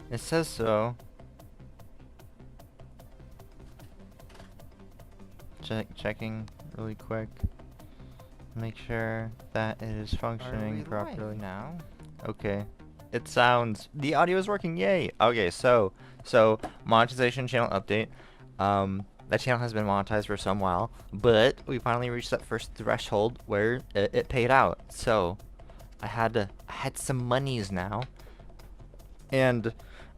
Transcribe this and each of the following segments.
It says so. Checking really quick. Make sure that it is functioning properly now. Okay. It sounds, the audio is working, yay! Okay, so monetization channel update. That channel has been monetized for some while, but we finally reached that first threshold where it paid out. So I had some monies now, and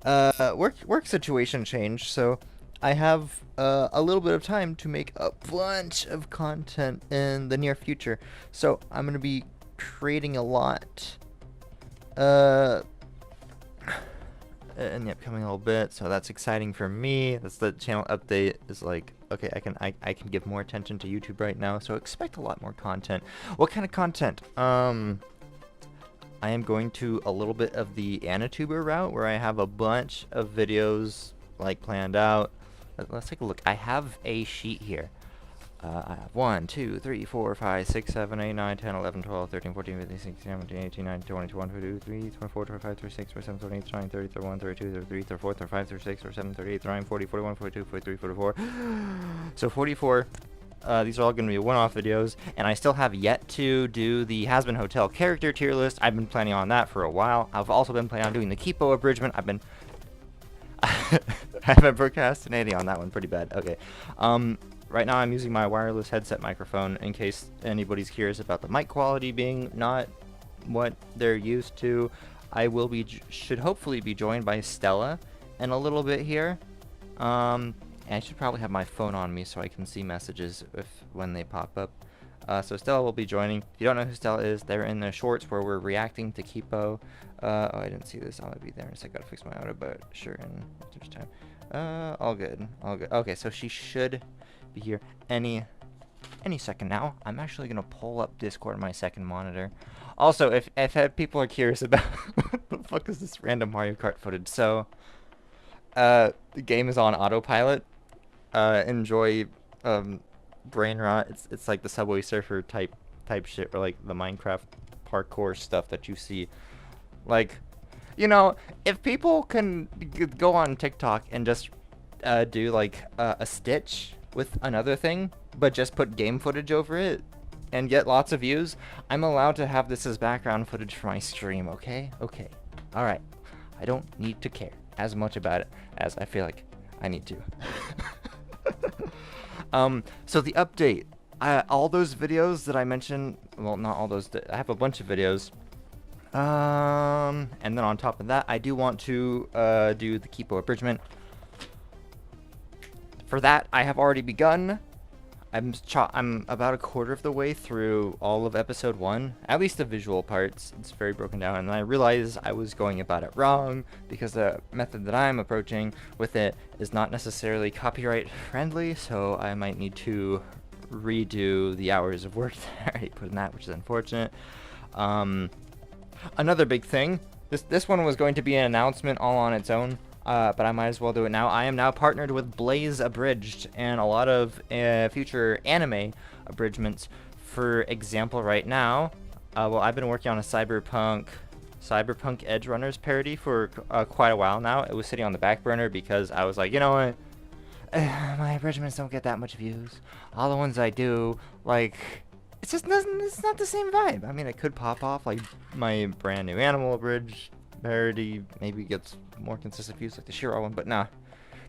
work situation changed. So I have a little bit of time to make a bunch of content in the near future. So I'm gonna be creating a lot in the upcoming little bit. So that's exciting for me. That's the channel update is like, okay, I can give more attention to YouTube right now. So expect a lot more content. What kind of content? I am going to a little bit of the Anituber route where I have a bunch of videos like planned out. Let's take a look. I have a sheet here. I have 1, 2, 3, 4, 5, 6, 7, 8, 9, 10, 11, 12, 13, 14, 15, 16, 17, 18, 19, 20, 21, 22, 23, 24, 25, 26, 27, 28, 29, 30, 31, 32, 33, 34, 35, 36, 37, 38, 39, 40, 41, 42, 43, 44. So 44. These are all going to be one-off videos, and I still have yet to do the Has-Been Hotel character tier list. I've been planning on that for a while. I've also been planning on doing the Kipo abridgment. I've been procrastinating on that one pretty bad. Okay. Right now I'm using my wireless headset microphone in case anybody's curious about the mic quality being not what they're used to. I will be should hopefully be joined by Stella in a little bit here. And I should probably have my phone on me so I can see messages when they pop up. So Stella will be joining. If you don't know who Stella is, they're in the shorts where we're reacting to Kipo. Oh, I didn't see this. I'll be there in a sec. Gotta fix my auto, but sure, in there's time. All good. All good. Okay, so she should be here any second now. I'm actually gonna pull up Discord on my second monitor. Also, if people are curious about what the fuck is this random Mario Kart footage, so the game is on autopilot. Enjoy brain rot. It's like the Subway Surfer type shit, or like the Minecraft parkour stuff that you see. Like, you know, if people can go on TikTok and just do like a stitch with another thing, but just put game footage over it and get lots of views, I'm allowed to have this as background footage for my stream, okay? Okay. Alright. I don't need to care as much about it as I feel like I need to. So the update. All those videos that I mentioned, well, not all those, I have a bunch of videos. And then on top of that, I do want to do the Kipo abridgment. For that, I have already begun. I'm about a quarter of the way through all of episode 1, at least the visual parts. It's very broken down, and I realized I was going about it wrong because the method that I'm approaching with it is not necessarily copyright friendly, so I might need to redo the hours of work that I already put in that, which is unfortunate. Another big thing, this one was going to be an announcement all on its own. But I might as well do it now. I am now partnered with Blaze Abridged and a lot of future anime abridgments. For example, right now, well, I've been working on a Cyberpunk Edge Runners parody for quite a while now. It was sitting on the back burner because I was like, you know what? My abridgments don't get that much views. All the ones I do, like, it's just it's not the same vibe. I mean, it could pop off like my brand new Animal Abridged parody maybe gets more consistent views like the Shiro one, but nah,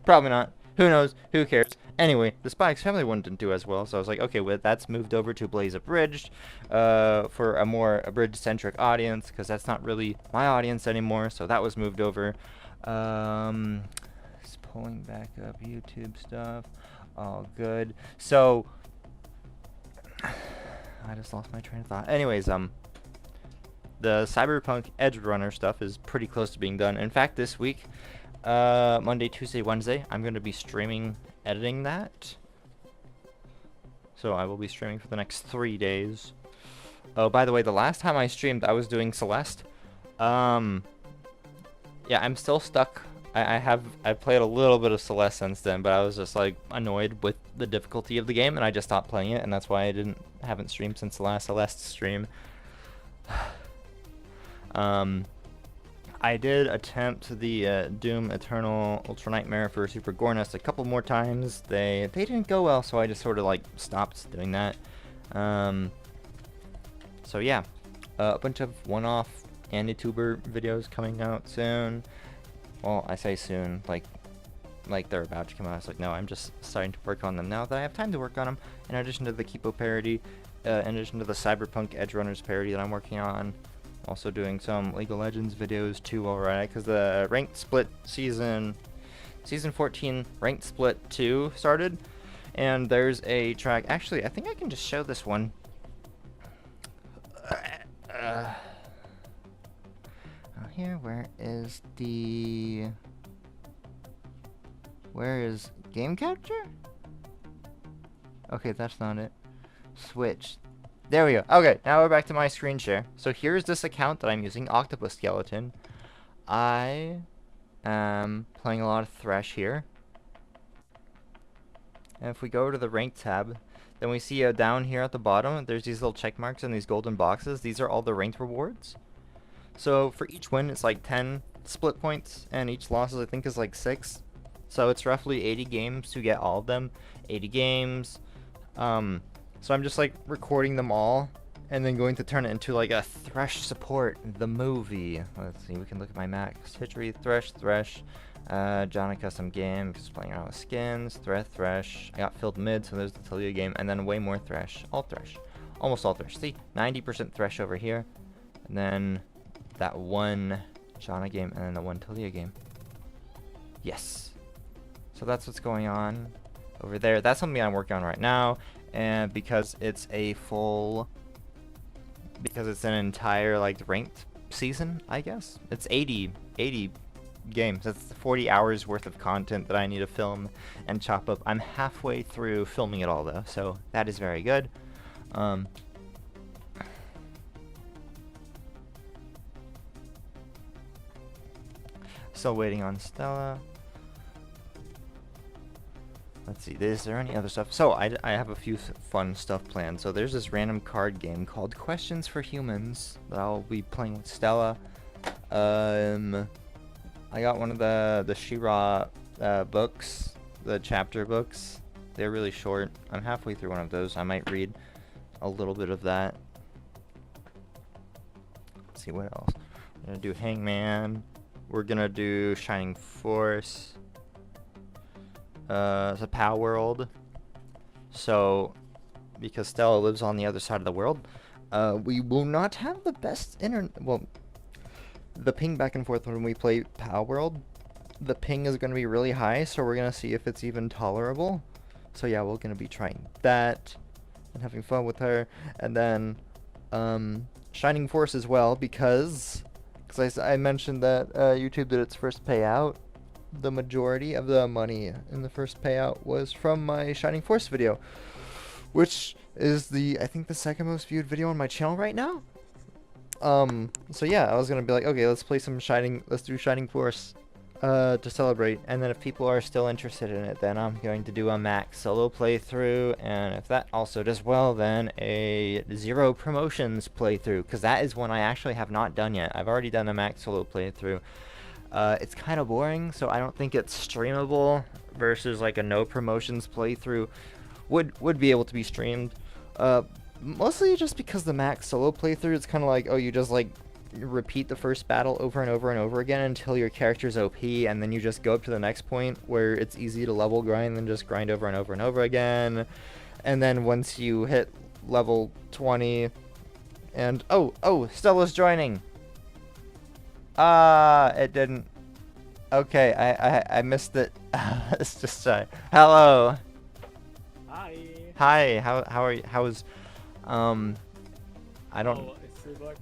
probably not. Who knows? Who cares? Anyway, the Spy X Family one didn't do as well, so I was like, okay, well, that's moved over to Blaze Abridged for a more abridged-centric audience, because that's not really my audience anymore, so that was moved over. Just pulling back up YouTube stuff. All good. So, I just lost my train of thought. Anyways, the Cyberpunk Edge Runner stuff is pretty close to being done. In fact, this week, Monday, Tuesday, Wednesday, I'm going to be streaming editing that. So I will be streaming for the next 3 days. Oh, by the way, the last time I streamed, I was doing Celeste. Yeah, I'm still stuck. I've played a little bit of Celeste since then, but I was just like annoyed with the difficulty of the game, and I just stopped playing it, and that's why I haven't streamed since the last Celeste stream. I did attempt the Doom Eternal Ultra Nightmare for Super Gornest a couple more times. They didn't go well, so I just sort of like stopped doing that. So yeah, a bunch of one-off AniTuber videos coming out soon. Well, I say soon, like they're about to come out. It's like, no, I'm just starting to work on them now that I have time to work on them. In addition to the Kipo parody, in addition to the Cyberpunk Edge Runners parody that I'm working on. Also doing some League of Legends videos too already, because the Ranked Split Season 14 Ranked Split 2 started. And there's a track, actually, I think I can just show this one. Here, where is game capture? Okay, that's not it. Switch. There we go. Okay, now we're back to my screen share. So here's this account that I'm using, Octopus Skeleton. I am playing a lot of Thresh here. And if we go to the rank tab, then we see down here at the bottom, there's these little check marks and these golden boxes. These are all the ranked rewards. So for each win, it's like 10 split points, and each loss, I think, is like 6. So it's roughly 80 games to get all of them. 80 games. So I'm just like recording them all, and then going to turn it into like a Thresh support, the movie. Let's see, we can look at my max history. Thresh, Johnny Custom Game, just playing around with skins, Thresh. I got filled mid, so there's the Talia game, and then way more Thresh. All Thresh. Almost all Thresh. See, 90% Thresh over here, and then that one Johnny game, and then the one Talia game. Yes. So that's what's going on over there. That's something I'm working on right now. And because it's an entire like ranked season, I guess it's 80 games. That's 40 hours worth of content that I need to film and chop up. I'm halfway through filming it all though, so that is very good. Still waiting on Stella. Let's see, is there any other stuff? So, I have a few fun stuff planned. So, there's this random card game called Questions for Humans that I'll be playing with Stella. I got one of the She-Ra books, the chapter books. They're really short. I'm halfway through one of those. I might read a little bit of that. Let's see, what else? We're gonna do Hangman. We're gonna do Shining Force. It's a POW world. So, because Stella lives on the other side of the world, we will not have the best internet. Well, the ping back and forth when we play POW world, the ping is going to be really high, so we're going to see if it's even tolerable. So yeah, we're going to be trying that and having fun with her. And then, Shining Force as well, because I mentioned that YouTube did its first payout. The majority of the money in the first payout was from my Shining Force video, which is I think the second most viewed video on my channel right now. So yeah, I was gonna be like, okay, let's do Shining Force to celebrate, and then if people are still interested in it, then I'm going to do a max solo playthrough, and if that also does well, then a zero promotions playthrough, because that is one I actually have not done yet. I've already done a max solo playthrough. It's kind of boring, so I don't think it's streamable, versus like a no promotions playthrough would be able to be streamed. Mostly just because the max solo playthrough, it's kind of like, oh, you just like repeat the first battle over and over and over again until your character's OP, and then you just go up to the next point where it's easy to level grind and just grind over and over and over again. And then once you hit level 20 and oh, Stella's joining. It didn't. Okay, I missed it. Let's just say hello. Hi. How are you? How's I don't. Oh, it's Freeberg.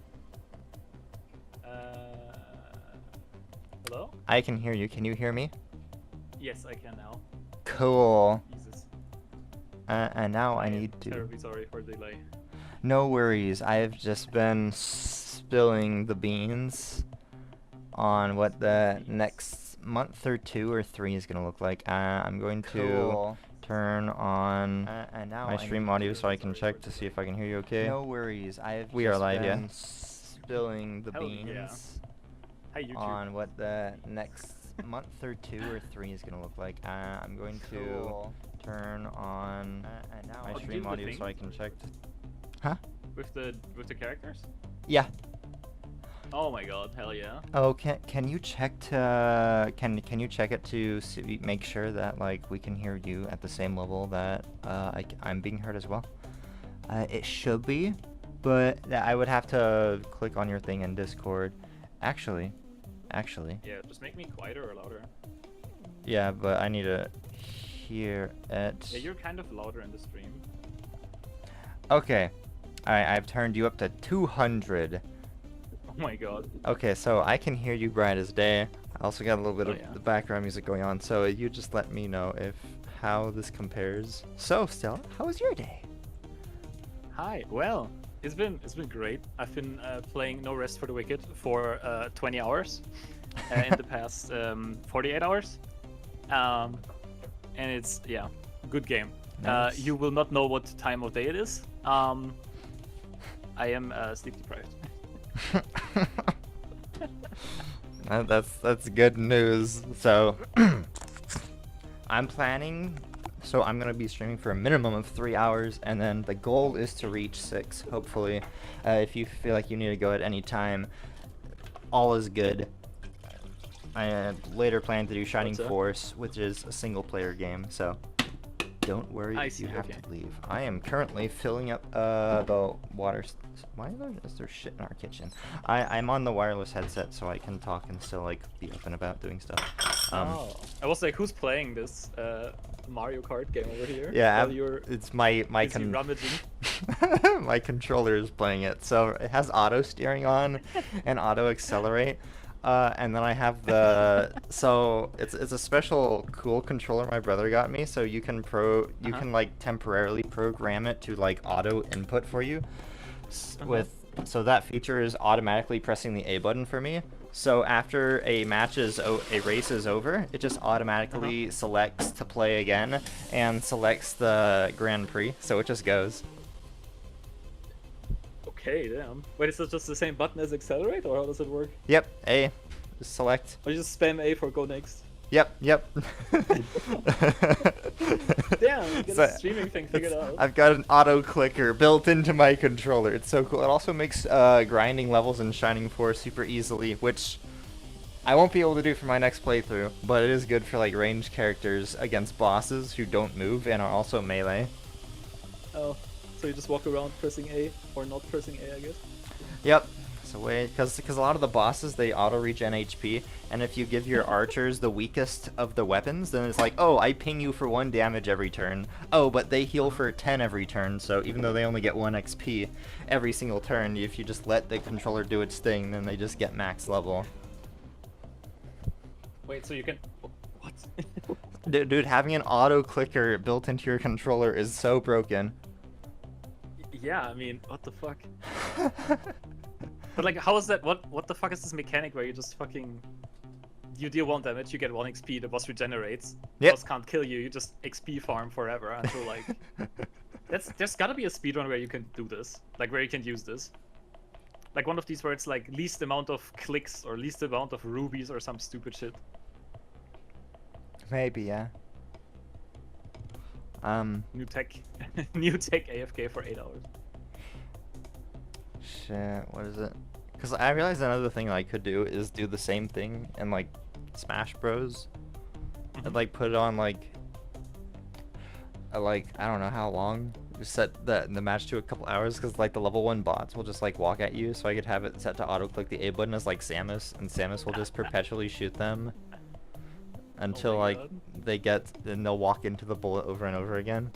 Hello? I can hear you. Can you hear me? Yes, I can now. Cool. Jesus. And now I need to. Terribly sorry for the delay. No worries. I've just been spilling the beans on what the next month or 2 or 3 is gonna look like. I'm going to turn on my stream audio so I can check to see if I can hear you okay. No worries. We are live, yeah. Spilling the beans. Yeah. Hi YouTube. on what the next month or 2 or 3 is gonna look like. I'm going to Cool. turn on And now my I'll stream do the audio thing. so I can check. Huh? With the characters? Yeah. Oh my god, hell yeah. Oh, can you check to can you check it to make sure that like we can hear you at the same level that I'm being heard as well? It should be, but I would have to click on your thing in Discord. Actually, Yeah, just make me quieter or louder. yeah, but I need to hear it. Yeah, you're kind of louder in the stream. Okay, I've turned you up to 200. Oh my god. Okay, so I can hear you bright as day. I also got a little bit Oh, of yeah. the background music going on, so you just let me know if how this compares. So, Stella, how was your day? Hi. Well, it's been great. I've been playing No Rest for the Wicked for 20 hours in the past 48 hours. And it's good game. Nice. You will not know what time of day it is. I am sleep deprived. That's good news. So I'm planning. So I'm gonna be streaming for a minimum of 3 hours, and then the goal is to reach 6. Hopefully, if you feel like you need to go at any time, all is good. I later plan to do Shining What's up? Force, which is a single-player game. So don't worry I if you see, have okay. to leave. I am currently filling up the water. Why is there shit in our kitchen? I'm on the wireless headset, so I can talk and still like be up and about doing stuff. Oh. I was like, who's playing this Mario Kart game over here? Yeah, While you're it's my busy rummaging. my controller is playing it, so it has auto steering on and auto accelerate. And then I have the so it's a special cool controller my brother got me, so you can can like temporarily program it to like auto input for you. So that feature is automatically pressing the A button for me. So after a race is over, it just automatically selects to play again and selects the Grand Prix. So it just goes. Okay, damn. Wait, is it just the same button as accelerate, or how does it work? Yep, A, just select. Or you just spam A for go next? Yep. Damn, get So a streaming thing figured out. I've got an auto clicker built into my controller. It's so cool. It also makes grinding levels in Shining Force super easily, which I won't be able to do for my next playthrough, but it is good for like ranged characters against bosses who don't move and are also melee. Oh, so you just walk around pressing A, or not pressing A, I guess? Yep. So wait, because a lot of the bosses, they auto-regen HP, and if you give your archers the weakest of the weapons, then it's like, oh, I ping you for 1 damage every turn. Oh, but they heal for 10 every turn, so even though they only get 1 XP every single turn, if you just let the controller do its thing, then they just get max level. Wait, so you can... What? Dude, having an auto-clicker built into your controller is so broken. Yeah, I mean, what the fuck? But like, how is that? What the fuck is this mechanic where you just fucking... You deal 1 damage, you get 1 XP, the boss regenerates. Yep. The boss can't kill you, you just XP farm forever until like... There's gotta be a speedrun where you can do this. Like, where you can use this. Like one of these where it's like least amount of clicks or least amount of rubies or some stupid shit. Maybe, yeah. New tech. New tech AFK for 8 hours. Shit, what is it? Because I realized another thing I could do is do the same thing in like Smash Bros. And like put it on like I don't know how long. Just set the match to a couple hours, because like the level 1 bots will just like walk at you, so I could have it set to auto click the A button as like Samus, and Samus will just perpetually shoot them until my like God. then they'll walk into the bullet over and over again.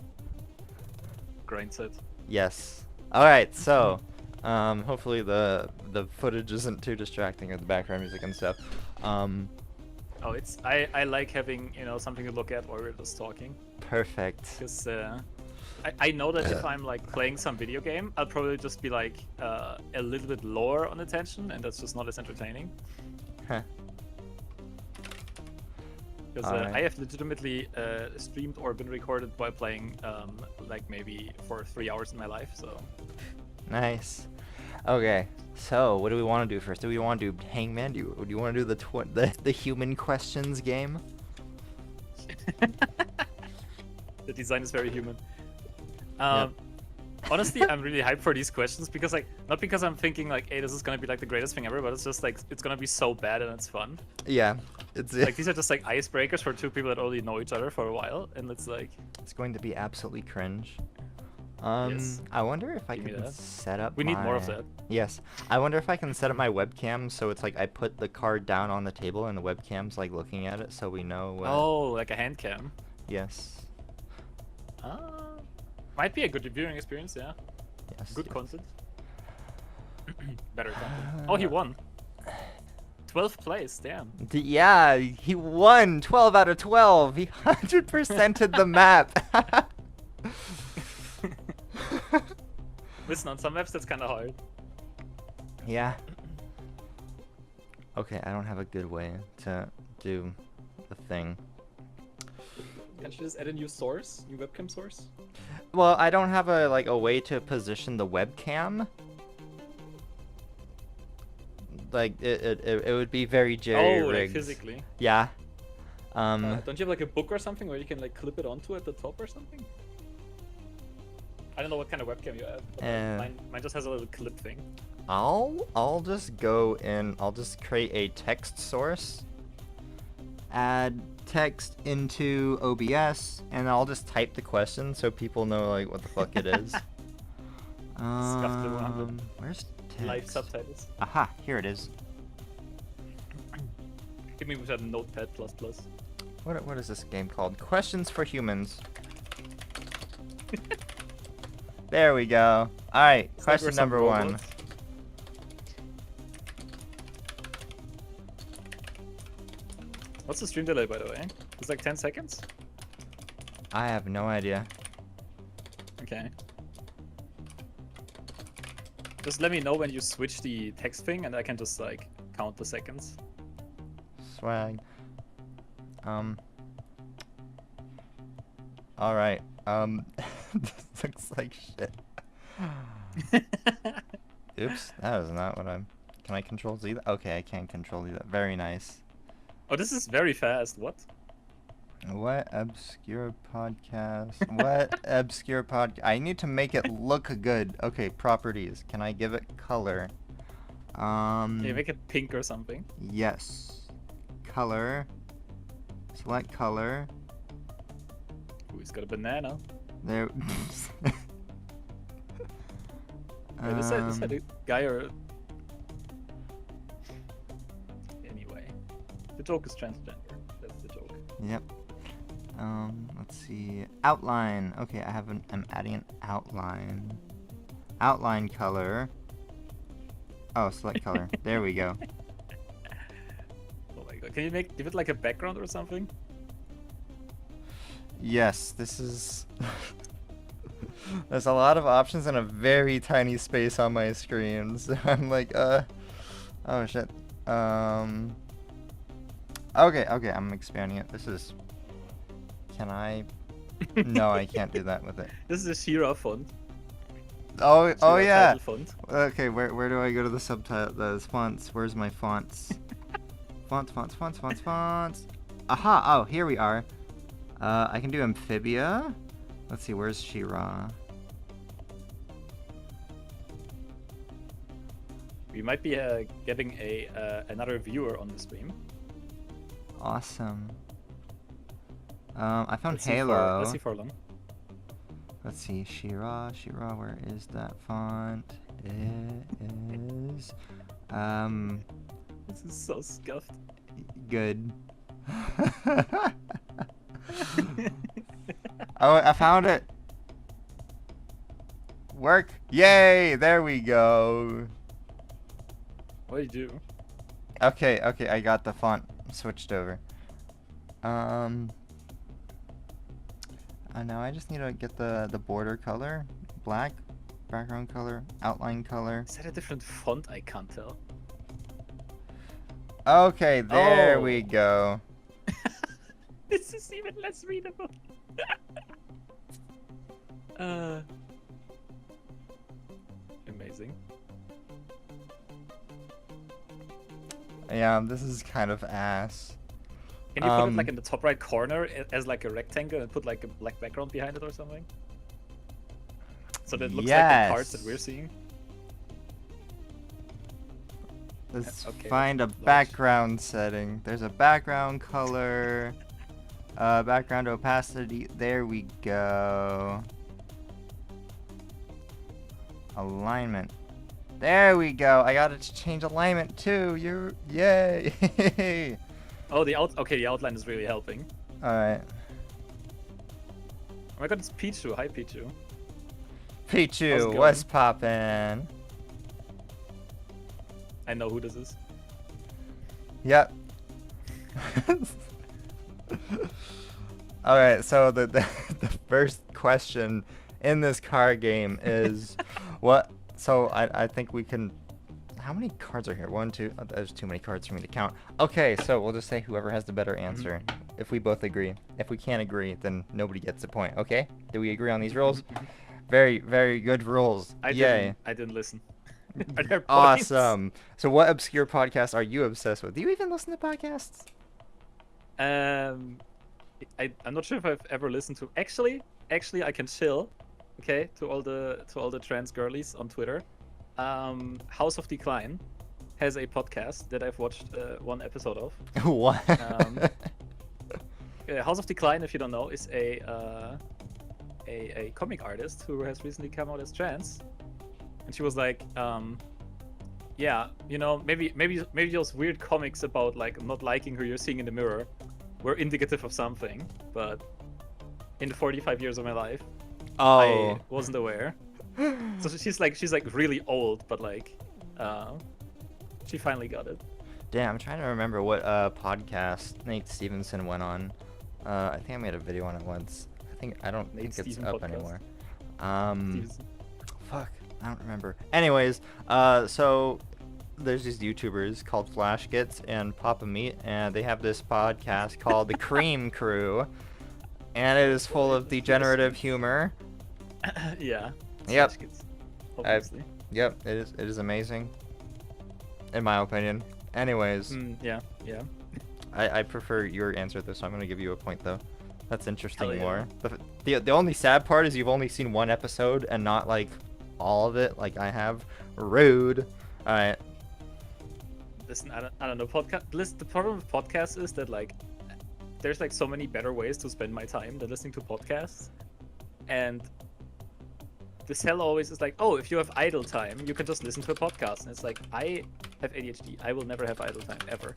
Grind set. Yes. All right, so hopefully the footage isn't too distracting, or the background music and stuff. Oh, it's I like having, you know, something to look at while we're just talking. Perfect. Because I know that if I'm like playing some video game, I'll probably just be like a little bit lower on attention, and that's just not as entertaining. Huh. Because Alright. I have legitimately streamed or been recorded while playing like maybe for 3 hours in my life. So Nice. Okay. So, what do we want to do first? Do we want to do Hangman? Do you want to do the human questions game? The design is very human. Yep. Honestly, I'm really hyped for these questions because, like, not because I'm thinking like, hey, this is gonna be like the greatest thing ever, but it's just like it's gonna be so bad and it's fun. Yeah, it's Like these are just like icebreakers for two people that only know each other for a while, and it's like, it's going to be absolutely cringe. Yes. I wonder if I Give me can that. set up. We need more of my- that. Yes, I wonder if I can set up my webcam so it's like I put the card down on the table and the webcam's like looking at it, so we know. Oh, like a hand cam. Yes. Might be a good viewing experience, yeah. Yes. Good yes. content. Better content. Oh, he won. 12th place, damn. Yeah, he won 12 out of 12. He 100%ed the map. Listen, on some maps that's kind of hard. Yeah. Okay, I don't have a good way to do the thing. Can't you just add a new source? New webcam source? Well, I don't have a way to position the webcam. Like it would be very jerry-rigged. Oh, like physically. Yeah. Don't you have like a book or something where you can like clip it onto at the top or something? I don't know what kind of webcam you have. But mine just has a little clip thing. I'll just go in. I'll just create a text source. Add text into OBS, and I'll just type the question so people know like what the fuck it is. Scuffed it 100. Where's text? Live subtitles. Aha, here it is. Give me with a Notepad++. What is this game called? Questions for Humans. There we go. All right, question number 1. What's the stream delay, by the way? It's like 10 seconds? I have no idea. Okay. Just let me know when you switch the text thing, and I can just, like, count the seconds. Swag. Alright. This looks like shit. Oops, that is not what I'm... Can I control Z? Okay, I can control Z. Very nice. Oh, this is very fast. What? What obscure podcast? What obscure I need to make it look good. Okay, properties. Can I give it color? Can you make it pink or something? Yes. Color. Select color. Ooh, he's got a banana. There. Wait, is that a guy or... Anyway. The joke is transgender. That's the joke. Yep. Let's see. Outline. Okay, I'm adding an outline. Outline color. Oh, select color. There we go. Oh my god. Can you give it like a background or something? Yes, this is... There's a lot of options in a very tiny space on my screen. So I'm like, oh shit. Okay, I'm expanding it. This is... Can I... No, I can't do that with it. This is a Shira font. Oh Shira yeah. title font. Okay, where do I go to the subtitle? The fonts. Where's my fonts? Fonts. Aha! Oh, here we are. I can do Amphibia. Let's see, where's She-Ra? We might be getting another viewer on the stream. Awesome. I found Let's Halo. Let's see for long. Let's see, She-Ra, where is that font? It is... This is so scuffed. Good. Oh, I found it! Work! Yay! There we go! What do you do? Okay, I got the font switched over. Now I just need to get the border color. Black, background color, outline color. Is that a different font? I can't tell. Okay, there we Oh. go. This is even less readable. Amazing. Yeah, this is kind of ass. Can you put it like in the top right corner as like a rectangle and put like a black background behind it or something? So that it looks like the cards that we're seeing. Let's okay, find a background setting. There's a background color, background opacity. There we go. Alignment. There we go. I got it to change alignment too. Yay! Oh, the outline is really helping. All right. Oh my god, it's Pichu. Hi, Pichu. Pichu, what's poppin'? I know who this is. Yep. All right. So the first question in this card game is what? So I think we can. How many cards are here? 1, 2. Oh, there's too many cards for me to count. Okay, so we'll just say whoever has the better answer. If we both agree. If we can't agree, then nobody gets a point. Okay? Do we agree on these rules? Very, very good rules. Yay. I didn't listen. Are there points? Awesome. So what obscure podcast are you obsessed with? Do you even listen to podcasts? I'm not sure if I've ever listened to. Actually, I can chill. Okay, to all the trans girlies on Twitter. House of Decline has a podcast that I've watched one episode of. What? House of Decline, if you don't know, is a comic artist who has recently come out as trans, and she was like, yeah, you know, maybe those weird comics about like not liking who you're seeing in the mirror were indicative of something, but in the 45 years of my life, I wasn't aware. So she's like really old, but like, she finally got it. Damn, I'm trying to remember what podcast Nate Stevenson went on. I think I made a video on it once. I don't think it's up podcast anymore. Fuck, I don't remember. Anyways, so there's these YouTubers called Flash Gits and Papa Meat, and they have this podcast called The Cream Crew, and it is full of degenerative humor. Yeah. Yep. Obviously. Yep. It is amazing, in my opinion. Anyways. Yeah. I prefer your answer though, so I'm gonna give you a point though. That's interesting. Yeah. More. The only sad part is you've only seen one episode and not like all of it, like I have. Rude. All right. Listen, I don't know. Listen, the problem with podcasts is that like, there's like so many better ways to spend my time than listening to podcasts, and the sell always is like, oh, if you have idle time, you can just listen to a podcast. And it's like, I have ADHD. I will never have idle time, ever.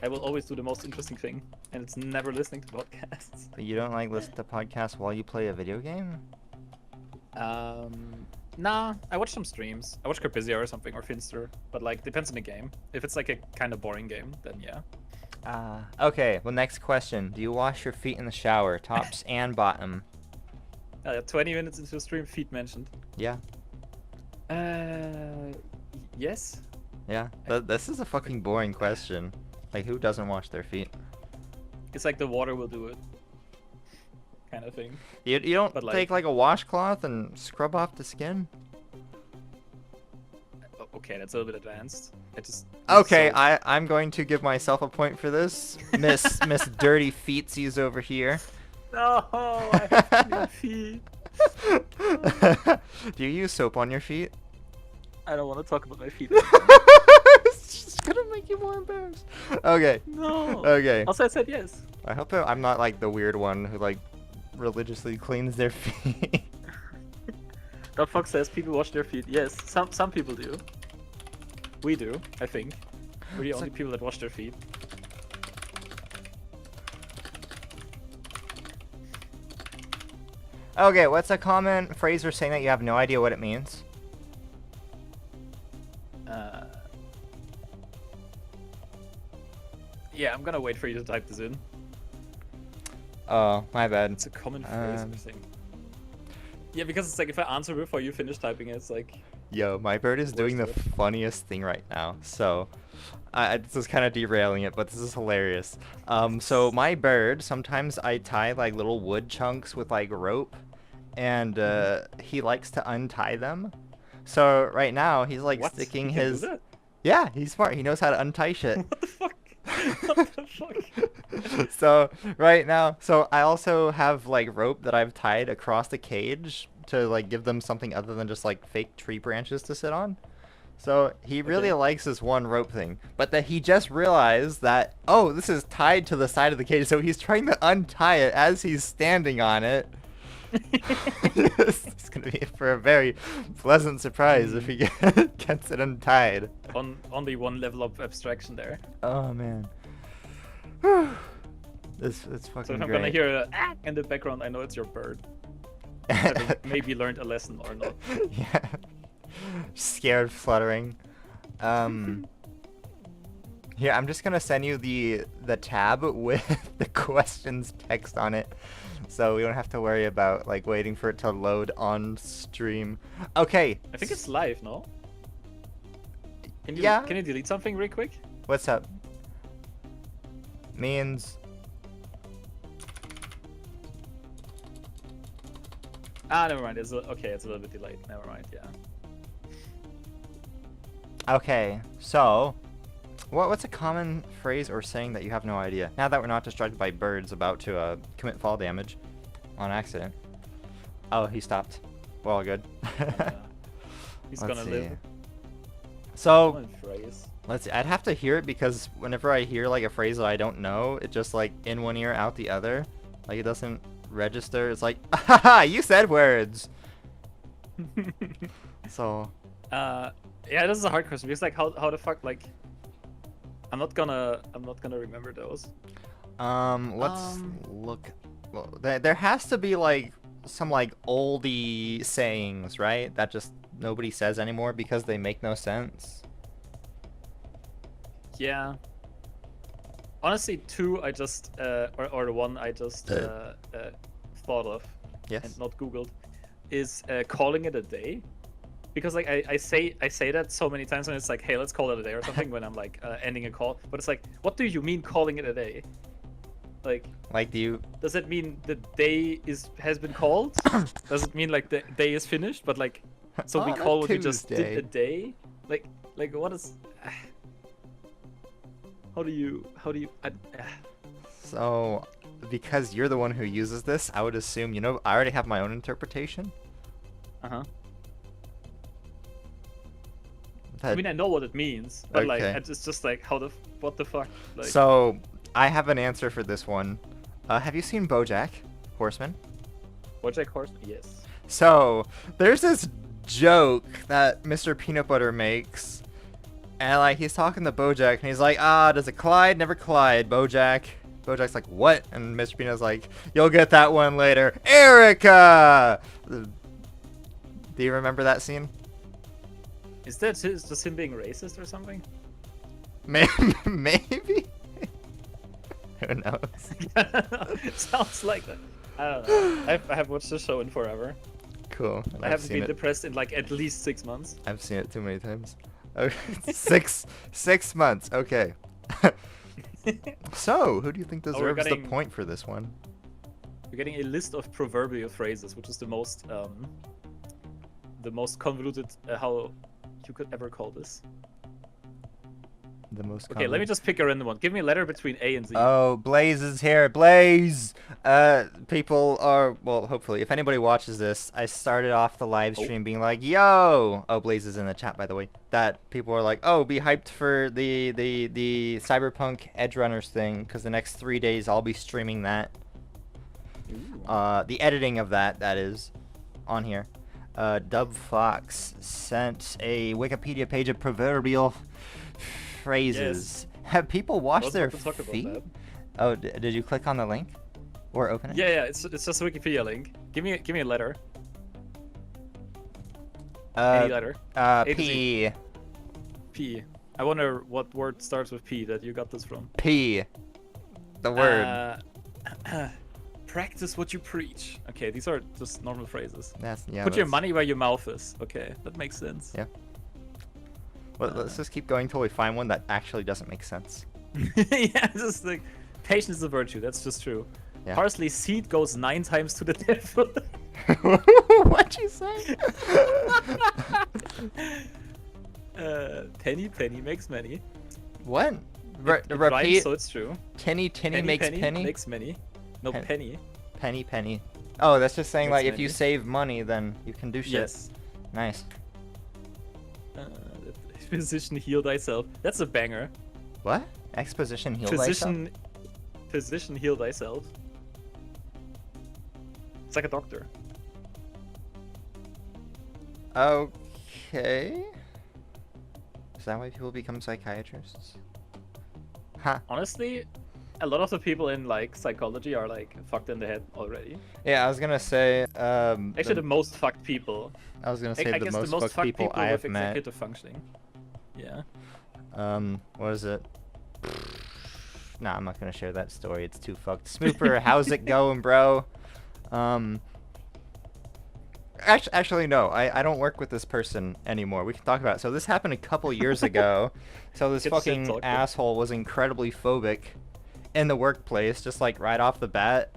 I will always do the most interesting thing, and it's never listening to podcasts. You don't like listen to podcasts while you play a video game? Nah, I watch some streams. I watch Carpizia or something, or Finster, but like, depends on the game. If it's like a kind of boring game, then yeah. Okay, well, next question. Do you wash your feet in the shower, tops and bottom? 20 minutes into the stream, feet mentioned. Yeah. Yes. Yeah. This is a fucking boring question. Like, who doesn't wash their feet? It's like the water will do it, kind of thing. You don't take like a washcloth and scrub off the skin? Okay, that's a little bit advanced. Okay, I'm going to give myself a point for this. Miss Dirty Feetsies over here. No, I have clean feet. Do you use soap on your feet? I don't want to talk about my feet. It's just gonna make you more embarrassed. Okay. No. Okay. Also, I said yes. I hope I'm not like the weird one who like religiously cleans their feet. Dog Fox says people wash their feet. Yes, some people do. We do, I think. We're the only people that wash their feet. Okay, what's a common phrase for saying that you have no idea what it means? Yeah, I'm gonna wait for you to type this in. Oh, my bad. It's a common phrase for saying. Yeah, because it's like if I answer before you finish typing it, it's like... Yo, my bird is doing the funniest thing right now, so... this is kind of derailing it, but this is hilarious. So my bird, sometimes I tie like little wood chunks with like rope, and he likes to untie them. So right now he's like sticking his... Yeah, he's smart. He knows how to untie shit. What the fuck? What the fuck? So right now, so I also have like rope that I've tied across the cage to like give them something other than just like fake tree branches to sit on. So he really Okay. likes this one rope thing, but that he just realized that, oh, this is tied to the side of the cage, so he's trying to untie it as he's standing on it. It's gonna be for a very pleasant surprise if he gets it untied. On only one level of abstraction there. Oh man. This it's fucking So if I'm great. gonna hear a in the background, I know it's your bird. Having maybe learned a lesson or not. Yeah. Scared, fluttering. Here, I'm just gonna send you the tab with the questions text on it, so we don't have to worry about like waiting for it to load on stream. Okay. I think it's live, no? Can you, Yeah. Can you delete something real quick? What's up? Means. Ah, never mind. Okay, it's a little bit delayed. Never mind. Yeah. Okay, so what's a common phrase or saying that you have no idea? Now that we're not distracted by birds about to commit fall damage on accident. Oh, he stopped. Well, good. He's Let's gonna see. live. So Common phrase. let's see. I'd have to hear it because whenever I hear like a phrase that I don't know, it just like in one ear out the other. Like it doesn't register. It's like, haha, you said words. So Yeah, this is a hard question because like how the fuck like I'm not gonna remember those. let's look. Well, there has to be like some like oldie sayings, right? That just nobody says anymore because they make no sense. Yeah. Honestly, two I just or the one I just thought of Yes. and not Googled is calling it a day. Because like I say that so many times when it's like, hey, let's call it a day or something when I'm like ending a call. But it's like, what do you mean calling it a day? Like, do you? does it mean the day has been called? Does it mean like the day is finished? But like, so we On a call what we just did Tuesday. a day? Like what is? How do you? So, because you're the one who uses this, I would assume you know. I already have my own interpretation. Uh-huh. I That- mean, I know what it means, but like, Okay. it's just like, what the fuck? Like, So, I have an answer for this one. Have you seen BoJack Horseman? BoJack Horseman? Yes. So, there's this joke that Mr. Peanut Butter makes, and like he's talking to BoJack, and he's like, "Ah, does it Clyde? Never Clyde, BoJack." BoJack's like, "What?" And Mr. Peanut's like, "You'll get that one later, Erica." Do you remember that scene? Is that just him being racist or something? Maybe. Who knows? Sounds like that. I don't know. I have watched the show in forever. Cool. I haven't been depressed in like at least 6 months. I've seen it too many times. Okay. 6 months. Okay. So, who do you think deserves the getting- point for this one? We're getting a list of proverbial phrases, which is the most convoluted how you could ever call this. The most. Okay, let me just pick a random one. Give me a letter between A and Z. Oh, Blaze is here. Blaze! People are, well, hopefully, if anybody watches this, I started off the live stream being like, yo! Oh, Blaze is in the chat, by the way. That people are like, oh, be hyped for the Cyberpunk Edge Runners thing, because the next 3 days I'll be streaming that. Ooh. The editing of that is, on here. Dub Fox sent a Wikipedia page of proverbial phrases. Have people I washed was their about to talk about feet? that. Oh, did you click on the link or open it? Yeah, it's just a Wikipedia link. Give me a letter. Any letter. A to P. P. I wonder what word starts with P that you got this from. P. The word. Practice what you preach. Okay, these are just normal phrases. Yeah. Put your that's- money where your mouth is. Okay, that makes sense. Yeah. Well, let's just keep going till we find one that actually doesn't make sense. Yeah, just like patience is a virtue. That's just true. Yeah. Parsley seed goes 9 times to the devil. What'd you say? Penny penny makes many. What? It rhymes, Repeat. so it's true. Tinny makes penny. makes many. No, penny. Penny. Oh, that's just saying Makes like if you many. save money, then you can do shit. Yes. Nice. Physician, heal thyself. That's a banger. What? Exposition heal thyself? Physician, heal thyself. It's like a doctor. Okay. Is that why people become psychiatrists? Huh. Honestly, a lot of the people in like psychology are like fucked in the head already. Yeah, I was gonna say. Actually, the most fucked people. I was gonna say I the guess most the most fucked people I have with met. executive functioning. Yeah. What is it? Nah, I'm not gonna share that story. It's too fucked. Smooper, how's it going, bro? Actually, no. I don't work with this person anymore. We can talk about it. So this happened a couple years ago. So this Good shit fucking talking. asshole was incredibly phobic in the workplace, just like right off the bat.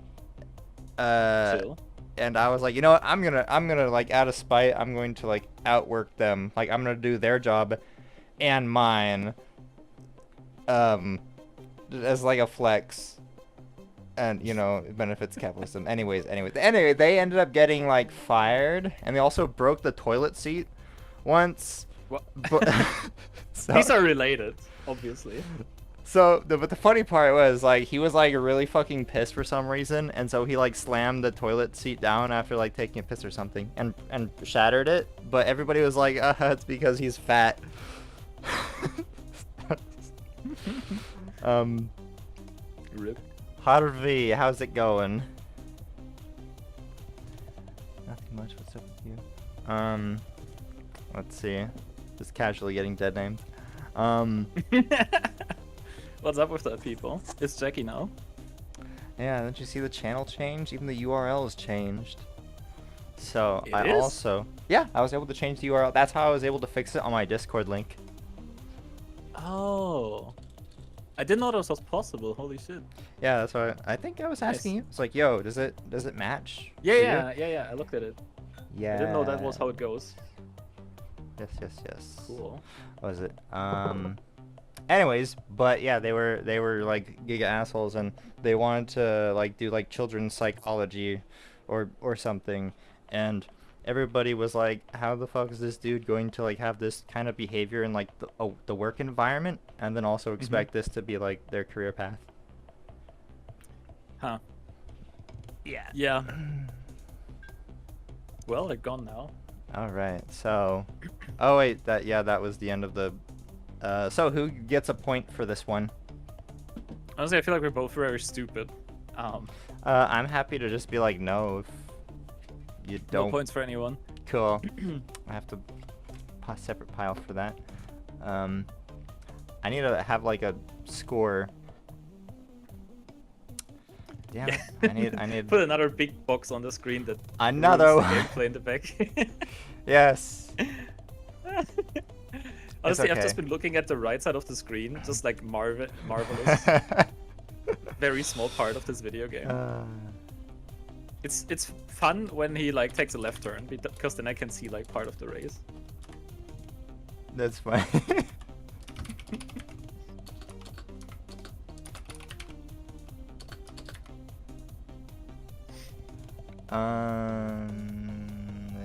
Chill. And I was like, you know what? I'm gonna like out of spite, I'm going to like outwork them. Like I'm gonna do their job and mine. As like a flex. And you know, it benefits capitalism. Anyway, they ended up getting like fired, and they also broke the toilet seat once. What? But so, These are related, obviously. So, but the funny part was like he was like really fucking pissed for some reason, and so he like slammed the toilet seat down after like taking a piss or something, and shattered it. But everybody was like, it's because he's fat. Rip. Harvey, how's it going? Nothing much. What's up with you? Let's see. Just casually getting dead named. What's up with that, people? It's Jackie now. Yeah, didn't you see the channel change? Even the URL has changed. So It I is? also, yeah, I was able to change the URL. That's how I was able to fix it on my Discord link. Oh. I didn't know that was possible. Holy shit. Yeah, that's why I think I was asking you. It's like, yo, does it match? Yeah, for you? yeah. I looked at it. Yeah. I didn't know that was how it goes. Yes. Cool. What was it? Anyways, but yeah, they were like giga assholes, and they wanted to like do like children's psychology or something, and everybody was like, how the fuck is this dude going to like have this kind of behavior in like the work environment, and then also expect this to be like their career path? Huh. Yeah. Yeah. Well, they're gone now. All right. So, oh wait, that was the end of the. So who gets a point for this one? Honestly, I feel like we're both very stupid. I'm happy to just be like, no, if you don't. No points for anyone. Cool. I have to separate pile for that. I need to have like a score. Damn it. I need. Put another big box on the screen that. Another ruins the one. gameplay in the back. Yes. Honestly, I've okay. just been looking at the right side of the screen, just like marvelous. Very small part of this video game. It's fun when he like takes a left turn, because then I can see like part of the race. That's fine. Let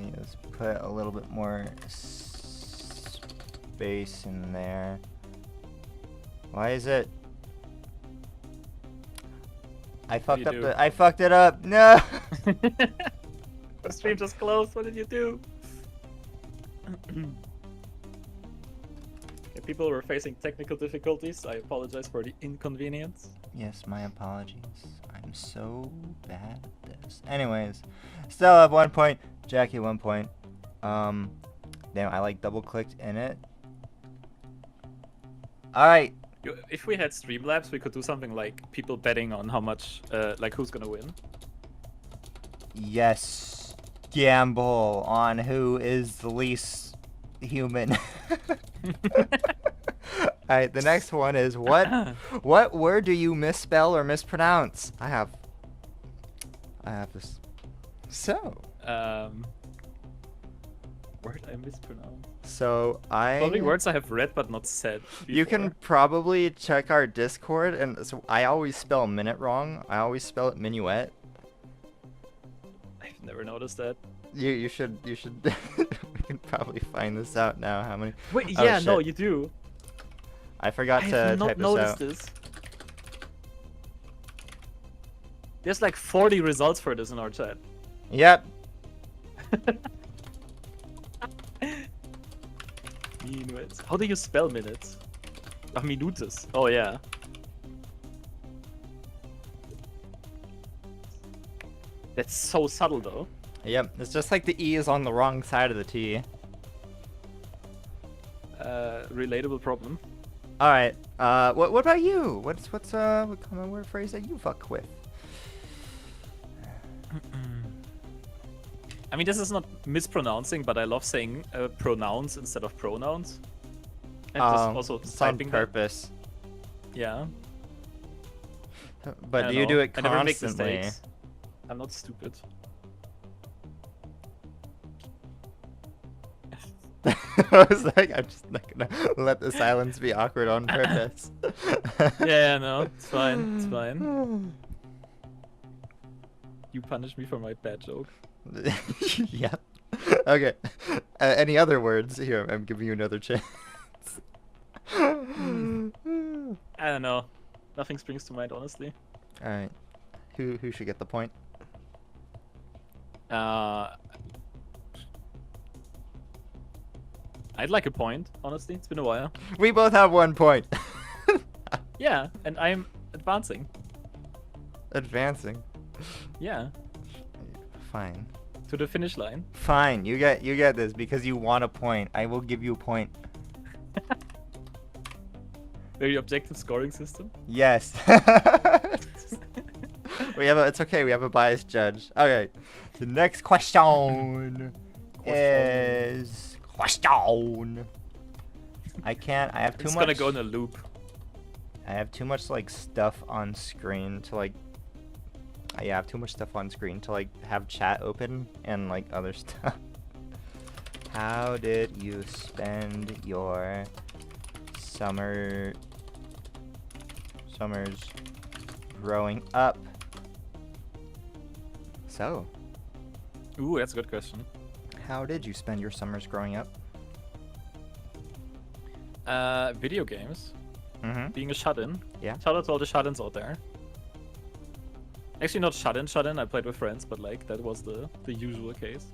me just put a little bit more space in there. Why is it? I fucked up do? I fucked it up. No. The stream just closed. What did you do? If people were facing technical difficulties, I apologize for the inconvenience. Yes, my apologies. I'm so bad at this. Anyways, still have 1 point. Jackie 1 point. Damn, I like double clicked in it. All right. If we had Streamlabs, we could do something like people betting on how much, like who's gonna win. Yes. Gamble on who is the least human. Alright, the next one is what word do you misspell or mispronounce? I have this. So. Word I mispronounced. So Probably words I have read but not said before. You can probably check our Discord, and so I always spell minute wrong. I always spell it minuet. I've never noticed that. You should we can probably find this out now. How many? Wait, Oh, yeah, no, shit. you do. I forgot I to have type not this noticed out. this. There's like 40 results for this in our chat. Yep. Minuets. How do you spell minutes? Ah, minutes. Oh yeah. That's so subtle though. Yep. It's just like the E is on the wrong side of the T. Relatable problem. All right. What about you? What common word phrase that you fuck with? I mean, this is not mispronouncing, but I love saying pronouns instead of pronouns. And just also it's on typing that. purpose. Yeah. But I do you don't do know. it I never make constantly? mistakes. I'm not stupid. I was like, I'm just not gonna let the silence be awkward on purpose. Yeah, no, it's fine. It's fine. You punish me for my bad joke. Yep. Okay. Any other words? Here, I'm giving you another chance. I don't know. Nothing springs to mind, honestly. All right. Who should get the point? I'd like a point, honestly. It's been a while. We both have 1 point. Yeah, and I'm advancing. Advancing. Yeah, Fine. to the finish line. Fine. You get this because you want a point. I will give you a point. Very objective scoring system. Yes. It's okay. We have a biased judge. Okay. The next question is question. I have too It's much. gonna go in a loop. I have too much like stuff on screen to like. I have too much stuff on screen to like have chat open and like other stuff. How did you spend your summers growing up? So, Ooh, that's a good question. how did you spend your summers growing up? Video games. Mm-hmm. Being a shut-in. Yeah. Shout out to all the shut-ins out there. Actually, not shut-in. I played with friends, but like that was the usual case.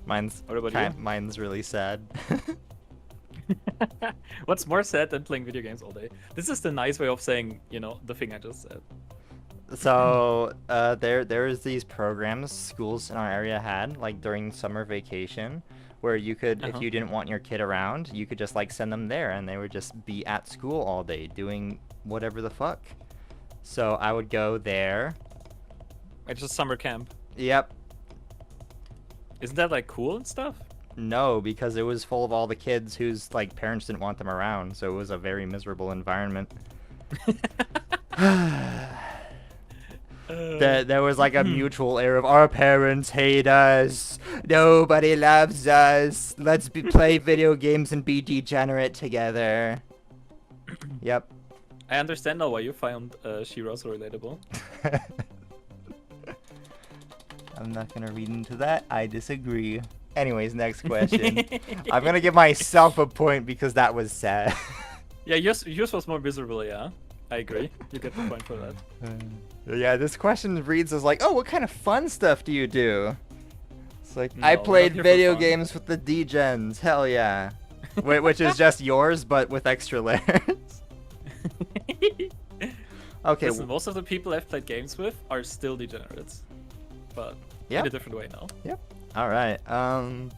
Mine's What about you? mine's really sad. What's more sad than playing video games all day? This is the nice way of saying, you know, the thing I just said. So there's these programs schools in our area had like during summer vacation where you could if you didn't want your kid around you could just like send them there and they would just be at school all day doing whatever the fuck. So I would go there. It's just summer camp. Yep. Isn't that like cool and stuff? No, because it was full of all the kids whose like parents didn't want them around, so it was a very miserable environment. There was like a mutual air of our parents hate us, nobody loves us, let's play video games and be degenerate together. Yep. I understand now why you found Shira so relatable. I'm not gonna read into that, I disagree. Anyways, next question. I'm gonna give myself a point because that was sad. Yeah, yours was more miserable, yeah. I agree. You get the point for that. Yeah, this question reads as like, oh, what kind of fun stuff do you do? It's like, No, I we're played not here for video fun. games with the D-Gens, hell yeah. Which is just yours, but with extra layers. Okay. Listen, most of the people I've played games with are still degenerates. But Yeah. in a different way now. Yep. Alright, I'm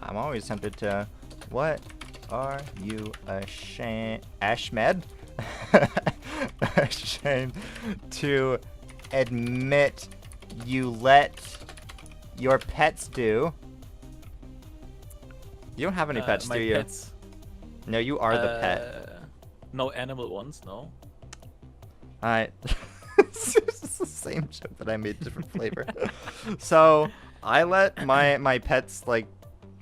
always tempted to, what are you ashamed ashamed to admit you let your pets do? You don't have any pets, My do you? pets, No, you are the pet. no animal ones, no. Alright. the same joke that I made different flavor. So I let my pets, like,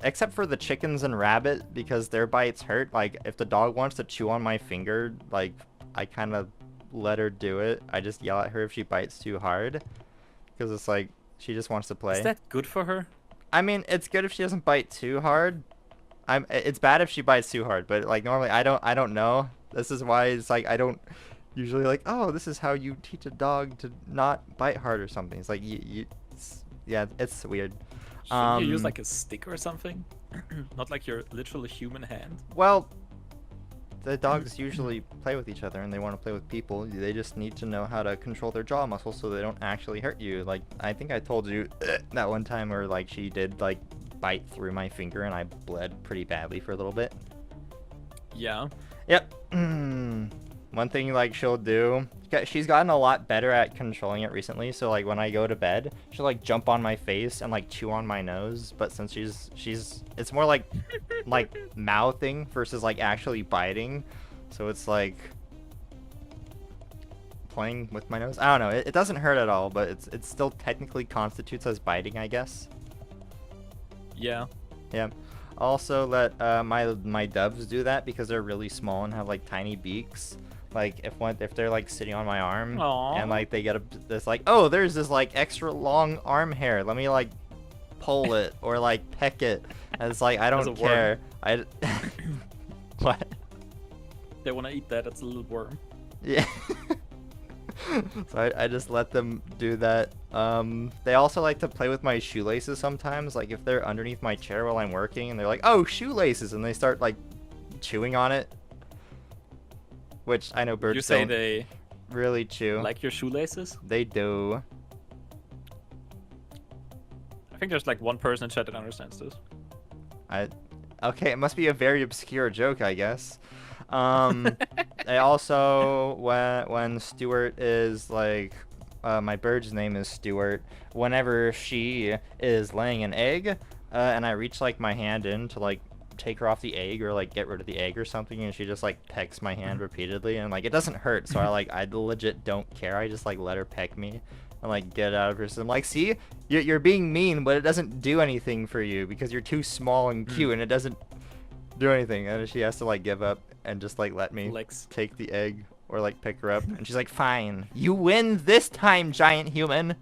except for the chickens and rabbit, because their bites hurt. Like, if the dog wants to chew on my finger, like, I kind of let her do it. I just yell at her if she bites too hard, because it's like she just wants to play. Is that good for her? I mean, it's good if she doesn't bite too hard. It's bad if she bites too hard, but like normally I don't know. This is why it's like I don't usually like, oh, this is how you teach a dog to not bite hard or something. It's like yeah, it's weird. Should you use like a stick or something? Not like your literal human hand. Well, the dogs usually play with each other and they want to play with people. They just need to know how to control their jaw muscles so they don't actually hurt you. Like, I think I told you that one time where like she did like bite through my finger and I bled pretty badly for a little bit. Yeah. Yep. One thing like she'll do, she's gotten a lot better at controlling it recently. So like when I go to bed, she'll like jump on my face and like chew on my nose. But since it's more like mouthing versus like actually biting. So it's like playing with my nose. I don't know. It doesn't hurt at all, but it still technically constitutes as biting, I guess. Yeah. Yeah. Also let my doves do that because they're really small and have like tiny beaks. Like if they're like sitting on my arm. Aww. And like they get this like, oh, there's this like extra long arm hair, let me like pull it or like peck it. And it's like I don't care. What? They want to eat that. It's a little worm. Yeah. So I just let them do that. They also like to play with my shoelaces sometimes. Like if they're underneath my chair while I'm working and they're like, oh, shoelaces, and they start like chewing on it. Which I know birds You say don't they really chew. like your shoelaces? They do. I think there's like one person in chat that understands this. Okay, it must be a very obscure joke, I guess. I also when Stuart is like my bird's name is Stuart. Whenever she is laying an egg, and I reach like my hand in to like take her off the egg or like get rid of the egg or something, and she just like pecks my hand repeatedly, and like it doesn't hurt, so I legit don't care. I just like let her peck me and like get out of her system. Like, see, you're being mean, but it doesn't do anything for you because you're too small and cute, and it doesn't do anything. And she has to like give up and just like let me take the egg or like pick her up, and she's like, fine, you win this time, giant human.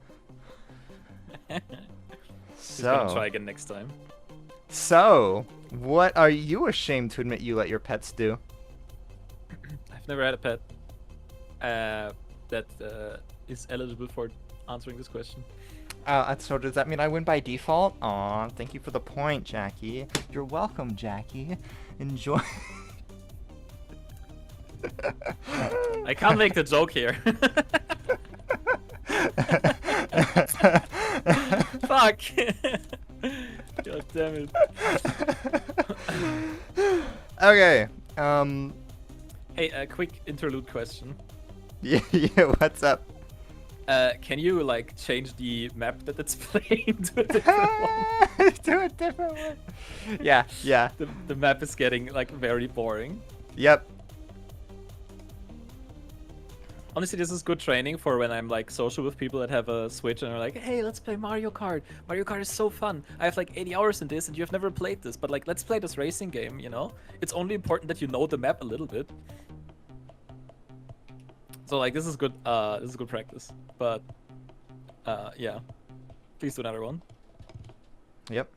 She's gonna try again next time. So what are you ashamed to admit you let your pets do? I've never had a pet that is eligible for answering this question. So does that mean I win by default? Aw, thank you for the point, Jackie. You're welcome, Jackie. Enjoy. I can't make the joke here. Fuck. God damn it. Okay. Hey, a quick interlude question. Yeah, what's up? Can you like change the map that it's playing to a different one? To a different one. Yeah. The map is getting like very boring. Yep. Honestly, this is good training for when I'm like social with people that have a Switch and are like, hey, let's play Mario Kart. Mario Kart is so fun. I have like 80 hours in this and you have never played this, but like, let's play this racing game, you know? It's only important that you know the map a little bit. So like, this is good practice, but yeah, please do another one. Yep.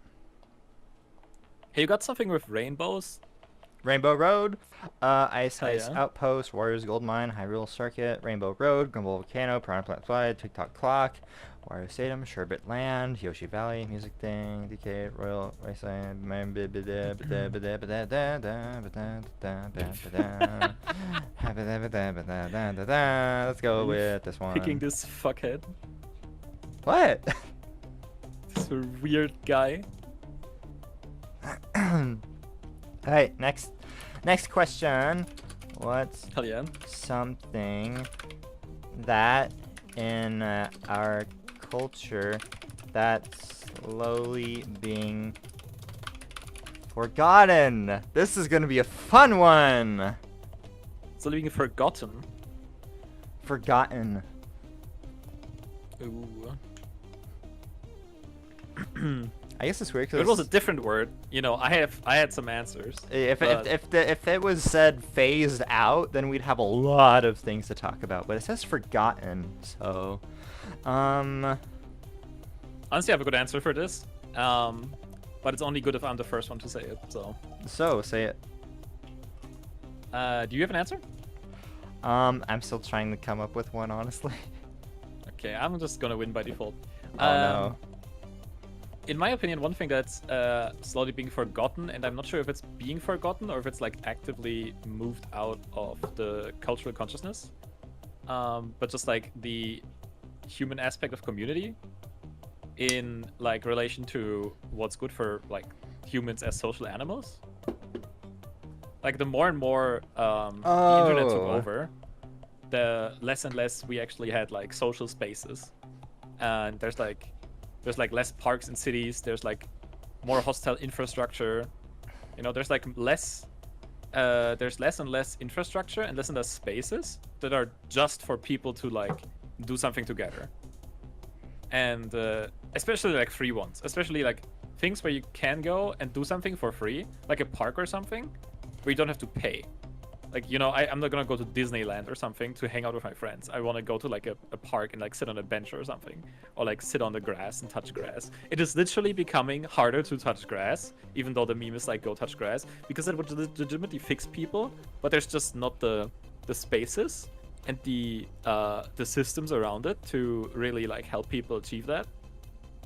Hey, you got something with rainbows? Rainbow Road, Ice yeah. Outpost, Warriors Gold Mine, Hyrule Circuit, Rainbow Road, Grumble Volcano, Piranha Plant Fly, TikTok Clock, Wario Stadium, Sherbet Land, Yoshi Valley, Music Thing, DK, Royal Wasteland, let's go with this one. Picking this fuckhead. What? This weird guy. Alright, next question. What's Hell yeah. something that in our culture that's slowly being forgotten? This is gonna be a fun one. It's being forgotten. Forgotten. Ooh. I guess it's weird If it was a different word, you know, I had some answers. if it was said phased out, then we'd have a lot of things to talk about. But it says forgotten, so Honestly, I have a good answer for this. But it's only good if I'm the first one to say it. So say it. do you have an answer? I'm still trying to come up with one, honestly. Okay, I'm just gonna win by default. Oh no. In my opinion, one thing that's slowly being forgotten, and I'm not sure if it's being forgotten or if it's like actively moved out of the cultural consciousness, but just like the human aspect of community in like relation to what's good for like humans as social animals. Like the more and more the internet took over, the less and less we actually had like social spaces, and there's like less parks in cities. There's like more hostile infrastructure. You know, there's like less and less infrastructure and less spaces that are just for people to like do something together. And especially like free ones, especially like things where you can go and do something for free, like a park or something, where you don't have to pay. Like, you know, I'm not gonna go to Disneyland or something to hang out with my friends. I want to go to like a park and like sit on a bench or something, or like sit on the grass and touch grass. It is literally becoming harder to touch grass, even though the meme is like go touch grass, because it would legitimately fix people, but there's just not the spaces and the systems around it to really like help people achieve that.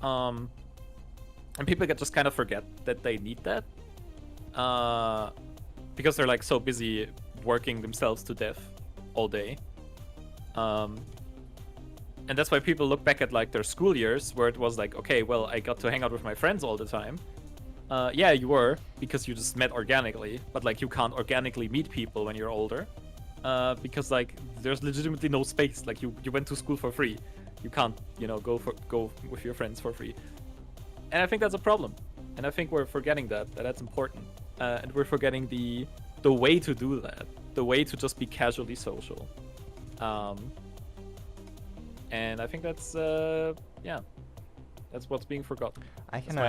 And people just kind of forget that they need that, because they're like so busy working themselves to death all day. And that's why people look back at like their school years where it was like, okay, well, I got to hang out with my friends all the time. Yeah, you were, because you just met organically, but like you can't organically meet people when you're older, because like there's legitimately no space. Like you went to school for free. You can't, you know, go with your friends for free. And I think that's a problem. And I think we're forgetting that's important. And we're forgetting the way to do that, the way to just be casually social. And I think that's that's what's being forgotten. I can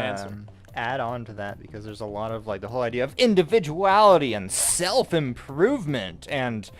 add on to that, because there's a lot of like the whole idea of individuality and self-improvement, and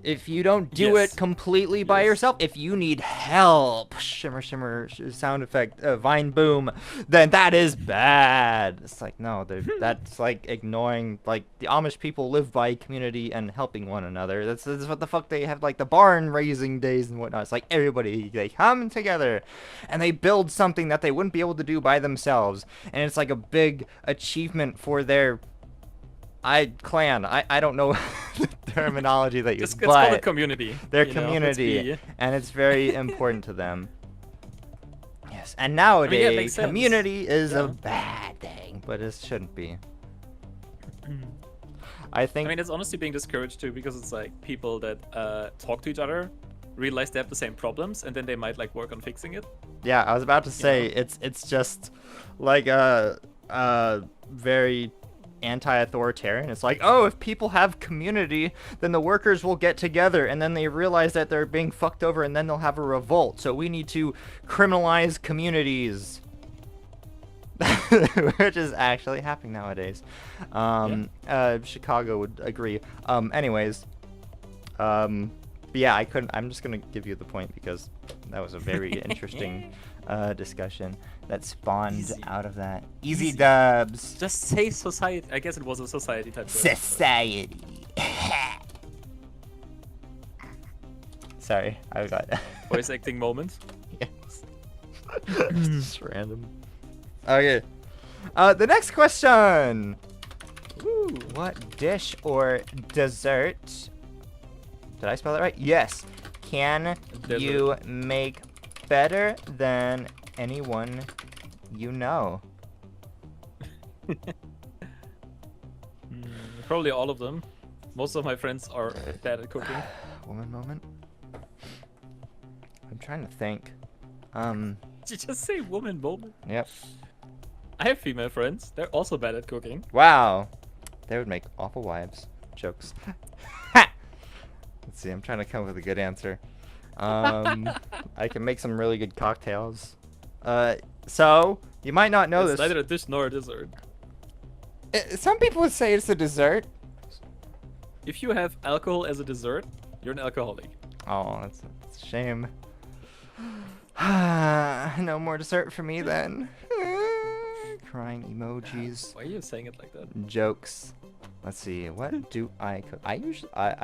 if you don't do it completely by yourself, if you need help, shimmer shimmer sound effect, vine boom, then that is bad. It's like, no, that's like ignoring, like the Amish people live by community and helping one another. That's what the fuck they have, like the barn raising days and whatnot. It's like everybody, they come together and they build something that they wouldn't be able to do by themselves, and it's like a big achievement for their clan. I don't know the terminology that you use, it's called a community. Their community, and it's very important to them. Yes, and nowadays, community is a bad thing, but it shouldn't be. I mean, it's honestly being discouraged too, because it's like people that talk to each other realize they have the same problems, and then they might like work on fixing it. Yeah, I was about to say, it's just like a very anti-authoritarian. It's like, oh, if people have community, then the workers will get together, and then they realize that they're being fucked over, and then they'll have a revolt. So we need to criminalize communities. Which is actually happening nowadays. Chicago would agree. Anyways, but yeah, I'm just gonna give you the point, because that was a very interesting discussion that spawned out of that. Easy dubs. Just say society. I guess it was a society type. Society. Sorry, I got voice acting moment. Yes. Just random. Okay. The next question. Ooh, what dish or dessert? Did I spell that right? Yes. Can you make better than anyone you know? Probably all of them. Most of my friends are bad at cooking. Woman moment. I'm trying to think. Did you just say woman moment? Yep. I have female friends. They're also bad at cooking. Wow. They would make awful wives. Jokes. Let's see, I'm trying to come up with a good answer. I can make some really good cocktails. So you might not know It's this. neither a dish nor a dessert. Some people would say it's a dessert. If you have alcohol as a dessert, you're an alcoholic. Oh, that's a shame. No more dessert for me then. Crying emojis. Why are you saying it like that? Jokes. Let's see. What do I cook? I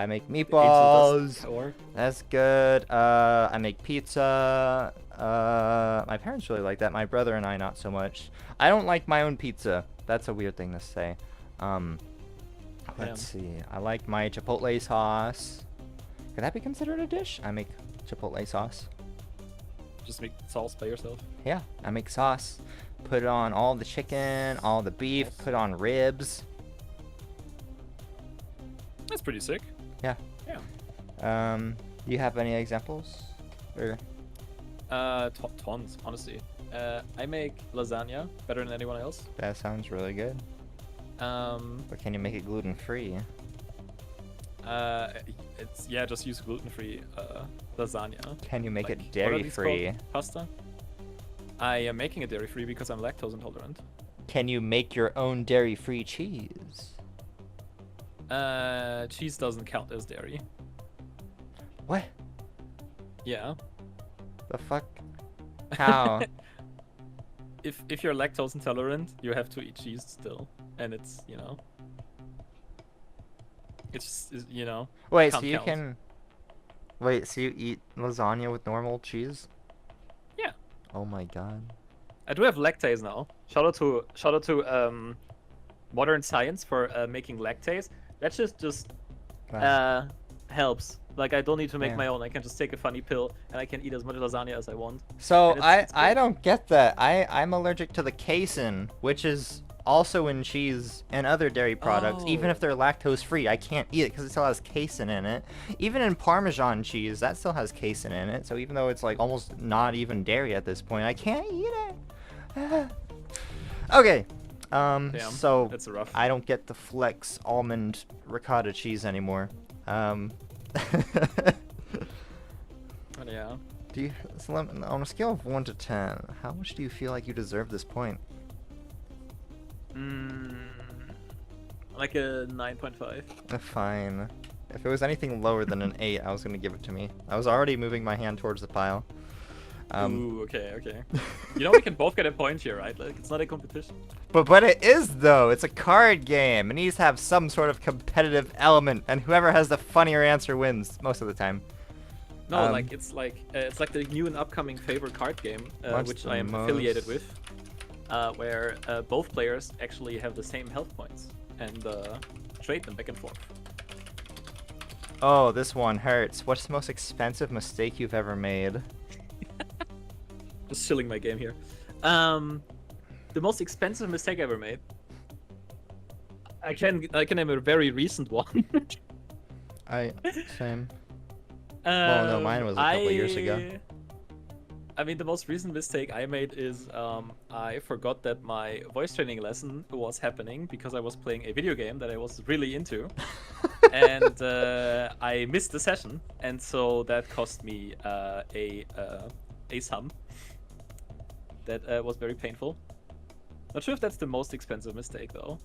make meatballs. That's good. I make pizza. My parents really like that. My brother and I not so much. I don't like my own pizza. That's a weird thing to say. Let's see. I like my chipotle sauce. Could that be considered a dish? I make chipotle sauce. Just make sauce by yourself. Yeah, I make sauce. Put it on all the chicken, all the beef. Put on ribs. That's pretty sick. Yeah. Yeah. Do you have any examples? Or Tons, honestly. I make lasagna better than anyone else. that sounds really good. But can you make it gluten-free? It's just use gluten-free lasagna. Can you make Like, it what are these dairy-free? called? Pasta. I am making it dairy-free because I'm lactose intolerant. Can you make your own dairy-free cheese? Cheese doesn't count as dairy. What? Yeah. The fuck? How? If you're lactose intolerant, you have to eat cheese still, and it's Wait, so can't you count. can... Wait, so you eat lasagna with normal cheese? Yeah. Oh my god. I do have lactase now. Shout out to modern science for making lactase. That just Wow. helps. Like, I don't need to make Yeah. my own. I can just take a funny pill and I can eat as much lasagna as I want. So and it's I good. don't get that. I'm allergic to the casein, which is also in cheese and other dairy products. Even Oh. if they're lactose free, I can't eat it because it still has casein in it. Even in Parmesan cheese, that still has casein in it. So even though it's like almost not even dairy at this point, I can't eat it. Okay. Damn, So that's rough. I don't get the Flex almond ricotta cheese anymore. But yeah. Do you, on a scale of 1 to 10, how much do you feel like you deserve this point? Like a 9.5. Fine. If it was anything lower than an 8, I was gonna give it to me. I was already moving my hand towards the pile. Ooh, okay. You know we can both get a point here, right? Like, it's not a competition. But it is though. It's a card game. It needs to have some sort of competitive element, and whoever has the funnier answer wins most of the time. No, it's like the new and upcoming favorite card game, What's which the I am affiliated most- with, where both players actually have the same health points and trade them back and forth. Oh, this one hurts. What's the most expensive mistake you've ever made? Just chilling my game here. The most expensive mistake I ever made. I can name a very recent one. Same. Well, no, mine was a couple years ago. I mean, the most recent mistake I made is I forgot that my voice training lesson was happening because I was playing a video game that I was really into, and I missed the session, and so that cost me a sum. That was very painful. Not sure if that's the most expensive mistake though.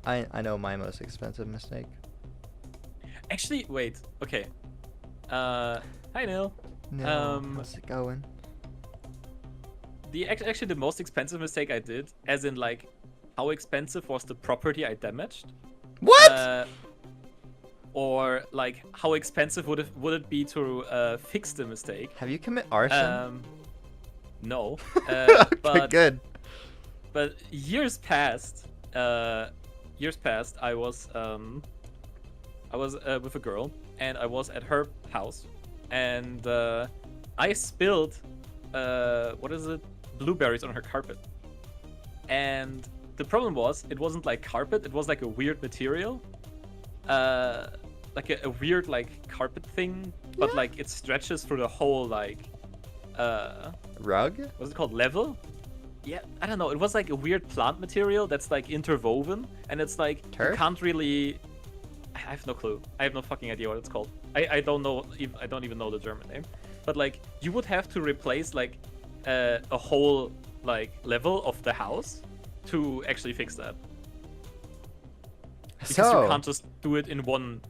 I know my most expensive mistake. Actually, wait. Okay. Hi Neil. No, how's it going? Actually the most expensive mistake I did, as in like, how expensive was the property I damaged? What? Or like, how expensive would it be to fix the mistake? Have you commit arson? No. Okay, but good. But years past, I was with a girl, and I was at her house, and I spilled blueberries on her carpet. And the problem was, it wasn't like carpet, it was like a weird material, like a weird like carpet thing, but like it stretches through the whole like Rug? what's it called, level? Yeah, I don't know. It was like a weird plant material that's like interwoven, and it's like Turf? you can't really. I have no clue. I have no fucking idea what it's called. I don't know. I don't even know the German name. but like you would have to replace like a whole like level of the house to actually fix that. Because you can't just do it in one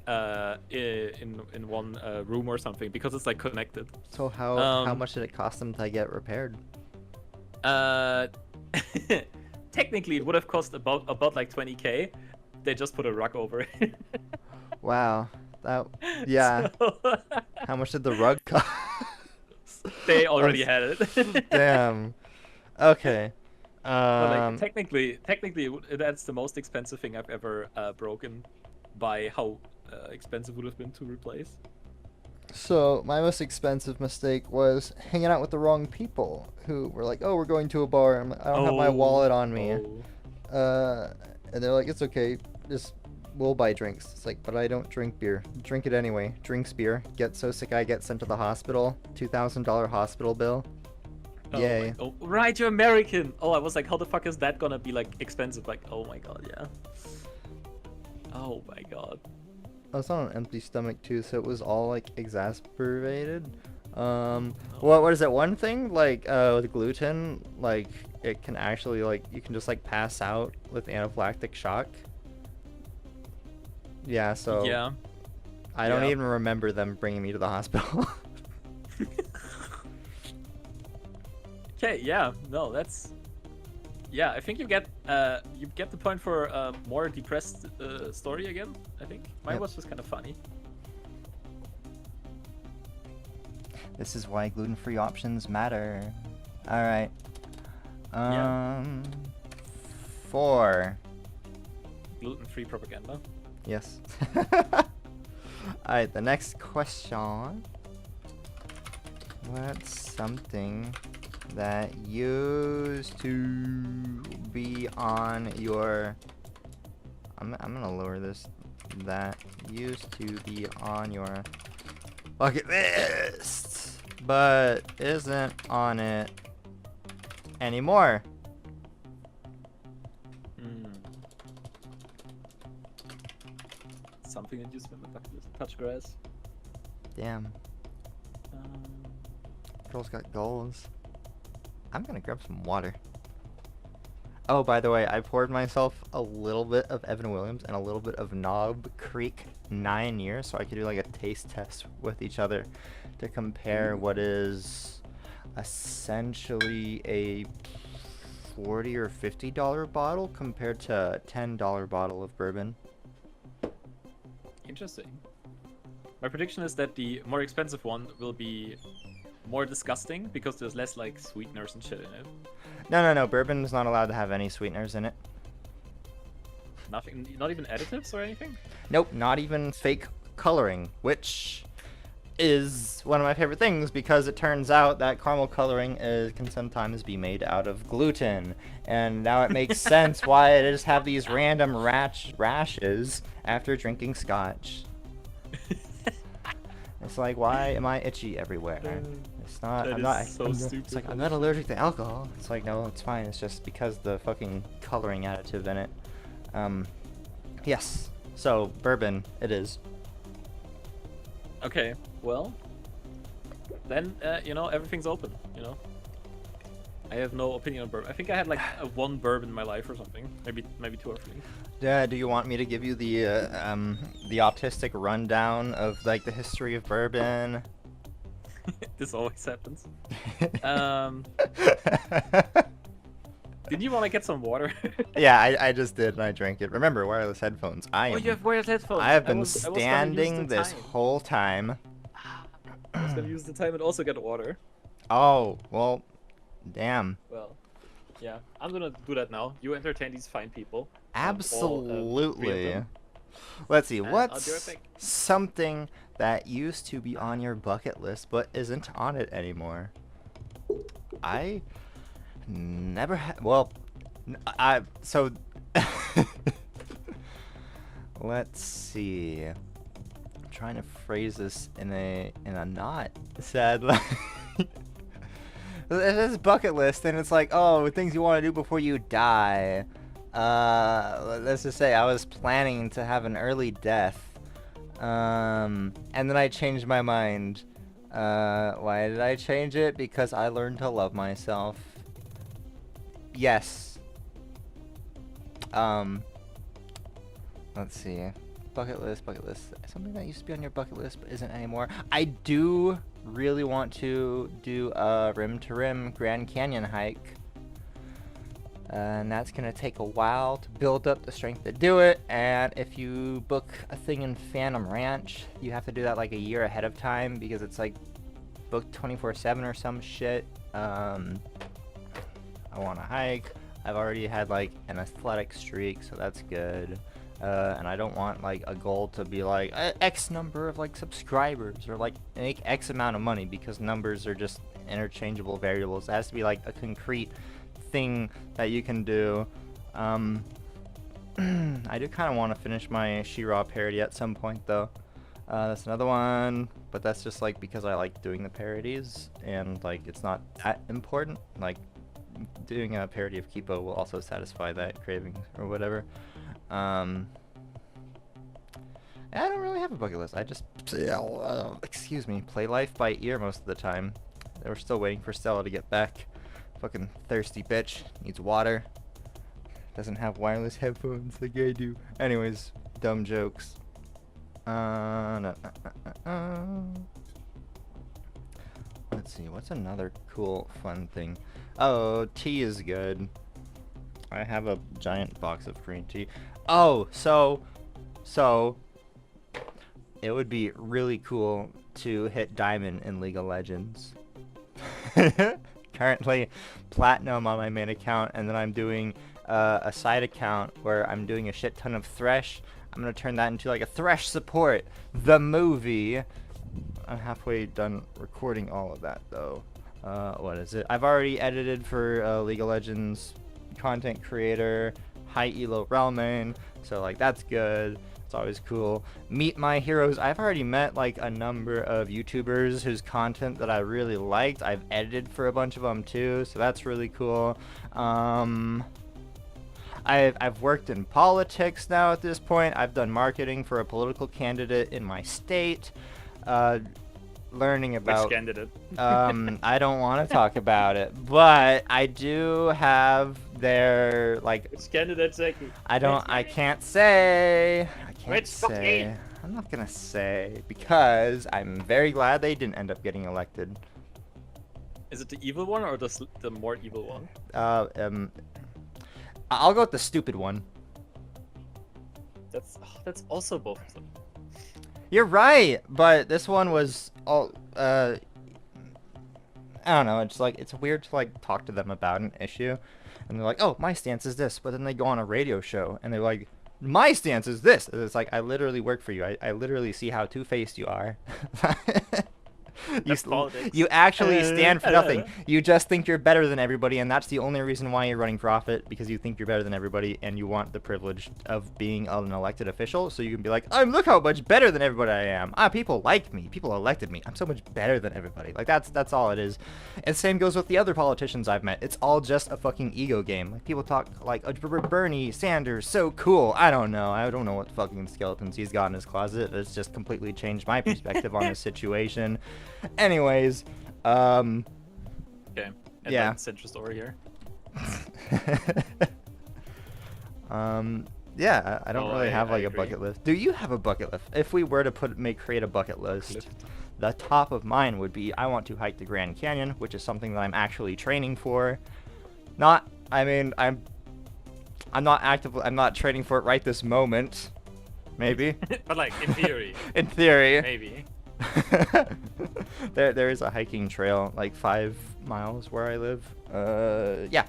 in one room or something, because it's like connected. So how much did it cost them to get repaired? Technically, it would have cost about like 20K. They just put a rug over it. Wow. Yeah. So... How much did the rug cost? They already had it. Damn. Okay. But like technically, that's the most expensive thing I've ever broken, by how expensive it would have been to replace. So my most expensive mistake was hanging out with the wrong people who were like, "Oh, we're going to a bar. I don't have my wallet on me." And they're like, "It's okay. Just we'll buy drinks." It's like, but I don't drink beer. Drink it anyway. Drinks beer. Get so sick I get sent to the hospital. $2,000 hospital bill. Yay. Oh, right, you're American. Oh, I was like, how the fuck is that gonna be like expensive? Like, oh my god, yeah. Oh my god. I was on an empty stomach too, so it was all like exacerbated. What is that one thing like with gluten? Like it can actually like you can just like pass out with anaphylactic shock. Yeah, so yeah. I don't even remember them bringing me to the hospital. Okay, yeah, no, that's... Yeah, I think you get the point for a more depressed story again, I think. Mine was just kind of funny. This is why gluten-free options matter. Alright. 4. Gluten-free propaganda. Yes. Alright, the next question. What's something that used to be on your... I'm gonna lower this. That used to be on your bucket list, but isn't on it anymore. Something that used to be on the bucket list. Touch grass. Damn. Girls got goals. I'm gonna grab some water. Oh, by the way, I poured myself a little bit of Evan Williams and a little bit of Knob Creek 9 years, so I could do like a taste test with each other to compare what is essentially a $40 or $50 bottle compared to a $10 bottle of bourbon. Interesting. My prediction is that the more expensive one will be more disgusting because there's less like sweeteners and shit in it. No. Bourbon is not allowed to have any sweeteners in it. Nothing, not even additives or anything? Nope, not even fake coloring, which is one of my favorite things because it turns out that caramel coloring can sometimes be made out of gluten. And now it makes sense why I just have these random rashes after drinking scotch. It's like, why am I itchy everywhere? It's not. It's like I'm not allergic to alcohol. It's like, no, it's fine. It's just because the fucking coloring additive in it. Yes. So bourbon, it is. Okay. Well, then everything's open. I have no opinion on bourbon. I think I had like one bourbon in my life or something. Maybe 2 or 3. Yeah. Do you want me to give you the autistic rundown of like the history of bourbon? This always happens. Didn't you want to get some water? Yeah, I just did and I drank it. Remember, wireless headphones. You have wireless headphones. I have been standing this whole time. I was gonna use the time and also get water. Oh, well, damn. Well, yeah, I'm gonna do that now. You entertain these fine people. Absolutely. Let's see, what's something that used to be on your bucket list but isn't on it anymore? I never had. Well, so let's see. I'm trying to phrase this in a not sad like. This bucket list, and it's like, oh, things you want to do before you die. Let's just say I was planning to have an early death, and then I changed my mind Why did I change it? Because I learned to love myself. Yes. Let's see. Bucket list. Something that used to be on your bucket list but isn't anymore. I do really want to do a rim-to-rim Grand Canyon hike. And that's going to take a while to build up the strength to do it. And if you book a thing in Phantom Ranch, you have to do that like a year ahead of time because it's like booked 24/7 or some shit. I want to hike. I've already had like an athletic streak, so that's good. And I don't want like a goal to be like X number of like subscribers or like make X amount of money, because numbers are just interchangeable variables. It has to be like a concrete thing that you can do. I do kind of want to finish my She-Ra parody at some point though. That's another one, but that's just like because I like doing the parodies and like it's not that important. Like doing a parody of Kipo will also satisfy that craving or whatever. I don't really have a bucket list. I just excuse me, play life by ear most of the time. We're still waiting for Stella to get back. Fucking thirsty bitch. Needs water. Doesn't have wireless headphones like I do. Anyways, dumb jokes. Let's see, what's another cool, fun thing? Oh, tea is good. I have a giant box of green tea. Oh, so it would be really cool to hit diamond in League of Legends. Currently platinum on my main account, and then I'm doing a side account where I'm doing a shit ton of Thresh. I'm gonna turn that into like a Thresh support, the movie. I'm halfway done recording all of that though. What is it? I've already edited for League of Legends content creator, high elo Relmain, so like that's good. It's always cool. Meet my heroes. I've already met like a number of YouTubers whose content that I really liked. I've edited for a bunch of them too, so that's really cool. I've worked in politics now at this point. I've done marketing for a political candidate in my state. Learning about Which candidate? I don't want to talk about it, but I do have their like Which candidate, Zeki? I can't say. Which fucking- I'm not gonna say because I'm very glad they didn't end up getting elected. Is it the evil one or the more evil one? I'll go with the stupid one. That's also both of them. You're right, but this one was all I don't know, it's like it's weird to like talk to them about an issue and they're like, "Oh, my stance is this." But then they go on a radio show and they're like, "My stance is this." And it's like, I literally work for you. I literally see how two-faced you are. You actually stand for nothing. You just think you're better than everybody, and that's the only reason why you're running for office, because you think you're better than everybody and you want the privilege of being an elected official, so you can be like, look how much better than everybody I am. People like me. People elected me. I'm so much better than everybody. Like that's all it is. And same goes with the other politicians I've met. It's all just a fucking ego game. Like people talk like Bernie Sanders, so cool. I don't know what fucking skeletons he's got in his closet. It's just completely changed my perspective on the situation. Anyways, okay. And yeah. Central story here. Yeah, I don't really have like a agree. bucket list. Do you have a bucket list? If we were to create a bucket list, the top of mine would be I want to hike the Grand Canyon, which is something that I'm actually training for. I'm not training for it right this moment. Maybe. But like in theory. In theory. Maybe. There is a hiking trail like 5 miles where I live. Yeah,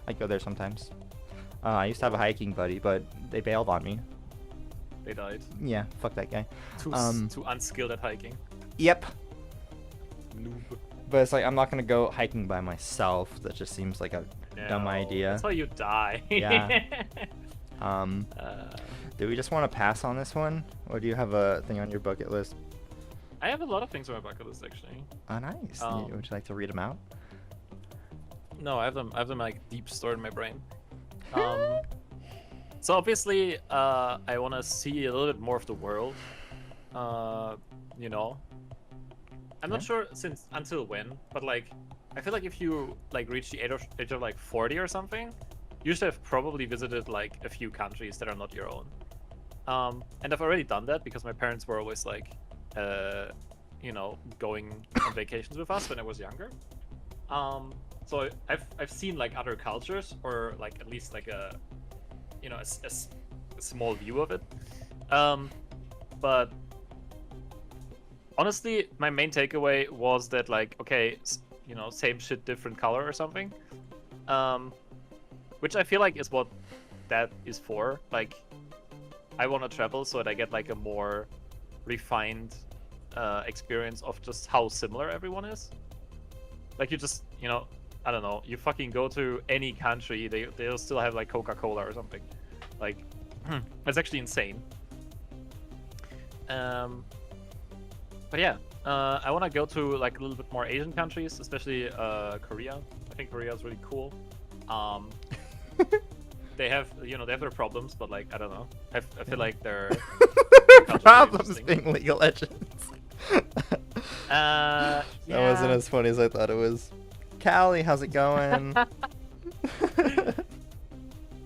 I go there sometimes. I used to have a hiking buddy, but they bailed on me. They died. Yeah, fuck that guy. Too unskilled at hiking. Yep. Noob. But it's like I'm not gonna go hiking by myself. That just seems like a dumb idea. That's how you die. Yeah. Do we just want to pass on this one, or do you have a thing on your bucket list? I have a lot of things on my bucket list actually. Oh, nice. Would you like to read them out? No, I have them like deep stored in my brain. So obviously, I want to see a little bit more of the world. You know, I'm not sure since until when, but like, I feel like if you like reach the age of like 40 or something, you should have probably visited like a few countries that are not your own. And I've already done that because my parents were always like, you know, going on vacations with us when I was younger. So I've seen like other cultures, or like at least like a, you know, a small view of it. But honestly, my main takeaway was that like, okay, you know, same shit, different color or something. Which I feel like is what that is for. Like, I want to travel so that I get like a more refined experience of just how similar everyone is. Like, you just, you know, I don't know, you fucking go to any country, they'll still have like Coca-Cola or something. Like, that's actually insane. But yeah, I want to go to like a little bit more Asian countries, especially Korea. I think Korea is really cool. They have, you know, they have their problems, but like, I don't know. I feel like their problems being League of Legends. Yeah. That wasn't as funny as I thought it was. Callie, how's it going?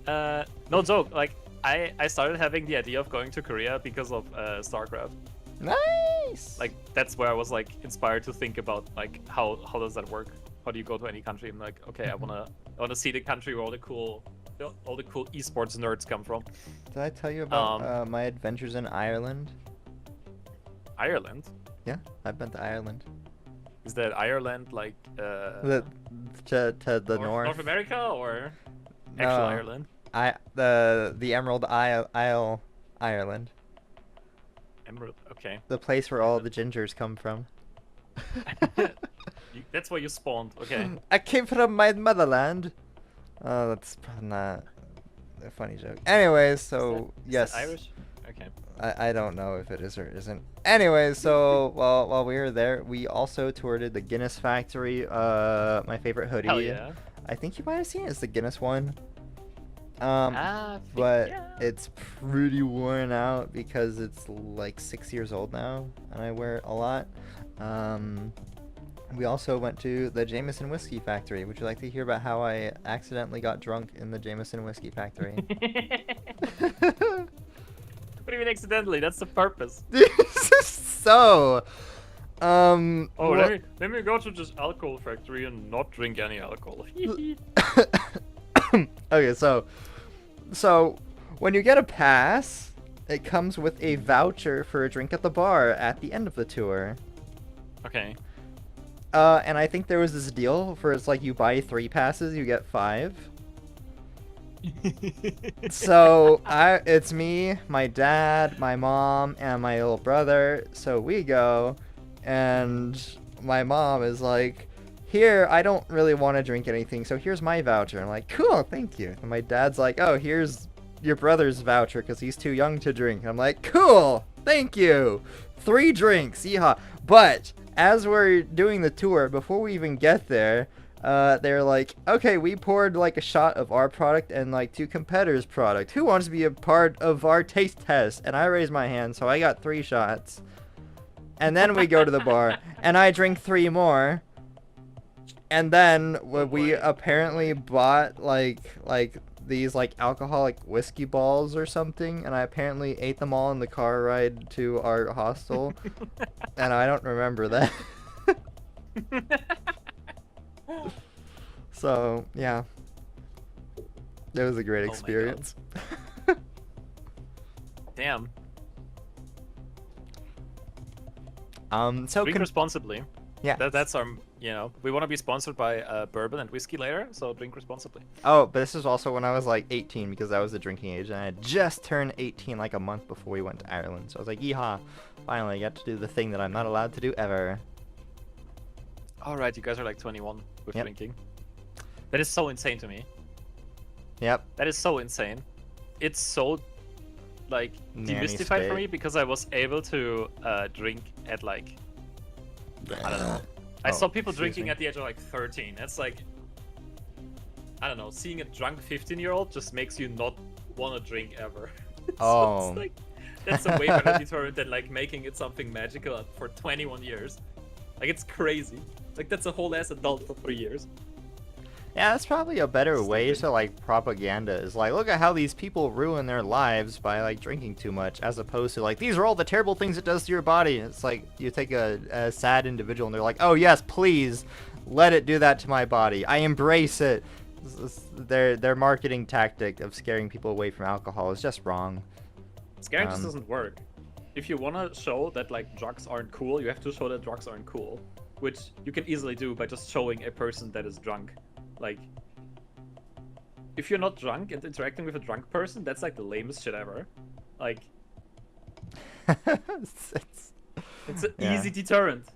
No joke. Like, I started having the idea of going to Korea because of StarCraft. Nice. Like, that's where I was like inspired to think about like how does that work? How do you go to any country? I'm like, okay, I wanna see the country where all the cool esports nerds come from. Did I tell you about my adventures in Ireland? Ireland? Yeah, I've been to Ireland. Is that Ireland like to the north? North America or actual Ireland? The Emerald Isle, Ireland. Emerald. Okay. The place where all the gingers come from. That's where you spawned. Okay. I came from my motherland. Oh, that's probably not a funny joke. Anyways, so is that Irish? Okay. I don't know if it is or isn't. Anyways, so while we were there, we also toured the Guinness factory. My favorite hoodie. Hell yeah. I think you might have seen it. It's the Guinness one. But yeah. It's pretty worn out because it's like 6 years old now, and I wear it a lot. We also went to the Jameson Whiskey Factory. Would you like to hear about how I accidentally got drunk in the Jameson Whiskey Factory? What do you mean accidentally? That's the purpose. So, let me go to this alcohol factory and not drink any alcohol. Okay, so when you get a pass, it comes with a voucher for a drink at the bar at the end of the tour. Okay. And I think there was this deal for it's like you buy 3 passes, you get 5. So it's me, my dad, my mom, and my little brother. So we go, and my mom is like, "Here, I don't really want to drink anything, so here's my voucher." I'm like, "Cool, thank you." And my dad's like, "Oh, here's your brother's voucher because he's too young to drink." I'm like, "Cool, thank you. 3 drinks, yeehaw." But as we're doing the tour, before we even get there, they're like, "Okay, we poured like a shot of our product and like 2 competitors' product. Who wants to be a part of our taste test?" And I raised my hand, so I got 3 shots. And then we go to the bar, and I drink 3 more. And then we apparently bought like these like alcoholic whiskey balls or something, and I apparently ate them all in the car ride to our hostel. And I don't remember that. So yeah, it was a great experience. Damn. So drink responsibly. Yeah, that's our, you know, we want to be sponsored by bourbon and whiskey later, so drink responsibly. Oh, but this is also when I was like 18, because that was the drinking age, and I had just turned 18 like a month before we went to Ireland. So I was like, yeehaw, finally I got to do the thing that I'm not allowed to do ever. All right, you guys are like 21 with Yep. drinking. That is so insane to me. Yep. That is so insane. It's so like Nanny demystified state. for me because I was able to drink at like, I don't know. I saw people drinking at the age of like 13. That's like, I don't know. Seeing a drunk 15-year-old just makes you not want to drink ever. So it's like, that's a way better deterrent than like making it something magical for 21 years. Like, it's crazy. Like, that's a whole ass adult for 3 years. Yeah, that's probably a better way Stupid. to like propaganda is like, look at how these people ruin their lives by like drinking too much, as opposed to like, these are all the terrible things it does to your body. It's like you take a sad individual and they're like, oh yes, please let it do that to my body. I embrace it. Their marketing tactic of scaring people away from alcohol is just wrong. Scaring just doesn't work. If you want to show that like drugs aren't cool, you have to show that drugs aren't cool, which you can easily do by just showing a person that is drunk. Like, if you're not drunk and interacting with a drunk person, that's like the lamest shit ever. Like, it's an easy deterrent.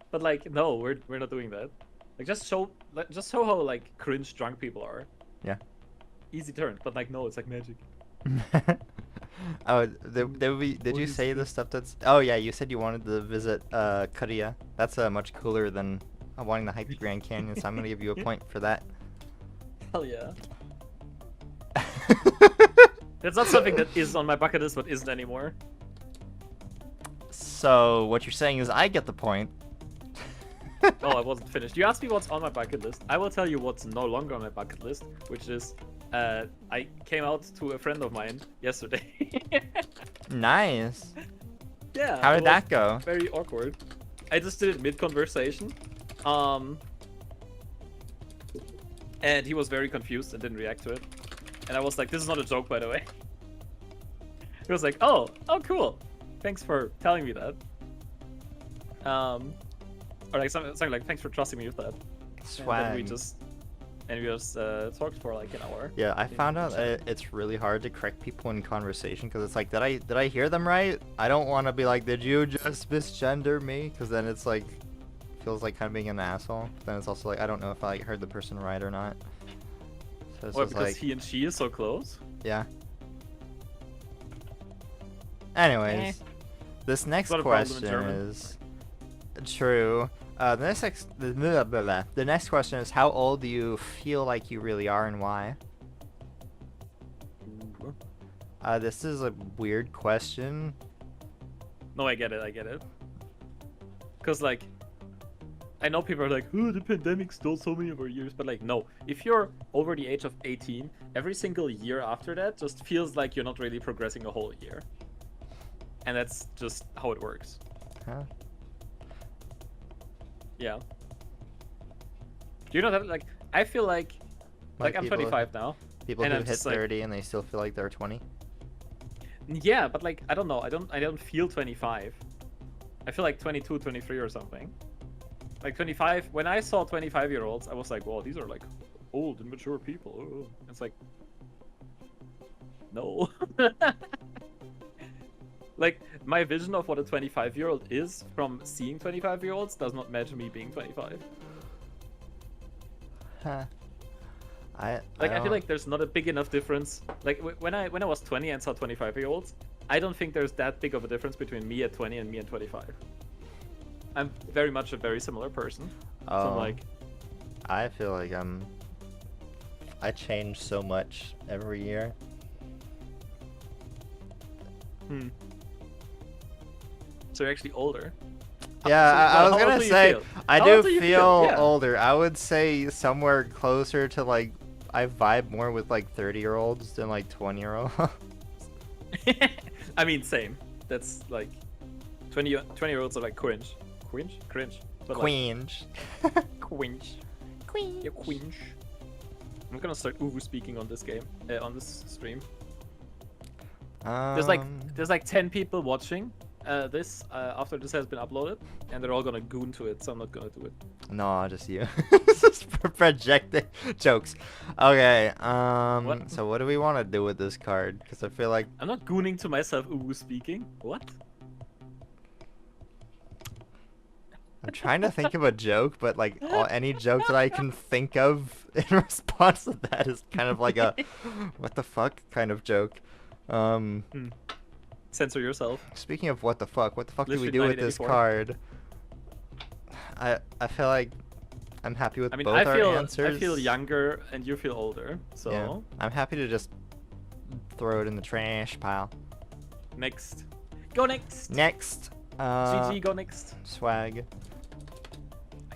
But like, no, we're not doing that. Like, just show how like cringe drunk people are. Yeah. Easy deterrent, but like, no, it's like magic. Oh, did you say the stuff that's... Oh yeah, you said you wanted to visit Korea. That's much cooler than wanting to hike the Grand Canyon, so I'm gonna give you a point for that. Hell yeah. That's not something that is on my bucket list, but isn't anymore. So what you're saying is I get the point. Oh, I wasn't finished. You asked me what's on my bucket list. I will tell you what's no longer on my bucket list, which is I came out to a friend of mine yesterday. Nice. Yeah. How did that go? Very awkward. I just did it mid-conversation. And he was very confused and didn't react to it. And I was like, this is not a joke, by the way. He was like, oh, cool. Thanks for telling me that. Or like something like, thanks for trusting me with that. Swag. And we just talked for like an hour. Yeah, I found out that it's really hard to correct people in conversation because it's like, did I hear them right? I don't want to be like, did you just misgender me? Because then it's like, feels like kind of being an asshole. But then it's also like, I don't know if I like heard the person right or not. So it's Or just because like, he and she is so close. yeah. Anyways, this next Not a problem in question German. is true. The next question is, how old do you feel like you really are and why? This is a weird question. No, I get it. Because, like, I know people are like, oh, the pandemic stole so many of our years. But, like, no. If you're over the age of 18, every single year after that just feels like you're not really progressing a whole year. And that's just how it works. Huh? Yeah. Do you know that, like, I feel like I'm people- 25 now. People and who I'm hit just like- 30 and they still feel like they're 20. Yeah, but like, I don't know. I don't feel 25. I feel like 22, 23 or something. Like 25, when I saw 25-year-olds, I was like, well, these are like old and mature people. Oh. It's like, no. Like, my vision of what a 25-year-old is from seeing 25-year-olds does not match me being 25. Huh. I feel like there's not a big enough difference. Like when I was 20 and saw 25-year-olds, I don't think there's that big of a difference between me at 20 and me at 25. I'm very much a very similar person. So I'm like, I feel like I change so much every year. So you're actually older. Yeah, So, I how was old gonna do you say, feel? I How do old do you feel Yeah. older. I would say somewhere closer to like, I vibe more with like 30-year-olds than like 20-year-olds. I mean, same. That's like 20-year-olds are like cringe. Cringe. But Quinge. like, cringe. Yeah, cringe. I'm gonna start Uwu speaking on this game, on this stream. There's like 10 people watching this after this has been uploaded, and they're all gonna goon to it, so I'm not gonna do it. No, just you. Just projecting jokes. Okay. What? So what do we want to do with this card? Because I feel like I'm not gooning to myself Uwu speaking. What? I'm trying to think of a joke, but like any joke that I can think of in response to that is kind of like a what the fuck kind of joke. Censor yourself. Speaking of what the fuck do we Literally do with this 1984. card? I feel like I'm happy with I mean, both I our answers. feel younger and you feel older, so Yeah, I'm happy to just throw it in the trash pile. next. Go next. Next, GG, go next. swag.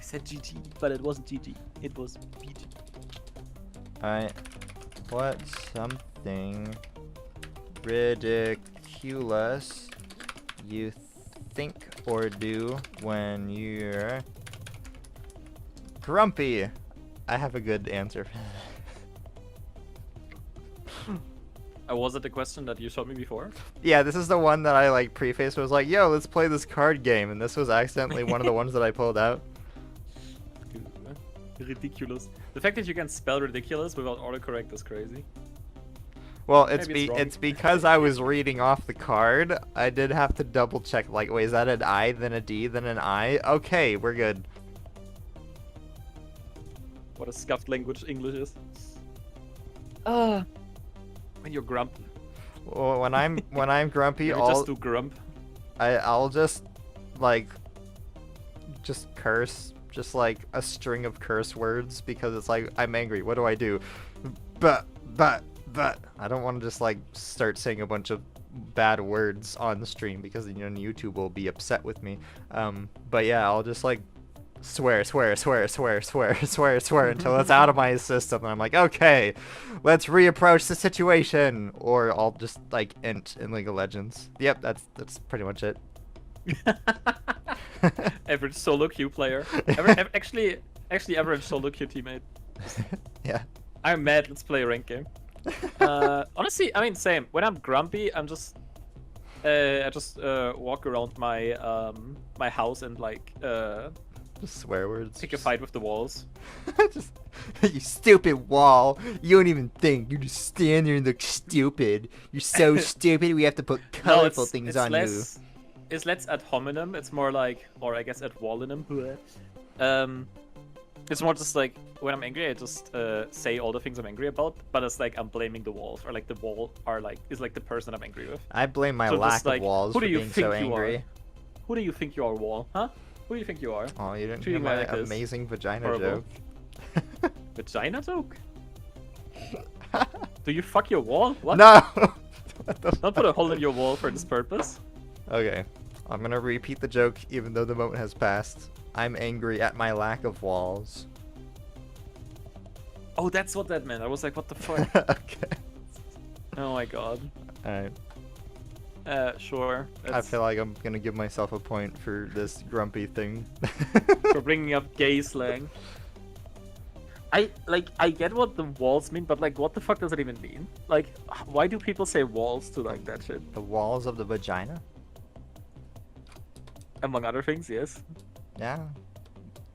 said GG, but it wasn't GG. It was BG. Alright. What's something ridiculous you think or do when you're grumpy? I have a good answer for that. Was it the question that you showed me before? Yeah, this is the one that I like prefaced was like, yo, let's play this card game, and this was accidentally one of the ones that I pulled out. Ridiculous. The fact that you can spell ridiculous without autocorrect is crazy. Well, Maybe it's it's because I was reading off the card. I did have to double check, like, wait, is that an I, then a D, then an I? Okay, we're good. What a scuffed language English is. When you're grumpy. Well, when I'm grumpy, Maybe just do grump. I'll just like just curse, just like a string of curse words because it's like I'm angry. What do I do? But I don't want to just like start saying a bunch of bad words on the stream because YouTube will be upset with me. But yeah, I'll just like swear until it's out of my system, and I'm like, okay, let's reapproach the situation. Or I'll just like int in League of Legends. Yep, that's pretty much it. Average solo queue player. Actually average solo queue teammate. Yeah. I'm mad. Let's play a rank game. Honestly, I mean, same. When I'm grumpy, I just walk around my my house and like Just swear words. pick a fight with the walls. Just, you stupid wall. You don't even think. You just stand there and look stupid. You're so stupid. We have to put colorful things on less, It's less ad hominem. It's more like, or I guess ad wallinem. It's more just like when I'm angry, I just say all the things I'm angry about, but it's like I'm blaming the walls, or like the wall is like the person I'm angry with. I blame my So lack just, like, of walls who for do you being think so you are? angry. Who do you think you are, wall? Huh? Who do you think you are? Oh, you didn't hear Treating me my like this. amazing vagina Horrible. joke. Vagina joke? Do you fuck your wall? What? No! What the Don't put a hole in your wall for this purpose. Okay, I'm gonna repeat the joke even though the moment has passed. I'm angry at my lack of walls. Oh, that's what that meant. I was like, what the fuck? Okay. Oh my god. Alright. Sure. I feel like I'm gonna give myself a point for this grumpy thing. For bringing up gay slang. I get what the walls mean, but like, what the fuck does it even mean? Like, why do people say walls to like that shit? The walls of the vagina? Among other things, yes. Yeah.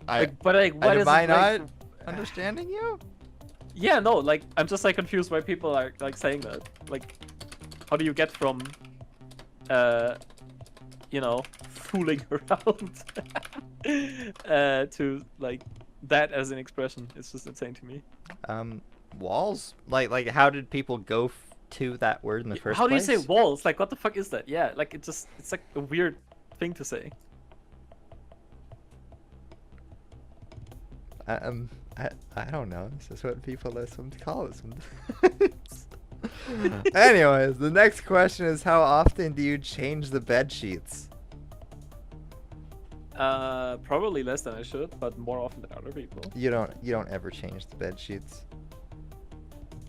But like, what is am I it, not like... understanding you? Yeah, no, like, I'm just like confused why people are like saying that. Like, how do you get from, fooling around to like that as an expression? It's just insane to me. Walls? Like how did people go to that word in the first How do you place? say walls? Like, what the fuck is that? Yeah, like it's like a weird thing to say. I don't know. This is what people call it sometimes. Anyways, the next question is, how often do you change the bed sheets? Probably less than I should, but more often than other people. You don't ever change the bed sheets.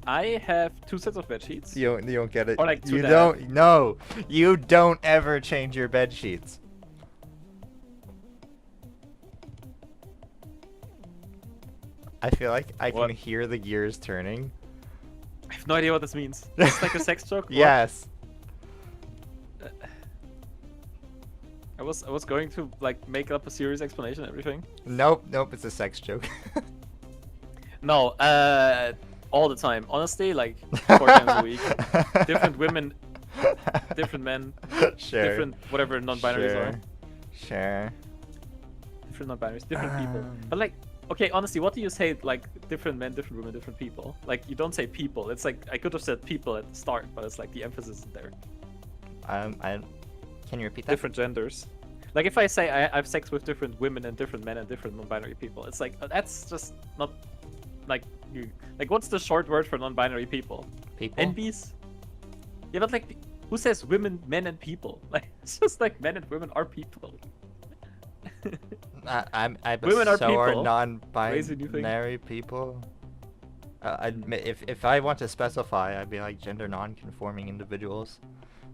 I have 2 sets of bed sheets. You don't get it. Or like two you that- don't. No, you don't ever change your bed sheets. I feel like I What? can hear the gears turning. I have no idea what this means. It's like a sex joke. What? Yes. I was going to like make up a serious explanation and everything. Nope. It's a sex joke. No, all the time. Honestly, like 4 times a week. Different women, different men, Sure. different whatever non-binaries are. Sure. Different non-binaries, different people. But like, okay, honestly, what do you say? Like different men, different women, different people. Like you don't say people. It's like I could have said people at the start, but it's like the emphasis is there. Can you repeat that? Different genders. Like if I say I have sex with different women and different men and different non-binary people, it's like that's just not like you. Like what's the short word for non-binary people? People. NBs? Yeah, but like who says women, men, and people? Like it's just like men and women are people. Women are so are people. Crazy new thing. non-binary people. If I want to specify, I'd be like gender non-conforming individuals.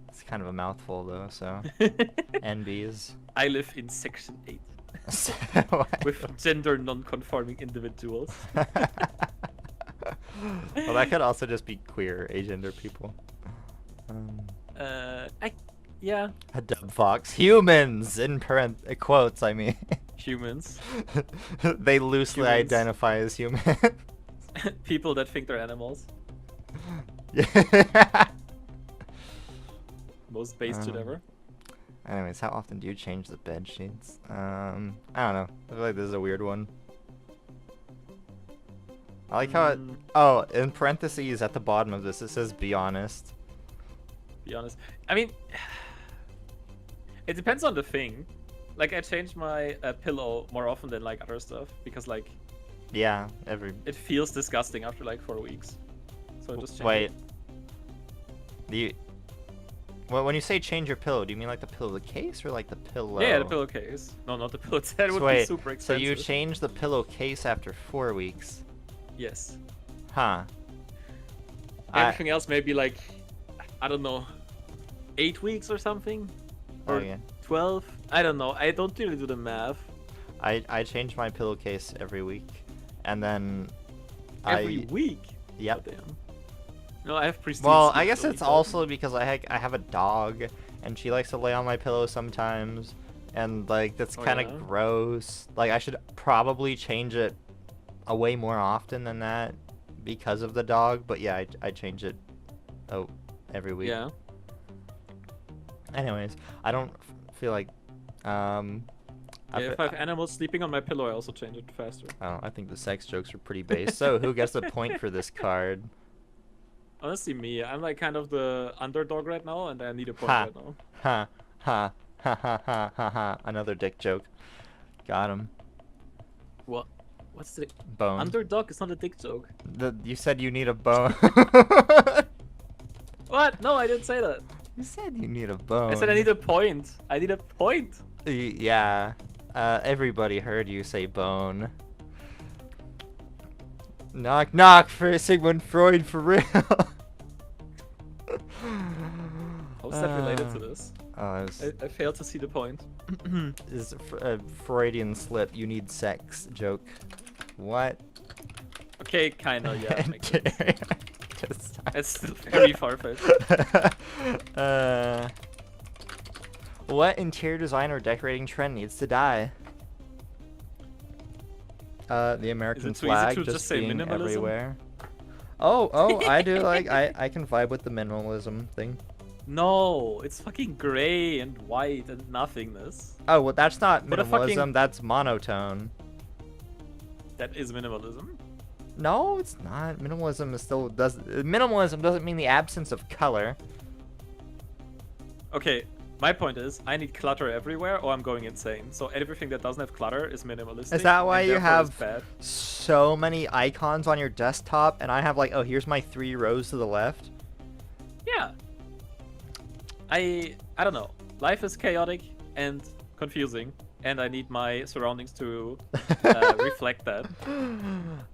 It's kind of a mouthful though, so NBs. I live in section 8 So with gender non-conforming individuals. Well, that could also just be queer agender people. Yeah, A dub fox. Humans in quotes, I mean. humans. They loosely Humans. identify as human. People that think they're animals. Yeah. Most base shit ever. Anyways, how often do you change the bed sheets? I don't know. I feel like this is a weird one. I like how it... Oh, in parentheses at the bottom of this, it says be honest. Be honest. I mean, it depends on the thing. Like, I change my pillow more often than, like, other stuff. Because, like... Yeah, it feels disgusting after, like, 4 weeks. So I just change Wait. it. Well, when you say change your pillow, do you mean like the pillowcase or like the pillow? Yeah, the pillowcase. No, not the pillow. That would be super So expensive. you change the pillowcase after 4 weeks? Yes. Huh. Everything else maybe like, I don't know, 8 weeks or something? Or 12? I don't know. I don't really do the math. I change my pillowcase every week. And then Every week? Yep. Oh, damn. No, I have prestige. Well, I guess it's also because I have a dog, and she likes to lay on my pillow sometimes, and like that's kind of gross. Like I should probably change it way more often than that because of the dog. But yeah, I change it every week. Yeah. Anyways, I don't feel like if I have animals sleeping on my pillow, I also change it faster. Oh, I think the sex jokes are pretty base. So who gets a point for this card? Honestly, me. I'm like kind of the underdog right now, and I need a point right now. Ha ha ha ha ha ha ha. Another dick joke. Got him. What? What's the bone? Underdog is not a dick joke. You said you need a bone. What? No, I didn't say that. You said you need a bone. I said I need a point. I need a point. Yeah. Everybody heard you say bone. Knock knock for Sigmund Freud for real. How's that related to this? I failed to see the point. Is a Freudian slip. You need sex joke. What? Okay, kinda, yeah. Makes sense. It's still Just very far-fetched. What interior design or decorating trend needs to die? The American flag just being everywhere. Oh, I do like I can vibe with the minimalism thing. No, it's fucking gray and white and nothingness. Oh, well that's not What a minimalism, that's monotone. That is minimalism. No, it's not. Minimalism doesn't mean the absence of color. Okay, my point is, I need clutter everywhere or I'm going insane. So everything that doesn't have clutter is minimalistic. Is that why and you therefore have is bad. so many icons on your desktop and I have like, oh, here's my 3 rows to the left? Yeah. I don't know. Life is chaotic and confusing, and I need my surroundings to reflect that.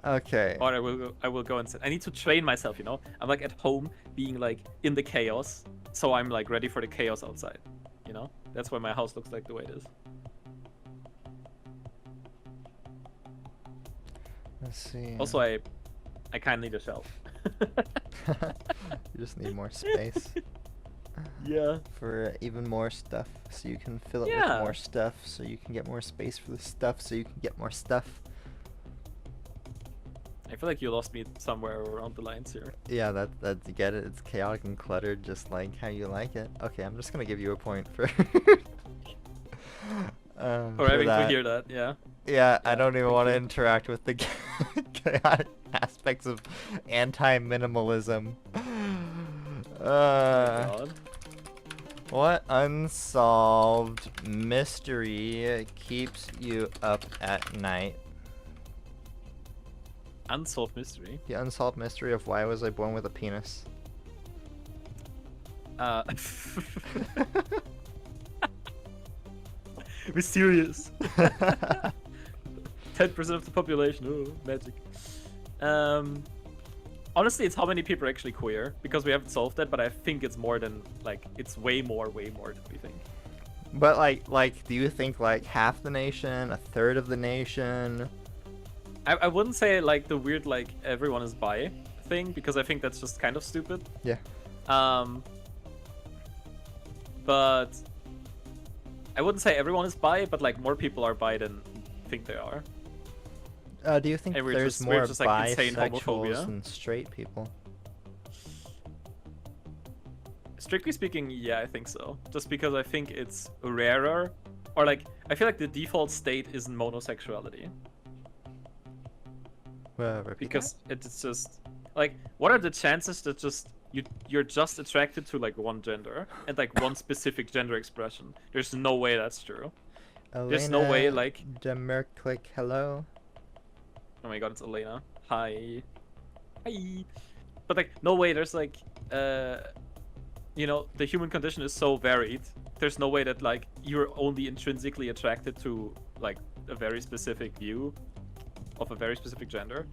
Okay. Or I will go insane. I need to train myself, you know? I'm like at home being like in the chaos, so I'm like ready for the chaos outside, you know? That's why my house looks like the way it is. Let's see. Also, I kind of need a shelf. You just need more space. Yeah. For even more stuff, so you can fill it with more stuff, so you can get more space for the stuff, so you can get more stuff. I feel like you lost me somewhere around the lines here. Yeah, that you get it. It's chaotic and cluttered, just like how you like it. Okay, I'm just gonna give you a point for. for having to hear that, yeah. Yeah, I don't even want to interact with the chaotic aspects of anti-minimalism. God. What unsolved mystery keeps you up at night? Unsolved mystery? The unsolved mystery of why was I born with a penis? Mysterious. 10% of the population. Oh, magic. Honestly, it's how many people are actually queer, because we haven't solved that, but I think it's more than, like, it's way more than we think. But like, do you think like half the nation, a third of the nation? I wouldn't say like the weird like everyone is bi thing, because I think that's just kind of stupid. Yeah. But I wouldn't say everyone is bi, but like more people are bi than think they are. Do you think And we're there's just- more we're just, like, insane bisexuals homophobia. than straight people? Strictly speaking, yeah, I think so. Just because I think it's rarer, or like I feel like the default state isn't monosexuality. Repeat Because it's just like, what are the chances that just you're just attracted to like one gender and like one specific gender expression? There's no way that's true. that? There's no way, like- Demerklick, hello. Oh my god, it's Elena. Hi. Hi. But like, no way. There's like, you know, the human condition is so varied. There's no way that like you're only intrinsically attracted to like a very specific view of a very specific gender.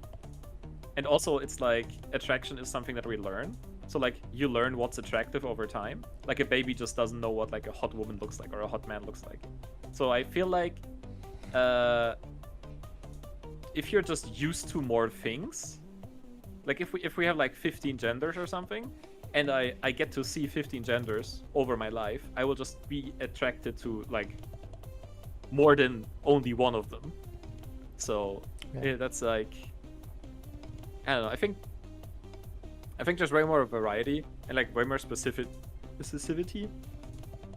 And also, it's like attraction is something that we learn. So like you learn what's attractive over time. Like a baby just doesn't know what like a hot woman looks like or a hot man looks like. So I feel like if you're just used to more things, like if we have like 15 genders or something, and I get to see 15 genders over my life, I will just be attracted to like more than only one of them. So yeah, that's like, I don't know. I think there's way more variety and like way more specificity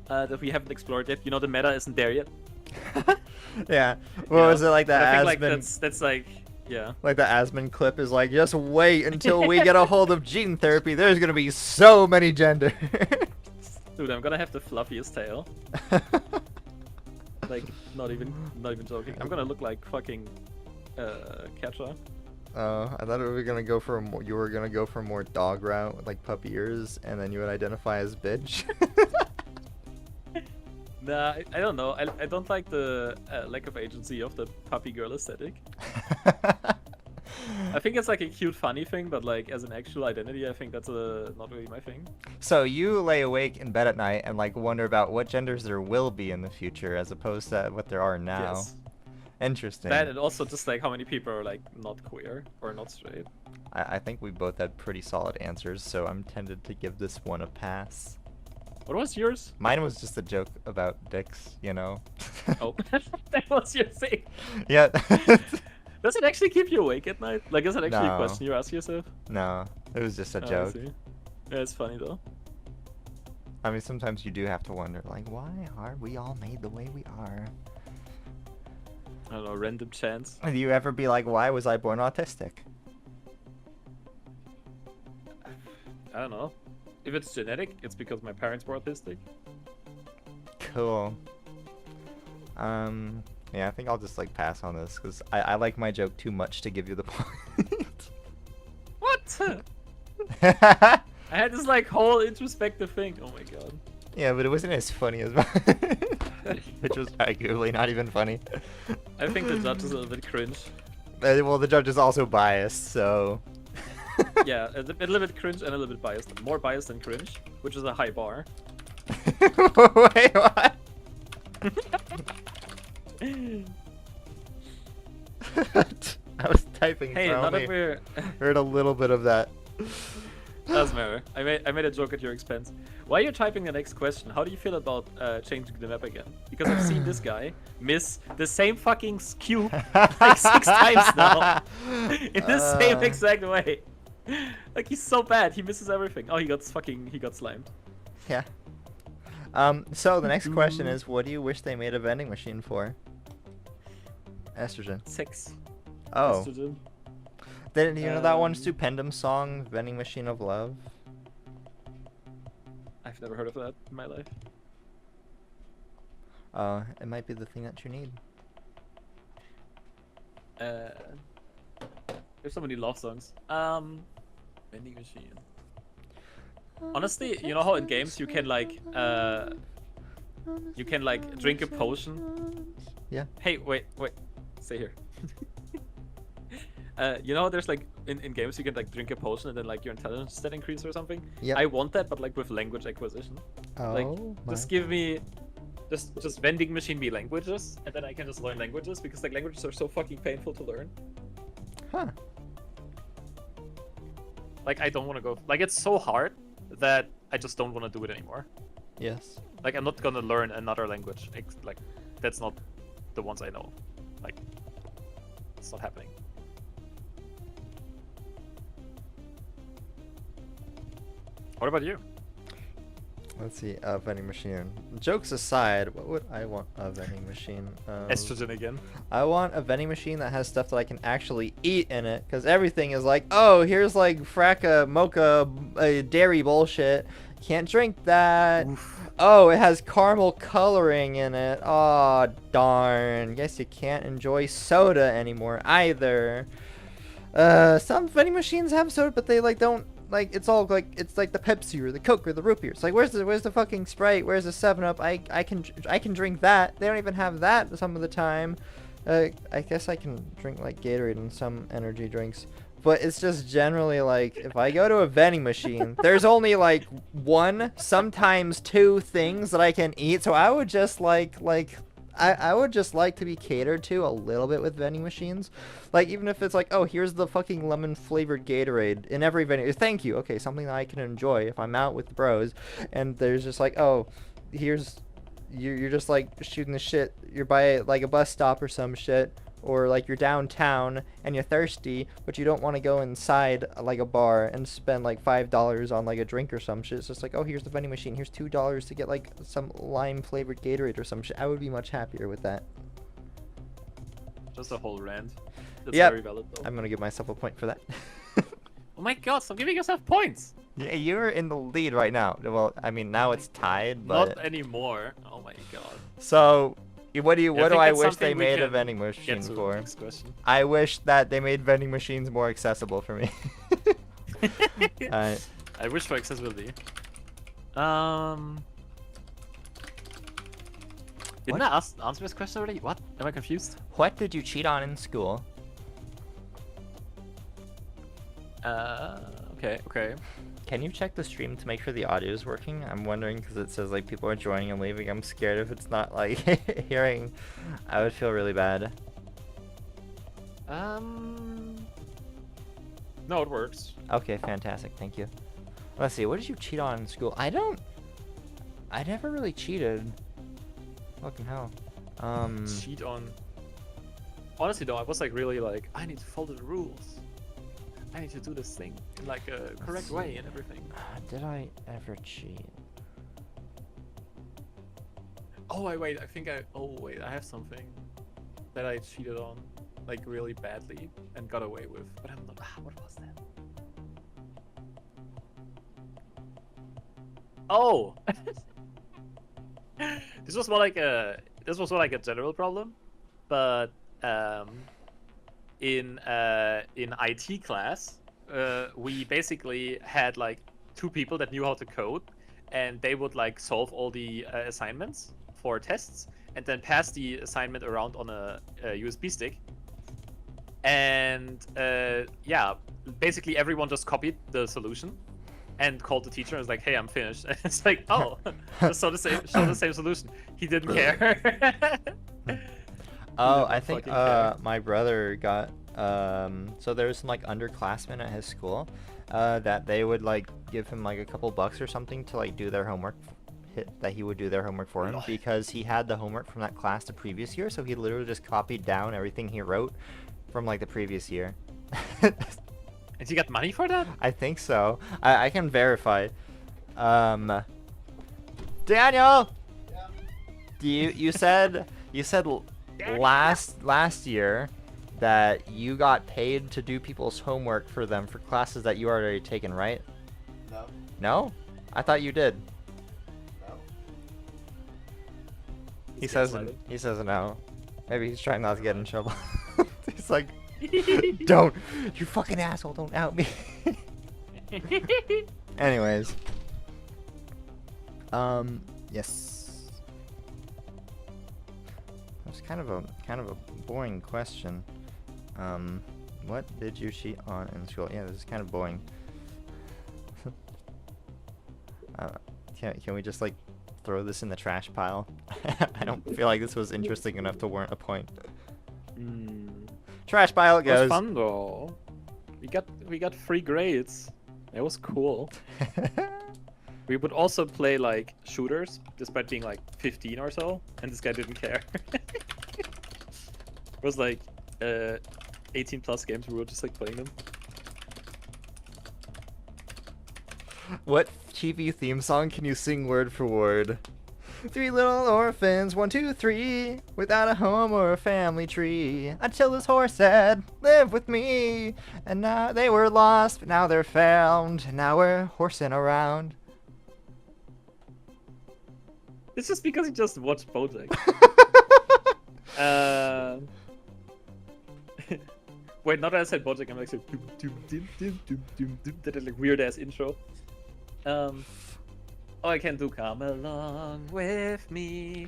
that we haven't explored yet. You know, the meta isn't there yet. Yeah. What was it like But that? I think like that's like, yeah. Like the Asmon clip is like, just wait until we get a hold of gene therapy. There's gonna be so many genders. Dude, I'm gonna have the fluffiest tail. Like, not even joking. I'm gonna look like fucking Ketcha. Oh, I thought we were gonna go for you were gonna go for more dog route with like puppy ears, and then you would identify as bitch. Nah, I don't know. I don't like the lack of agency of the puppy girl aesthetic. I think it's like a cute, funny thing, but like as an actual identity, I think that's not really my thing. So you lay awake in bed at night and like wonder about what genders there will be in the future, as opposed to what there are now. Yes. Interesting. That, and also just like how many people are like not queer or not straight. I think we both had pretty solid answers, so I'm tempted to give this one a pass. What was yours? Mine was just a joke about dicks, you know. Oh, that was your thing. Yeah. Does it actually keep you awake at night? Like, is it actually a No. question you ask yourself? No, it was just a Oh, I joke. see. Yeah, it's funny though. I mean, sometimes you do have to wonder, like, why are we all made the way we are? I don't know, random chance. Do you ever be like, why was I born autistic? I don't know. If it's genetic, it's because my parents were autistic. Cool. Yeah, I think I'll just like pass on this because I like my joke too much to give you the point. What? I had this like whole introspective thing. Oh my god. Yeah, but it wasn't as funny as mine, which was arguably not even funny. I think the judge is a little bit cringe. Well, the judge is also biased, so. Yeah, a little bit cringe and a little bit biased. More biased than cringe, which is a high bar. Wait, what? I was typing. Hey, so I now that only we're heard a little bit of that. doesn't matter. I made a joke at your expense. While you're typing the next question, how do you feel about changing the map again? Because I've seen this guy miss the same fucking cube like 6 times now in the same exact way. Like, he's so bad. He misses everything. Oh, he got slimed. Yeah. So the next question is, what do you wish they made a vending machine for? Estrogen. Sex. Oh. Estrogen. Then you know that one stupendum song, "Vending Machine of Love"? I've never heard of that in my life. It might be the thing that you need. There's so many love songs. Vending machine. Honestly, you know how in games you can like you can like drink a potion. Yeah. Hey, wait, stay here. You know, there's like in games you can like drink a potion and then like your intelligence stat increase or something. Yep. I want that, but like with language acquisition. Like, just give me, just vending machine me languages, and then I can just learn languages because like languages are so fucking painful to learn. Huh. Like I don't want to go. Like it's so hard that I just don't want to do it anymore. Yes. Like I'm not gonna learn another language. Like that's not the ones I know. Like it's not happening. What about you? Let's see, a vending machine. Jokes aside, what would I want a vending machine? Estrogen again. I want a vending machine that has stuff that I can actually eat in it, because everything is like, oh, here's like fracca, mocha, dairy bullshit. Can't drink that. Oof. Oh, it has caramel coloring in it. Oh, darn. Guess you can't enjoy soda anymore either. Some vending machines have soda, but they like don't. Like it's all like it's like the Pepsi or the Coke or the root beer. It's like where's the fucking Sprite? Where's the 7-Up? I can drink that. They don't even have that some of the time. I guess I can drink like Gatorade and some energy drinks, but it's just generally like if I go to a vending machine, there's only like one, sometimes two things that I can eat. So I would just I would just like to be catered to a little bit with vending machines. Like, even if it's like, oh, here's the fucking lemon-flavored Gatorade in every vending... Thank you. Okay, something that I can enjoy if I'm out with the bros. And there's just like, oh, here's... You're just, like, shooting the shit. You're by, like, a bus stop or some shit. Or, like, you're downtown and you're thirsty, but you don't want to go inside, like, a bar and spend, like, $5 on, like, a drink or some shit. It's just like, oh, here's the vending machine. Here's $2 to get, like, some lime-flavored Gatorade or some shit. I would be much happier with that. Just a whole rant. That's Yep. very valid, though. I'm going to give myself a point for that. Oh my god, stop giving yourself points! Yeah, you're in the lead right now. Well, I mean, now it's tied, but... Not anymore. Oh my god. So... What do I that's wish they something we made a can vending Get machine to the for? next question. I wish that they made vending machines more accessible for me. Alright. I wish for accessibility. Didn't I answer this question already? What? Am I confused? What did you cheat on in school? Okay. Can you check the stream to make sure the audio is working? I'm wondering because it says like people are joining and leaving. I'm scared if it's not like hearing. I would feel really bad. No, it works. Okay, fantastic. Thank you. Let's see. What did you cheat on in school? I never really cheated. Fucking hell. Cheat on. Honestly, though, I was like really like I need to follow the rules. I need to do this thing in like a correct way and everything. Did I ever cheat? Oh, wait. I have something that I cheated on, like really badly and got away with. But I'm not. What was that? Oh. This was more like a general problem, but in IT class, we basically had like two people that knew how to code, and they would like solve all the assignments for tests, and then pass the assignment around on a USB stick. And yeah, basically everyone just copied the solution and called the teacher and was like, "Hey, I'm finished." And it's like, oh, just show the same solution. He didn't care. Oh, I think my brother got so there was some like underclassmen at his school that they would like give him like a couple bucks or something to like do their homework, that he would do their homework for him because he had the homework from that class the previous year, so he literally just copied down everything he wrote from like the previous year. And he got money for that? I think so. I can verify. Daniel, yeah. you said last year that you got paid to do people's homework for them for classes that you already taken, right? No. No? I thought you did. No. He says no. Maybe he's trying not to get in trouble. He's like, don't, you fucking asshole, don't out me. Anyways. Yes. It's kind of a boring question. What did you cheat on in school? Yeah, this is kind of boring. Can we just like throw this in the trash pile? I don't feel like this was interesting enough to warrant a point. Trash pile it It was goes. fun though. We got 3 grades. It was cool. We would also play like shooters, despite being like 15 or so, and this guy didn't care. It was like 18 plus games. We were just like playing them. What TV theme song can you sing word for word? 3 little orphans, 1, 2, 3, without a home or a family tree. Until this horse said, "Live with me." And now they were lost, but now they're found. And now we're horsing around. It's just because you just watched BoJack. Wait, not that I said BoJack. I'm like saying that like weird ass intro. Oh, I can do "Come Along with Me."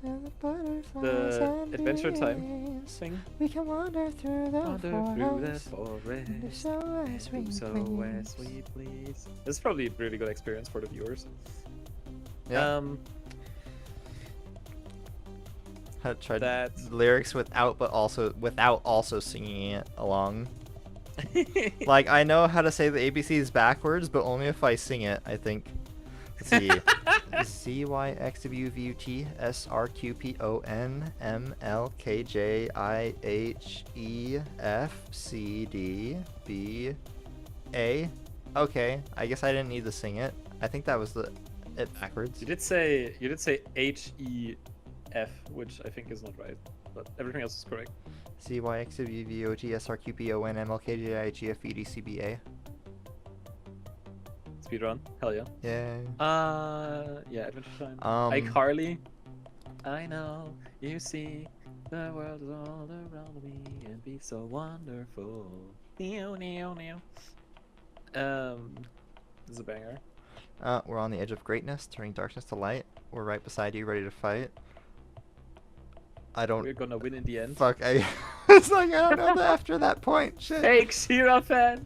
The Adventure Time thing. We can wander through the forest. So as we please. This is probably a really good experience for the viewers. Yeah. I tried that lyrics without also singing it along. Like, I know how to say the ABCs backwards, but only if I sing it, I think. Let's see. CYXWVT SRQPONMLKJIHEFCDBA. Okay, I guess I didn't need to sing it. I think that was it backwards. You did say HEF, which I think is not right, but everything else is correct. CYXWVOTSRQPONMLKJIHEFEDCBA. Speedrun, hell yeah. Yeah. Yeah, Adventure Time. Um, iCarly. I know, you see, the world is all around me and be so wonderful. This is a banger. We're on the edge of greatness, turning darkness to light. We're right beside you, ready to fight. I don't. We're gonna win in the end. Fuck, it's like, I don't know after that point. Shit. Hey, Shira fan!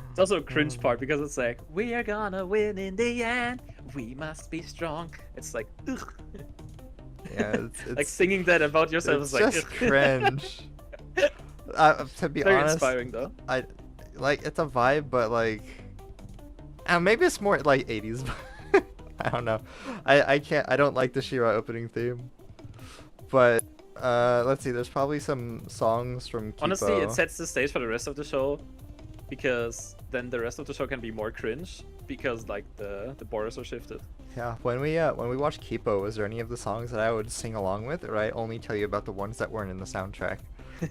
It's also a cringe part because it's like, we are gonna win in the end. We must be strong. It's like, ugh. Yeah, it's like singing that about yourself it's is like just cringe. To be Very honest, inspiring though. It's a vibe, but like, maybe it's more like 80s. I don't know. I don't like the She-Ra opening theme. But let's see. There's probably some songs from Kipo. Honestly, it sets the stage for the rest of the show, because then the rest of the show can be more cringe because like the borders are shifted. Yeah. When we watched Kipo, was there any of the songs that I would sing along with, or I only tell you about the ones that weren't in the soundtrack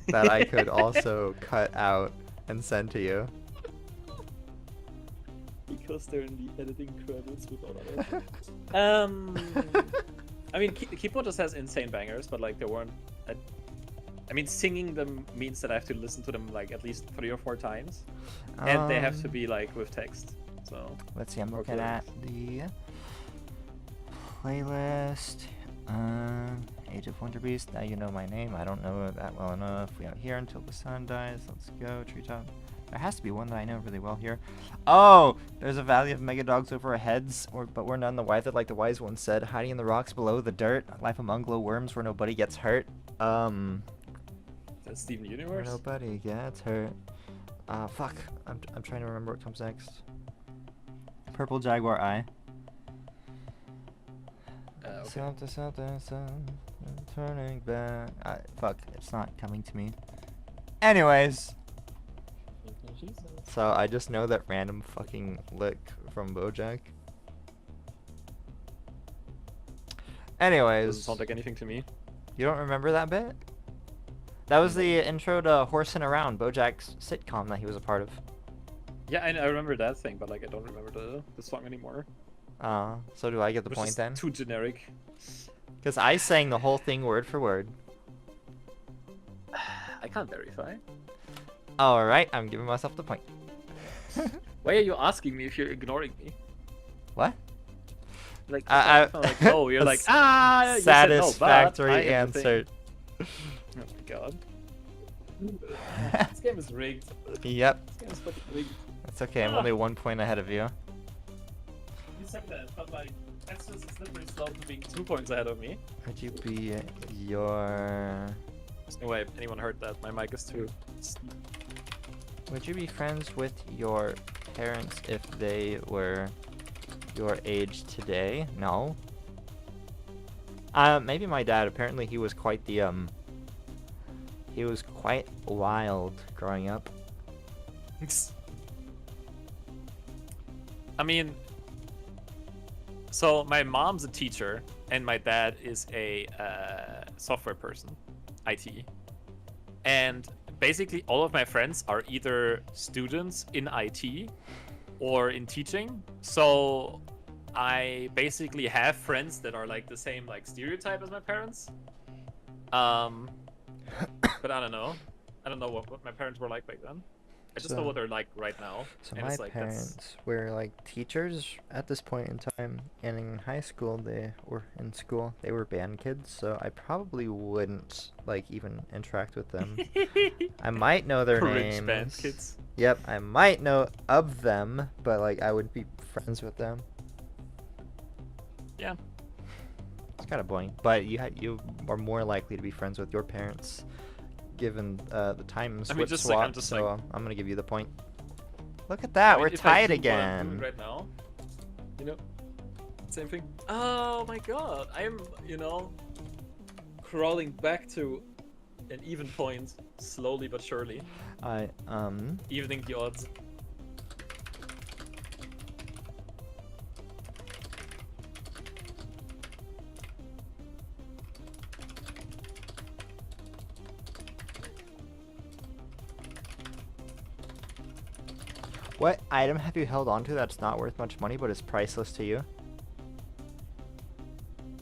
that I could also cut out and send to you? Because they're in the editing credits with all of it. I mean, Kipo just has insane bangers, but like there weren't. I mean, singing them means that I have to listen to them like at least 3 or 4 times, and they have to be like with text. So let's see. I'm Or looking at the playlist. Age of Wonder Beast. Now you know my name. I don't know that well enough. We out here until the sun dies. Let's go. Treetop. There has to be one that I know really well here. Oh, there's a valley of mega dogs over our heads, but we're none the wiser, like the wise one said. Hiding in the rocks below the dirt, life among glow worms where nobody gets hurt. that's Steven Where Universe. nobody gets hurt. Fuck. I'm trying to remember what comes next. Purple Jaguar Eye. Okay. Something, turning back. Fuck, it's not coming to me. Anyways. So I just know that random fucking lick from BoJack. Anyways. Doesn't sound like anything to me. You don't remember that bit? That was the intro to Horsin' Around, BoJack's sitcom that he was a part of. Yeah, I remember that thing, but like I don't remember the song anymore. So do I get the Which point is then? too generic. Because I sang the whole thing word for word. I can't verify. Alright, I'm giving myself the point. Why are you asking me if you're ignoring me? What? Like, I- I'm like, no, you're like, you said no, but satisfactory I am the answer. thing. Oh my god. This game is rigged. Yep, This game is fucking rigged. it's okay. I'm only 1 point ahead of you. You said that, but like, that's just a slippery slope to being 2 points ahead of me. Would you be your? There's no way anyone heard that. My mic is too. Would you be friends with your parents if they were your age today? No. Maybe my dad. Apparently, he was quite the He was quite wild growing up. I mean, so my mom's a teacher and my dad is a software person, IT. And basically all of my friends are either students in IT or in teaching. So I basically have friends that are like the same like stereotype as my parents. But I don't know. I don't know what my parents were like back then. I just know what they're like right now. So and my it's like, parents were like teachers at this point in time, and in high school in school they were band kids. So I probably wouldn't like even interact with them. I might know their cringe names. band kids. Yep, I might know of them, but like I wouldn't be friends with them. Yeah. It's kind of boring, but you are more likely to be friends with your parents, given the time I mean, swap. just like, I'm just so like- I'm gonna give you the point. Look at that, I mean, we're if I tied do what I'm again. doing right now, you know, same thing. Oh my god, I'm, crawling back to an even point, slowly but surely, evening the odds. What item have you held onto that's not worth much money but is priceless to you?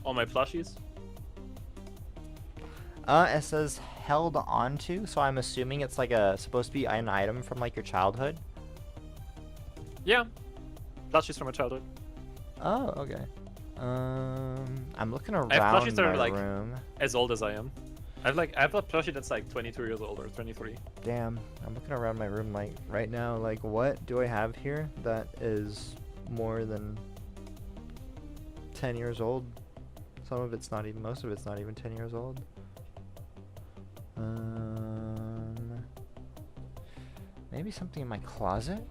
All my plushies. It says held onto, so I'm assuming it's like supposed to be an item from like your childhood. Yeah, plushies from my childhood. Oh, okay. I'm looking I have around plushies that my are like room. as old as I am. I have a plushie that's like 22 years old or 23. Damn, I'm looking around my room like right now. Like, what do I have here that is more than 10 years old? Some of it's not even. Most of it's not even 10 years old. Maybe something in my closet.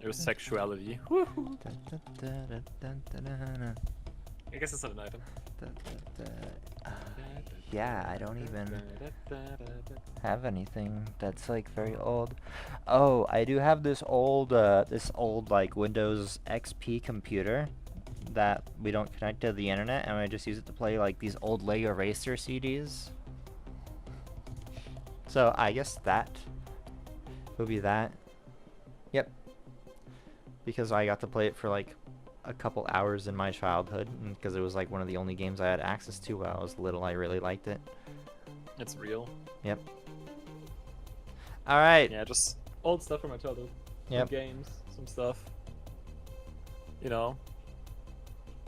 Your sexuality. Woohoo. I guess it's not an item. Yeah, I don't even have anything that's like very old. Oh, I do have this old like Windows XP computer that we don't connect to the internet, and I just use it to play like these old Lego Racer CDs. So I guess that would be that. Yep. Because I got to play it for like a couple hours in my childhood, because it was like one of the only games I had access to while I was little. I really liked it. It's real. Yep. All right. Yeah, just old stuff from my childhood. Some Yep. games, some stuff. You know.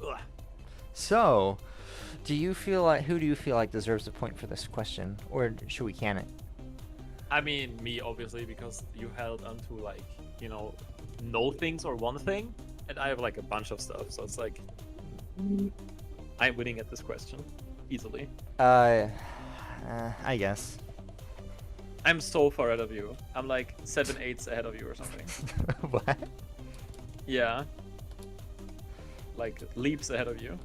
Ugh. So, who do you feel like deserves a point for this question, or should we can it? I mean, me obviously, because you held onto like, no things or one thing, and I have like a bunch of stuff, so it's like I'm winning at this question easily. I guess. I'm so far ahead of you. I'm like 7/8 ahead of you or something. What? Yeah. Like leaps ahead of you.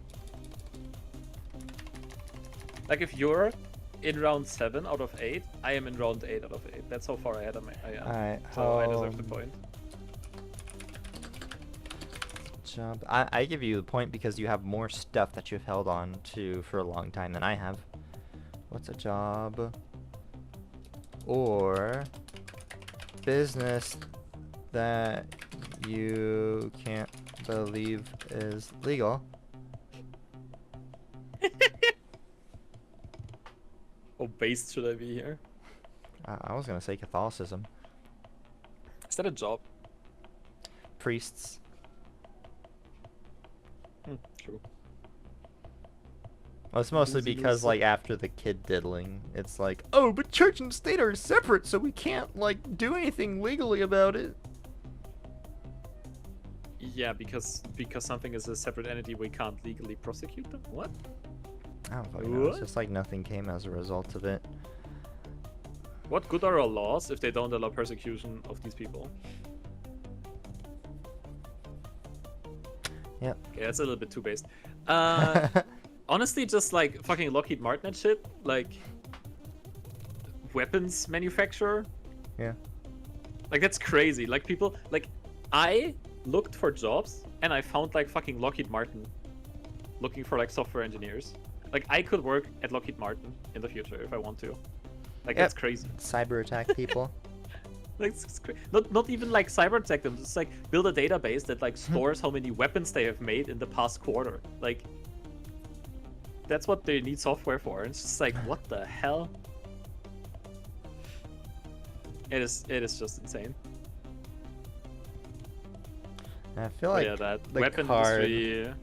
Like if you're in round 7 out of 8, I am in round 8 out of 8. That's how far ahead I am. Alright, So I deserve the point. Job. I give you the point because you have more stuff that you've held on to for a long time than I have. What's a job or business that you can't believe is legal? How based should I be here? I was gonna say Catholicism. that a job? Priests. True. Well, it's mostly Losing because, like, after the kid diddling, it's like, oh, but church and state are separate, so we can't, like, do anything legally about it. Yeah, because something is a separate entity, we can't legally prosecute them. What? I don't fucking know. It's What? just like nothing came as a result of it. What good are our laws if they don't allow persecution of these people? Yep. Okay, that's a little bit too based. Honestly, just like fucking Lockheed Martin and shit, like weapons manufacturer. Yeah. Like that's crazy. Like people, like I looked for jobs and I found like fucking Lockheed Martin looking for like software engineers. Like I could work at Lockheed Martin in the future if I want to. Like Yep. that's crazy. Cyber attack people. Like not even like cyber attack them, just like build a database that like stores how many weapons they have made in the past quarter. Like that's what they need software for. And it's just like what the hell? It is just insane. I feel But like yeah, that the weapon card. industry.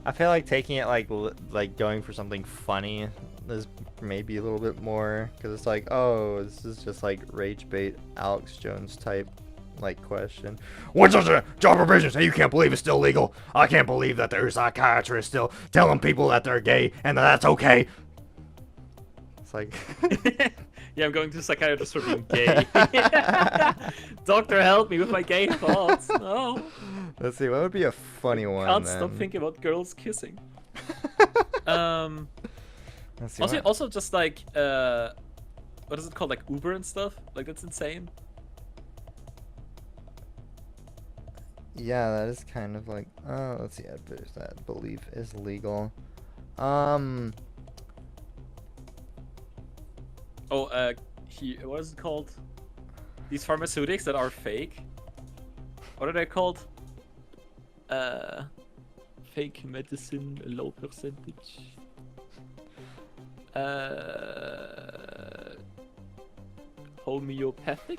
I feel like taking it like going for something funny is maybe a little bit more, because it's like, oh, this is just like rage bait Alex Jones type like question. What's your job provisions? Hey, you can't believe it's still legal. I can't believe that there's psychiatrists still telling people that they're gay and that that's okay. It's like Yeah, I'm going to a psychiatrist for being gay. Doctor, help me with my gay thoughts. No. let's see, what would be a funny one Can't then? stop thinking about girls kissing. Let's see, Also, what- also just like what is it called, like Uber and stuff? Like that's insane. Yeah, that is kind of like, let's see, there's that belief is legal. Oh, what is it called? These pharmaceutics that are fake. What are they called? Fake medicine, low percentage. Homeopathic?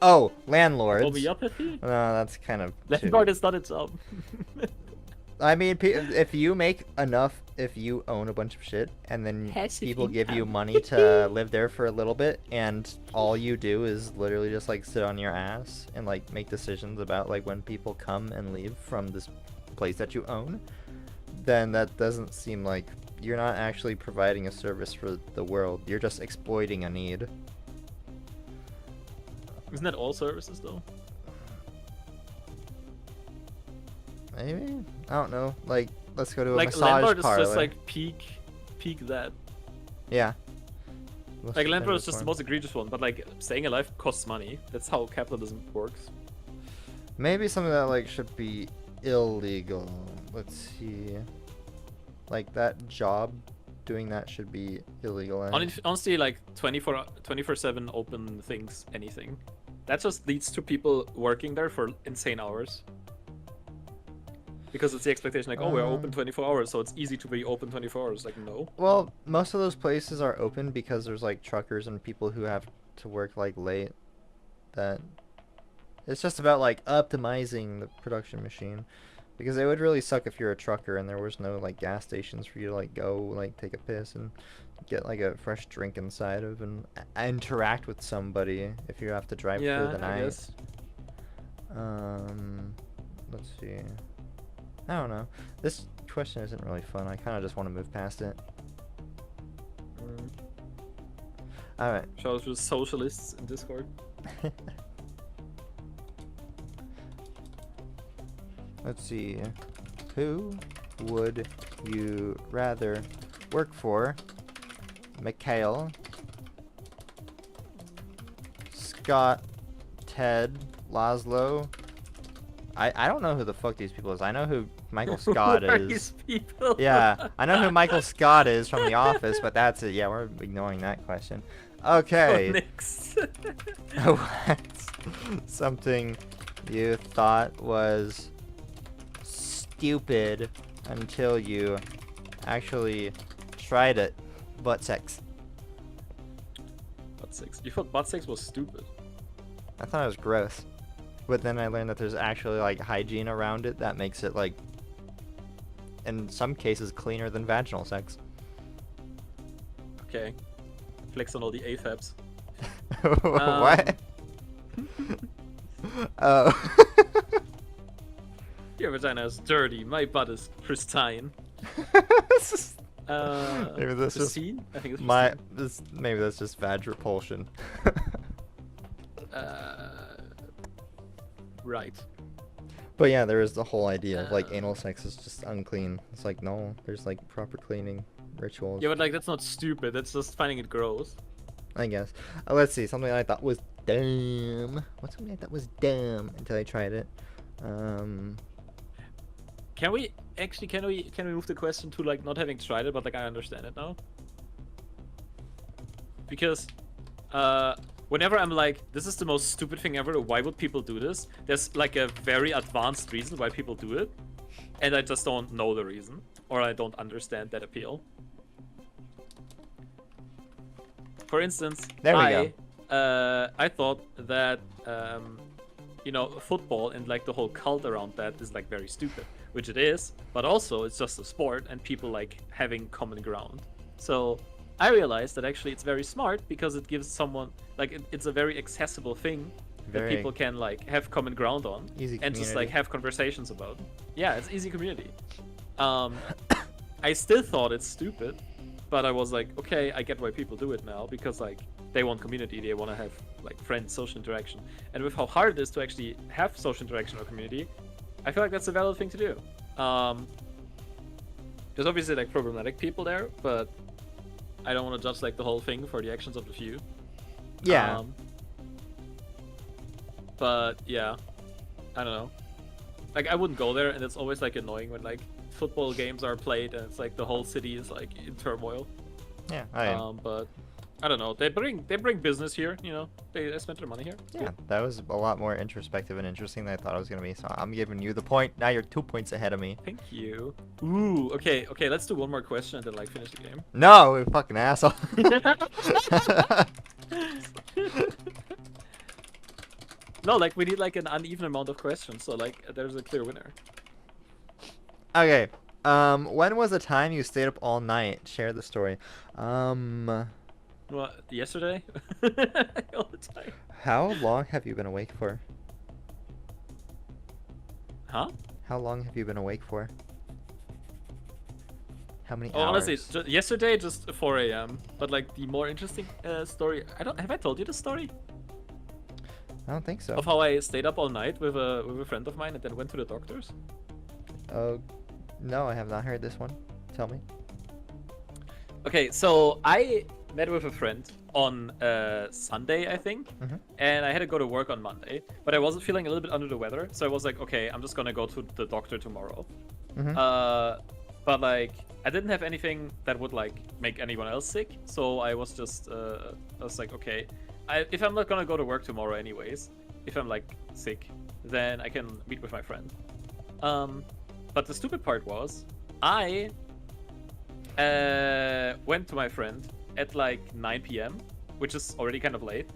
Oh, landlords. Homeopathy? No, that's kind of. Landlord is not a job. I mean, if you make enough, if you own a bunch of shit, and then Passive people give you income. money to live there for a little bit, and all you do is literally just like sit on your ass and like make decisions about like when people come and leave from this place that you own, then that doesn't seem like you're not actually providing a service for the world. You're just exploiting a need. Isn't that all services though? Maybe? I don't know. Like, let's go to a Like massage landlord is parlor. just like peak that. Yeah. Let's Like spend landlord this is just the one. most egregious one, but like staying alive costs money. That's how capitalism works. Maybe something that like should be illegal. Let's see. Like that job, doing that should be illegal. Honestly, like 24/7 open things, anything. That just leads to people working there for insane hours. Because it's the expectation, like, oh, we're open 24 hours, so it's easy to be open 24 hours. Like, no. Well, most of those places are open because there's like truckers and people who have to work like late. That it's just about like optimizing the production machine. Because it would really suck if you're a trucker and there was no like gas stations for you to like go like take a piss and get like a fresh drink inside of and interact with somebody if you have to drive through the I night. guess. Let's see. I don't know. This question isn't really fun. I kind of just want to move past it. Alright. Shout out to the socialists in Discord. Let's see. Who would you rather work for? Mikhail, Scott, Ted, Laszlo. I don't know who the fuck these people is. I know who Michael Scott Who are is. these people? Yeah, I know who Michael Scott is from The Office, but that's it. Yeah, we're ignoring that question. Okay. Next. What's something you thought was stupid until you actually tried it? Butt sex. Butt sex. You thought butt sex was stupid. I thought it was gross. But then I learned that there's actually like hygiene around it that makes it like, in some cases, cleaner than vaginal sex. Okay. Flex on all the AFABs. What? Oh. Your vagina is dirty. My butt is pristine. Maybe that's just pristine? I think it's my pristine. maybe that's just vag repulsion. Right. But yeah, there is the whole idea of like anal sex is just unclean. It's like no, there's like proper cleaning rituals. Yeah, but like that's not stupid. That's just finding it gross. I guess. Let's see, something I thought was dumb. What's something I thought was dumb until I tried it? Can we move the question to like not having tried it, but like I understand it now? Because whenever I'm like, this is the most stupid thing ever, why would people do this? There's like a very advanced reason why people do it, and I just don't know the reason, or I don't understand that appeal. For instance, There we I thought that you know, football and like the whole cult around that is like very stupid, which it is, but also it's just a sport and people like having common ground. So I realized that actually it's very smart because it gives someone like it's a very accessible thing that Very people can like have common ground on easy and just like community. have conversations about. Yeah, it's easy community. I still thought it's stupid, but I was like, okay, I get why people do it now because like they want community, they want to have like friends, social interaction, and with how hard it is to actually have social interaction or community, I feel like that's a valid thing to do. There's obviously like problematic people there, but I don't want to judge like the whole thing for the actions of the few. Yeah. But yeah, I don't know. Like I wouldn't go there, and it's always like annoying when like football games are played and it's like the whole city is like in turmoil. Yeah. But I don't know. They bring business here. You know, they spent their money here. Yeah, that was a lot more introspective and interesting than I thought it was gonna be. So I'm giving you the point. Now you're 2 points ahead of me. Thank you. Ooh. Okay. Okay. Let's do one more question and then like finish the game. No, you fucking asshole. No, like we need like an uneven amount of questions, so like there's a clear winner. Okay. When was the time you stayed up all night? Share the story. Well, yesterday, all the time. How long have you been awake for? Huh? How long have you been awake for? How many Oh, hours? honestly, yesterday just 4 a.m. But like the more interesting story, have I told you the story I don't think so. of how I stayed up all night with a friend of mine and then went to the doctors? Oh, no, I have not heard this one. Tell me. Okay, so I met with a friend on Sunday, I think, and I had to go to work on Monday, but I wasn't feeling a little bit under the weather, so I was like, okay, I'm just gonna go to the doctor tomorrow. But like, I didn't have anything that would like make anyone else sick, so I was just, I was like, okay, if I'm not gonna go to work tomorrow anyways, if I'm like sick, then I can meet with my friend. But the stupid part was, I went to my friend at like 9 p.m., which is already kind of late.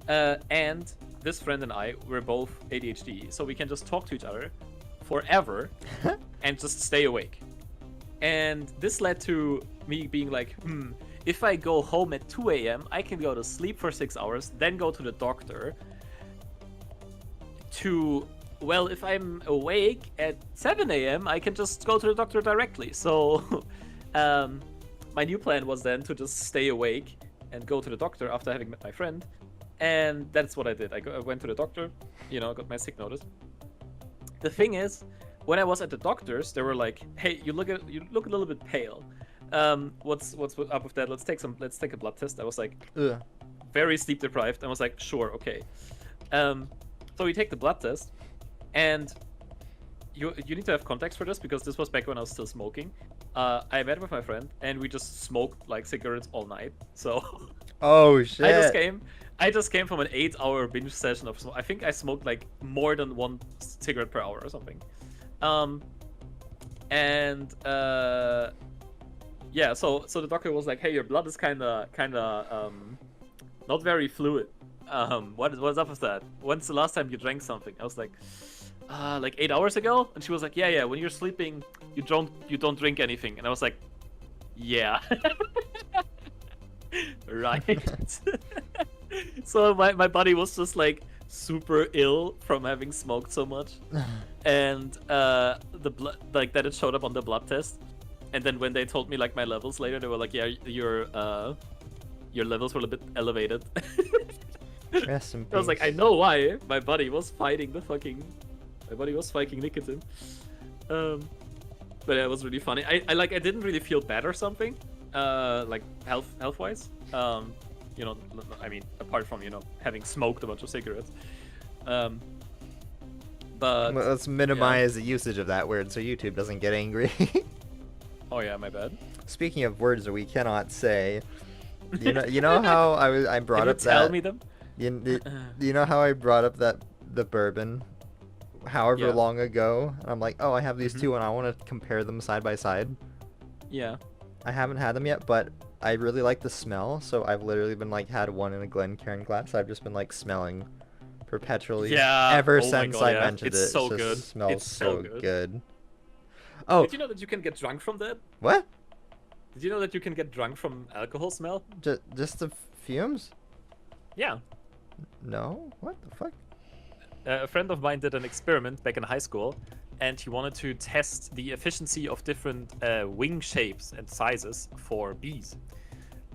And this friend and I were both ADHD, so we can just talk to each other forever and just stay awake. And this led to me being like, if I go home at 2 a.m., I can go to sleep for 6 hours, then go to the doctor. Well, if I'm awake at 7 a.m., I can just go to the doctor directly. So my new plan was then to just stay awake and go to the doctor after having met my friend. And that's what I did. I went to the doctor, you know, got my sick notice. The thing is, when I was at the doctor's, they were like, "Hey, you look a little bit pale. What's up with that? Let's take a blood test." I was like, Ugh. very sleep deprived. I was like, "Sure, okay." So we take the blood test, and you need to have context for this because this was back when I was still smoking. I met with my friend and we just smoked like cigarettes all night. So Oh shit. I just came from an 8-hour binge session of I think I smoked like more than one cigarette per hour or something. Yeah, so the doctor was like, "Hey, your blood is kinda not very fluid." What's up with that? When's the last time you drank something? I was like 8 hours ago. And she was like, yeah. When you're sleeping, you don't drink anything. And I was like, yeah. Right. So my body was just like super ill from having smoked so much, and the blood, like, that it showed up on the blood test. And then when they told me like my levels later, they were like, yeah, your levels were a bit elevated. Rest in I was like, I peace. know why. My body was fighting nicotine. But yeah, it was really funny. I didn't really feel bad or something, like health wise. You know, I mean, apart from, you know, having smoked a bunch of cigarettes. But Well, let's minimize the usage of that word so YouTube doesn't get angry. oh yeah, my bad. Speaking of words that we cannot say, you know how I brought Can you up tell that me them? you know how I brought up the bourbon, however Yeah. long ago, and I'm like, oh, I have these Mhm. two, and I want to compare them side by side. Yeah. I haven't had them yet, but I really like the smell, so I've literally been like had one in a Glencairn glass. I've just been like smelling perpetually Yeah. ever Oh my since God, I yeah. mentioned It's it. so It just good. smells It's so so good. good. Oh, Did you know that you can get drunk from that? what? Did you know that you can get drunk from alcohol smell? Just the fumes? Yeah. No? What the fuck? A friend of mine did an experiment back in high school, and he wanted to test the efficiency of different wing shapes and sizes for bees.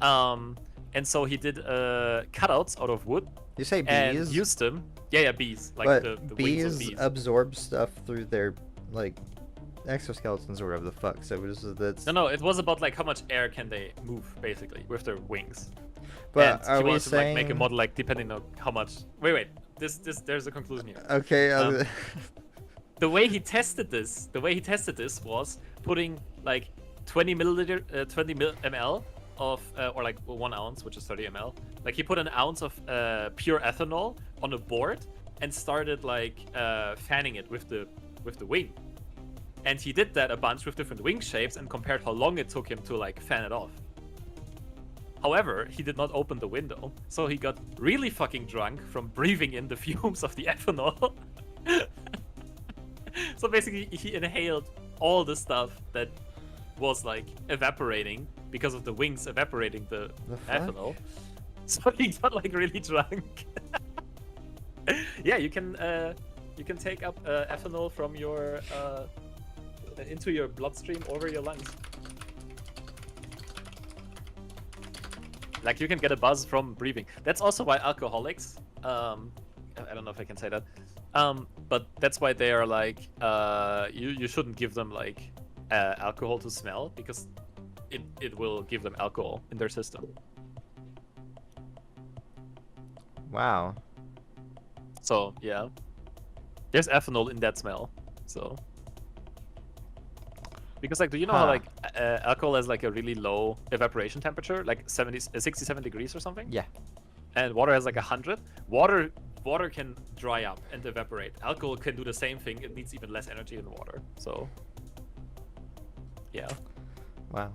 And so he did cutouts out of wood You say and bees? used them. Yeah, bees. Like But the wings of bees bees. absorb stuff through their like exoskeletons or whatever the fuck. So that's. No, it was about like how much air can they move basically with their wings. But and are he we wanted to like make a saying- model like depending on how much. Wait. This there's a conclusion here. Okay. The way he tested this was putting like 20 ml of or like 1 ounce, which is 30 ml. Like he put an ounce of pure ethanol on a board and started like fanning it with the wing. And he did that a bunch with different wing shapes and compared how long it took him to like fan it off. However, he did not open the window, so he got really fucking drunk from breathing in the fumes of the ethanol. So basically, he inhaled all the stuff that was like evaporating because of the wings evaporating the fuck? ethanol. So he got like really drunk. Yeah, you can take up ethanol from your into your bloodstream over your lungs. Like you can get a buzz from breathing. That's also why alcoholics, I don't know if I can say that, but that's why they are like, you shouldn't give them like alcohol to smell because it will give them alcohol in their system. Wow. So yeah, there's ethanol in that smell. So because like, do you know how like alcohol has like a really low evaporation temperature, like 67 degrees or something? Yeah. And water has like 100. Water can dry up and evaporate. Alcohol can do the same thing. It needs even less energy than water. So yeah. Wow.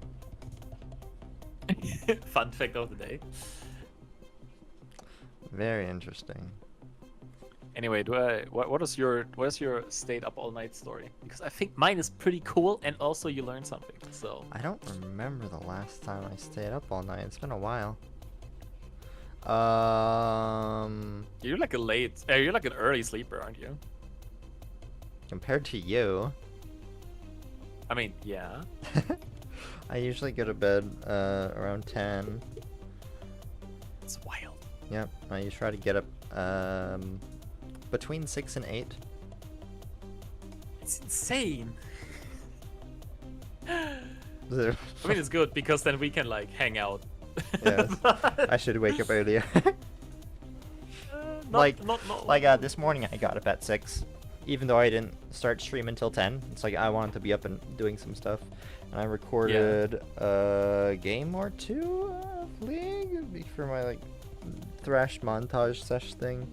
Fun fact of the day. Very interesting. Anyway, what is your stayed up all night story? Because I think mine is pretty cool, and also you learned something. So I don't remember the last time I stayed up all night. It's been a while. you're like you're like an early sleeper, aren't you? Compared to you, I mean, yeah. I usually go to bed around 10. It's wild. Yep. I usually try to get up between 6 and 8. It's insane. Yeah. I mean, it's good because then we can like hang out. Yes. I should wake up earlier. Not This morning I got up at 6, even though I didn't start stream until 10. It's like I wanted to be up and doing some stuff, and I recorded a game or two of League for my like Thrash montage sesh thing.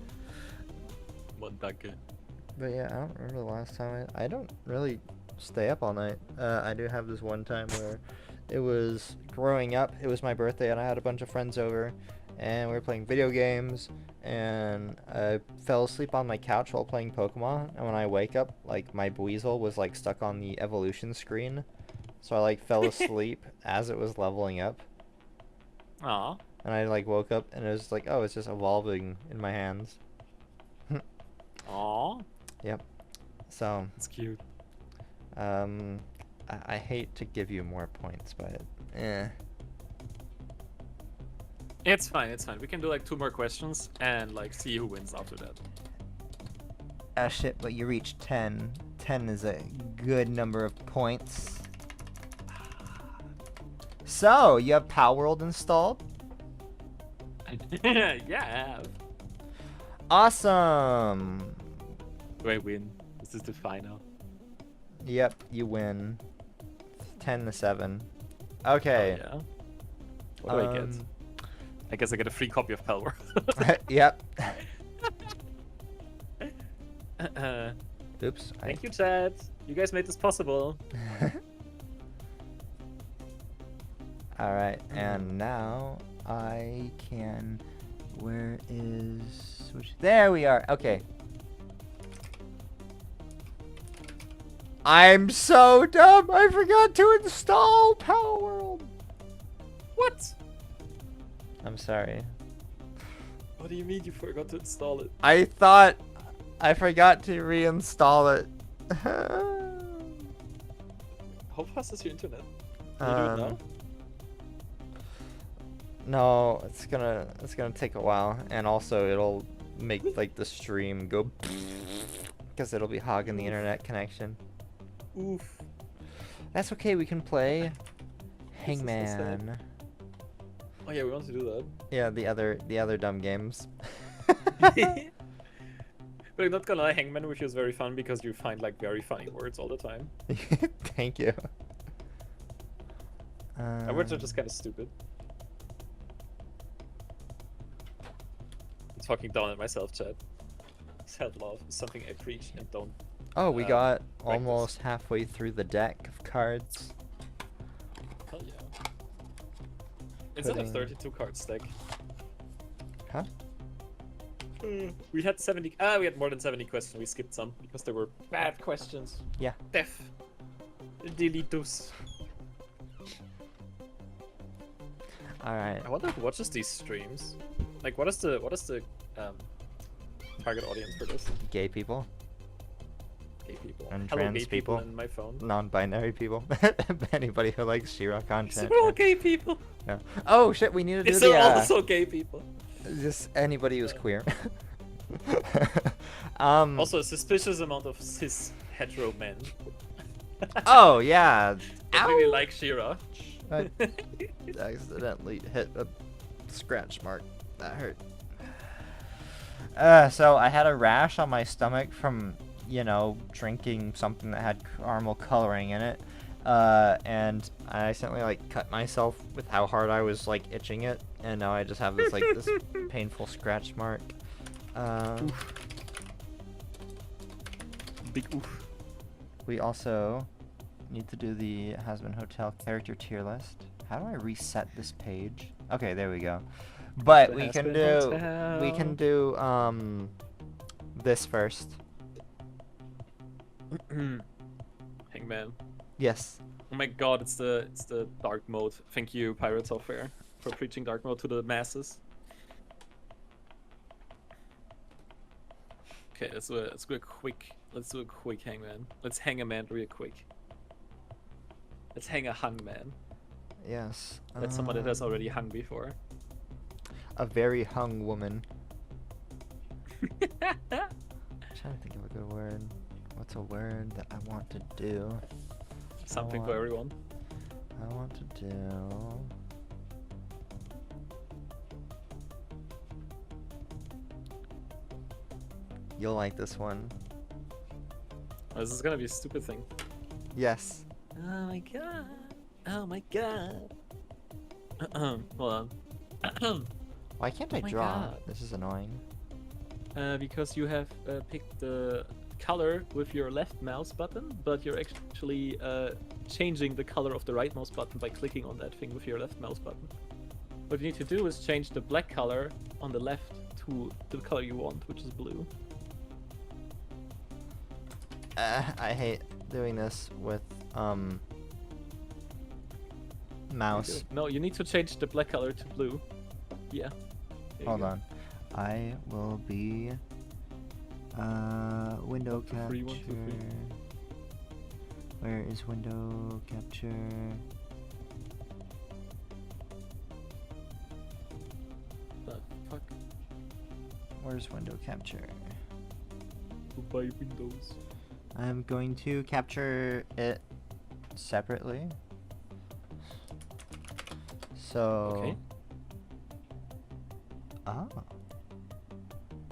Montage. But yeah, I don't remember the last time. I don't really stay up all night. I do have this one time where it was growing up. It was my birthday, and I had a bunch of friends over, and we were playing video games. and I fell asleep on my couch while playing Pokemon, and when I wake up, like, my Buizel was, like, stuck on the evolution screen, so I, like, fell asleep as it was leveling up, Aw. and I, like, woke up, and it was like, oh, it's just evolving in my hands. Aw. Yep. So, That's cute. I hate to give you more points, but, eh. It's fine, it's fine. We can do like 2 more questions and like see who wins after that. Ah, shit, but you reached 10. 10 is a good number of points. So, you have Power World installed? Yeah, I have. Awesome! Do I win? This is the final. Yep, you win. 10-7. Okay. Oh, yeah. What do I get? I guess I get a free copy of Palworld. Yep. uh, Oops. Thank you, chat. You guys made this possible. Alright, and now I can... Where is... Which... There we are! Okay. I'm so dumb! I forgot to install Power World! What? I'm sorry. What do you mean you forgot to install it? I thought I forgot to reinstall it. How fast is your internet? Can you do it now? No, it's gonna take a while, and also it'll make like the stream go because it'll be hogging the internet connection. Oof. That's okay. We can play What's that? Hangman. Oh yeah, we want to do that. Yeah, the other dumb games. But I'm not gonna lie, Hangman with you is very fun because you find like very funny words all the time. Thank you. My words are just kind of stupid. I'm talking down at myself, chat. Self-love is something I preach and don't. Oh, we got practice. almost halfway through the deck of cards. Hell yeah. Instead of Putting- 32 card stack. Huh? We had 70. We had more than 70 questions. We skipped some because they were bad questions. Yeah. Def. Deletus. All right. I wonder who watches these streams. Like, what is the target audience for this? Gay people, Gay people. And Hello, trans gay people people. in my phone. non-binary people, anybody who likes She-Ra content. They're all gay people. Yeah. Oh shit, we need to do These the are also gay people. just anybody who's queer. Also, a suspicious amount of cis hetero men. Oh yeah. I really Ow! like She-Ra. I accidentally hit a scratch mark. That hurt. So I had a rash on my stomach from, you know, drinking something that had caramel coloring in it. And I accidentally like cut myself with how hard I was like itching it, and now I just have this like this painful scratch mark. Big oof. We also need to do the Hasbin Hotel character tier list. How do I reset this page? Okay, there we go. But The we can Hasbin do this first. Hangman. Yes. Oh my god, it's the dark mode. Thank you, Pirate Software, for preaching dark mode to the masses. Okay, let's do a quick Hangman. Let's hang a man real quick. Let's hang a hung man. Yes. That's someone that has already hung before. A very hung woman. I'm trying to think of a good word. What's a word that I want to do? Something for want- everyone. I want to do. You'll like this one. Oh, this is gonna be a stupid thing. Yes. Oh my god. Oh my god. Hold on. Why can't I Oh my draw? God. This is annoying. Because you have picked the color with your left mouse button, but you're actually changing the color of the right mouse button by clicking on that thing with your left mouse button. What you need to do is change the black color on the left to the color you want, which is blue. I hate doing this with mouse. No, you need to change the black color to blue. Yeah. There you Hold go. on. I will be window capture. 3, 1, 2, 3. Where is window capture? The fuck? Where's window capture? Goodbye, Windows. I'm going to capture it separately. So. Okay. Oh.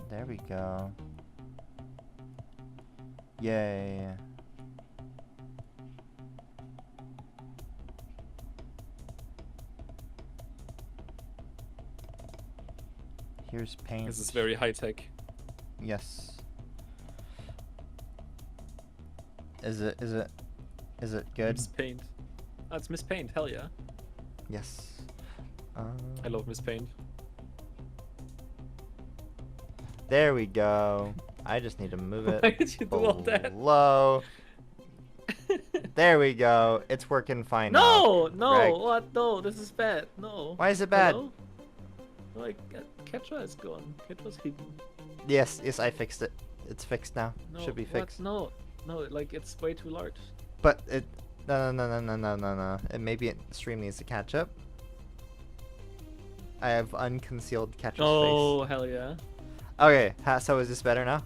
There we go. Yay. Here's paint. This is very high tech. Yes. Is it good? Miss Paint. Oh, it's Miss Paint. Hell yeah. Yes. I love Miss Paint. There we go. I just need to move it Why did you do all that? below. There we go. It's working fine now. No, no, Right. what? No, this is bad. No. Why is it bad? Hello? Like, Ketra is gone. Ketra's hidden. Yes, I fixed it. It's fixed now. No, Should be what? fixed. No, like it's way too large. But it. No. Maybe stream needs to catch up. I have unconcealed catcher Oh, hell yeah. space. Okay, so is this better now?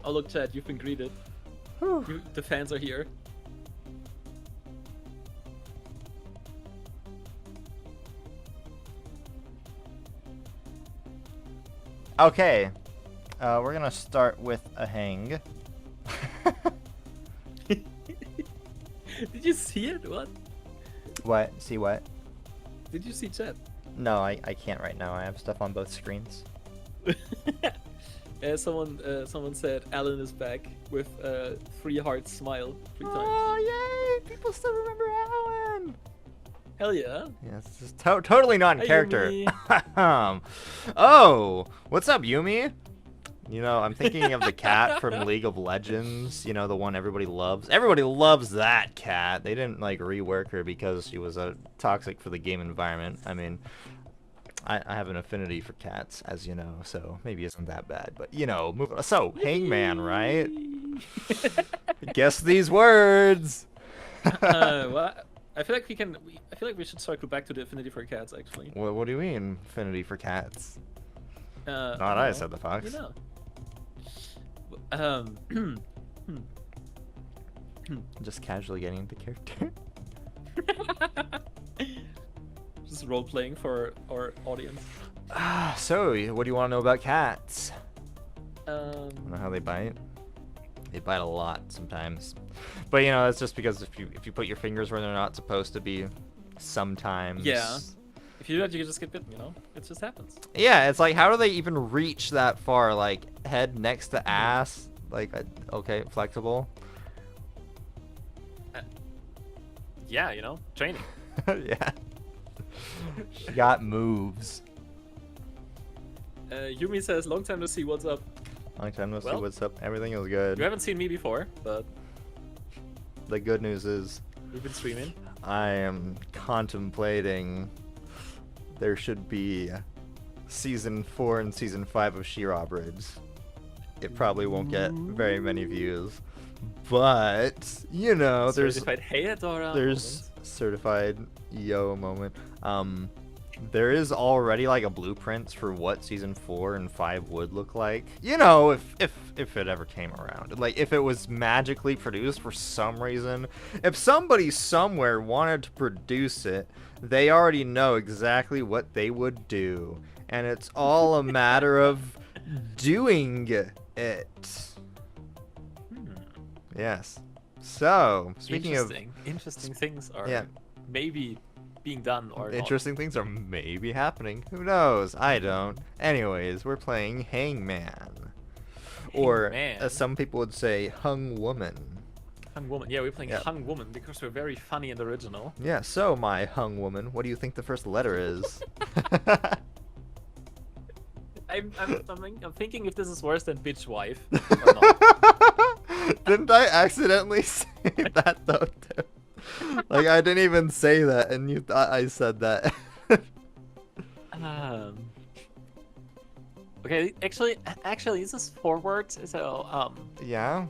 Oh, look, Chad, you've been greeted. Whew. The fans are here. Okay, we're gonna start with a hang. Did you see it? What? What? See what? Did you see Chad? No, I can't right now. I have stuff on both screens. Someone said Alan is back with 3 hearts smile 3 times. Oh, yay! People still remember Alan! Hell yeah. Yeah, it's just totally not in Hi, character. Yumi. Oh, what's up, Yumi? You know, I'm thinking of the cat from League of Legends. You know, the one everybody loves. Everybody loves that cat. They didn't, like, rework her because she was toxic for the game environment. I mean, I have an affinity for cats, as you know, so maybe it isn't that bad. But, you know, so, Hangman, right? Guess these words! Well, I feel like I feel like we should circle back to the affinity for cats, actually. What do you mean, affinity for cats? Not Not I, said the fox. You know. Just casually getting into character. Just role playing for our audience. So, what do you want to know about cats? Um, Know how they bite? They bite a lot sometimes. But you know, it's just because if you put your fingers where they're not supposed to be, sometimes. Yeah. If you do that, you can just get bitten, you know? It just happens. Yeah, it's like, how do they even reach that far? Like, head next to ass? Like, okay, flexible. Yeah, you know, training. Yeah. She got moves. Yumi says, long time to see, what's up? Long time no see, Well, what's up? Everything is good. You haven't seen me before, but The good news is, we've been streaming. I am contemplating there should be season 4 and season 5 of She-Ra Bridge. It probably won't get very many views, but you know, Certified Hayadora there's certified yo moment. There is already like a blueprint for what season 4 and 5 would look like. You know, if it ever came around. Like if it was magically produced for some reason. If somebody somewhere wanted to produce it, they already know exactly what they would do. And it's all a matter of doing it. Yes. So, speaking of interesting things are Yeah. maybe being done or interesting things are maybe happening. Who knows? I don't. Anyways, we're playing Hangman. Or, Hangman. as some people would say, Hung Woman. not. Hung Woman. Yeah, we're playing Yeah. Hung Woman because we're very funny in the original. Yeah, so my Hung Woman, what do you think the first letter is? I'm thinking if this is worse than bitch wife or not. Didn't I accidentally say that though? Too? Like I didn't even say that, and you thought I said that. Okay, actually, this is forward. So Yeah.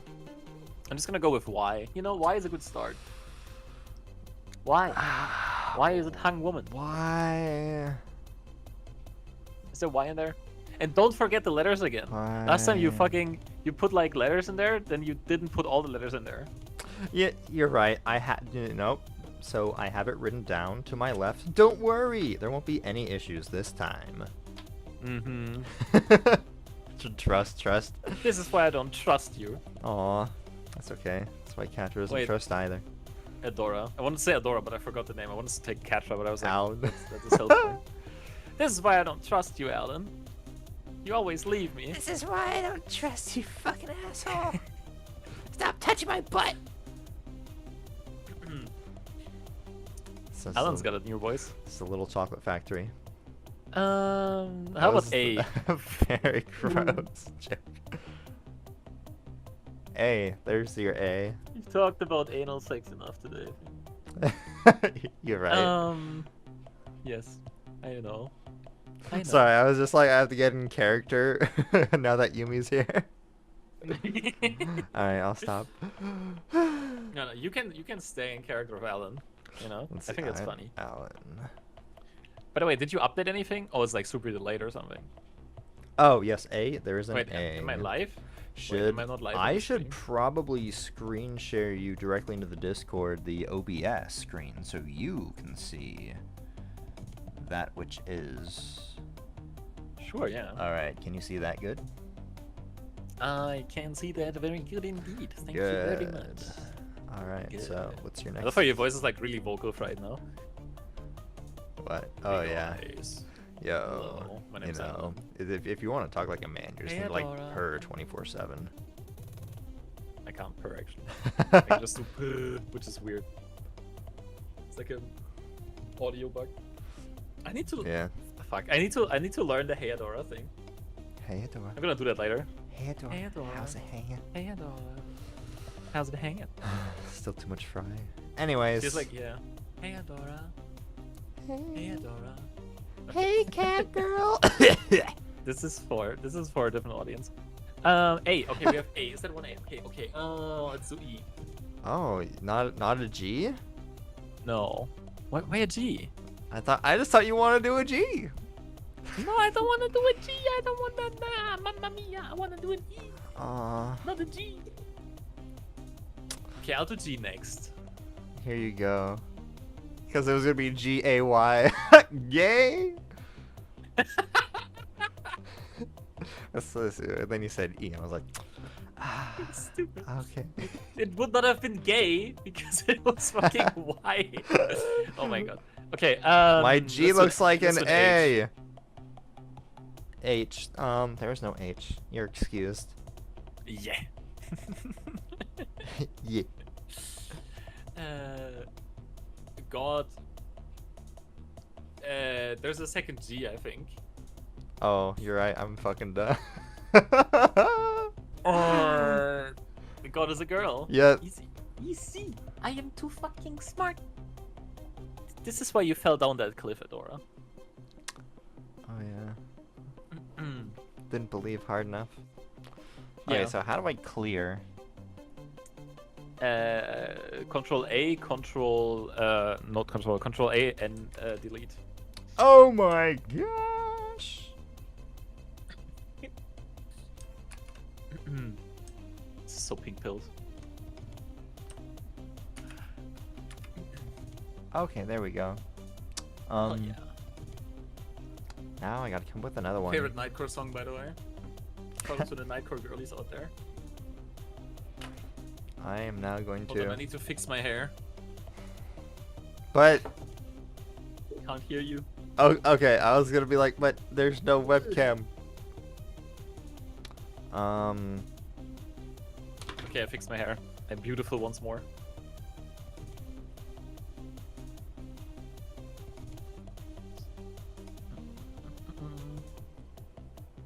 I'm just gonna go with Y. You know, Y is a good start. Why? Why is it hung woman? Why? Is there Y in there? And don't forget the letters again. Last time you put like letters in there, then you didn't put all the letters in there. Yeah, you're right. I had nope. So I have it written down to my left. Don't worry, there won't be any issues this time. Mm-hmm. Trust. This is why I don't trust you. Aw, that's okay. That's why Catra doesn't Wait. trust either. Adora. I wanted to say Adora, but I forgot the name. I wanted to take Catra, but I was like, Alan. that is helpful. This is why I don't trust you, Alan. You always leave me. This is why I don't trust you, fucking asshole. Stop touching my butt. So it's Alan's got a new voice. It's a little chocolate factory. How That about was A? Very gross joke. A. There's your A. You've talked about anal sex enough today. You're right. Yes. I know. I know. Sorry, I was just like, I have to get in character now that Yumi's here. Alright, I'll stop. No, you can stay in character of Alan. You know, Let's I see, think that's I'm funny. Alan. By the way, did you update anything? Oh, it's like super delayed or something. Oh, yes, A. There is an Wait, A. am I live? Should am I not live on I the should stream? probably screen share you directly into the Discord, the OBS screen, so you can see that which is. Sure, yeah. Alright, can you see that good? I can see that very good indeed. Thank you Good. very much. Alright, so Good. what's your I next? love how your voice is like really vocal right now. What? Oh, Hey, yeah. guys. Yo. Hello, my You name's know, Alan. if you want to talk like a man, you're just Hey, gonna like Adora. purr 24/7. I can't purr actually. I can just do purr, which is weird. It's like an audio bug. I need to. Yeah. Fuck. I need to learn the Hey Adora thing. Hey, Adora. I'm gonna do that later. Hey, Adora. Hey, Adora. How's it hanging? Hey Adora. How's it hanging? Still too much fry. Anyways. She's like, yeah. Hey Adora. Hey Adora. Hey, cat girl. This is for a different audience. A. Okay, we have A. Is that one A? Okay. Let's do E. Oh, not a G? No. Why a G? I just thought you wanted to do a G. No, I don't want to do a G. I don't want to. Mamma mia. I want to do an E, Aw, not a G. Okay, I'll do G next. here you go. Because it was gonna be G-A-Y. Yay! Then you said E, and I was like, It's stupid. okay. It would not have been gay because it was fucking Y. Oh my god. Okay. My G looks like let's an do H. A. H. There's no H. You're excused. Yeah. Yeah. God. There's a second G, I think. Oh, you're right. I'm fucking dumb. God is a girl. Yep. Easy. Easy. I am too fucking smart. This is why you fell down that cliff, Adora. Oh yeah. Didn't believe hard enough. Okay, Yeah. so how do I clear? Control A, Control A, and delete. Oh my gosh! So pink pills. Okay, there we go. Oh yeah. Now I gotta come up with another one. Favorite Nightcore song, by the way. Shout out to the Nightcore girlies out there. I am now going Hold on, I to. need to fix my hair. But Can't hear you. oh, okay. I was gonna be like, but there's no webcam. Okay, I fixed my hair. I'm beautiful once more.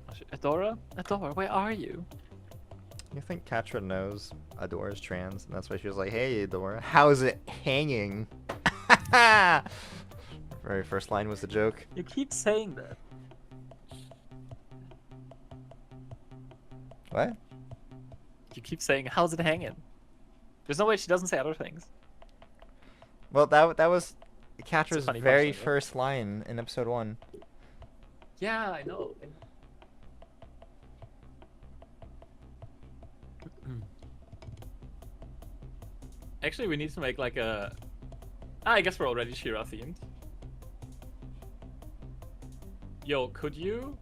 Oh Adora? Adora, where are you? You think Katra knows Adora's trans, and that's why she was like, "Hey, Adora, how's it hanging?" Very first line was the joke. You keep saying that. What? You keep saying, how's it hanging? There's no way she doesn't say other things. Well, that was Katra's funny very question, right? first line in episode 1. Yeah, I know. Actually, we need to make like a... I guess we're already Shira themed. Yo, could you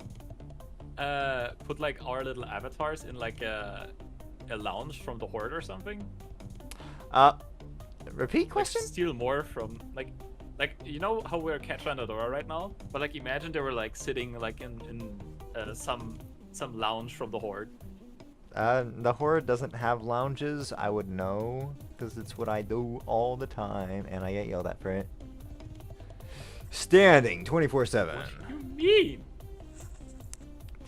put like our little avatars in like a lounge from the Horde or something? Repeat Like question? steal more from like you know how we're Ketra and Adora right now? But like imagine they were like sitting like in some lounge from the Horde. The Horde doesn't have lounges. I would know, because it's what I do all the time, and I get yelled at for it. Standing 24/7. What do you mean?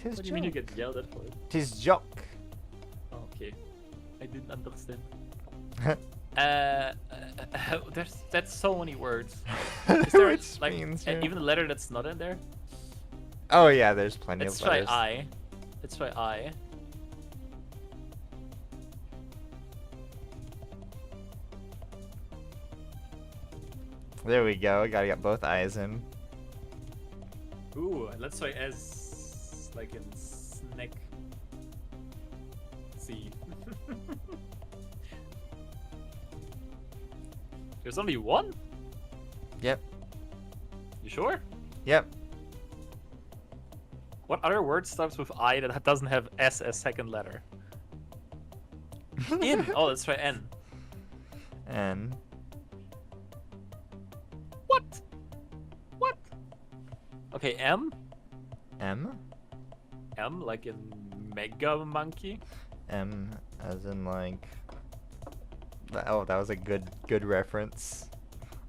Tis What do you mean you joke. get yelled at for it? Tis joke. Oh, okay, I didn't understand. That's so many words. Is there Which like means, even a letter that's not in there? Oh yeah, there's plenty Let's of try letters. I. Let's try I. There we go. Gotta get both eyes in. Ooh, let's try S like in snack. C. There's only one? Yep. You sure? Yep. What other word starts with I that doesn't have S as second letter? In. Oh, let's try N. And What? What? Okay, M. M. M like in Mega Monkey. M as in like. Oh, that was a good reference.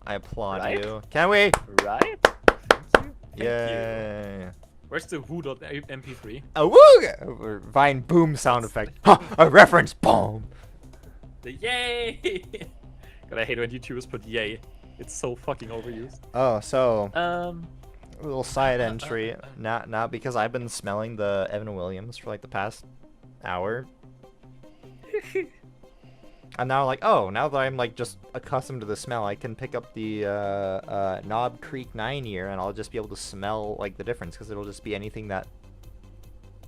I applaud Right? you. Can we? Right? Thank you. Thank you. Yay. Where's the who.mp3? Awooga! Or Vine boom sound effect. Ha! A reference! Boom! The yay! God, I hate when YouTubers put yay. It's so fucking overused. Oh, so Uh, a little side entry. Not because I've been smelling the Evan Williams for like the past hour. And now like, oh, now that I'm like just accustomed to the smell, I can pick up the Knob Creek 9 year and I'll just be able to smell like the difference because it'll just be anything that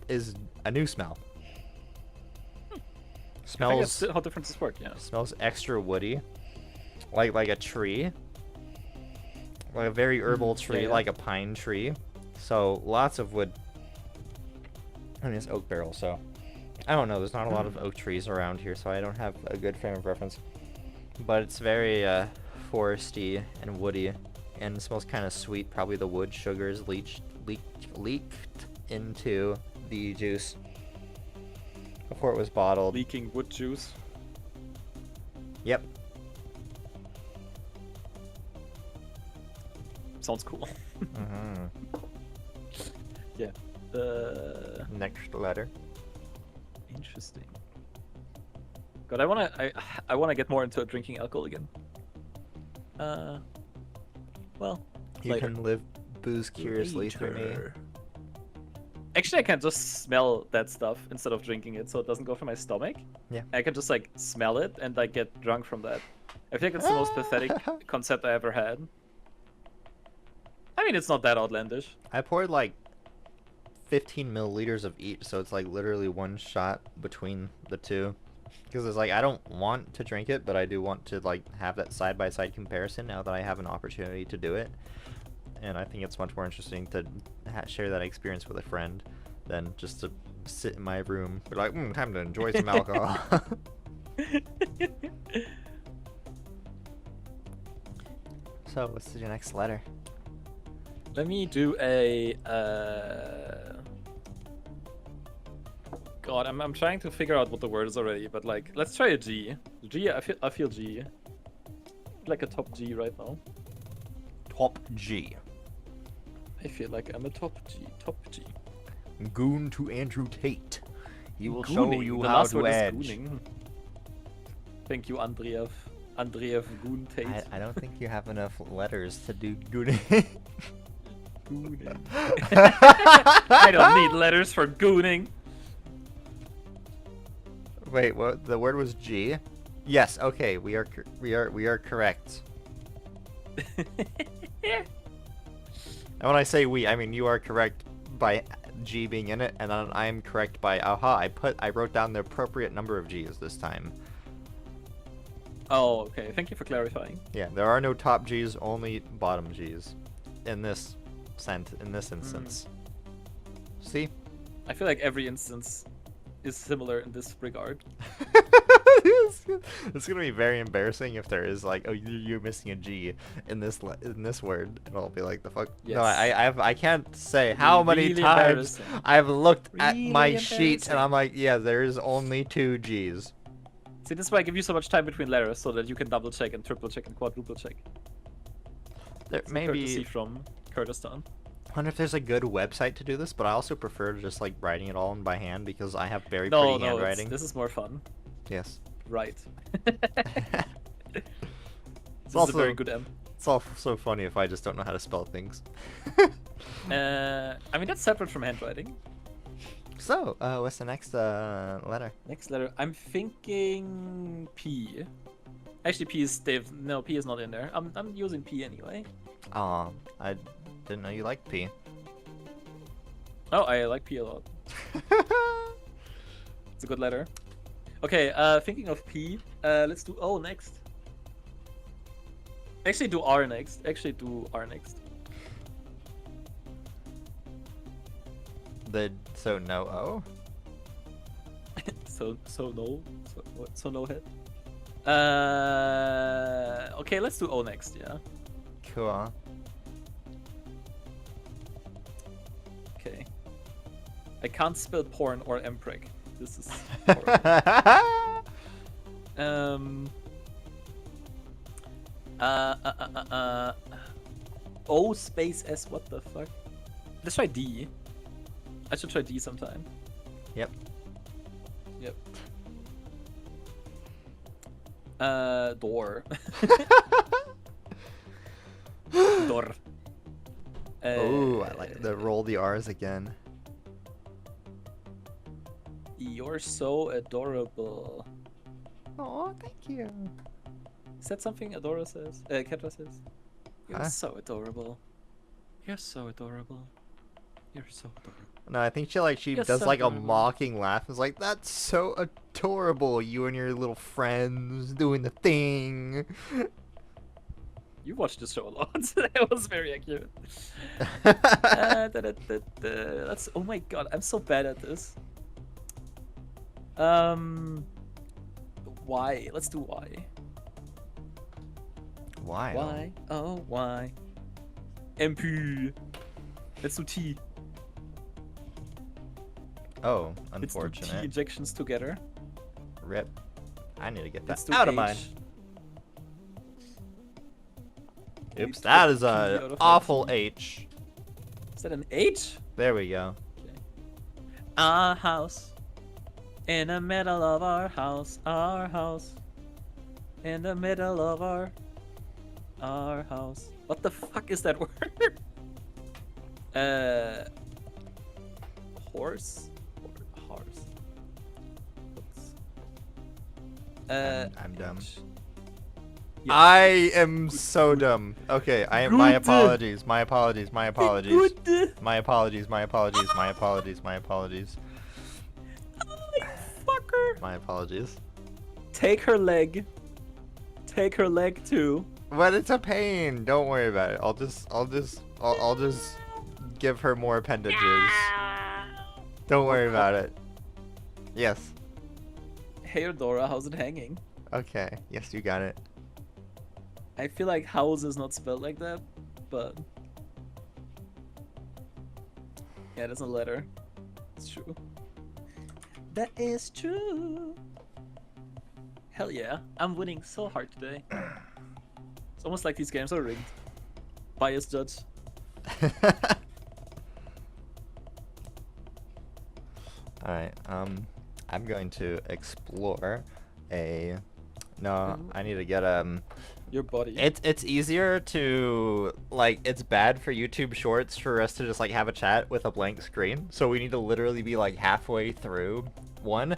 is a new smell. I think Smells that's how differences work, yeah. smells extra woody, like a tree, like a very herbal tree, yeah. like a pine tree. So lots of wood. I mean, it's oak barrel, so I don't know. There's not a lot of oak trees around here, so I don't have a good frame of reference. But it's very foresty and woody, and it smells kind of sweet. Probably the wood sugars leaked into the juice before it was bottled. Leaking wood juice. Yep. Sounds cool. Hmm. Yeah. Next letter. Interesting. God, I wanna get more into drinking alcohol again. Well, You later. can live booze curiously through me. Later. Actually, I can just smell that stuff instead of drinking it, so it doesn't go through my stomach. Yeah. I can just like smell it and like get drunk from that. I feel like it's the most pathetic concept I ever had. I mean, it's not that outlandish. I poured like 15 milliliters of each, so it's like literally one shot between the two. Because it's like, I don't want to drink it, but I do want to like have that side-by-side comparison now that I have an opportunity to do it. And I think it's much more interesting to share that experience with a friend than just to sit in my room. Be like, time to enjoy some alcohol. So, what's your next letter? Let me do a. God, I'm trying to figure out what the word is already, but like, let's try a G. G, I feel G. Like a top G right now. Top G. I feel like I'm a top G. Top G. Goon to Andrew Tate. He will show Gooning. you The how last to word is edge. gooning. Thank you, Andreev. Andreev Goon Tate. I don't think you have enough letters to do gooning. Gooning. I don't need letters for gooning. Wait, what? The word was G? Yes. Okay, we are correct. And when I say we, I mean you are correct by G being in it, and then I am correct by aha. I wrote down the appropriate number of G's this time. Oh, okay. Thank you for clarifying. Yeah, there are no top G's, only bottom G's in this instance. See? I feel like every instance is similar in this regard. It's gonna be very embarrassing if there is like, oh, you're missing a G in this word, and I'll be like, the fuck. Yes. No, I can't say how many Really times embarrassing. I've looked at Really my sheet and embarrassing. I'm like, yeah, there is only 2 G's. See, this is why I give you so much time between letters, so that you can double check and triple check and quadruple check. There It's a courtesy maybe. from Kurdistan. I wonder if there's a good website to do this, but I also prefer just like writing it all in by hand because I have very No, pretty no, handwriting. this is more fun. Yes. Right. It's This is a also very good M. it's all so funny if I just don't know how to spell things. I mean, that's separate from handwriting. So, what's the next letter? Next letter. I'm thinking P. Actually, P is Dave. No, P is not in there. I'm using P anyway. Aw, I didn't know you liked P. Oh, I like P a lot. It's a good letter. Okay, thinking of P, let's do O next. Actually, do R next. So no O? So no. So no head. Okay, let's do O next. Yeah. Cool. Okay. I can't spell porn or mpreg. This is horrible. O space S. What the fuck? Let's try D. I should try D sometime. Yep. Yep. Door. Door. Oh, I like the roll the R's again. You're so adorable. Oh, thank you. Is that something Adora says? Ketra says? You're Huh? so adorable. You're so adorable. You're so adorable. No, I think she You're does so like a adorable. mocking laugh. It's like, that's so adorable. You and your little friends doing the thing. You watched this show a lot. It was very accurate. That's. Oh my god, I'm so bad at this. Y. Let's do Y. Why? Y. Oh, Y. MP. Let's do T. Oh, Let's do T unfortunate. injections together. Rip. I need to get Let's that do out of H. mine. We Oops, took that is P out a of my awful T. H. Is that an H? There we go. Our house. In the middle of our house. Our house. In the middle of our house. What the fuck is that word? Horse? Horse. What's... I'm dumb. H. I am so dumb. Okay, my Good. apologies. My apologies. My apologies. Good. My apologies. My apologies. My apologies. My apologies. Oh, you fucker. My apologies. Take her leg. Take her leg too. But it's a pain. Don't worry about it. I'll just give her more appendages. Don't worry about it. Yes. Hey Dora, how's it hanging? Okay. Yes, you got it. I feel like house is not spelled like that, but yeah, that's a letter. It's true. That is true. Hell yeah, I'm winning so hard today. It's almost like these games are rigged. Bias judge. Alright, I'm going to explore a... No, I need to get, Your body. It's easier to, like, it's bad for YouTube Shorts for us to just, like, have a chat with a blank screen. So we need to literally be, like, halfway through one,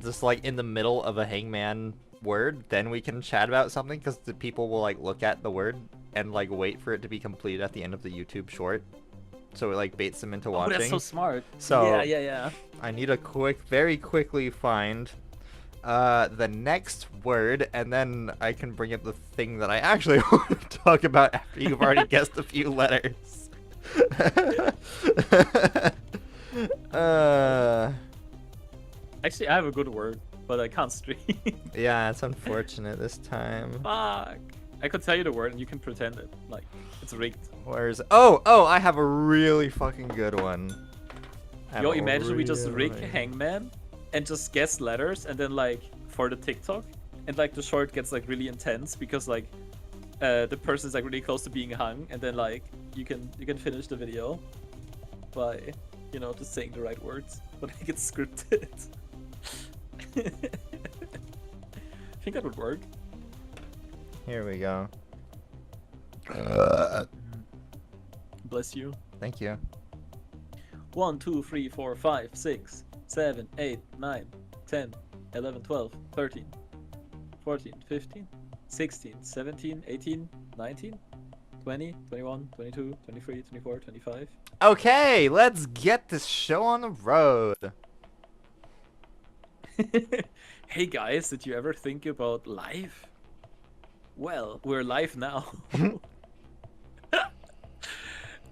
just, like, in the middle of a hangman word. Then we can chat about something, because the people will, like, look at the word and, like, wait for it to be complete at the end of the YouTube Short. So it, like, baits them into watching. Oh, that's so smart. So Yeah. I need to very quickly find the next word, and then I can bring up the thing that I actually want to talk about after you've already guessed a few letters. Actually, I have a good word, but I can't stream. Yeah, it's unfortunate this time. Fuck. I could tell you the word and you can pretend it. Like, it's rigged. Where's... Oh, I have a really fucking good one. Yo, imagine we just rig Hangman and just guess letters, and then, like, for the TikTok, and, like, the short gets, like, really intense because, like, the person's, like, really close to being hung, and then, like, you can finish the video by, you know, just saying the right words, but like it's scripted. I think that would work. Here we go. Bless you. Thank you. 1, 2, 3, 4, 5, 6, 7, 8, 9, 10, 11, 12, 13, 14, 15, 16, 17, 18, 19, 20, 21, 22, 23, 24, 25. Okay, let's get this show on the road. Hey guys, did you ever think about live? Well, we're live now.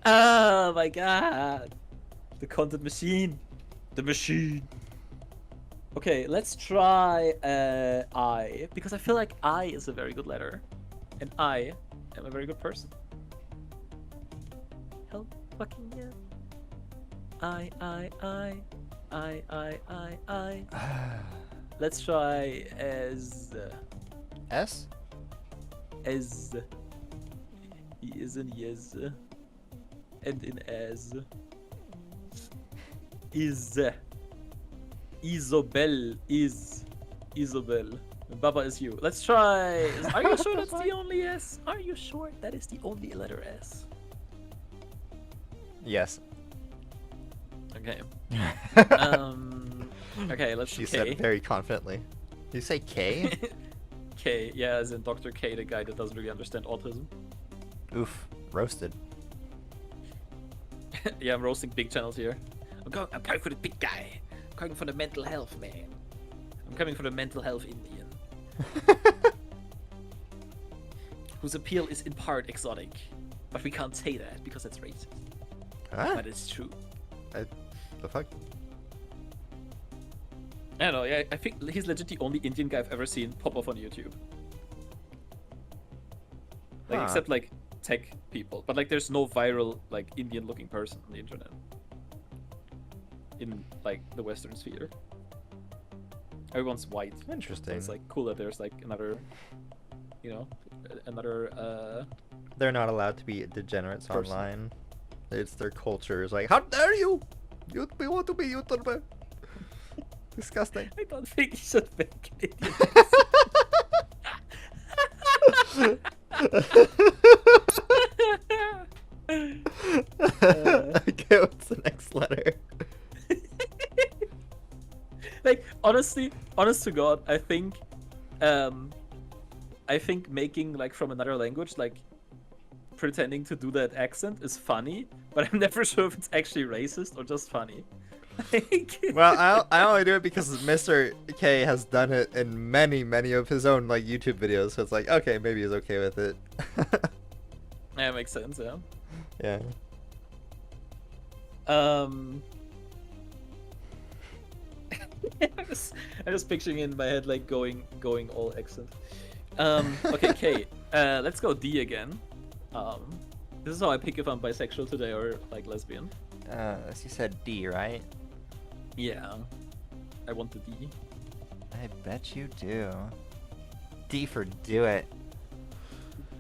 Oh my god. The content machine. The machine. Okay, let's try I, because I feel like I is a very good letter. And I am a very good person. Hell fucking yeah. I. Let's try as S? as he is in yes and in as is Isobel is Isobel. Baba is you. Let's try. Are you sure that's the only S? Are you sure that is the only letter S? Yes. Okay. Okay, let's She K. said very confidently. You say K? K, yeah, as in Dr. K, the guy that doesn't really understand autism. Oof. Roasted. Yeah, I'm roasting big channels here. I'm going for the big guy. I'm going for the mental health man. I'm coming for the mental health Indian. Whose appeal is in part exotic. But we can't say that because that's racist. Huh? But it's true. The fuck? I don't know, yeah, I think he's legit the only Indian guy I've ever seen pop up on YouTube. Like, Huh. except, like, tech people. But, like, there's no viral, like, Indian-looking person on the internet. In, like, the Western sphere. Everyone's white. So Interesting. it's, like, cool that there's, like, another, you know, another, They're not allowed to be degenerates Person. online. It's their culture. It's like, how dare you? We want to be YouTuber. Disgusting. I don't think he should make Canadian. Okay, what's the next letter? Like, honestly, honest to God, I think making, like, from another language, like, pretending to do that accent is funny, but I'm never sure if it's actually racist or just funny. Well, I only do it because Mr. K has done it in many of his own, like, YouTube videos, so it's like, okay, maybe he's okay with it. Yeah, makes sense, yeah. Yeah. I'm just picturing in my head, like, going all accent. Okay, K. Let's go D again. This is how I pick if I'm bisexual today or, like, lesbian. As you said, D, right? Yeah. I want the D. I bet you do. D for do it.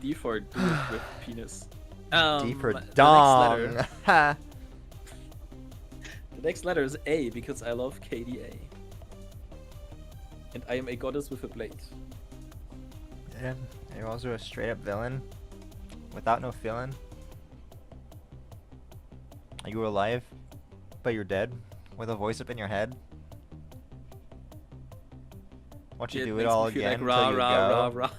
D for do it with penis. D for the next dong. letter- Ha. The next letter is A because I love KDA. And I am a goddess with a blade. Yeah, you're also a straight up villain. Without no feeling. Are you alive? But you're dead? With a voice up in your head? Watch you do it makes all me feel again like until you rah, go. rah,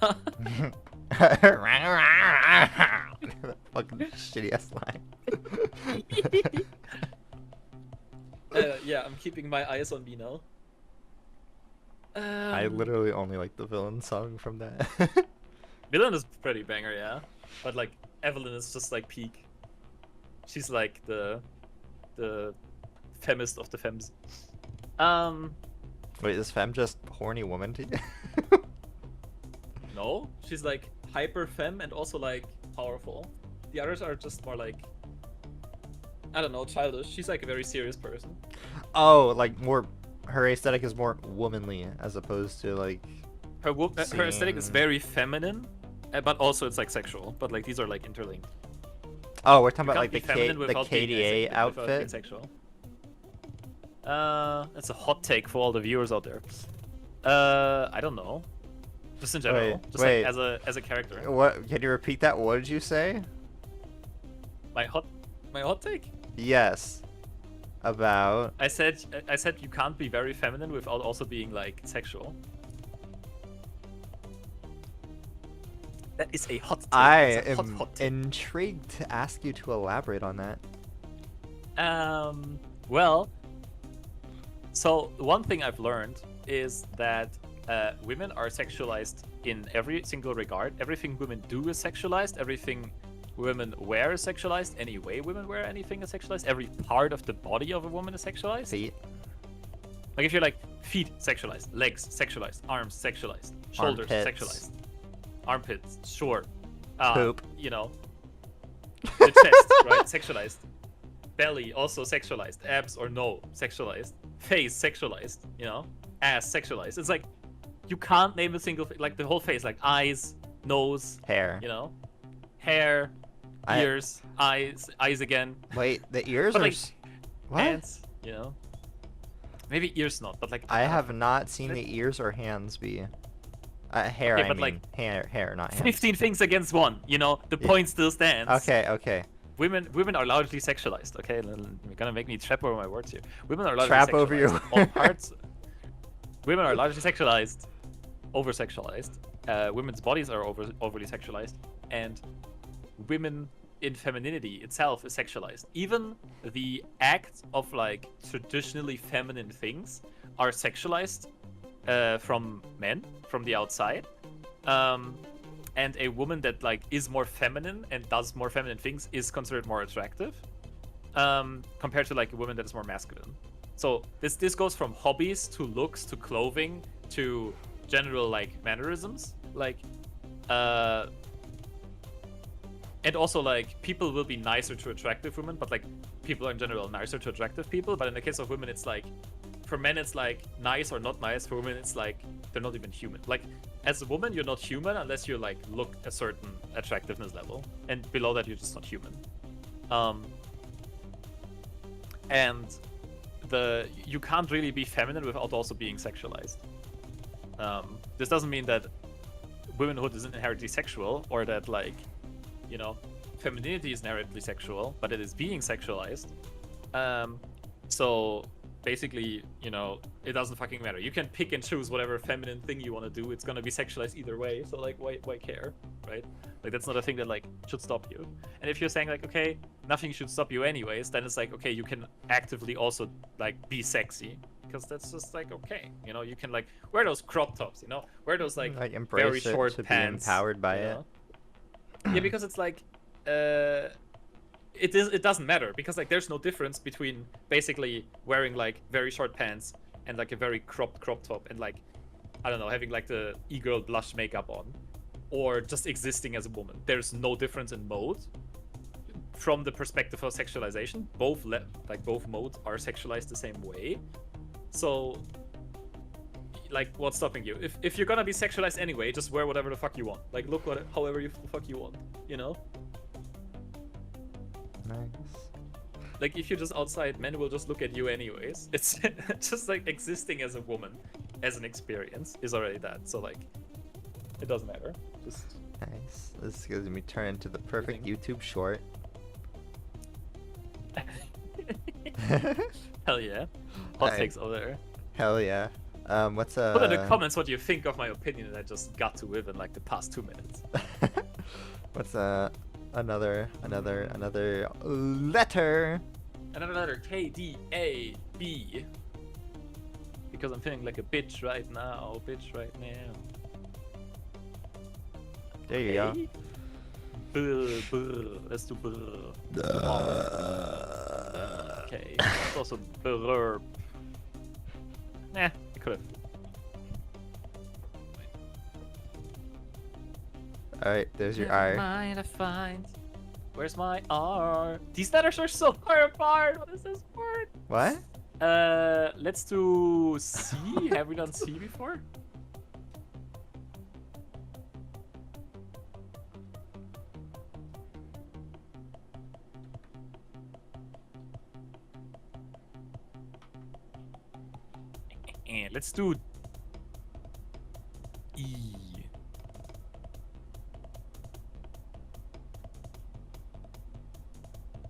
Fucking shitty ass line. yeah, I'm keeping my eyes on me now. I literally only like the villain song from that. Villain is pretty banger, yeah. But like Evelyn is just like peak. She's like the femist of the femmes. Wait, is femme just horny woman to you? No, she's like hyper femme and also like powerful. The others are just more like, I don't know, childish. She's like a very serious person. Oh, like more. Her aesthetic is more womanly as opposed to like. Her aesthetic is Seeing- very feminine, but also it's like sexual. But like these are like interlinked. Oh, we're talking You about like can't the be feminine the without being KDA without being outfit. sexual. That's a hot take for all the viewers out there. I don't know. Just in general, Wait, just wait. like as a character. What? Can you repeat that? What did you say? My hot take. Yes. About. I said you can't be very feminine without also being like sexual. That is a hot take. I It's a am hot take. intrigued to ask you to elaborate on that. Well, so one thing I've learned is that women are sexualized in every single regard. Everything women do is sexualized. Everything women wear is sexualized. Any way women wear anything is sexualized. Every part of the body of a woman is sexualized. Feet. Like if you're like feet sexualized, legs sexualized, arms sexualized, shoulders Armpits. sexualized, armpits, sure. Poop. You know, the chest, right? Sexualized. Belly also sexualized. Abs or no, sexualized. Face sexualized. You know, ass sexualized. It's like you can't name a single like the whole face, like eyes, nose, Hair. you know, hair, I- ears, eyes again, Wait, the ears But, are. like, What? hands. You know, maybe ears not, but like I have not seen the ears or hands be. Hair, Okay, I but, mean. like, Hair, not hands. 15 things against one. You know, the Yeah. point still stands. Okay. Women are largely sexualized. Okay, you're gonna make me trap over my words here. Women are largely Trap sexualized. over your All parts. Women are largely sexualized, over-sexualized. Women's bodies are overly sexualized, and women in femininity itself is sexualized. Even the act of like traditionally feminine things are sexualized from men from the outside. And a woman that like is more feminine and does more feminine things is considered more attractive compared to like a woman that is more masculine. So this goes from hobbies to looks to clothing to general like mannerisms, like and also like people will be nicer to attractive women, but like people are in general nicer to attractive people. But in the case of women, it's like for men it's like nice or not nice. For women, it's like they're not even human. Like as a woman, you're not human unless you like look a certain attractiveness level, and below that, you're just not human. And you can't really be feminine without also being sexualized. This doesn't mean that womanhood is inherently sexual, or that like, you know, femininity is inherently sexual, but it is being sexualized. So basically, you know, it doesn't fucking matter. You can pick and choose whatever feminine thing you want to do. It's gonna be sexualized either way. So like, why care, right? Like that's not a thing that like should stop you. And if you're saying like, okay, nothing should stop you anyways, then it's like, okay, you can actively also like be sexy, because that's just like okay, you know, you can like wear those crop tops, you know, wear those like embrace very it short to pants, be empowered by you it. know? Yeah, because it's like it doesn't matter, because like there's no difference between basically wearing like very short pants and like a very cropped crop top and like, I don't know, having like the e-girl blush makeup on, or just existing as a woman. There's no difference in mode from the perspective of sexualization. Both modes are sexualized the same way. So like, what's stopping you? If you're gonna be sexualized anyway, just wear whatever the fuck you want. Like, look however the fuck you want, you know? Nice. Like if you're just outside, men will just look at you anyways. It's just like existing as a woman, as an experience, is already that. So like, it doesn't matter. Just Nice. This is gonna be turned into the perfect Everything. YouTube short. hell yeah. Hot Alright. takes over there. Hell yeah. What's Put in the comments what you think of my opinion that I just got to with in like the past 2 minutes. What's another letter? Another letter, KDAB. Because I'm feeling like a bitch right now. There you go. Okay. Brr. Let's do brr. Okay. It's also brr. Nah, I could have. Alright, there's your Never R. mind, I find. Where's my R? These letters are so far apart. What is this word? What? Let's do C. Have we done C before? And let's do E.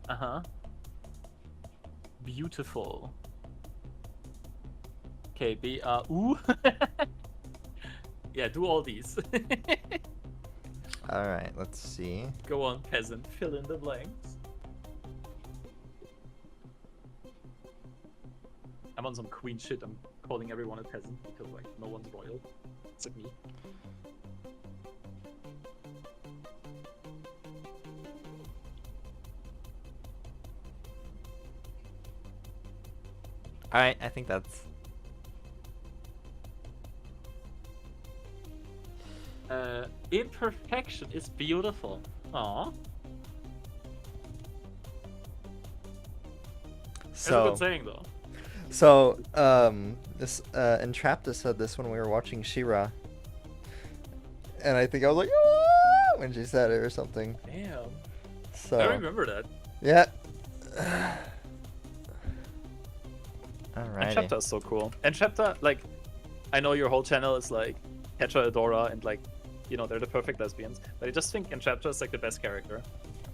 Uh-huh. Beautiful. Okay, B, ooh. Yeah, do all these. Alright, let's see. Go on, peasant, fill in the blanks. I'm on some queen shit. I'm calling everyone a peasant because, like, no one's royal. Except me. Alright, I think that's... Imperfection is beautiful. Aww. That's a So, good saying, though. this, Entrapta said this when we were watching She-Ra. And I think I was like, "Ah!" when she said it or something. Damn. So, I remember that. yeah. And Alrighty. chapter is so cool. And chapter, like, I know your whole channel is like Petra, Adora, and like, you know, they're the perfect lesbians. But I just think Entrapta is like the best character.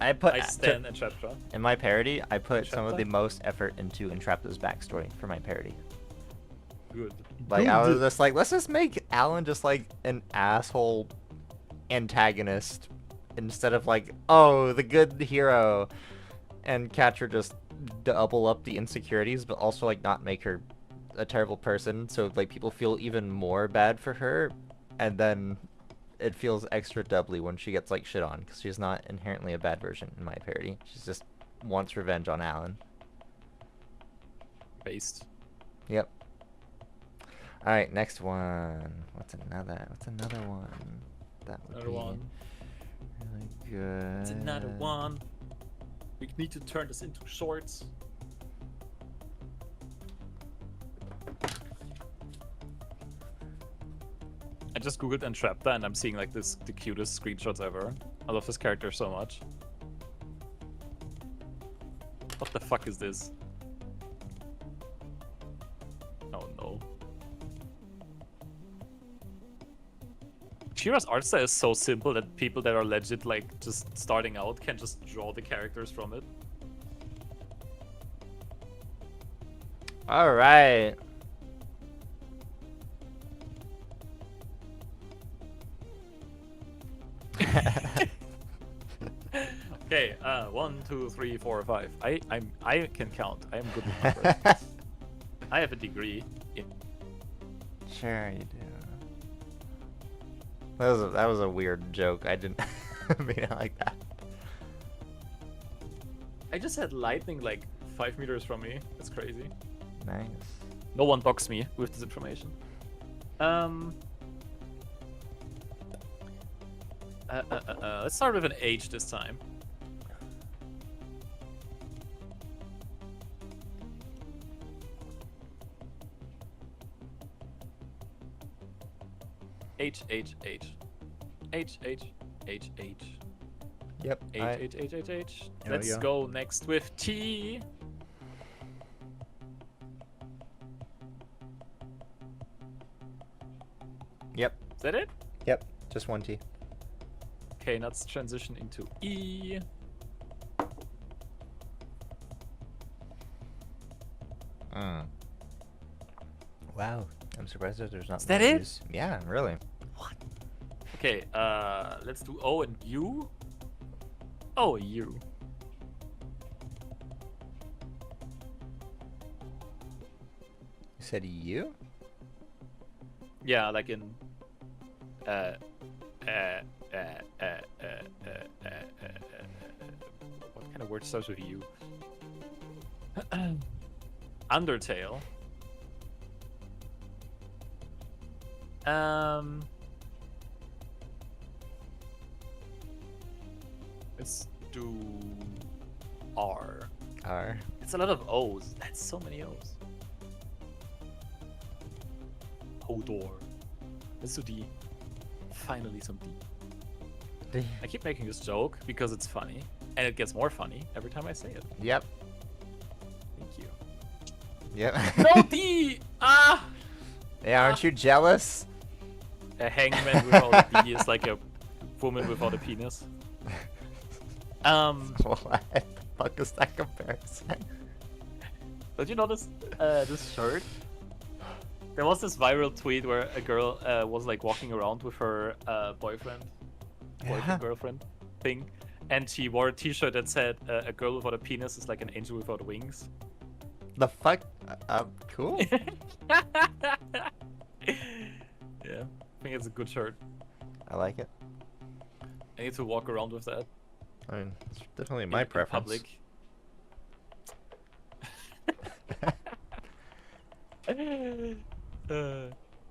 I put I stand Entrapta. in my parody. I put some of Entrapta? the most effort into Entrapta's backstory for my parody. Good. Like I was just like, let's just make Alan just like an asshole antagonist instead of like, oh, the good hero, and Catra just double up the insecurities, but also like not make her a terrible person, so like people feel even more bad for her, and then it feels extra doubly when she gets like shit on because she's not inherently a bad version in my parody. She's just wants revenge on Alan. Based. Yep. All right, next one. What's another one? That would Another be one. really good. It's another one. We need to turn this into shorts. I just googled Entrapta and I'm seeing like the cutest screenshots ever. I love this character so much. What the fuck is this? Oh no. Shira's art style is so simple that people that are legit like just starting out can just draw the characters from it. All right. Okay, 1, 2, 3, 4, 5. I can count. I am good with numbers. I have a degree in. Sure you do. That was a weird joke. I didn't mean it like that. I just had lightning like 5 meters from me. That's crazy. Nice. No one doxed me with this information. Let's start with an H this time. H. Yep. H. There we Let's go. go next with T. that it? Yep, just one T. Okay, let's transition into E. Wow, I'm surprised that there's not. Is that more it? U's. Yeah, really. Okay, let's do O and U. Oh, U. You said U? Yeah, like in what kind of word starts with U? Undertale. Let's do R. R. It's a lot of O's. That's so many O's. Hodor. Let's do D. Finally some D. I keep making this joke because it's funny, and it gets more funny every time I say it. Yep. Thank you. Yep. No D! Ah! Yeah, aren't you jealous? A hangman without a D is like a woman without a penis. What the fuck is that comparison? Did you notice this shirt? There was this viral tweet where a girl was like walking around with her boyfriend, girlfriend thing, and she wore a T-shirt that said "A girl without a penis is like an angel without wings." The fuck? Cool. Yeah, I think it's a good shirt. I like it. I need to walk around with that. I mean, it's definitely my in preference. public.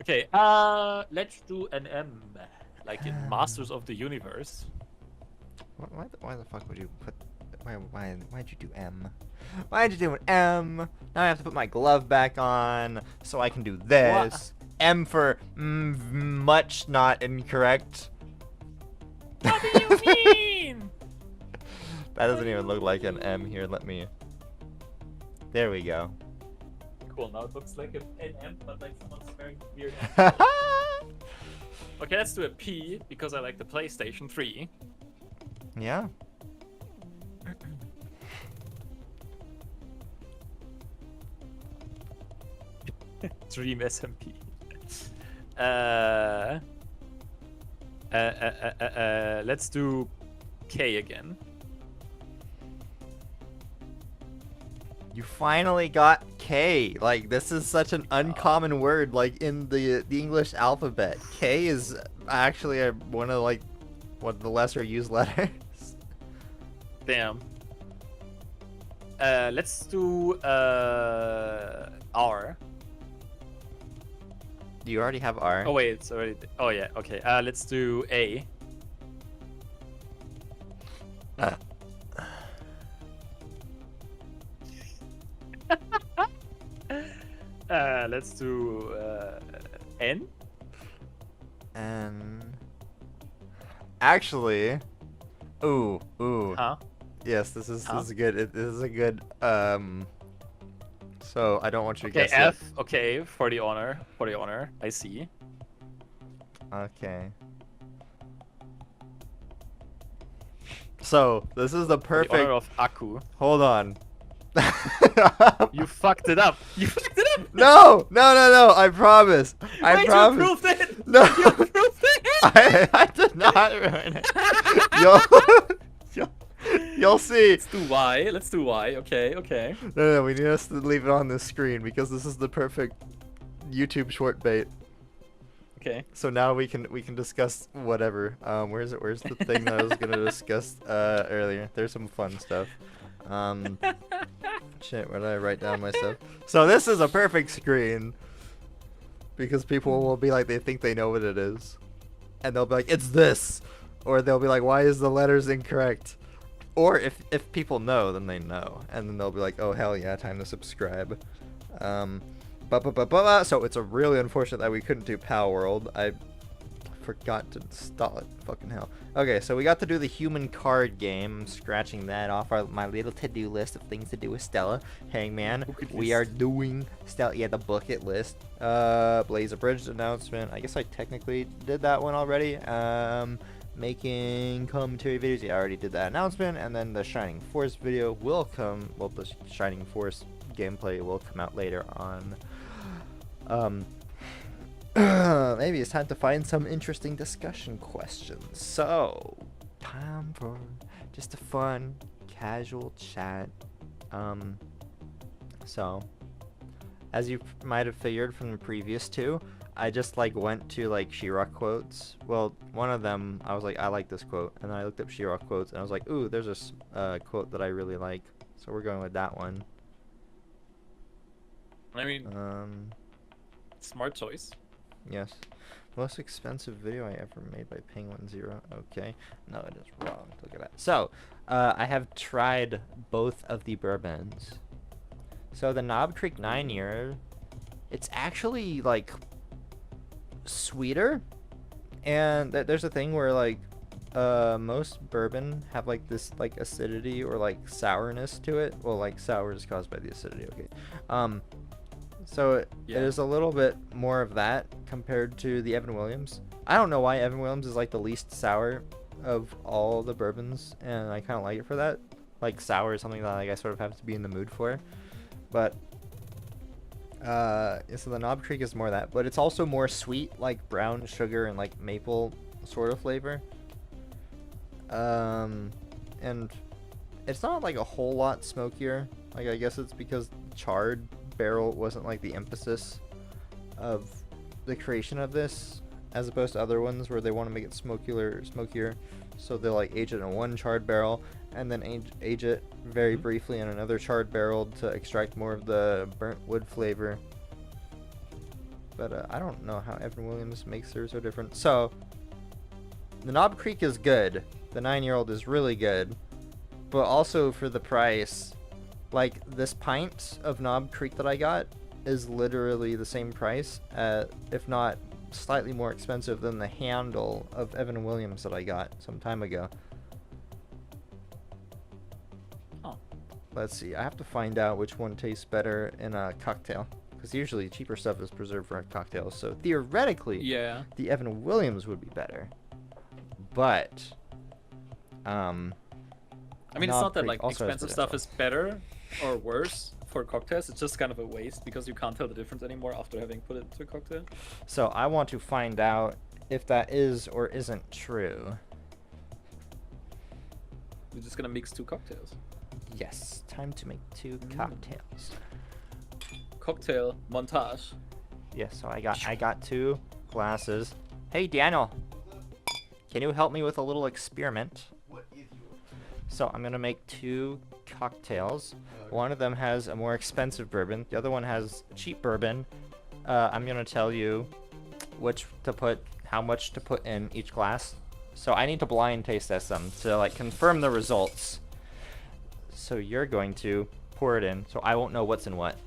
Okay, let's do an M, like in Masters of the Universe. Why the fuck would you put? Why'd you do M? Why'd you do an M? Now I have to put my glove back on so I can do this. M for much not incorrect. What do you mean? That doesn't even look like an M here. Let me. There we go. Cool, now it looks like an M, but like someone's wearing weird. Okay, let's do a P because I like the PlayStation 3. Yeah. Dream SMP. Let's do K again. You finally got K. Like, this is such an uncommon word, like, in the English alphabet. K is actually one of the lesser used letters. Damn. Let's do R. Do you already have R? Oh wait, it's already. Oh yeah. Okay. Let's do A. Let's do N. And actually, ooh. Huh? Yes, this is good. This is a good. So I don't want you to Okay, guess F. it. Okay, for the honor. For the honor. I see. Okay. So this is the For the perfect. honor of Aku. Hold on. You fucked it up. You fucked it up. No! I promise. I Wait, promise. you proved it. No. You proved it. I did not ruin it. You'll see. Let's do Y. Let's do Y. Okay. No, we need us to leave it on this screen because this is the perfect YouTube short bait. Okay. So now we can discuss whatever. Where's the thing that I was gonna discuss earlier? There's some fun stuff. Shit, where did I write down my stuff? So this is a perfect screen because people will be like, they think they know what it is, and they'll be like, it's this, or they'll be like, why is the letters incorrect? Or if people know, then they know, and then they'll be like, oh hell yeah, time to subscribe. So it's a really unfortunate that we couldn't do Pal World. I forgot to install it. Fucking hell. Okay, so we got to do the human card game. I'm scratching that off my little to-do list of things to do with Stella. Hangman, we are doing Stella. Yeah, the bucket list. Blaze Abridged announcement. I guess I technically did that one already. Making commentary videos. Yeah, I already did that announcement. And then the Shining Force video will come. Well, the Shining Force gameplay will come out later on. Maybe it's time to find some interesting discussion questions. So, time for just a fun, casual chat. So, as you might have figured from the previous two, I just like went to like She-Ra quotes. Well, one of them, I was like, I like this quote, and then I looked up She-Ra quotes, and I was like, ooh, there's this quote that I really like, so we're going with that one. I mean, smart choice. Yes. Most expensive video I ever made by Penguin Zero. Okay. No, it is wrong. Look at that. So, I have tried both of the bourbons. So the Knob Creek 9-year, it's actually like sweeter, and there's a thing where like most bourbon have like this like acidity or like sourness to it. Well, like sour is caused by the acidity. Okay. So it is a little bit more of that compared to the Evan Williams. I don't know why Evan Williams is like the least sour of all the bourbons, and I kind of like it for that. Like sour is something that like I sort of have to be in the mood for. But so the Knob Creek is more that, but it's also more sweet, like brown sugar and like maple sort of flavor. And it's not like a whole lot smokier. Like I guess it's because charred barrel wasn't like the emphasis of the creation of this, as opposed to other ones where they want to make it smokier, so they'll like age it in one charred barrel and then age it very briefly in another charred barrel to extract more of the burnt wood flavor. But I don't know how Evan Williams makes theirs so different. So the Knob Creek is good, the 9-year-old is really good, but also for the price, like this pint of Knob Creek that I got is literally the same price, if not slightly more expensive than the handle of Evan Williams that I got some time ago. Oh. Let's see, I have to find out which one tastes better in a cocktail, because usually cheaper stuff is preserved for cocktails, so theoretically the Evan Williams would be better. But I mean, it's not that like expensive stuff is better or worse for cocktails. It's just kind of a waste because you can't tell the difference anymore after having put it into a cocktail. So I want to find out if that is or isn't true. We're just gonna mix two cocktails. Yes, time to make two cocktails. Cocktail montage. Yes, so I got two glasses. Hey Daniel, can you help me with a little experiment? What is yours? So I'm gonna make two cocktails. One of them has a more expensive bourbon. The other one has cheap bourbon. I'm gonna tell you how much to put in each glass. So I need to blind taste test them to like confirm the results. So you're going to pour it in, so I won't know what's in what.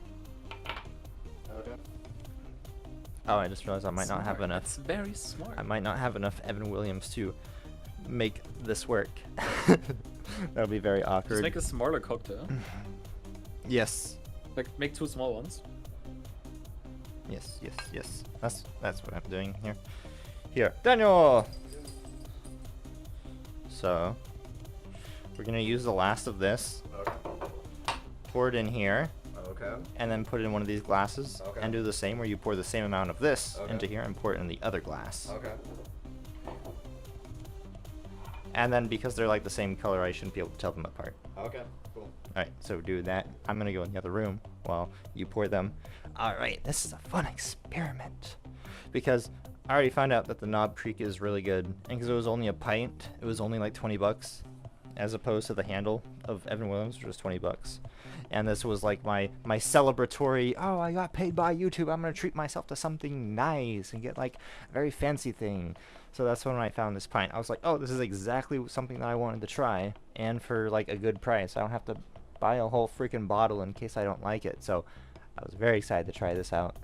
Okay. Oh, I just realized I might not have enough. It's very smart. I might not have enough Evan Williams to make this work. That would be very awkward. Just make a smaller cocktail. Yes. Like make two small ones. Yes. That's what I'm doing here. Here, Daniel. So we're gonna use the last of this. Okay. Pour it in here. Okay. And then put it in one of these glasses. Okay. And do the same where you pour the same amount of this Okay. into here and pour it in the other glass. Okay. And then because they're like the same color, I shouldn't be able to tell them apart. Okay. Cool. Alright, so do that. I'm gonna go in the other room while you pour them. Alright, this is a fun experiment. Because I already found out that the Knob Creek is really good. And because it was only a pint, it was only like 20 bucks. As opposed to the handle of Evan Williams, which was 20 bucks. And this was like my celebratory, oh, I got paid by YouTube, I'm gonna treat myself to something nice and get like a very fancy thing. So that's when I found this pint. I was like, oh, this is exactly something that I wanted to try, and for like a good price. I don't have to buy a whole freaking bottle in case I don't like it. So I was very excited to try this out.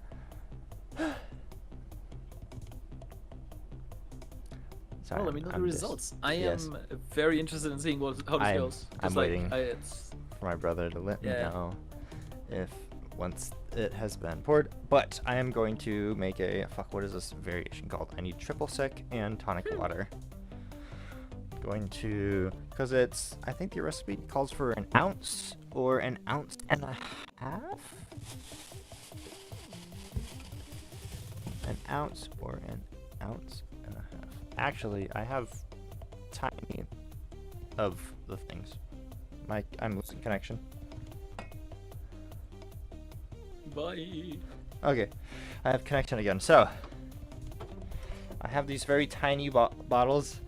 So Well, let me know the I'm just- results. I yes. am very interested in seeing how this goes. I'm Just waiting. It's for my brother to let me Yeah. know if once it has been poured. But I am going to make a what is this variation called? I need triple sec and tonic water. Going to, because it's, I think the recipe calls for an ounce or an ounce and a half. An ounce or an ounce and a half. Actually, I have tiny of the things. I'm losing connection. bye. Okay, I have connection again. So, I have these very tiny bottles.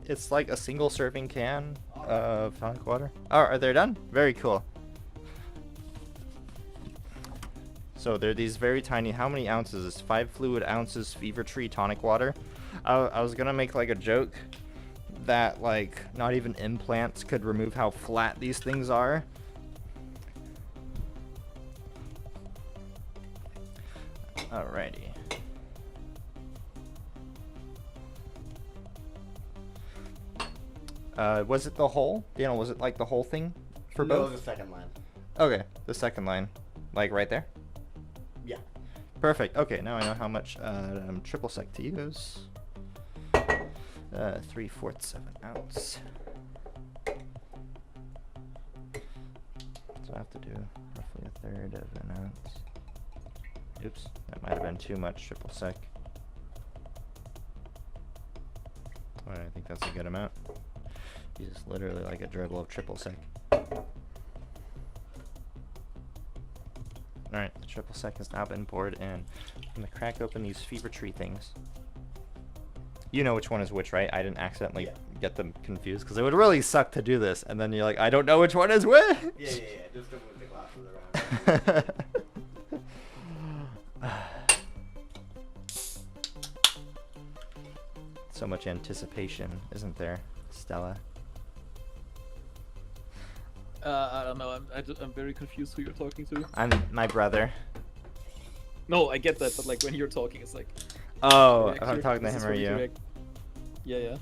It's like a single serving can of tonic water. Oh, are they done? Very cool. So they're these very tiny, how many ounces? It's 5 fluid ounces Fever Tree tonic water. I was gonna make like a joke that like not even implants could remove how flat these things are. Alrighty. Was it the whole? Daniel, was it like the whole thing for no, both? the second line. Okay, the second line. Like right there? Yeah. Perfect. Okay, now I know how much triple sec to use. 3/4 of an ounce. So I have to do roughly 1/3 of an ounce. Oops, that might have been too much triple sec. Alright, I think that's a good amount. Use literally like a dribble of triple sec. Alright, the triple sec has now been poured in. I'm gonna crack open these Fever Tree things. You know which one is which, right? I didn't accidentally get them confused, because it would really suck to do this, and then you're like, I don't know which one is which! Yeah. Just to move the glasses around. So much anticipation, isn't there, Stella? I don't know. I'm very confused who you're talking to. I'm my brother. No, I get that, but like when you're talking, it's like. Oh, react I'm here, talking to this is him or for me to you? react. Yeah.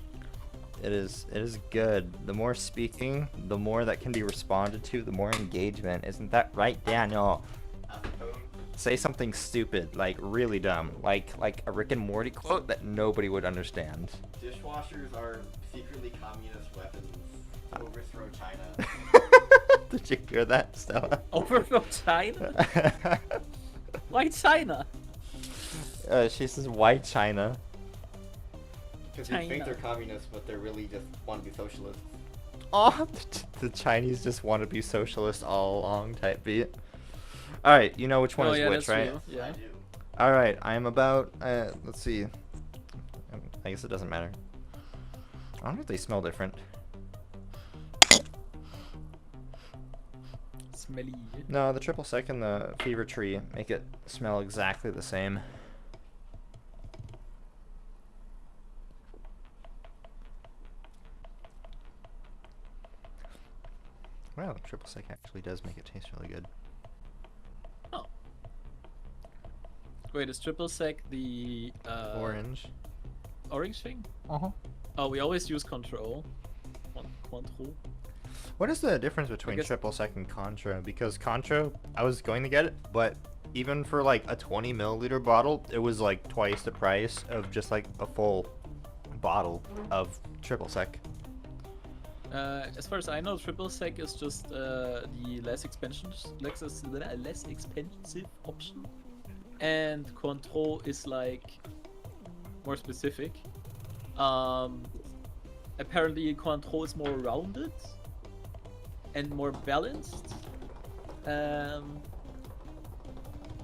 It is good. The more speaking, the more that can be responded to, the more engagement. Isn't that right, Daniel? Say something stupid, like really dumb, like a Rick and Morty quote that nobody would understand. Dishwashers are secretly communist weapons to overthrow China. Did you hear that, Stella? Overthrow China? Why China? She says, why China? Because you think China. they're communists, but they really just want to be socialists. Oh, the Chinese just want to be socialist all along type beat. Alright, you know which one Oh is yeah, which, that's right? true. Yeah. I do. Alright, I am about, let's see. I guess it doesn't matter. I wonder if they smell different. Smelly. No, the triple sec and the Fever Tree make it smell exactly the same. Wow, the triple sec actually does make it taste really good. Oh. Wait, is triple sec the Orange. orange thing? Uh-huh. Oh, we always use control. Control. What is the difference between guess- triple sec and Contra? Because Contra, I was going to get it, but even for like a 20 milliliter bottle, it was like twice the price of just like a full bottle of triple sec. As far as I know, triple sec is just the less expensive option, and control is like more specific. Apparently, control is more rounded and more balanced,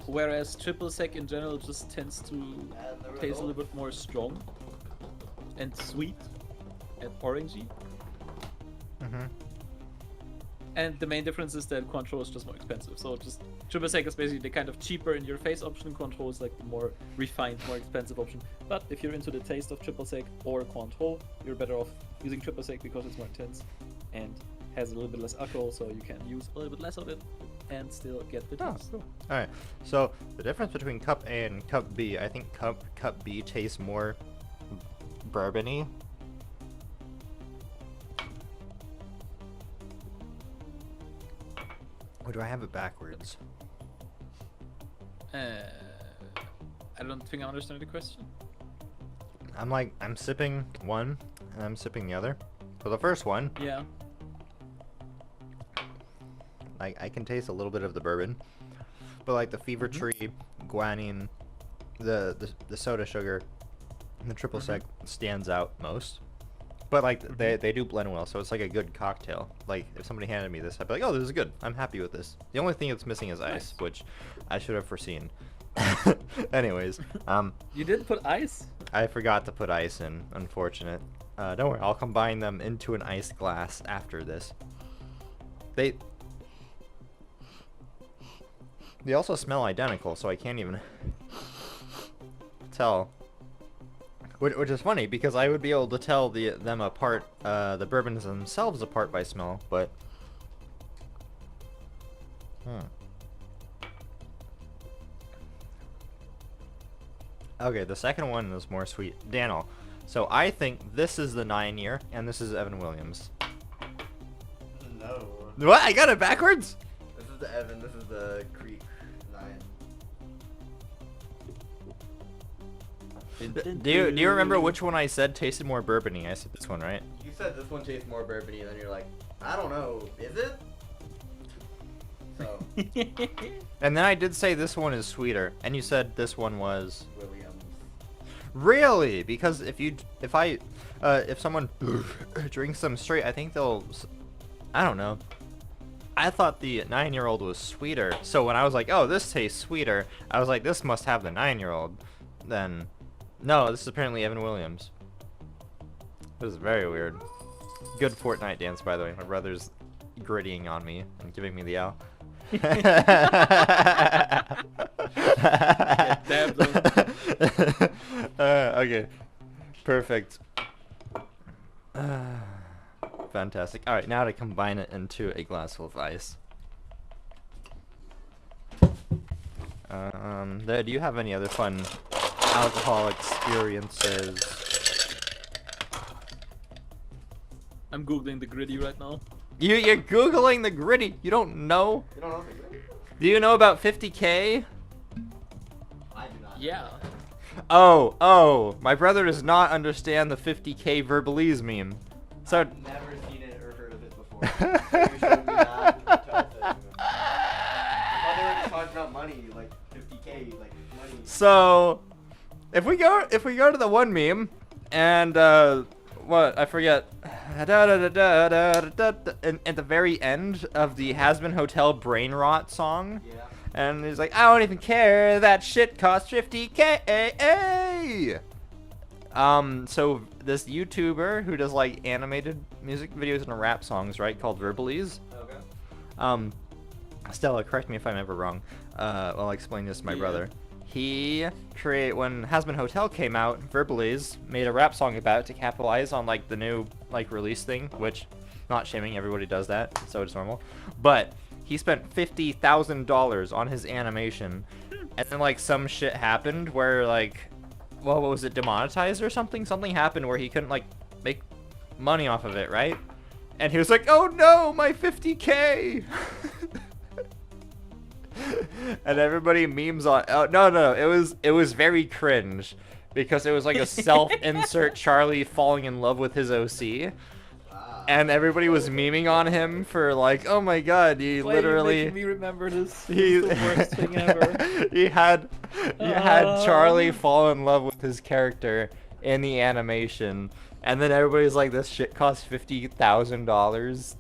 whereas triple sec in general just tends to taste a little bit more strong and sweet and orangey. Mm-hmm. And the main difference is that control is just more expensive. So just triple sec is basically the kind of cheaper in your face option. Control is like the more refined, more expensive option. But if you're into the taste of triple sec or control, you're better off using triple sec because it's more intense and has a little bit less alcohol, so you can use a little bit less of it and still get the Oh, taste. cool. Alright, so the difference between Cup A and Cup B, I think Cup B tastes more bourbony, Or do I have it backwards? I don't think I understand the question. I'm sipping one and I'm sipping the other. For the first one, Yeah. I can taste a little bit of the bourbon, but like the fever tree, guanine, the soda sugar, and the triple sec stands out most. But like they do blend well, so it's like a good cocktail. Like if somebody handed me this, I'd be like, oh, this is good. I'm happy with this. The only thing it's missing is ice, which I should have foreseen. Anyways, You did put ice? I forgot to put ice in. Unfortunate. Don't worry, I'll combine them into an ice glass after this. They also smell identical, so I can't even tell. Which is funny because I would be able to tell them apart, the bourbons themselves apart by smell, but. Okay, the second one is more sweet. Daniel, so I think this is the 9-year, and this is Evan Williams. No. What? I got it backwards? This is the Evan, this is the Creek 9. Do you remember which one I said tasted more bourbony? I said this one, right? You said this one tastes more bourbony, and then you're like, I don't know, is it? So, And then I did say this one is sweeter, and you said this one was Williams. really because if someone drinks them straight, I think they'll. I don't know. I thought the 9-year-old was sweeter, so when I was like, oh, this tastes sweeter, I was like, this must have the 9-year-old. Then, no, this is apparently Evan Williams. This is very weird. Good Fortnite dance, by the way. My brother's grittying on me and giving me the L. Okay, perfect. Fantastic. All right, now to combine it into a glass full of ice. Do you have any other fun alcohol experiences? I'm googling the gritty right now. You're googling the gritty. You don't know? You don't know if it's Do you know about 50K? I do not. Yeah. Oh, my brother does not understand the 50K verbalese meme. So I've never seen it or heard of it before. You showed me that. I thought they were just talking about money, like 50K, like money. So, if we go to the one meme, and what I forget, at the very end of the Has-Been Hotel Brain Rot song, Yeah. and he's like, I don't even care, that shit costs 50K. So this YouTuber who does like animated music videos and rap songs, right, called Verbalese. Okay. Stella, correct me if I'm ever wrong. I'll explain this to my brother. When Has-Been Hotel came out, Verbalese made a rap song about it to capitalize on like the new like release thing, which, not shaming, everybody does that, so it's normal. But he spent $50,000 on his animation, and then like some shit happened where like, well, what was it, demonetized or something? Something happened where he couldn't like make money off of it, right? And he was like, oh no, my 50K. And everybody memes on. Oh no, it was very cringe because it was like a self-insert Charlie falling in love with his OC, and everybody was memeing on him for like, oh my god, he Why literally. are you making me remember this? He, This is the worst thing ever. he had Charlie fall in love with his character in the animation, and then everybody's like, this shit costs $50,000.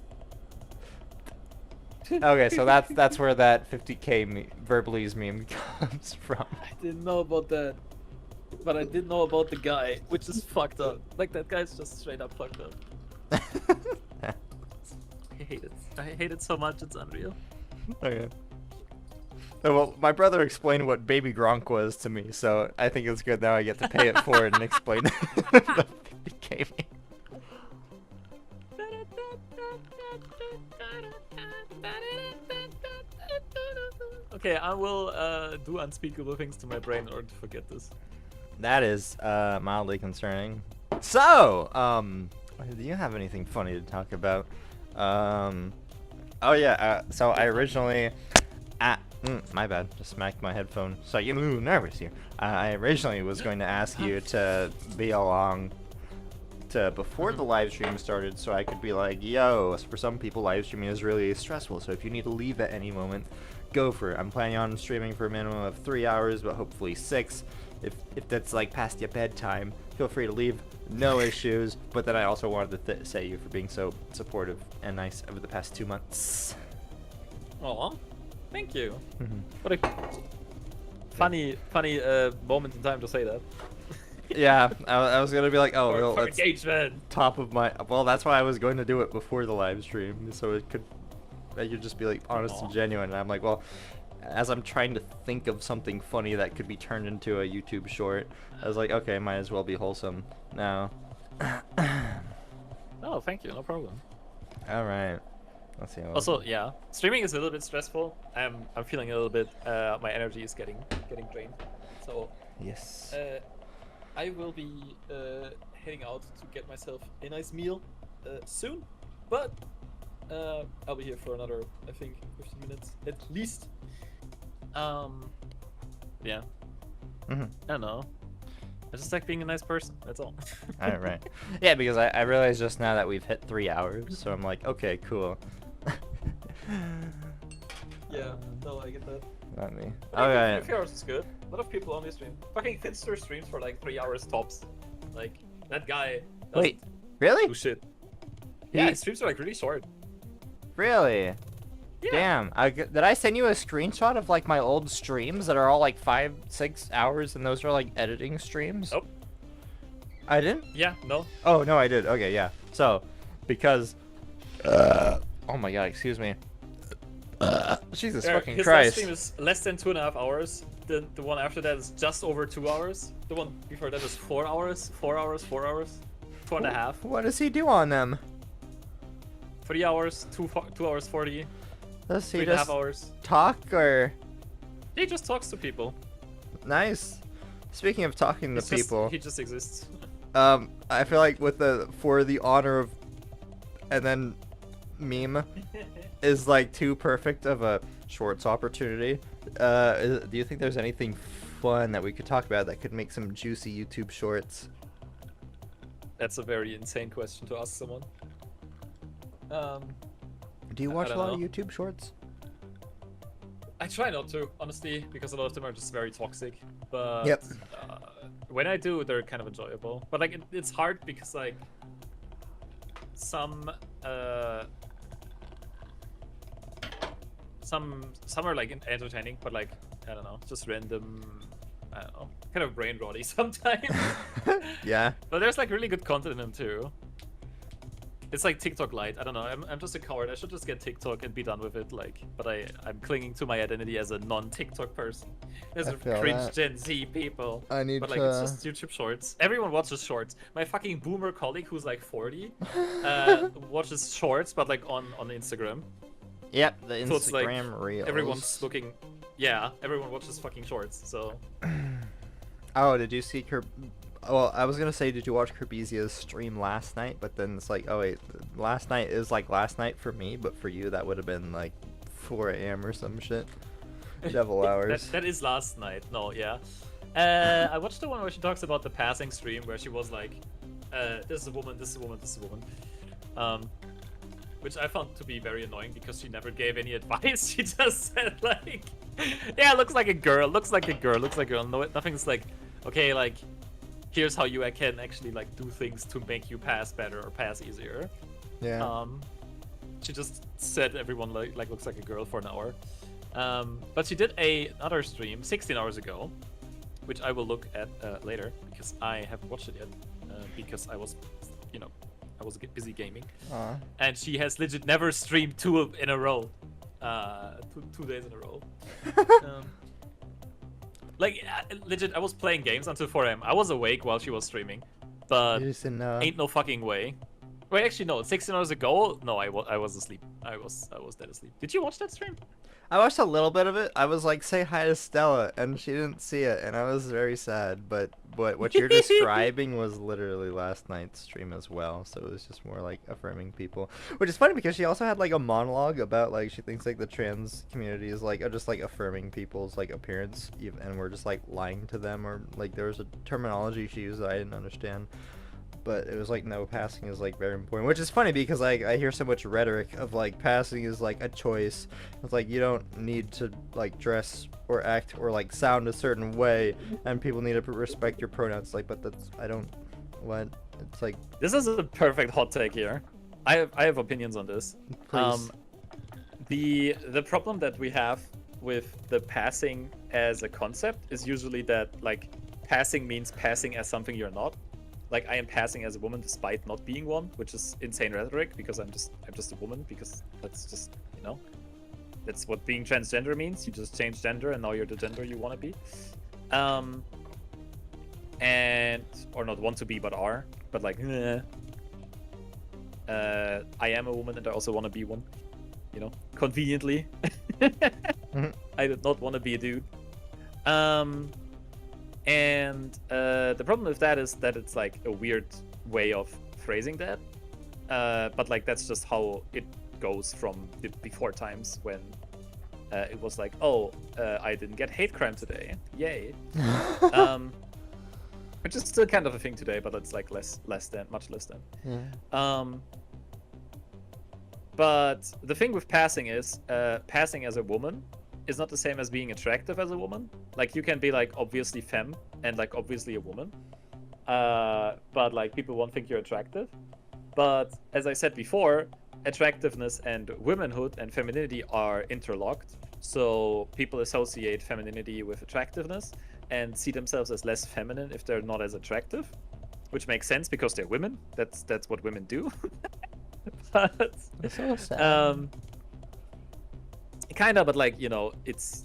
Okay, so that's where that 50K Verbalese meme comes from. I didn't know about that. But I did know about the guy, which is fucked up. Like, that guy's just straight up fucked up. I hate it. I hate it so much, it's unreal. Okay. Oh, well, my brother explained what Baby Gronk was to me, so I think it's good now I get to pay it forward and explain the 50K meme. Okay, I will do unspeakable things to my brain in order to forget this. That is mildly concerning. So, do you have anything funny to talk about? Oh yeah. So I originally, my bad. Just smacked my headphone. So you getting a little nervous here. I originally was going to ask you to be along to before the live stream started, so I could be like, yo, for some people live streaming is really stressful. So if you need to leave at any moment, go for it. I'm planning on streaming for a minimum of 3 hours, but hopefully 6. If that's like past your bedtime, feel free to leave. No issues. But then I also wanted to say you for being so supportive and nice over the past 2 months. Aw, thank you. Mhm. What a funny moment in time to say that. Yeah, I was gonna be like, oh, well, For that's engagement. top of my. Well, that's why I was going to do it before the live stream, so it could. I could just be like honest and Aw. genuine. And I'm like, well, as I'm trying to think of something funny that could be turned into a YouTube short, I was like, okay, might as well be wholesome now. Oh, thank you. No problem. All right. Let's see. Also, yeah, streaming is a little bit stressful. I'm feeling a little bit. My energy is getting drained. So Yes. I will be heading out to get myself a nice meal soon, but I'll be here for another, I think, 15 minutes at least. Yeah. Mhm. I don't know. I just like being a nice person. That's all. All right. Yeah, because I realized just now that we've hit 3 hours, so I'm like, okay, cool. Yeah. No, I get that. Not me. I think Okay. 3 hours is good. A lot of people on this stream. Fucking Finster streams for like 3 hours tops. Like that guy. doesn't Wait. Really? Do shit. Yeah, He- his streams are like really short. Really? Yeah. Damn. Did I send you a screenshot of like my old streams that are all like 5-6 hours, and those are like editing streams? Nope. I didn't? Yeah. No. Oh no, I did. Okay, yeah. So, because. Oh my god, excuse me. Jesus fucking His last Christ. stream is less than 2.5 hours. The one after that is just over 2 hours. The one before that is 4 hours. 4 hours. 4 hours. 2.5. What does he do on them? 3 hours. 2 hours 40. Does he 3.5 just hours. talk or? He just talks to people. Nice. Speaking of talking to It's just- people, he just exists. I feel like with the for the honor of, and then meme is like too perfect of a shorts opportunity. Do you think there's anything fun that we could talk about that could make some juicy YouTube shorts? That's a very insane question to ask someone. Do you I watch a don't lot of know. YouTube shorts? I try not to, honestly, because a lot of them are just very toxic. But Yep. when I do, they're kind of enjoyable. But like, it's hard because like some are like entertaining, but like I don't know, just random. I don't know, kind of brain rotty sometimes. Yeah. But there's like really good content in them too. It's like TikTok light. I don't know. I'm just a coward. I should just get TikTok and be done with it. Like, but I'm clinging to my identity as a non-TikTok person. There's I feel cringe that. Gen Z people. I need But like, it's just YouTube Shorts. Everyone watches Shorts. My fucking boomer colleague who's like 40 watches Shorts, but like on Instagram. Yep, the So it's like Instagram reels. everyone's looking. Yeah, everyone watches fucking Shorts. So Oh, did you see Well, I was gonna say, did you watch Kerbezia's stream last night? But then it's like, oh wait, last night is like last night for me, but for you that would have been like 4 a.m. or some shit. Devil hours. that is last night. No, yeah. I watched the one where she talks about the passing stream, where she was like, "This is a woman. This is a woman. This is a woman," which I found to be very annoying because she never gave any advice. She just said like, "Yeah, looks like a girl. Looks like a girl. Looks like a girl." No, nothing's like, okay, like, here's how you can actually like do things to make you pass better or pass easier. Yeah. She just said everyone like looks like a girl for an hour. But she did another stream 16 hours ago, which I will look at later because I haven't watched it yet because I was, I was busy gaming. Aw. And she has legit never streamed 2 in a row, 2 days in a row. Like legit, I was playing games until 4 a.m. I was awake while she was streaming, but You just didn't know. ain't no fucking way. Wait, actually no. 16 hours ago, no, I was asleep. I was dead asleep. Did you watch that stream? I watched a little bit of it. I was like, say hi to Stella, and she didn't see it, and I was very sad. But but what you're describing was literally last night's stream as well. So it was just more like affirming people, which is funny because she also had like a monologue about like she thinks like the trans community is like just like affirming people's like appearance, and we're just like lying to them, or like there was a terminology she used that I didn't understand. But it was like, no, passing is like very important, which is funny because like I hear so much rhetoric of like passing is like a choice. It's like you don't need to like dress or act or like sound a certain way, and people need to respect your pronouns. Like, but that's what it's like. This is a perfect hot take here. I have opinions on this. Please. The problem that we have with the passing as a concept is usually that like passing means passing as something you're not. Like I am passing as a woman despite not being one, which is insane rhetoric because I'm just a woman, because that's just, you know, that's what being transgender means. You just change gender and now you're the gender you want to be. And or not want to be but are, but like I am a woman and I also want to be one, you know, conveniently. I did not want to be a dude. And the problem with that is that it's like a weird way of phrasing that. But like that's just how it goes from before times when it was like, oh, I didn't get hate crime today. Yay. Which is still kind of a thing today, but it's like much less than. Yeah. But the thing with passing is passing as a woman is not the same as being attractive as a woman. Like you can be like obviously femme and like obviously a woman, but like people won't think you're attractive. But as I said before, attractiveness and womanhood and femininity are interlocked. So people associate femininity with attractiveness and see themselves as less feminine if they're not as attractive, which makes sense because they're women. That's what women do. But It's so sad. kind of, but like, you know, it's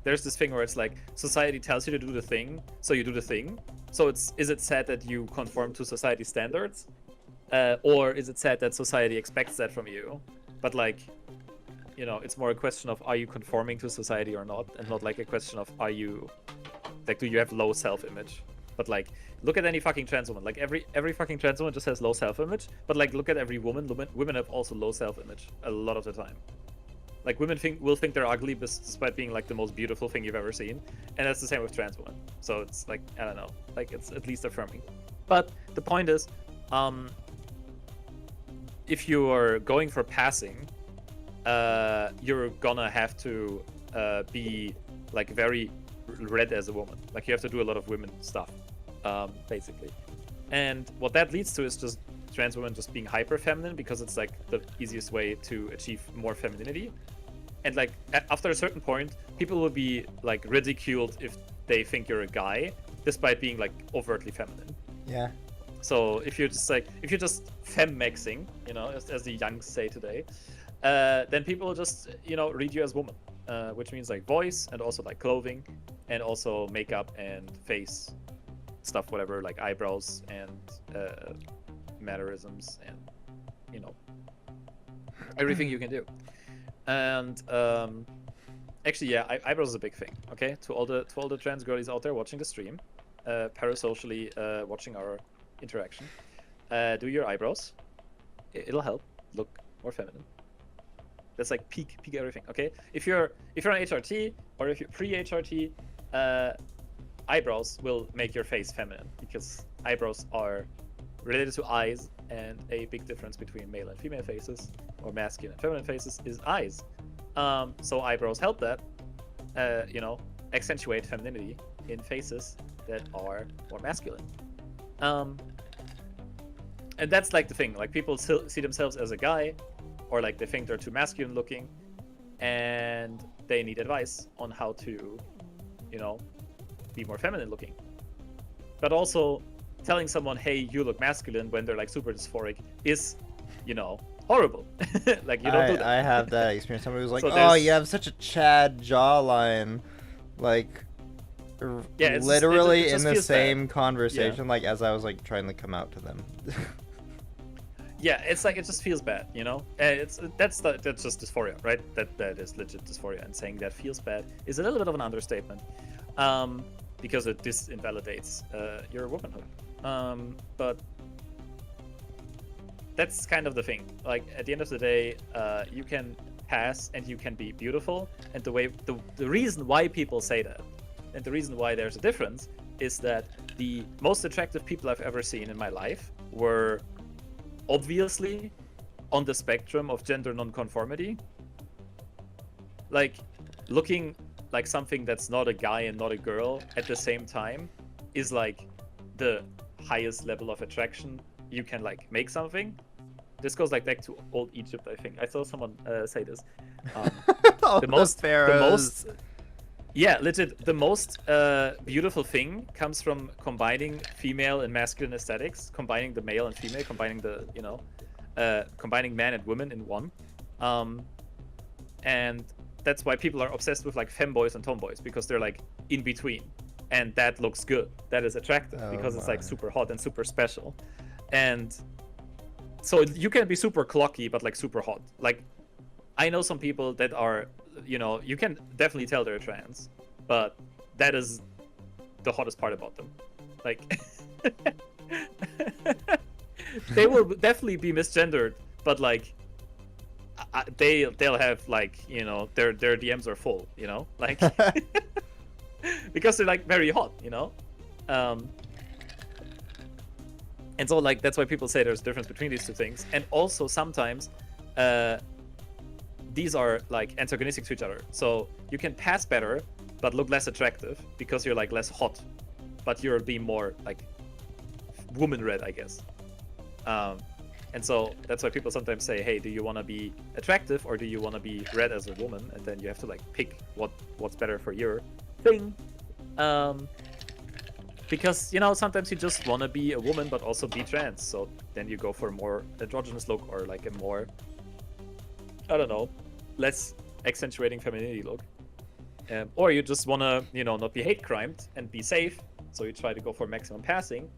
there's this thing where it's like society tells you to do the thing, so you do the thing. So is it sad that you conform to society standards, or is it sad that society expects that from you? But like, you know, it's more a question of are you conforming to society or not, and not like a question of are you like, do you have low self-image? But like, look at any fucking trans woman. Like every fucking trans woman just has low self-image. But like, look at every woman. Women have also low self-image a lot of the time. Like women will think they're ugly despite being like the most beautiful thing you've ever seen, and that's the same with trans women. So it's like, I don't know, like it's at least affirming. But the point is, if you are going for passing, you're gonna have to be like very read as a woman. Like you have to do a lot of women stuff, basically. And what that leads to is just trans women just being hyper feminine because it's like the easiest way to achieve more femininity. And like after a certain point, people will be like ridiculed if they think you're a guy, despite being like overtly feminine. Yeah. So if you're just femmexing, you know, as the youngs say today, then people will just, you know, read you as woman, which means like voice and also like clothing and also makeup and face stuff, whatever, like eyebrows and mannerisms and, you know, everything you can do. And actually, yeah, eyebrows is a big thing. Okay, to all the trans girlies out there watching the stream, parasocially watching our interaction, do your eyebrows. It'll help look more feminine. That's like peak everything. Okay, if you're on HRT or if you're pre-HRT, eyebrows will make your face feminine because eyebrows are related to eyes, and a big difference between male and female faces, or masculine and feminine faces, is eyes. So eyebrows help that, you know, accentuate femininity in faces that are more masculine. And that's like the thing. Like people see themselves as a guy, or like they think they're too masculine looking, and they need advice on how to, you know, be more feminine looking. But also, telling someone, hey, you look masculine when they're like super dysphoric is, you know, horrible. Like you don't do that. I have that experience. Somebody was like, So oh, you have such a Chad jawline. Like, Yeah, literally it in just the feels same bad. conversation, like as I was like trying to come out to them. Yeah, it's like it just feels bad, you know. That's just dysphoria, right? That is legit dysphoria, and saying that feels bad is a little bit of an understatement. because it disinvalidates your womanhood. But that's kind of the thing. Like at the end of the day, you can pass and you can be beautiful. And the reason why people say that, and the reason why there's a difference, is that the most attractive people I've ever seen in my life were obviously on the spectrum of gender nonconformity. Like looking like something that's not a guy and not a girl at the same time is like the highest level of attraction you can like make something. This goes like back to old Egypt, I think. I saw someone say this. All the most pharaohs. Yeah, legit. The most beautiful thing comes from combining female and masculine aesthetics, combining the male and female, combining the combining man and women in one. And that's why people are obsessed with like femboys and tomboys, because they're like in between, and that looks good. That is attractive because it's like super hot and super special. And so you can be super clocky but like super hot. Like I know some people that are, you can definitely tell they're trans, but that is the hottest part about them. Like they will definitely be misgendered, but like they'll have like their DMs are full, like because they're like very hot, and so like that's why people say there's a difference between these two things. And also sometimes these are like antagonistic to each other. So you can pass better but look less attractive because you're like less hot, but you're being more like woman red, I guess. And so that's why people sometimes say, hey, do you want to be attractive or do you want to be red as a woman? And then you have to like pick what's better for your thing. Because, sometimes you just want to be a woman but also be trans. So then you go for a more androgynous look or like a more, I don't know, less accentuating femininity look. Or you just want to, not be hate crimed and be safe. So you try to go for maximum passing.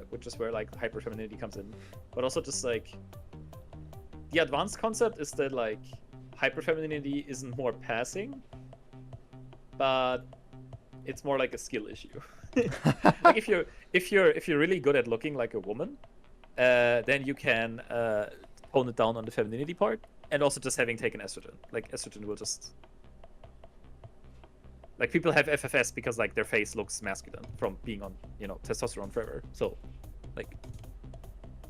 Which is where like hyperfemininity comes in. But also just like the advanced concept is that like hyperfemininity isn't more passing, but it's more like a skill issue. Like if you're really good at looking like a woman, then you can tone it down on the femininity part, and also just having taken estrogen. Like estrogen will just like people have FFS because like their face looks masculine from being on testosterone forever. So like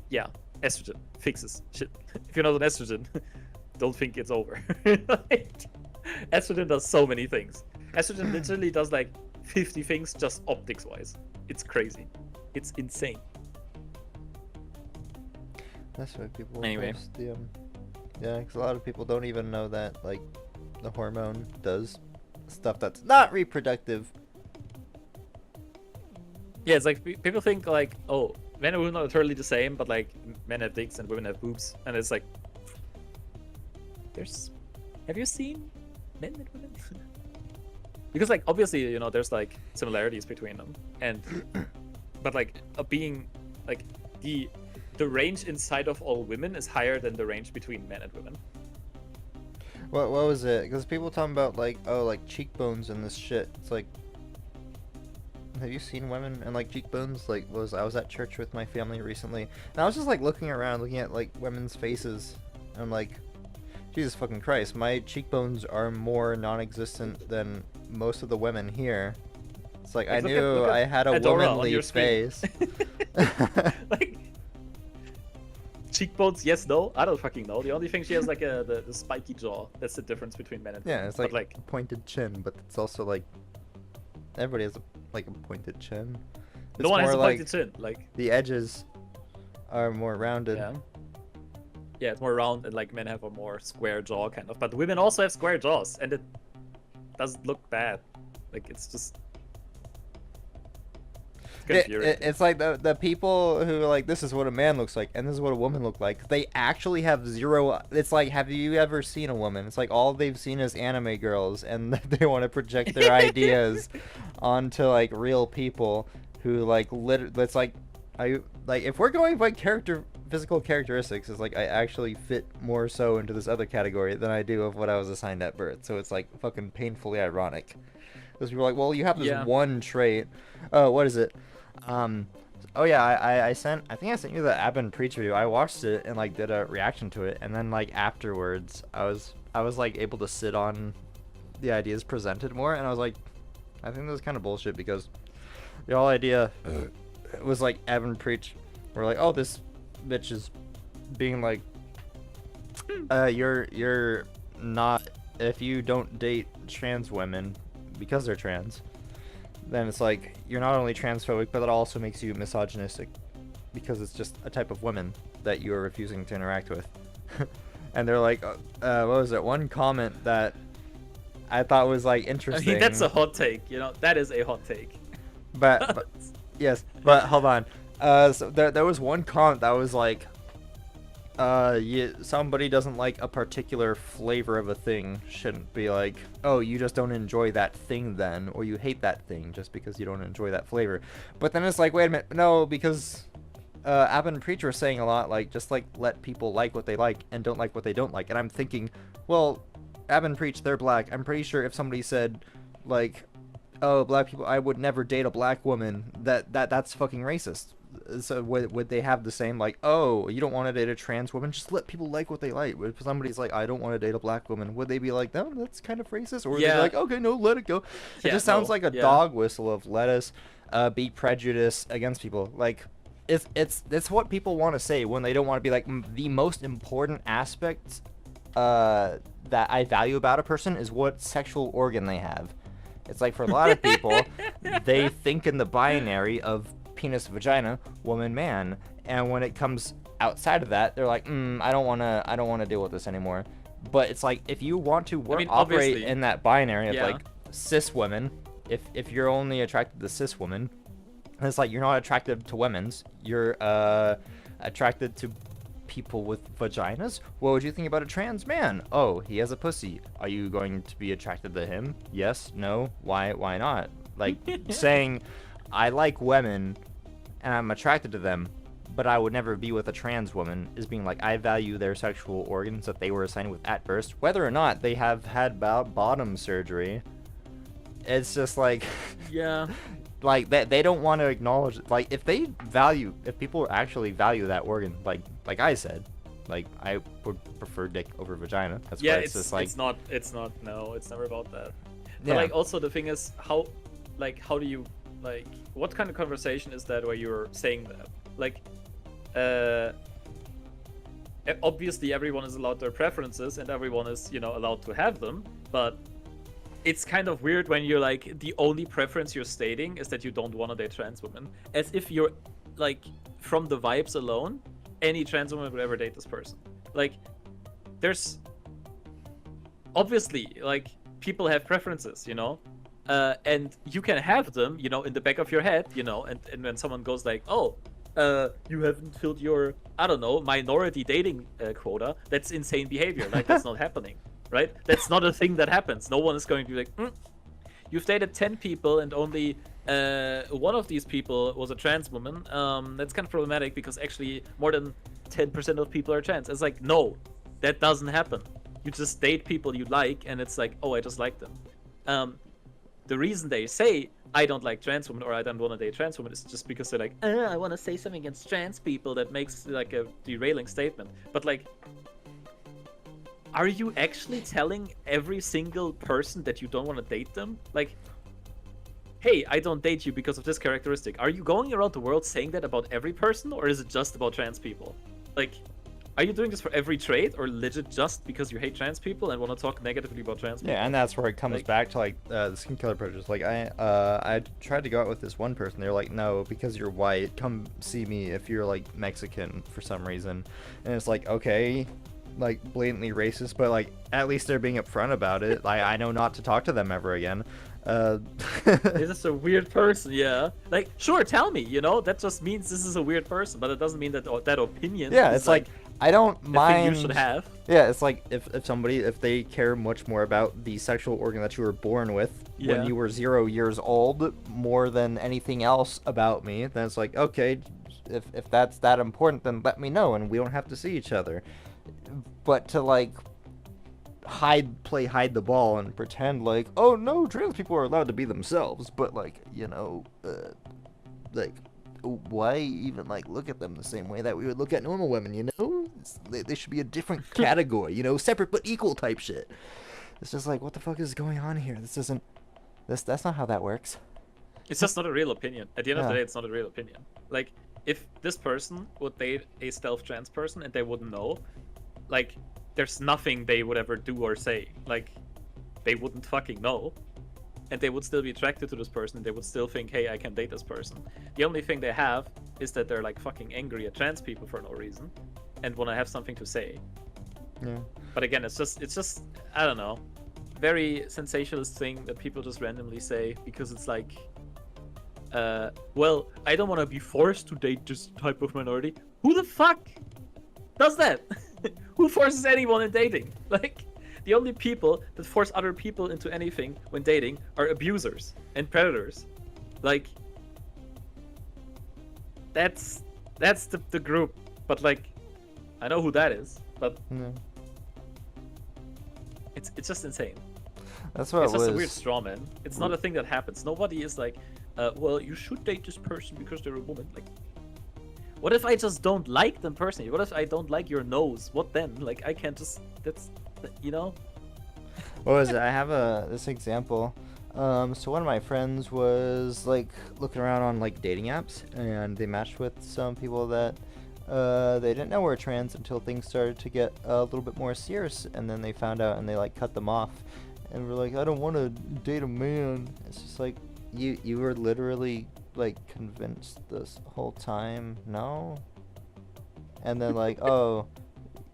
yeah, estrogen fixes shit. If you're not on estrogen, don't think it's over. Like, estrogen does so many things. Estrogen literally does like 50 things just optics wise. It's crazy. It's insane. That's why people Anyway. post the yeah, because a lot of people don't even know that like the hormone does stuff that's not reproductive. Yeah, it's like people think like, oh, men and women are totally the same, but like men have dicks and women have boobs, and it's like, have you seen men and women? Because like obviously there's like similarities between them, and but like being like the range inside of all women is higher than the range between men and women. What was it? Because people talking about like, oh, like cheekbones and this shit. It's like, have you seen women and like cheekbones? Like, I was at church with my family recently, and I was just like looking around, looking at like women's faces, and I'm like, Jesus fucking Christ, my cheekbones are more non-existent than most of the women here. It's like, I knew I had a Adora on womanly your screen. face. Like cheekbones, yes, no, I don't fucking know. The only thing she has like the spiky jaw. That's the difference between men and women. Yeah, it's But, like a pointed chin, but it's also like everybody has like a pointed chin. It's no one has a more pointed like chin. Like the edges are more rounded. yeah, it's more round, and like men have a more square jaw kind of. But women also have square jaws, and it doesn't look bad. Like it's just It's like the people who are like, this is what a man looks like and this is what a woman looks like. They actually have zero. It's like, have you ever seen a woman? It's like all they've seen is anime girls, and they want to project their ideas onto like real people who like It's like, if we're going by physical characteristics, it's like I actually fit more so into this other category than I do of what I was assigned at birth. So it's like fucking painfully ironic Because people are like, well, you have this Yeah. one trait. Oh, what is it? Oh yeah, I think I sent you the Abin Preach video. I watched it and like did a reaction to it, and then like afterwards, I was like able to sit on the ideas presented more, and I was like, I think this is kind of bullshit because the whole idea was like Abin Preach, we're like, oh, this bitch is being like, you're not, if you don't date trans women because they're trans, then it's like you're not only transphobic, but it also makes you misogynistic because it's just a type of women that you are refusing to interact with. And they're like, what was it? One comment that I thought was like I interesting. mean, that's a hot take. You know, that is a hot take. But yes, but hold on. So there was one comment that was like, somebody doesn't like a particular flavor of a thing shouldn't be like, oh, you just don't enjoy that thing then, or you hate that thing just because you don't enjoy that flavor. But then it's like, wait a minute, no, because Abin Preacher was saying a lot like, just like let people like what they like and don't like what they don't like. And I'm thinking, well, Abin Preach, they're black. I'm pretty sure if somebody said like, oh, black people, I would never date a black woman, that's fucking racist. So would they have the same like, oh, you don't want to date a trans woman, just let people like what they like? If somebody's like, I don't want to date a black woman, would they be like, no, that's kind of racist? Or would they be like, okay, no, let it go? It Yeah, just sounds no, like a yeah. dog whistle of let us be prejudiced against people. Like it's what people want to say when they don't want to be like, the most important aspect that I value about a person is what sexual organ they have. It's like for a lot of people, they think in the binary of penis, vagina, woman, man, and when it comes outside of that, they're like, I don't wanna deal with this anymore. But it's like, if you want to mean, operate obviously. in that binary of Yeah. like cis women, if you're only attracted to cis women, it's like you're not attracted to women's, you're attracted to people with vaginas. What would you think about a trans man? Oh, he has a pussy. Are you going to be attracted to him? Yes, no, why not? Like saying I like women and I'm attracted to them, but I would never be with a trans woman, is being like, I value their sexual organs that they were assigned with at birth, whether or not they have had bottom surgery. It's just like, Yeah. like they don't want to acknowledge, like if people actually value that organ, like I said, like I would prefer dick over vagina. That's Yeah, why it's just like, it's not. No, it's never about that. But Yeah. like, also the thing is, how do you like? What kind of conversation is that where you're saying that? Like, obviously everyone is allowed their preferences and everyone is, allowed to have them, but it's kind of weird when you're like, the only preference you're stating is that you don't want to date trans women, as if you're like, from the vibes alone, any trans woman would ever date this person. Like, there's obviously, like, people have preferences, and you can have them, in the back of your head, and when someone goes like, oh, you haven't filled your, I don't know, minority dating quota, that's insane behavior. Like, that's not happening, right? That's not a thing that happens. No one is going to be like, you've dated 10 people and only one of these people was a trans woman. That's kind of problematic because actually more than 10% of people are trans. It's like, no, that doesn't happen. You just date people you like, and it's like, oh, I just like them. The reason they say, I don't like trans women or I don't want to date trans women is just because they're like, I want to say something against trans people that makes like a derailing statement. But like, are you actually telling every single person that you don't want to date them? Like, hey, I don't date you because of this characteristic. Are you going around the world saying that about every person, or is it just about trans people? Like, are you doing this for every trait, or legit just because you hate trans people and want to talk negatively about trans people? yeah, and that's where it comes Like- back to like the skin color approaches. Like I tried to go out with this one person. They're like, no, because you're white, come see me if you're like Mexican for some reason. And it's like, okay, like blatantly racist, but like at least they're being upfront about it. Like I know not to talk to them ever again. This is a weird person, yeah. Like, sure, tell me, that just means this is a weird person, but it doesn't mean that that opinion yeah, is it's like I don't the mind. thing you should have. Yeah, it's like if they care much more about the sexual organ that you were born with Yeah. when you were 0 years old more than anything else about me, then it's like, okay, if that's that important, then let me know and we don't have to see each other. But to like play hide the ball and pretend like, oh no, trans people are allowed to be themselves, but like, you know, like, why even like look at them the same way that we would look at normal women, you know? They should be a different category, you know, separate but equal type shit. It's just like, what the fuck is going on here? That's not how that works. It's just not a real opinion. At the end of the Yeah. day, it's not a real opinion. Like, if this person would date a stealth trans person and they wouldn't know, like, there's nothing they would ever do or say. Like, they wouldn't fucking know. And they would still be attracted to this person, and they would still think, hey, I can date this person. The only thing they have is that they're, like, fucking angry at trans people for no reason and want to have something to say. Yeah. But again, it's just, I don't know, very sensationalist thing that people just randomly say because it's like, well, I don't want to be forced to date this type of minority. Who the fuck does that? Who forces anyone in dating? Like, the only people that force other people into anything when dating are abusers and predators. Like, that's the group. But like, I know who that is, but Yeah. it's just insane. That's what It's it just was. a weird straw man. It's not a thing that happens. Nobody is like, well, you should date this person because they're a woman. Like, what if I just don't like them personally? What if I don't like your nose? What then? Like, I can't just. You know. What was it? I have this example. So one of my friends was like looking around on like dating apps, and they matched with some people that they didn't know were trans until things started to get a little bit more serious, and then they found out and they like cut them off, and were like, I don't want to date a man. It's just like you were literally like convinced this whole time, no? And then like, oh,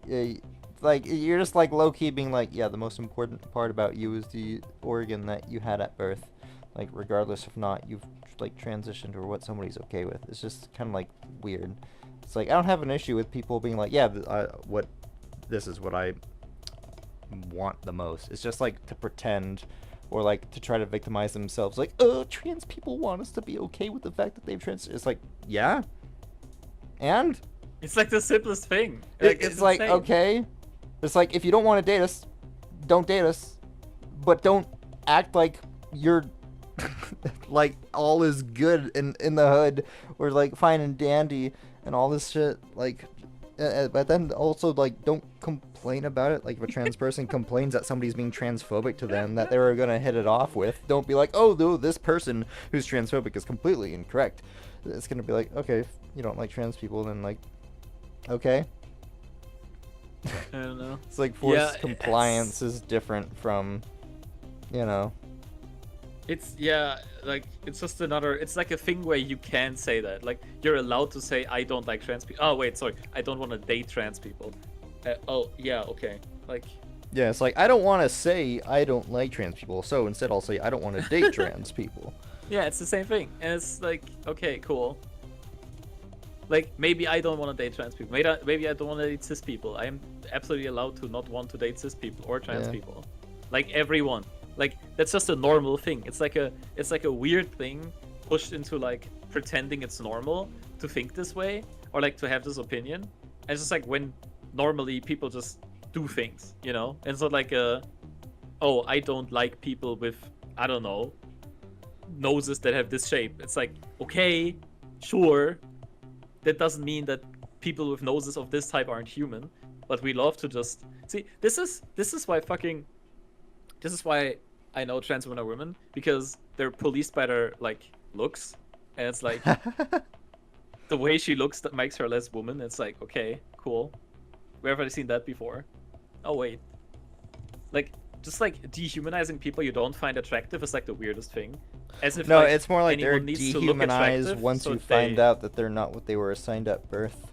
yeah, like you're just like low-key being like, yeah, the most important part about you is the organ that you had at birth, like regardless if not you've like transitioned or what somebody's okay with. It's just kind of like weird. It's like I don't have an issue with people being like, yeah, this is what I want the most. It's just like to pretend or like to try to victimize themselves, like, oh, trans people want us to be okay with the fact that they've trans. It's like, yeah, and It's like the simplest thing. it's like, insane. okay, it's like, if you don't want to date us, don't date us, but don't act like you're like all is good in the hood or like fine and dandy and all this shit, like but then also like don't complain about it. Like if a trans person complains that somebody's being transphobic to them that they were gonna hit it off with, don't be like, oh no, this person who's transphobic is completely incorrect. It's gonna be like, okay, if you don't like trans people, then like, okay. I don't know. It's like forced Yeah, compliance is different from, you know. It's like it's just another. It's like a thing where you can say that. Like you're allowed to say I don't like trans people. Oh wait, sorry, I don't want to date trans people. Oh yeah, okay. Like Yeah, it's like, I don't want to say I don't like trans people, so instead I'll say I don't want to date trans people. yeah, it's the same thing, and it's like okay, cool. Like maybe I don't want to date trans people. Maybe I don't want to date cis people. I am absolutely allowed to not want to date cis people or trans Yeah. people. Like everyone. Like that's just a normal thing. It's like a weird thing pushed into like pretending it's normal to think this way or like to have this opinion. And it's just like when normally people just do things, you know? And it's not like oh, I don't like people with, I don't know, noses that have this shape. It's like, okay, sure. That doesn't mean that people with noses of this type aren't human, but we love to just see. This is why I know trans women are women, because they're policed by their like looks, and it's like the way she looks that makes her less woman. It's like, okay, cool. Where have I seen that before? Oh wait, like just like dehumanizing people you don't find attractive is like the weirdest thing. As if No, like, it's more like they're anyone needs to look dehumanized attractive once so you find they- out that they're not what they were assigned at birth.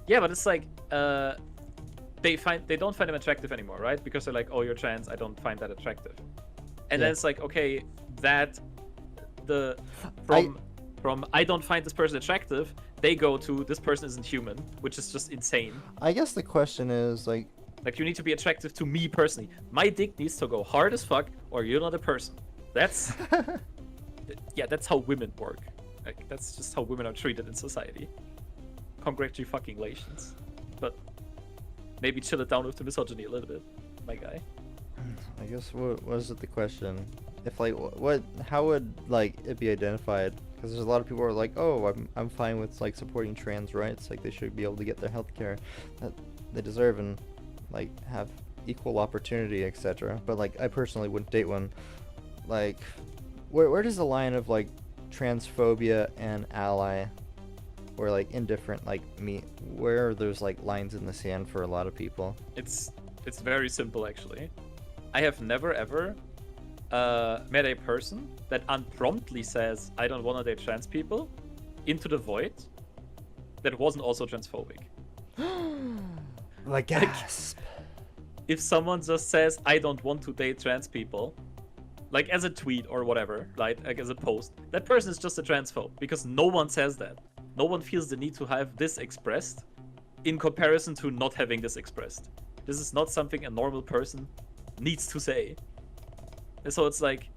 Yeah, but it's like they don't find them attractive anymore, right? Because they're like, oh, you're trans, I don't find that attractive. And Yeah. then it's like, okay, that from I don't find this person attractive, they go to this person isn't human, which is just insane. I guess the question is like, Like you need to be attractive to me personally. My dick needs to go hard as fuck, or you're not a person. That's yeah, that's how women work. Like that's just how women are treated in society. Congratulations, but maybe chill it down with the misogyny a little bit. my guy. I guess what was it the question? If like how would like it be identified? Because there's a lot of people who are like, oh, I'm fine with like supporting trans rights, like they should be able to get their health care that they deserve and like have equal opportunity, etc. But like I personally wouldn't date one. Like where does the line of like transphobia and ally or like indifferent like meet? Where are those like lines in the sand for a lot of people? It's very simple actually. I have never ever met a person that unpromptly says I don't want to date trans people into the void that wasn't also transphobic. Like gasp. If someone just says I don't want to date trans people, like as a tweet or whatever, right, like as a post, that person is just a transphobe because no one says that. No one feels the need to have this expressed in comparison to not having this expressed. This is not something a normal person needs to say. And so it's like,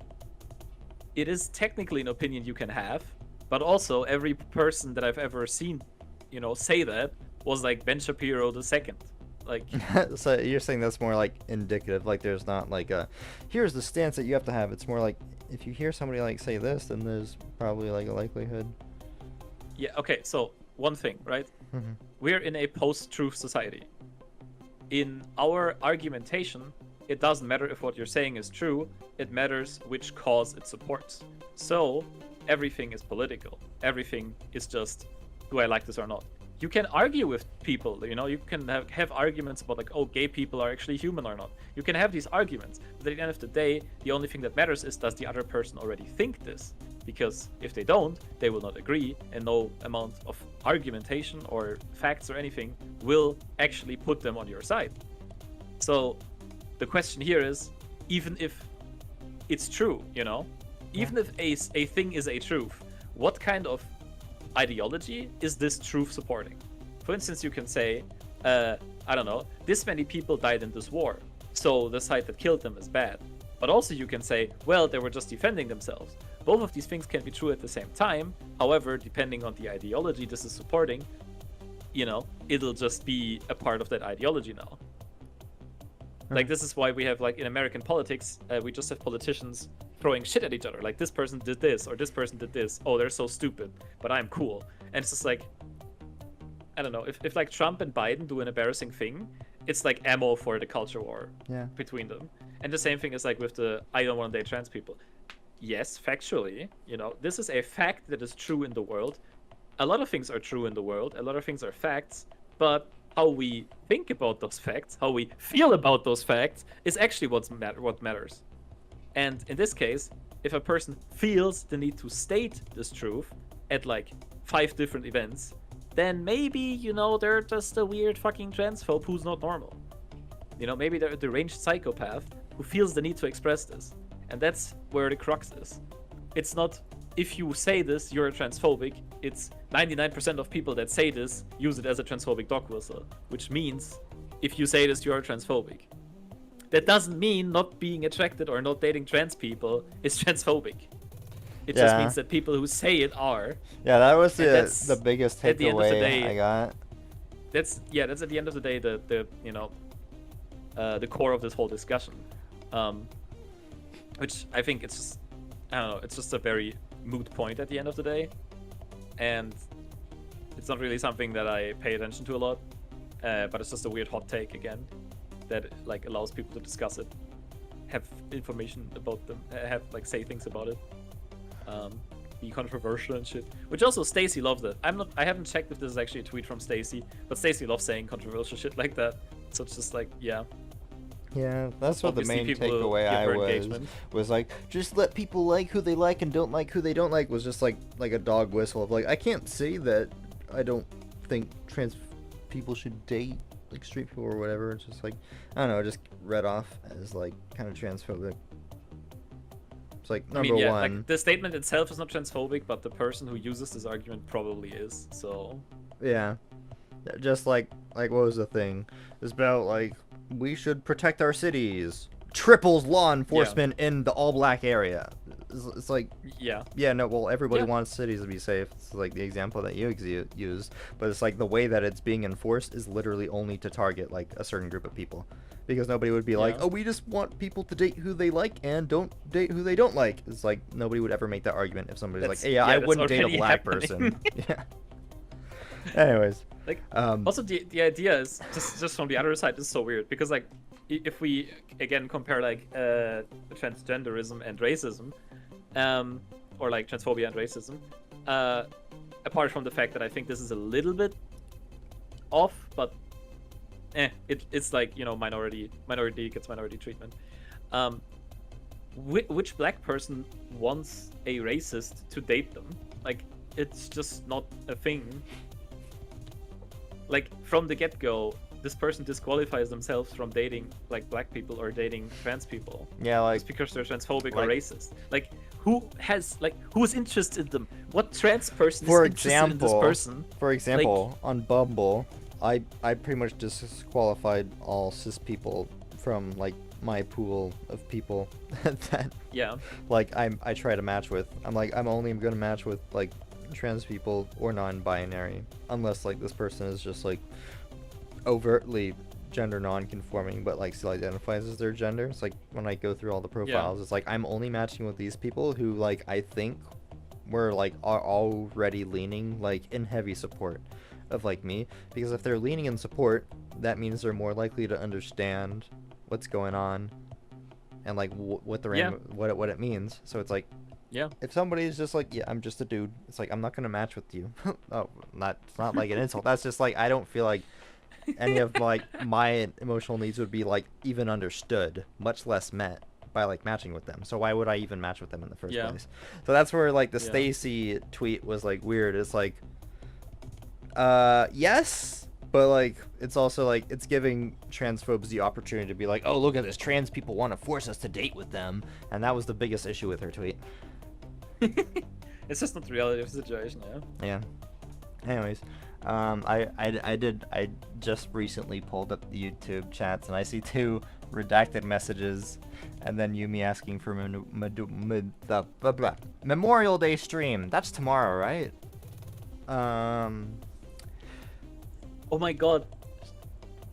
it is technically an opinion you can have, but also every person that I've ever seen, you know, say that was like Ben Shapiro the second. Like, so you're saying that's more like indicative, like there's not like a here's the stance that you have to have. It's more like if you hear somebody like say this, then there's probably like a likelihood. yeah, okay, so one thing, right? Mm-hmm. We're in a post-truth society. In our argumentation, it doesn't matter if what you're saying is true, it matters which cause it supports. So, everything is political. Everything is just, do I like this or not? You can argue with people, you know, you can have arguments about like, oh, gay people are actually human or not. You can have these arguments, but at the end of the day, the only thing that matters is does the other person already think this? Because if they don't, they will not agree, and no amount of argumentation or facts or anything will actually put them on your side. So, the question here is, even if it's true, you know, even if a thing is a truth, what kind of ideology is this truth supporting? For instance, you can say, I don't know, this many people died in this war, so the side that killed them is bad. But also you can say, well, they were just defending themselves. Both of these things can be true at the same time. However, depending on the ideology this is supporting, you know, it'll just be a part of that ideology now. Like, this is why we have, like, in American politics, we just have politicians throwing shit at each other. Like, this person did this, or this person did this. Oh, they're so stupid, but I'm cool. And it's just like, I don't know, if like, Trump and Biden do an embarrassing thing, it's like ammo for the culture war between them. And the same thing is, like, with the I don't want to date trans people. Yes, factually, you know, this is a fact that is true in the world. A lot of things are true in the world. A lot of things are facts, but how we think about those facts, how we feel about those facts, is actually what matters. And in this case, if a person feels the need to state this truth at like 5 different events, then maybe, you know, they're just a weird fucking transphobe who's not normal. You know, maybe they're a deranged psychopath who feels the need to express this. And that's where the crux is. It's not, if you say this, you're a transphobic. It's 99% of people that say this use it as a transphobic dog whistle, which means if you say this, you're transphobic. That doesn't mean not being attracted or not dating trans people is transphobic. It just means that people who say it are. Yeah, that was the biggest takeaway I got. That's at the end of the day the you know, the core of this whole discussion. Which I think it's just, I don't know, it's just a very moot point at the end of the day. And it's not really something that I pay attention to a lot, but it's just a weird hot take again that like allows people to discuss it, have information about them, have like say things about it, be controversial and shit. Which also Stacy loves it. I haven't checked if this is actually a tweet from Stacy, but Stacy loves saying controversial shit like that. So it's just like, yeah. Yeah, that's what Obviously, the main people takeaway give I her was engagement. was like, just let people like who they like and don't like who they don't like, was just like a dog whistle of like, I can't say that I don't think trans people should date like straight people or whatever. It's just like, I don't know, just read off as like kind of transphobic. It's like number one. Like, the statement itself is not transphobic, but the person who uses this argument probably is. So yeah, just like what was the thing? It's about like, we should protect our cities. Triples law enforcement in the all-black area. it's like, Yeah. yeah, no, well, everybody Yeah. wants cities to be safe. It's like the example that you used, but it's like the way that it's being enforced is literally only to target like a certain group of people, because nobody would be like, Yeah. oh, we just want people to date who they like and don't date who they don't like. It's like nobody would ever make that argument if somebody's like, That's- hey, yeah, yeah, I that's wouldn't date a already black happening. person. Yeah. Anyways, Like, um, also the idea is just from the other side is so weird because like if we again compare like transgenderism and racism, or like transphobia and racism, apart from the fact that I think this is a little bit off, but it's like, you know, minority gets minority treatment. Which black person wants a racist to date them? Like, it's just not a thing. Like, from the get-go, this person disqualifies themselves from dating like black people or dating trans people yeah, like just because they're transphobic or like- racist. Like, who's interested in them? What trans person for is interested in this example, person? on Bumble, I pretty much disqualified all cis people from like my pool of people that Yeah. like I try to match with. I'm like, I'm only gonna match with like trans people or non-binary, unless like this person is just like overtly gender non-conforming but like still identifies as their gender. It's like when I go through all the profiles, it's like I'm only matching with these people who like I think were like are already leaning like in heavy support of like me, because if they're leaning in support, that means they're more likely to understand what's going on and like what the what it means. So it's like, Yeah. if somebody's just like, yeah, I'm just a dude, it's like I'm not gonna match with you. Oh, it's not like an insult. That's just like I don't feel like any of like my emotional needs would be like even understood, much less met by like matching with them. So why would I even match with them in the first Yeah. place? So that's where like the Yeah. Stacy tweet was like weird. It's like, yes, but like it's also like it's giving transphobes the opportunity to be like, oh, look at this, trans people want to force us to date with them, and that was the biggest issue with her tweet. It's just not the reality of the situation, yeah. Yeah. Anyways, I just recently pulled up the YouTube chats and I see 2 redacted messages, and then me asking for Memorial Day stream. That's tomorrow, right? Oh my god.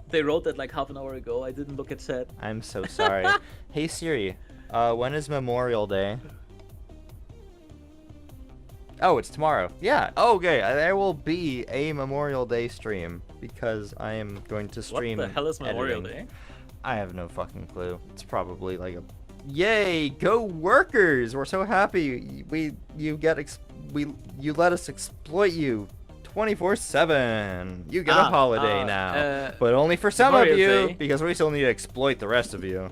They wrote that like half an hour ago. I didn't look at chat. I'm so sorry. Hey Siri, when is Memorial Day? Oh, it's tomorrow. Yeah. Okay. There will be a Memorial Day stream because I am going to stream. What the hell is Memorial editing. Day? I have no fucking clue. It's probably like a, yay, go workers! We're so happy. You let us exploit you 24/7. You get a holiday now, but only for some of Memorial you, Day. because we still need to exploit the rest of you.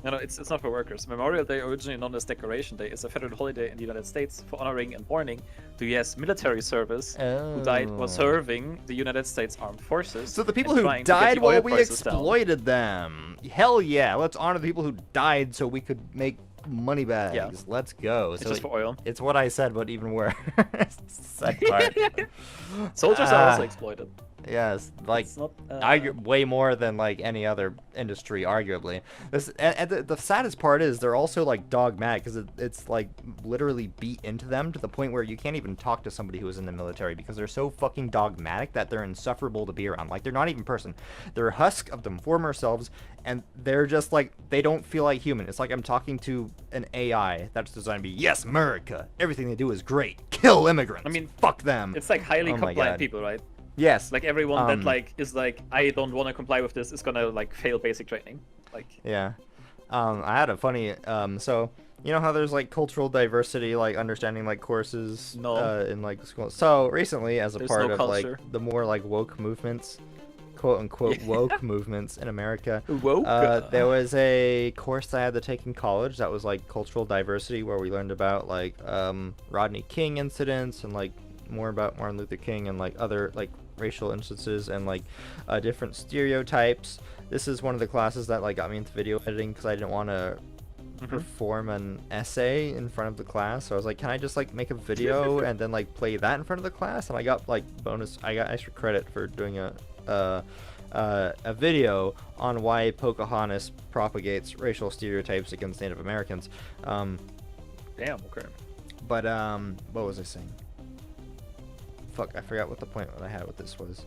No, it's not for workers. Memorial Day, originally known as Decoration Day, is a federal holiday in the United States for honoring and mourning the U.S. military service who died while serving the United States Armed Forces. So the people and who trying to get died the oil while we prices down. exploited them. Hell yeah, let's honor the people who died so we could make money bags. Yeah. Let's go. It's So just for oil. it's what I said, but even worse. Sad part. Soldiers are also exploited. Yes, like It's not, way more than like any other industry, arguably. This and the saddest part is they're also like dogmatic, because it's like literally beat into them to the point where you can't even talk to somebody who is in the military because they're so fucking dogmatic that they're insufferable to be around. Like they're not even person. They're a husk of them former selves, and they're just like, they don't feel like human. It's like I'm talking to an AI that's designed to be, yes, America, everything they do is great, kill immigrants, I mean, fuck them. It's like highly Oh my compliant God. people, right? Yes. Like everyone that like is like, I don't want to comply with this, is gonna like fail basic training. Like, Yeah. I had a funny, so, you know how there's like cultural diversity, like understanding like courses No. in like school. So recently, as a There's part no of culture. like the more like woke movements, quote unquote woke movements in America, Woke. there was a course that I had to take in college that was like cultural diversity, where we learned about like Rodney King incidents and like more about Martin Luther King and like other like racial instances and like different stereotypes. This is one of the classes that like got me into video editing because I didn't want to perform an essay in front of the class. So I was like, can I just like make a video and then like play that in front of the class? And I got like I got extra credit for doing a video on why Pocahontas propagates racial stereotypes against Native Americans. Damn. Okay. But what was I saying? Fuck, I forgot what the point that I had with this was.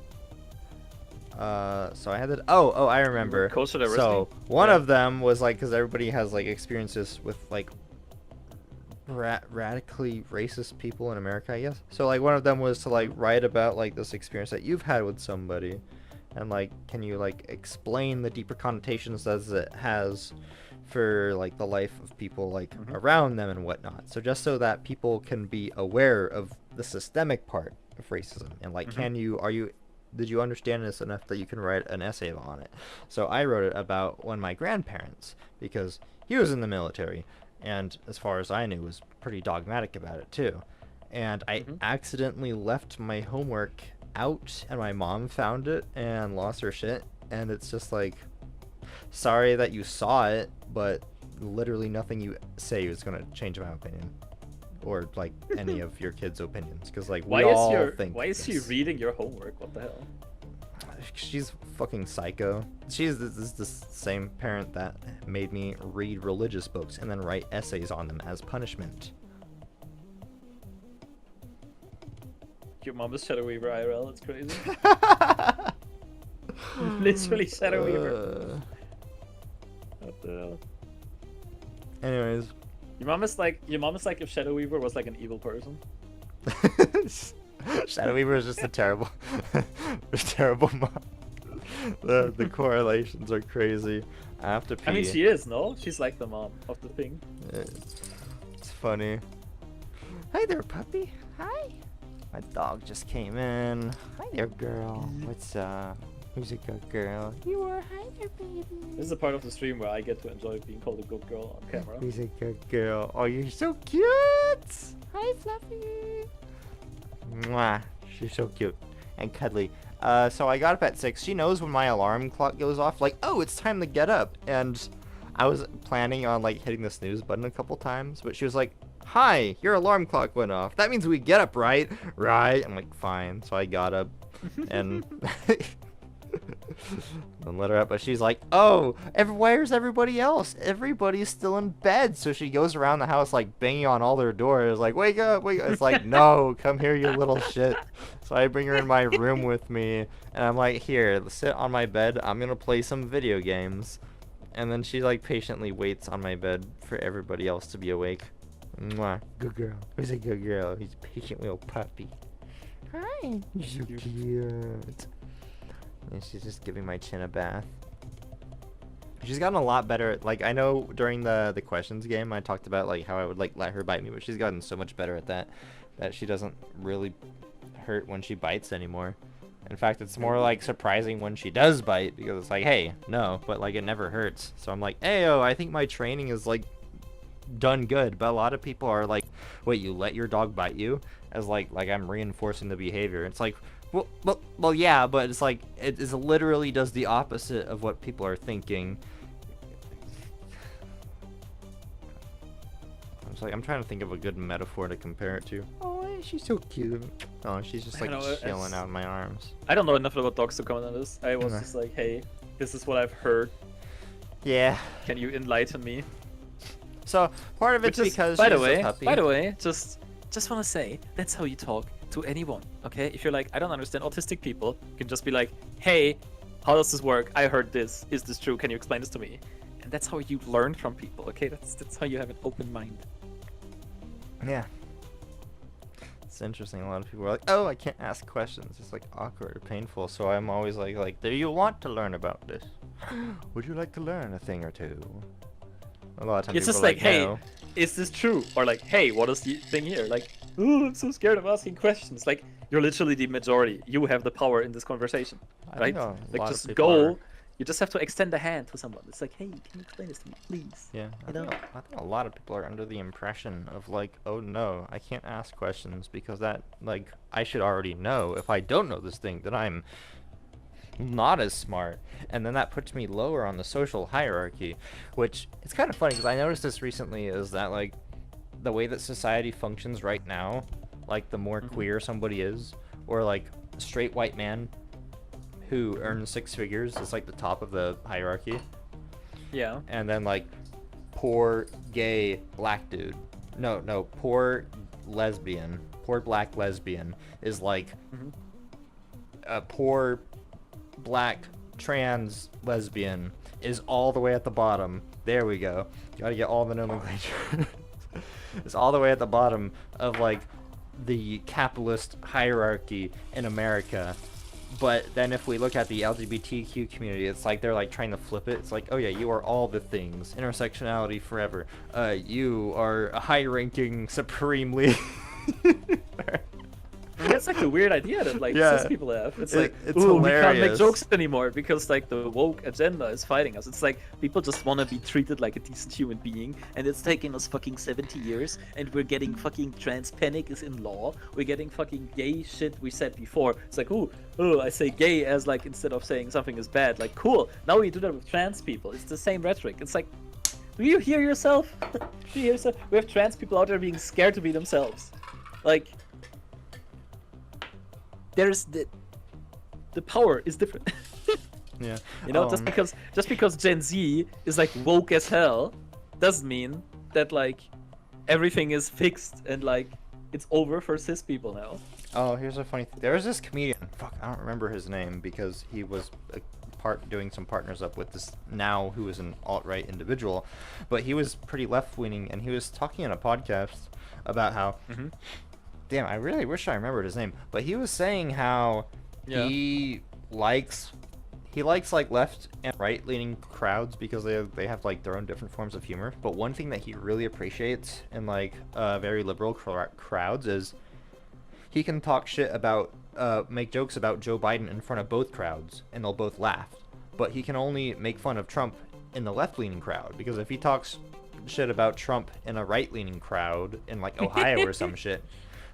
So I had that. Oh, I remember. Coastal diversity? So one Yeah. of them was like, because everybody has like experiences with like radically racist people in America, I guess. So like one of them was to like write about like this experience that you've had with somebody, and like, can you like explain the deeper connotations as it has for like the life of people like around them and whatnot. So just so that people can be aware of the systemic part of racism, and like, did you understand this enough that you can write an essay on it? So I wrote it about one of my grandparents, because he was in the military, and as far as I knew was pretty dogmatic about it too. And I accidentally left my homework out, and my mom found it and lost her shit. And it's just like, sorry that you saw it, but literally nothing you say is gonna change my opinion, or like any of your kids' opinions, because like Why is she this. reading your homework? What the hell? She's fucking psycho. She's the same parent that made me read religious books and then write essays on them as punishment. Your mom is Shadow Weaver IRL. It's crazy. Literally Shadow Weaver. What the hell? Anyways. Your mom is like if Shadow Weaver was like an evil person. Shadow Weaver is just a terrible, terrible mom. The correlations are crazy. I have to pee. I mean, she is, no? She's like the mom of the thing. It's funny. Hi there, puppy. Hi. My dog just came in. Hi there, girl. What's up? Who's a good girl? You are. Hi there, baby. This is a part of the stream where I get to enjoy being called a good girl on camera. Who's a good girl? Oh, you're so cute. Hi, Fluffy. Mwah. She's so cute and cuddly. So I got up at 6. She knows when my alarm clock goes off, like, oh, it's time to get up. And I was planning on like hitting the snooze button a couple times, but she was like, hi, your alarm clock went off. That means we get up, right? Right. I'm like, fine. So I got up and then let her up, but she's like, oh, where's everybody else? Everybody's still in bed. So she goes around the house like banging on all their doors, like, wake up, wake up. It's like, no, come here, you little shit. So I bring her in my room with me, and I'm like, here, sit on my bed, I'm gonna play some video games. And then she like patiently waits on my bed for everybody else to be awake. Mwah. Good girl. Who's a good girl? He's a patient little puppy. Hi. You're so cute. And she's just giving my chin a bath. She's gotten a lot better. Like, I know during the questions game I talked about like how I would like let her bite me, but she's gotten so much better at that she doesn't really hurt when she bites anymore. In fact, it's more like surprising when she does bite, because it's like, hey, no, but like it never hurts. So I'm like, hey, I think my training is like done good. But a lot of people are like, wait, you let your dog bite you? As like I'm reinforcing the behavior. It's like, well, yeah, but it's like it is literally does the opposite of what people are thinking. I'm just like, I'm trying to think of a good metaphor to compare it to. Oh, she's so cute. Oh, she's just like chilling out in my arms. I don't know enough about dogs to comment on this. I was just like, hey, this is what I've heard. Yeah. Can you enlighten me? So part of it's because by she's the a puppy. way, just want to say that's how you talk to anyone, okay? If you're like, I don't understand autistic people, you can just be like, hey, how does this work? I heard this. Is this true? Can you explain this to me? And that's how you learn from people, okay? That's how you have an open mind. Yeah. It's interesting. A lot of people are like, oh, I can't ask questions. It's like awkward or painful. So I'm always like, do you want to learn about this? Would you like to learn a thing or two? A lot of times It's people just are like, hey, no. is this true? Or like, hey, what is the thing here? Like, oh, I'm so scared of asking questions. Like, you're literally the majority. You have the power in this conversation, I right? know a Like, lot of just people go. are. You just have to extend a hand to someone. It's like, hey, can you explain this to me, please? Yeah, I You know? think a lot of people are under the impression of like, oh no, I can't ask questions because that, like, I should already know. If I don't know this thing, then I'm not as smart, and then that puts me lower on the social hierarchy, which it's kind of funny because I noticed this recently, is that like the way that society functions right now, like the more queer somebody is, or like straight white man who earns 6 figures is like the top of the hierarchy, Yeah. and then like poor gay black dude no, poor lesbian, poor black lesbian is like a poor black trans lesbian is all the way at the bottom. There we go. Gotta get all the nomenclature. It's all the way at the bottom of like the capitalist hierarchy in America. But then if we look at the LGBTQ community, it's like they're like trying to flip it. It's like, oh yeah, you are all the things. Intersectionality forever. You are a high-ranking, supremely... I mean, that's like the weird idea that like Yeah. cis people have. It's It- like, it's ooh, we can't make hilarious. jokes anymore because like the woke agenda is fighting us. It's like people just want to be treated like a decent human being, and it's taking us fucking 70 years, and we're getting fucking trans panic is in law. We're getting fucking gay shit we said before. It's like, ooh, I say gay as like instead of saying something is bad. Like, cool. Now we do that with trans people. It's the same rhetoric. It's like, do you hear yourself? Do you hear yourself? We have trans people out there being scared to be themselves. Like, there's the power is different. Yeah. You know, just because Gen Z is like woke as hell doesn't mean that like everything is fixed and like it's over for cis people now. Oh, here's a funny thing. There was this comedian. Fuck, I don't remember his name because he was doing some partners up with this now who is an alt-right individual, but he was pretty left-leaning and he was talking in a podcast about how. Damn, I really wish I remembered his name, but he was saying how Yeah. he likes like left and right leaning crowds because they have like their own different forms of humor. But one thing that he really appreciates in like very liberal crowds is he can talk shit about make jokes about Joe Biden in front of both crowds and they'll both laugh. But he can only make fun of Trump in the left leaning crowd because if he talks shit about Trump in a right leaning crowd in like Ohio or some shit,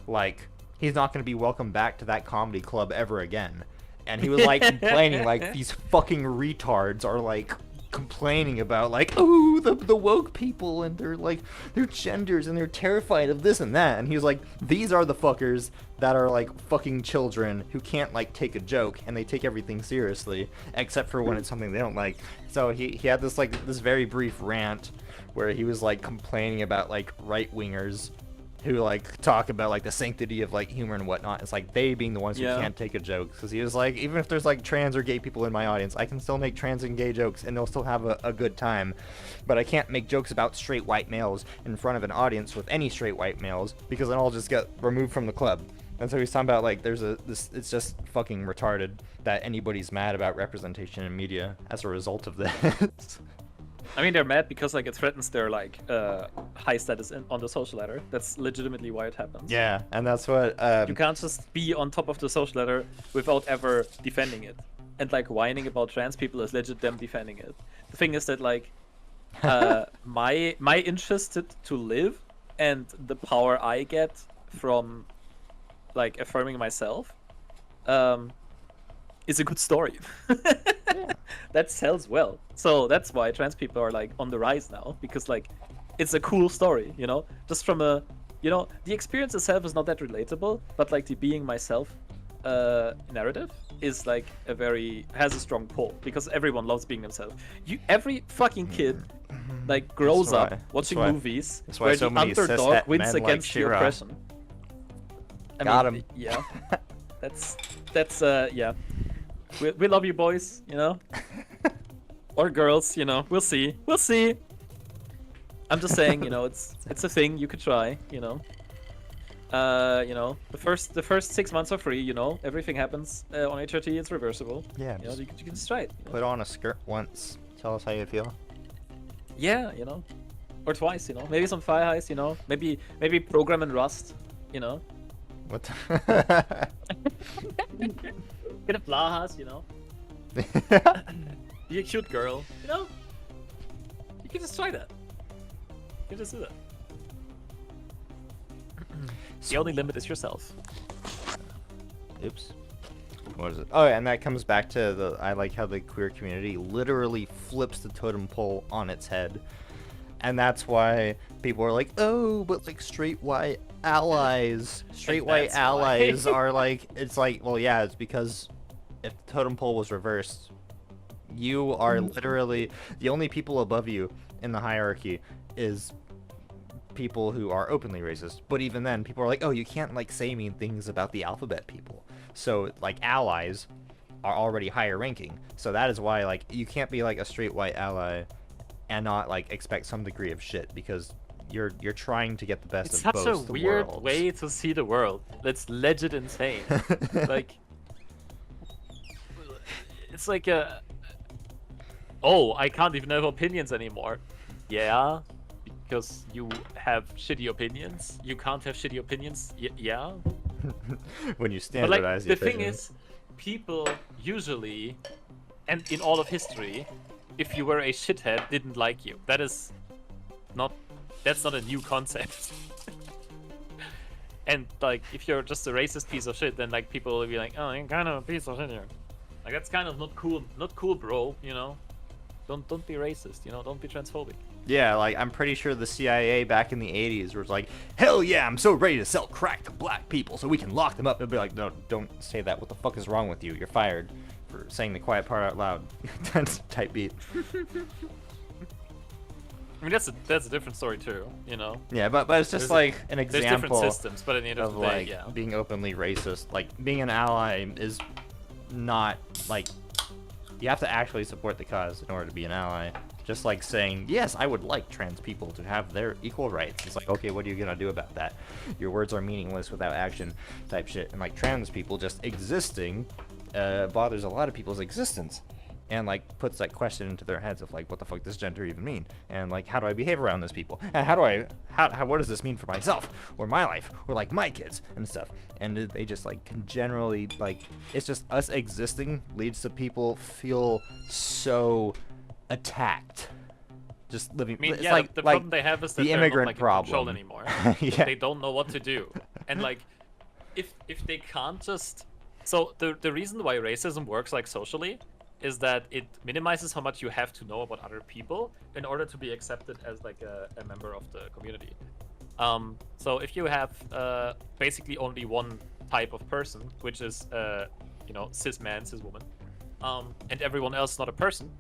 like he's not going to be welcomed back to that comedy club ever again. And he was like complaining like these fucking retards are like complaining about like, oh, the woke people and their genders and they're terrified of this and that. And he was like, these are the fuckers that are like fucking children who can't like take a joke and they take everything seriously except for when it's something they don't like. So he had this like this very brief rant where he was like complaining about like right wingers who like talk about like the sanctity of like humor and whatnot. It's like they being the ones who Yeah. can't take a joke, because he was like, even if there's like trans or gay people in my audience, I can still make trans and gay jokes and they'll still have a good time, but I can't make jokes about straight white males in front of an audience with any straight white males because then I'll just get removed from the club. And so he's talking about like it's just fucking retarded that anybody's mad about representation in media as a result of this. I mean, they're mad because like it threatens their like high status on the social ladder. That's legitimately why it happens. Yeah, and that's what You can't just be on top of the social ladder without ever defending it. And like whining about trans people is legit them defending it. The thing is that like my interest to live and the power I get from like affirming myself is a good story. That sells well. So that's why trans people are like on the rise now, because like it's a cool story, you know? Just from a, you know, the experience itself is not that relatable, but like the being myself narrative is like has a strong pull because everyone loves being themselves. Every fucking kid like grows That's up why- watching that's why- movies that's why where so the many underdog cishet wins men like against the Shira. oppression. I Got mean, him. Yeah. That's yeah. We love you boys, you know? Or girls, you know. We'll see. We'll see. I'm just saying, you know, it's a thing you could try, you know. You know, the first 6 months are free, you know. Everything happens on HRT, it's reversible. Yeah, You know, just you can just try it. You know? put on a skirt once. Tell us how you feel. Yeah, you know. Or twice, you know. Maybe some Fire Heist, you know. Maybe program in Rust, you know. What? The Get a Blahas, you know. Be a cute girl, you know. You can just try that. You can just do that. The only limit is yourself. Oops. What is it? Oh, and that comes back to I like how the queer community literally flips the totem pole on its head. And that's why people are like, oh, but like straight white allies, that's why. are like, it's like, well, yeah, it's because if the totem pole was reversed, you are literally, the only people above you in the hierarchy is people who are openly racist, but even then, people are like, oh, you can't like say mean things about the alphabet people. So like allies are already higher ranking. So that is why like you can't be like a straight white ally and not like expect some degree of shit, because you're trying to get the best It's of such both a the weird worlds. way to see the world. That's legit insane. Like, it's like a. Oh, I can't even have opinions anymore. Yeah, because you have shitty opinions. You can't have shitty opinions. Yeah. When you But standardize like, the thing opinion. is, people usually, and in all of history, if you were a shithead, didn't like you. That's not a new concept. And like, if you're just a racist piece of shit, then like people will be like, oh, you're kind of a piece of shit here. Like, that's kind of not cool, bro. You know, don't be racist. You know, don't be transphobic. Yeah, like I'm pretty sure the CIA back in the 80s was like, hell yeah, I'm so ready to sell crack to black people so we can lock them up. They'll be like, no, don't say that. What the fuck is wrong with you? You're fired for saying the quiet part out loud. Type beat. I mean, that's a different story too. You know. Yeah, but it's just There's like an There's different example systems, but at the end of of the day, like yeah. being openly racist. Like being an ally is not like you have to actually support the cause in order to be an ally. Just like saying, yes, I would like trans people to have their equal rights. It's like, okay, what are you gonna do about that? Your words are meaningless without action, type shit. And like trans people just existing bothers a lot of people's existence, and like puts that question into their heads of like, what the fuck does gender even mean? And like, how do I behave around those people? And what does this mean for myself or my life or like my kids and stuff? And they just like can generally like, it's just us existing leads to people feel so attacked. Just living. I mean, it's yeah, like the like problem they have is that the they're immigrant not like problem. in control anymore. Yeah. They don't know what to do, and like, if they can't just, so the reason why racism works like socially is that it minimizes how much you have to know about other people in order to be accepted as like a member of the community. So if you have basically only one type of person, which is you know, cis man, cis woman, and everyone else not a person,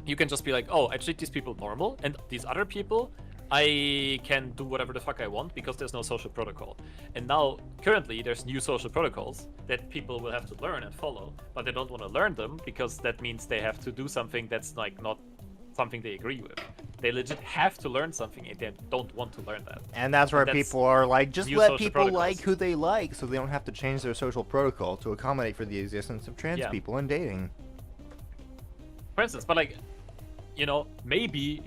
you can just be like, oh, I treat these people normal, and these other people, I can do whatever the fuck I want because there's no social protocol. And now, currently, there's new social protocols that people will have to learn and follow, but they don't want to learn them because that means they have to do something that's like not something they agree with. They legit have to learn something and they don't want to learn that. And that's where That's people are like, just new let social people protocols. like who they like, so they don't have to change their social protocol to accommodate for the existence of trans Yeah. people in dating. For instance, but like, you know, maybe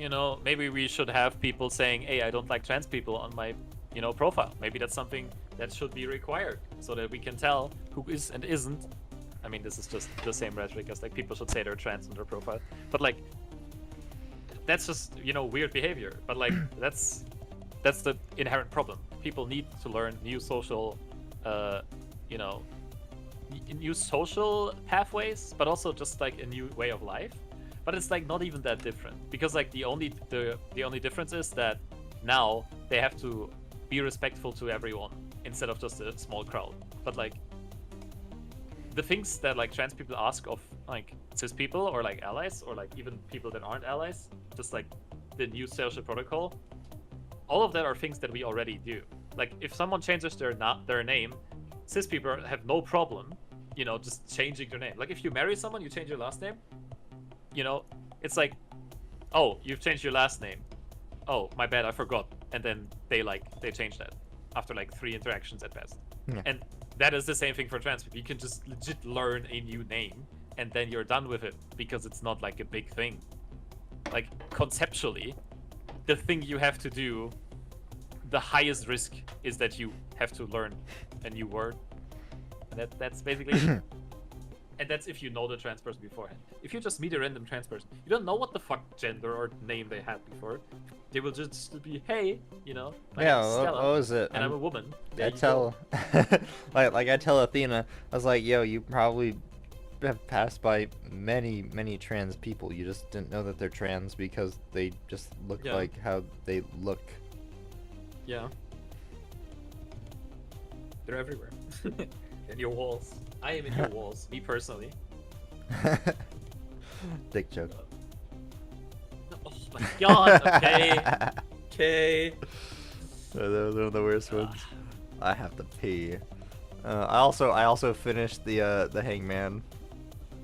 we should have people saying, hey, I don't like trans people on my, you know, profile. Maybe that's something that should be required so that we can tell who is and isn't. I mean, this is just the same rhetoric as like people should say they're trans on their profile. But like, that's just, you know, weird behavior. But like, that's the inherent problem. People need to learn new social, you know, new social pathways, but also just like a new way of life. But it's like not even that different, because like the only difference is that now they have to be respectful to everyone instead of just a small crowd. But like the things that like trans people ask of like cis people or like allies or like even people that aren't allies, just like the new social protocol, all of that are things that we already do. Like if someone changes their name, cis people have no problem, you know, just changing their name. Like if you marry someone, you change your last name. You know, it's like, oh, you've changed your last name. Oh, my bad, I forgot. And then they change that after like 3 interactions at best. Yeah. And that is the same thing for trans people. You can just legit learn a new name and then you're done with it because it's not like a big thing. Like conceptually, the thing you have to do, the highest risk is that you have to learn a new word. And that's basically it. And that's if you know the trans person beforehand. If you just meet a random trans person, you don't know what the fuck gender or name they had before. They will just be, hey, you know, my Yeah, name's Stella, what was it? and I'm a woman. There I you tell, go. like I tell Athena, I was like, yo, you probably have passed by many trans people. You just didn't know that they're trans because they just look Yeah. like how they look. Yeah. They're everywhere. In your walls. I am in your walls, me personally. Dick joke. Oh my god, okay. okay. Those are the worst ones. I have to pee. I also finished the Hangman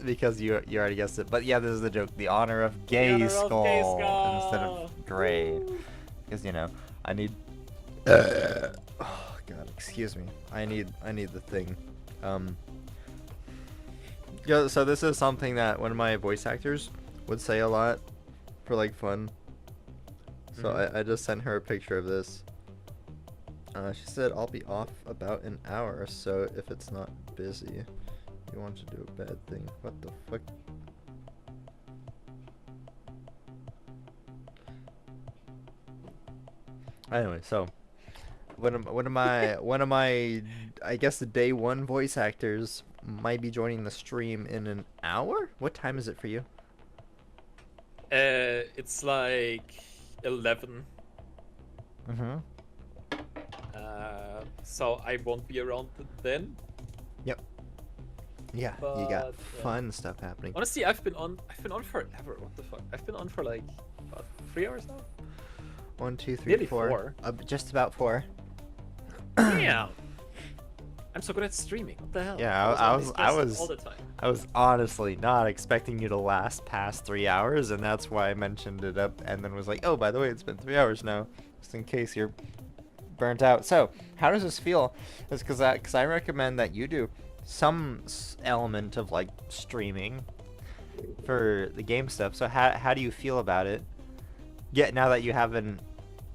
because you already guessed it. But yeah, this is the joke. The honor of gay Honor of skull Gay instead Skull. of gray, because you know I need. Oh God, excuse me. I need the thing. Yeah. So this is something that one of my voice actors would say a lot for like fun. So I just sent her a picture of this. She said, I'll be off about an hour, so if it's not busy, you want to do a bad thing. What the fuck? Anyway, so one of my I guess the day one voice actors might be joining the stream in an hour. What time is it for you? It's like 11. Mm-hmm. So I won't be around then. Yep. Yeah, you got But, fun stuff happening. Honestly, I've been on forever. What the fuck? I've been on for like what, 3 hours now. 1, 2, 3, Nearly 4. four. Just about 4. Damn. I'm so good at streaming. What the hell? Yeah, on I these was quests all the time. I was honestly not expecting you to last past 3 hours, and that's why I mentioned it up, and then was like, oh, by the way, it's been 3 hours now, just in case you're burnt out. So, how does this feel? It's because I recommend that you do some element of like streaming for the game stuff. So how do you feel about it? Yeah, now that you have an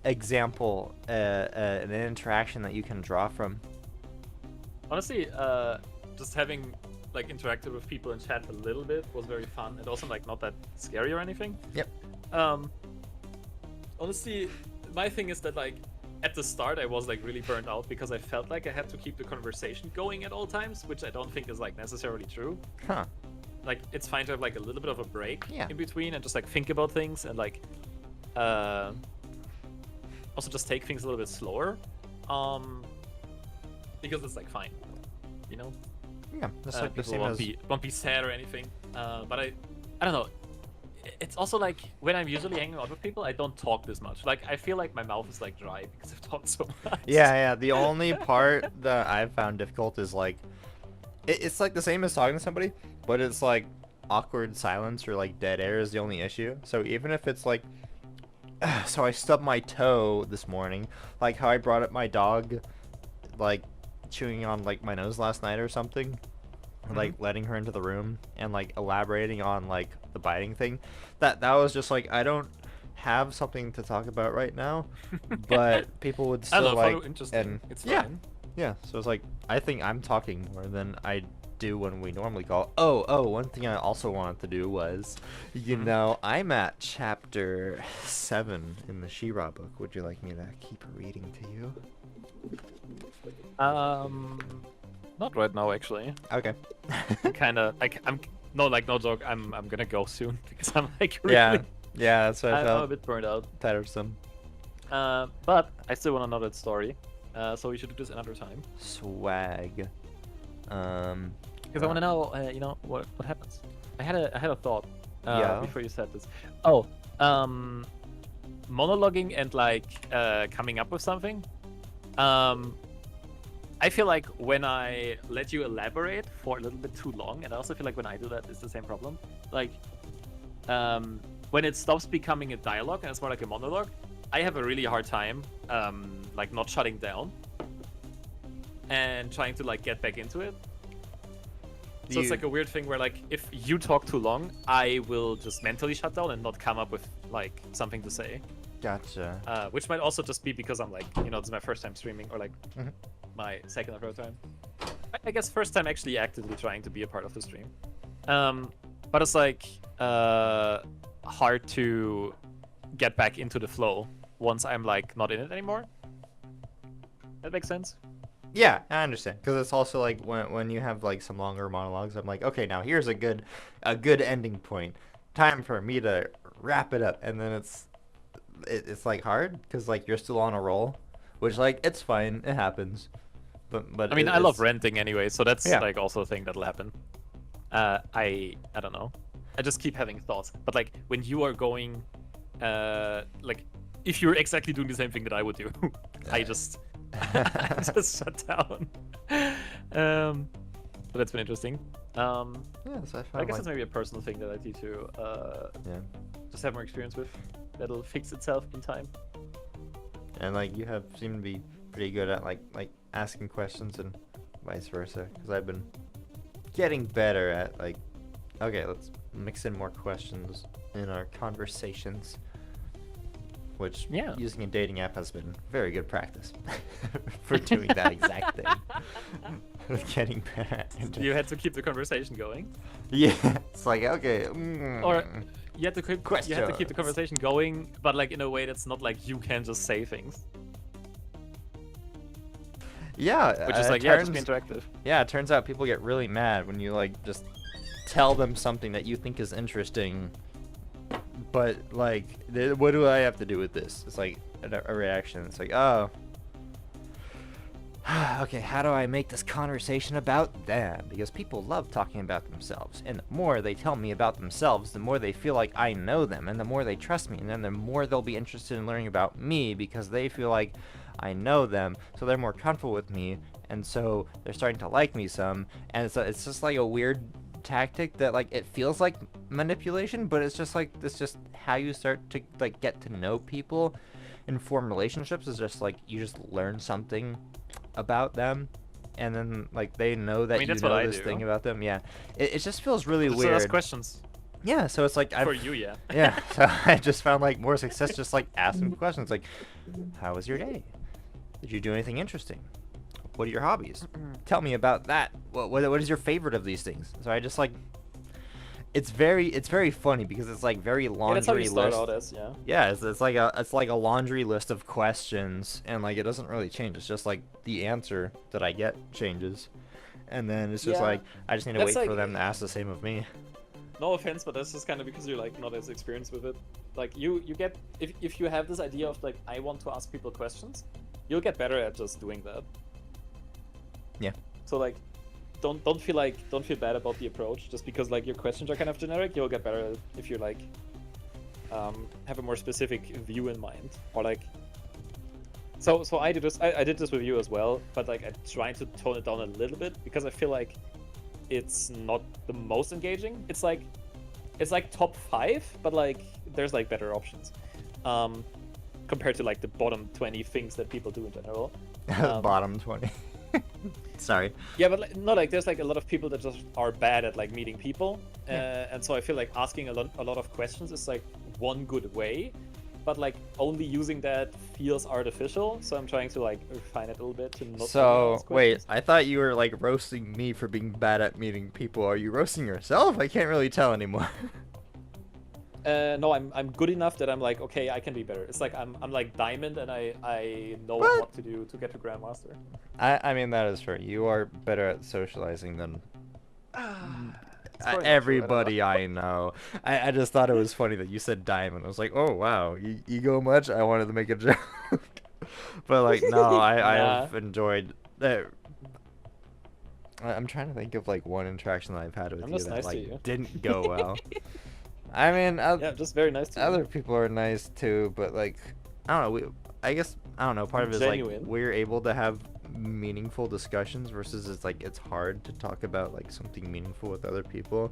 example, an interaction that you can draw from. Honestly, just having like interacted with people in chat a little bit was very fun, and also like not that scary or anything. Yep. Honestly, my thing is that like at the start I was like really burnt out because I felt like I had to keep the conversation going at all times, which I don't think is like necessarily true. Huh. Like it's fine to have like a little bit of a break Yeah. in between and just like think about things and like also just take things a little bit slower. Because it's like fine, you know? Yeah, that's like the People same as... won't be sad or anything. But I don't know. It's also like when I'm usually hanging out with people, I don't talk this much. Like I feel like my mouth is like dry because I've talked so much. Yeah. The only part that I've found difficult is like, it's like the same as talking to somebody, but it's like awkward silence or like dead air is the only issue. So even if it's like, so I stubbed my toe this morning, like how I brought up my dog, like chewing on like my nose last night or something. Like letting her into the room and like elaborating on like the biting thing, that was just like, I don't have something to talk about right now, but people would I still don't know, like, follow interesting. and It's yeah, fine. yeah. So it's like, I think I'm talking more than I do when we normally call. Oh, one thing I also wanted to do was, you know, I'm at chapter 7 in the She-Ra book. Would you like me to keep reading to you? Not right now actually. Okay. Kinda like no joke. I'm gonna go soon because I'm like really, yeah, that's what I I'm a felt. bit burned out. Tiresome. But I still want to know that story. So we should do this another time. Swag. Because I want to know, you know, what happens. I had a thought Yeah. before you said this. Oh, monologuing and like coming up with something. I feel like when I let you elaborate for a little bit too long, and I also feel like when I do that, it's the same problem. Like, when it stops becoming a dialogue and it's more like a monologue, I have a really hard time, like not shutting down and trying to like get back into it. So it's like a weird thing where like if you talk too long, I will just mentally shut down and not come up with like something to say. Gotcha. Which might also just be because I'm like, you know, this is my first time streaming, or like my second or third time. I guess first time actually actively trying to be a part of the stream. But it's like hard to get back into the flow once I'm like not in it anymore. That makes sense? Yeah, I understand. Because it's also like when you have like some longer monologues, I'm like, okay, now here's a good ending point. Time for me to wrap it up, and then it's like hard because like you're still on a roll, which like it's fine, it happens. But I mean, I love renting anyway, so that's Yeah. like also a thing that'll happen. I don't know. I just keep having thoughts, but like when you are going, like if you're exactly doing the same thing that I would do. I just just shut down. But that's been interesting. Yeah, so I I found guess like, it's maybe a personal thing that I need to yeah. just have more experience with. That'll fix itself in time. And like you have seemed to be pretty good at like asking questions and vice versa. Because I've been getting better at like, okay, let's mix in more questions in our conversations. Which Yeah. using a dating app has been very good practice for doing that exact thing. Getting better at it. You had to keep the conversation going. Yeah, it's like okay. Or you had to keep the Questions. conversation going, but like in a way that's not like you can just say things, Yeah, which is it like yeah, just be turns- interactive. Yeah, it turns out people get really mad when you like just tell them something that you think is interesting, but like, what do I have to do with this? It's like a reaction. It's like, oh, okay, how do I make this conversation about them? Because people love talking about themselves, and the more they tell me about themselves, the more they feel like I know them, and the more they trust me, and then the more they'll be interested in learning about me because they feel like I know them, so they're more comfortable with me, and so they're starting to like me some, and it's just like a weird tactic that like it feels like manipulation, but it's just like it's just how you start to like get to know people and form relationships. Is just like you just learn something about them, and then like they know that mean, you that's what know I this do. thing about them. Yeah, it just feels really Just weird. ask questions Yeah, so it's like for you, yeah. yeah, so I just found like more success just like asking questions like, how was your day? Did you do anything interesting? What are your hobbies? Tell me about that. What is your favorite of these things? So I just like, it's very funny because it's like very Yeah, laundry that's how you start list. out as, yeah. Yeah, it's like a laundry list of questions, and like it doesn't really change. It's just like the answer that I get changes, and then it's just Yeah. like I just need to That's wait for like- them to ask the same of me. No offense, but that's just kind of because you're like not as experienced with it. Like you get if you have this idea of like I want to ask people questions, you'll get better at just doing that. Yeah. So like don't feel bad about the approach just because like your questions are kind of generic. You'll get better at it if you like have a more specific view in mind, or like so I did this with you as well, but like I tried to tone it down a little bit because I feel like it's not the most engaging. It's like top 5, but like there's like better options compared to like the bottom 20 things that people do in general. Bottom 20. Sorry. Yeah, but like, no, like there's like a lot of people that just are bad at like meeting people, and so I feel like asking a lot of questions is like one good way, but like only using that feels artificial. So I'm trying to like refine it a little bit to not. So only ask wait, questions. I thought you were like roasting me for being bad at meeting people. Are you roasting yourself? I can't really tell anymore. No, I'm good enough that I'm like, okay, I can be better. It's like I'm like diamond, and I know What? what to do to get to grandmaster. I mean that is fair. You are better at socializing than probably not true, I don't everybody I know. I just thought it was funny that you said diamond. I was like, oh wow, ego much? I wanted to make a joke, but like no, I've enjoyed. I'm trying to think of like one interaction that I've had with I'm you just that nice to like you. didn't go well. I mean, Yeah, just very nice to you. other people are nice too, but like I don't know. I guess I don't know. Part of it is like Genuine. we're able to have meaningful discussions versus it's like it's hard to talk about like something meaningful with other people.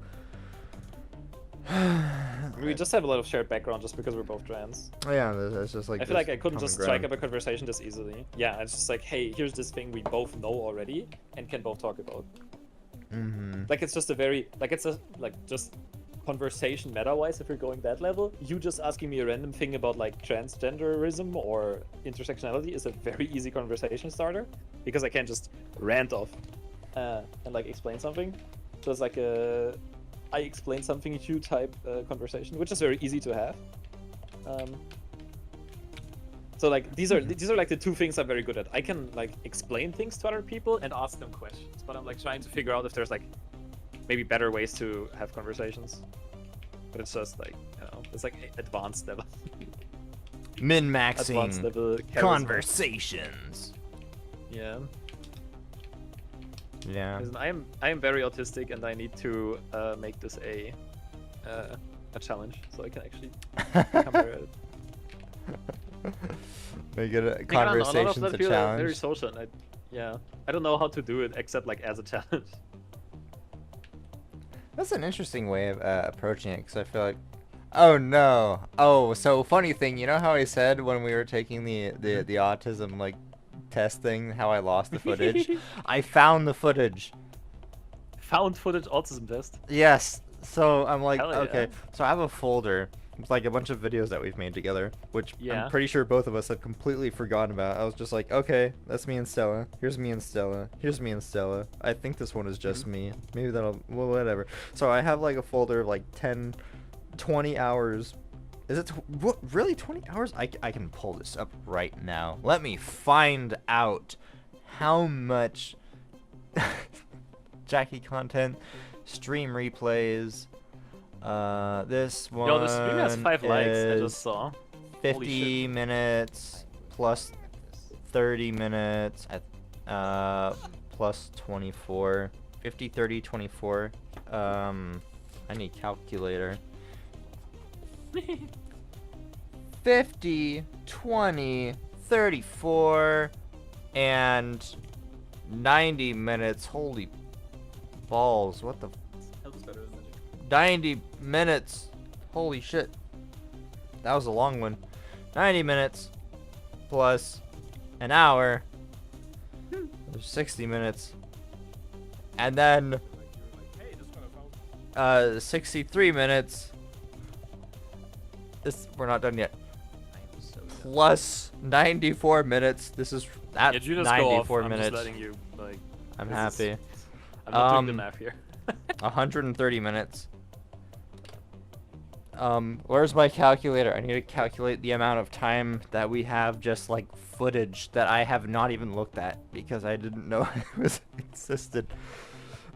We just have a lot of shared background just because we're both trans. Yeah, it's just like I feel this like I couldn't common just strike ground. up a conversation this easily. Yeah, it's just like, hey, here's this thing we both know already and can both talk about. Mhm. Like it's just a very it's a like just conversation meta-wise. If you're going that level, you just asking me a random thing about like transgenderism or intersectionality is a very easy conversation starter because I can just rant off and like explain something. So it's like a I explain something to you type conversation, which is very easy to have. So like these are like the two things I'm very good at. I can like explain things to other people and ask them questions, but I'm like trying to figure out if there's like maybe better ways to have conversations. But it's just like, you know, it's like advanced level. Advanced Min-maxing level charisma. conversations. Yeah. Yeah. Listen, I am very autistic, and I need to make this a challenge so I can actually become better at it. Make it a I think a lot of conversations them a feel very challenge. social. And I don't know how to do it except like as a challenge. That's an interesting way of approaching it, because I feel like, oh no, oh, so funny thing, you know how I said when we were taking the autism like test thing, how I lost the footage? I found the footage. Found footage autism test. Yes. So I'm like, Hell yeah. okay. So I have a folder with like a bunch of videos that we've made together, which Yeah. I'm pretty sure both of us have completely forgotten about. I was just like, okay, that's me and Stella. Here's me and Stella. Here's me and Stella. I think this one is just me. Maybe that'll, well, whatever. So I have like a folder of like 10, 20 hours. Is it what, really 20 hours? I can pull this up right now. Let me find out how much Jackie content, stream replays. This one. Yo, the stream has 5 likes. I is just saw. 50 minutes plus 30 minutes plus 24. 50, 30, 24. I need calculator. 50, 20, 34, and 90 minutes. Holy balls, what the 90 minutes. Holy shit. That was a long one. 90 minutes plus an hour. 60 minutes. And then 63 minutes. We're not done yet. Plus 94 minutes. This is at Yeah, you just go off. 94 I'm minutes. just letting you like. I'm this is- happy. I'm not doing the math here. 130 minutes. Where's my calculator? I need to calculate the amount of time that we have just like footage that I have not even looked at because I didn't know it was existed.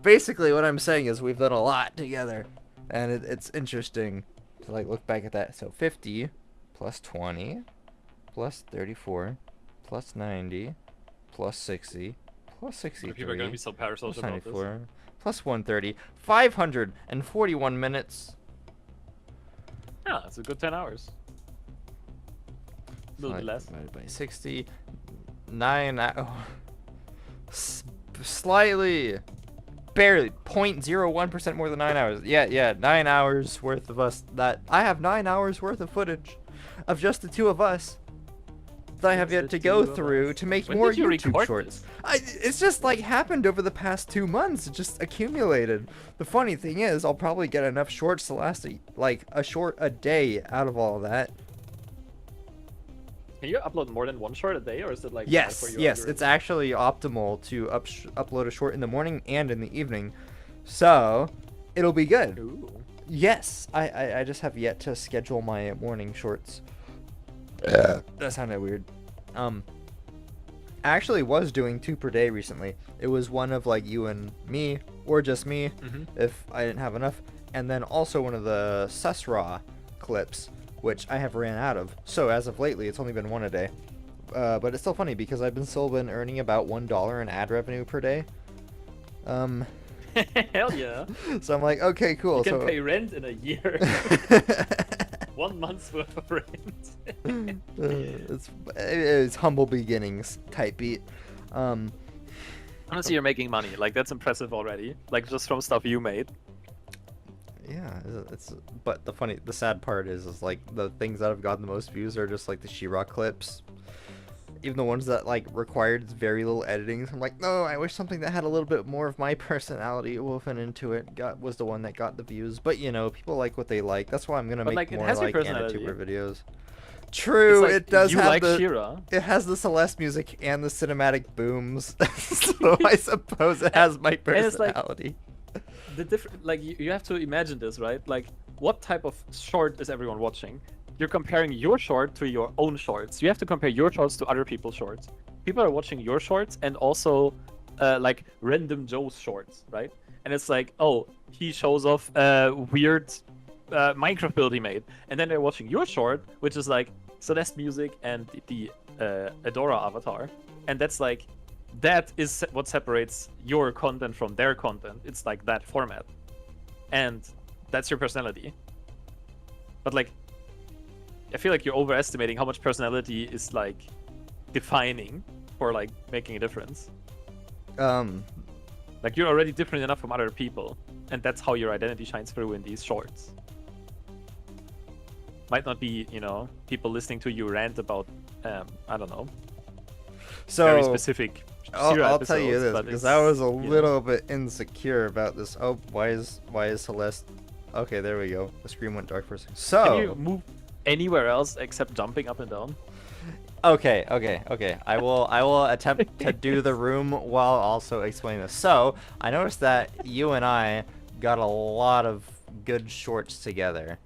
Basically, what I'm saying is we've done a lot together, and it's interesting to like look back at that. So 50 plus 20 plus 34 plus 90 plus 60 plus 63 People are gonna be so parasocial plus about this. 94 plus 130, 541 minutes. Yeah, it's a good 10 hours. A little bit less. Divided by 60, 9, slightly, barely, 0.01% more than 9 hours. Yeah, 9 hours worth of us. I have 9 hours worth of footage of just the two of us that I have Just yet the to two go of through us. to make When more did you YouTube record shorts. this? It's just like happened over the past 2 months. It just accumulated. The funny thing is, I'll probably get enough shorts to last a day out of all of that. Can you upload more than one short a day, or is it like bad Yes, for your yes, algorithm? it's actually optimal to upload a short in the morning and in the evening, so it'll be good. Ooh. Yes, I just have yet to schedule my morning shorts. That sounded weird. I actually was doing 2 per day recently. It was one of like you and me, or just me, if I didn't have enough, and then also one of the Susraw clips, which I have ran out of. So as of lately, it's only been 1 a day. But it's still funny because I've still been earning about $1 in ad revenue per day. Hell yeah! So I'm like, okay, cool. You can so pay rent in a year. 1 month's worth of rent. it's humble beginnings type beat. Honestly, you're making money. Like that's impressive already. Like just from stuff you made. Yeah, but the sad part is like the things that have gotten the most views are just like the She-Ra clips. Even the ones that like required very little editing. I'm like, no, I wish something that had a little bit more of my personality woven into it was the one that got the views. But you know, people like what they like. That's why I'm gonna But, make like, it more has your like personality. Anituber videos. True, It's like, it does you have like the. She-Ra. It has the Celeste music and the cinematic booms, so I suppose it has my it's like- personality. The different, like you have to imagine this, right? Like, what type of short is everyone watching? You're comparing your short to your own shorts. You have to compare your shorts to other people's shorts. People are watching your shorts and also like random Joe's shorts, right? And it's like, oh, he shows off weird Minecraft build he made, and then they're watching your short, which is like Celeste music and the Adora avatar, and that's like, that is what separates your content from their content. It's like that format, and that's your personality. But like, I feel like you're overestimating how much personality is like defining for like making a difference. Like you're already different enough from other people, and that's how your identity shines through in these shorts. Might not be, you know, people listening to you rant about, I don't know, So very specific. I'll tell you episodes, this but because it's, I was a you know. little bit insecure about this. Oh, why is Celeste? Okay, there we go. The screen went dark for a second. Can you So move anywhere else except jumping up and down? okay. I will attempt to do the room while also explaining this. So I noticed that you and I got a lot of good shorts together,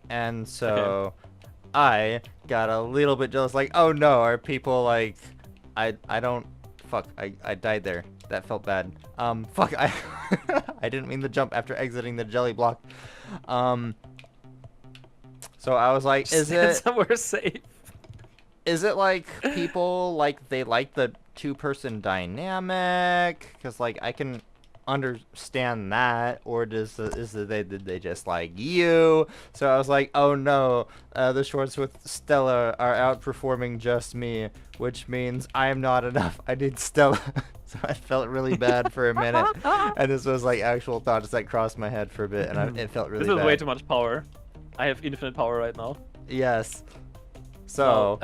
and so I got a little bit jealous. Like, oh no, are people like, I don't. Fuck, I died there. That felt bad. Fuck, I I didn't mean to jump after exiting the jelly block. So I was like, is Stand it somewhere safe? like people like they like the two-person dynamic? Cause like I can understand that, or did they just like you? So I was like, oh no, the shorts with Stella are outperforming just me, which means I'm not enough. I need Stella. So I felt really bad for a minute, and this was like actual thoughts that crossed my head for a bit, and it felt really This bad. is way too much power. I have infinite power right now. Yes. So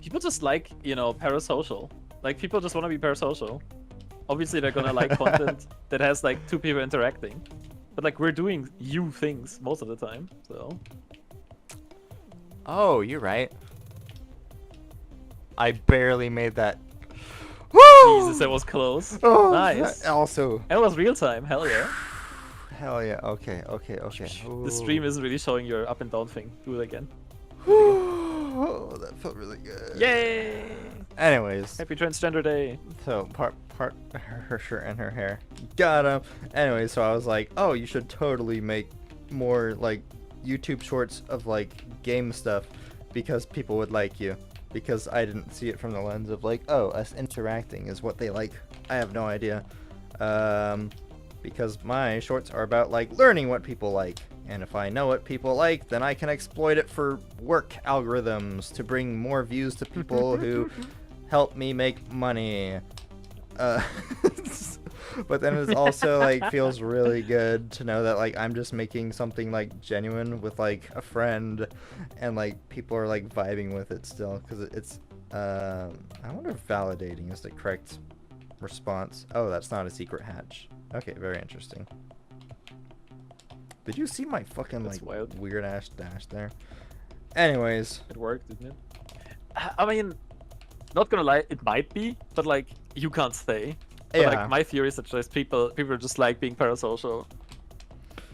People just like, you know, parasocial. Like people just want to be parasocial. Obviously, they're gonna like content that has like two people interacting. But like we're doing you things most of the time, so. oh, you're right. I barely made that. Woo! Jesus, that was close. Oh, Nice. Also, That was real time. Hell yeah. hell yeah. Okay. The stream isn't really showing your up and down thing. Do it again. Oh, that felt really good. Yay! Anyways, Happy Transgender Day. so part her shirt and her hair. Got him. Anyway, so I was like, oh, you should totally make more like YouTube shorts of like game stuff because people would like you. Because I didn't see it from the lens of like, oh, us interacting is what they like. I have no idea. Because my shorts are about like learning what people like. And if I know what people like, then I can exploit it for work algorithms to bring more views to people who help me make money. But then it's also like feels really good to know that like I'm just making something like genuine with like a friend, and like people are like vibing with it still, because it's I wonder if validating is the correct response. Oh, that's not a secret hatch. Okay, very interesting. Did you see my fucking That's like wild. weird ass dash there? Anyways, It worked, didn't it? I mean, not gonna lie, it might be, but like you can't stay. But yeah. like my theory is that just people just like being parasocial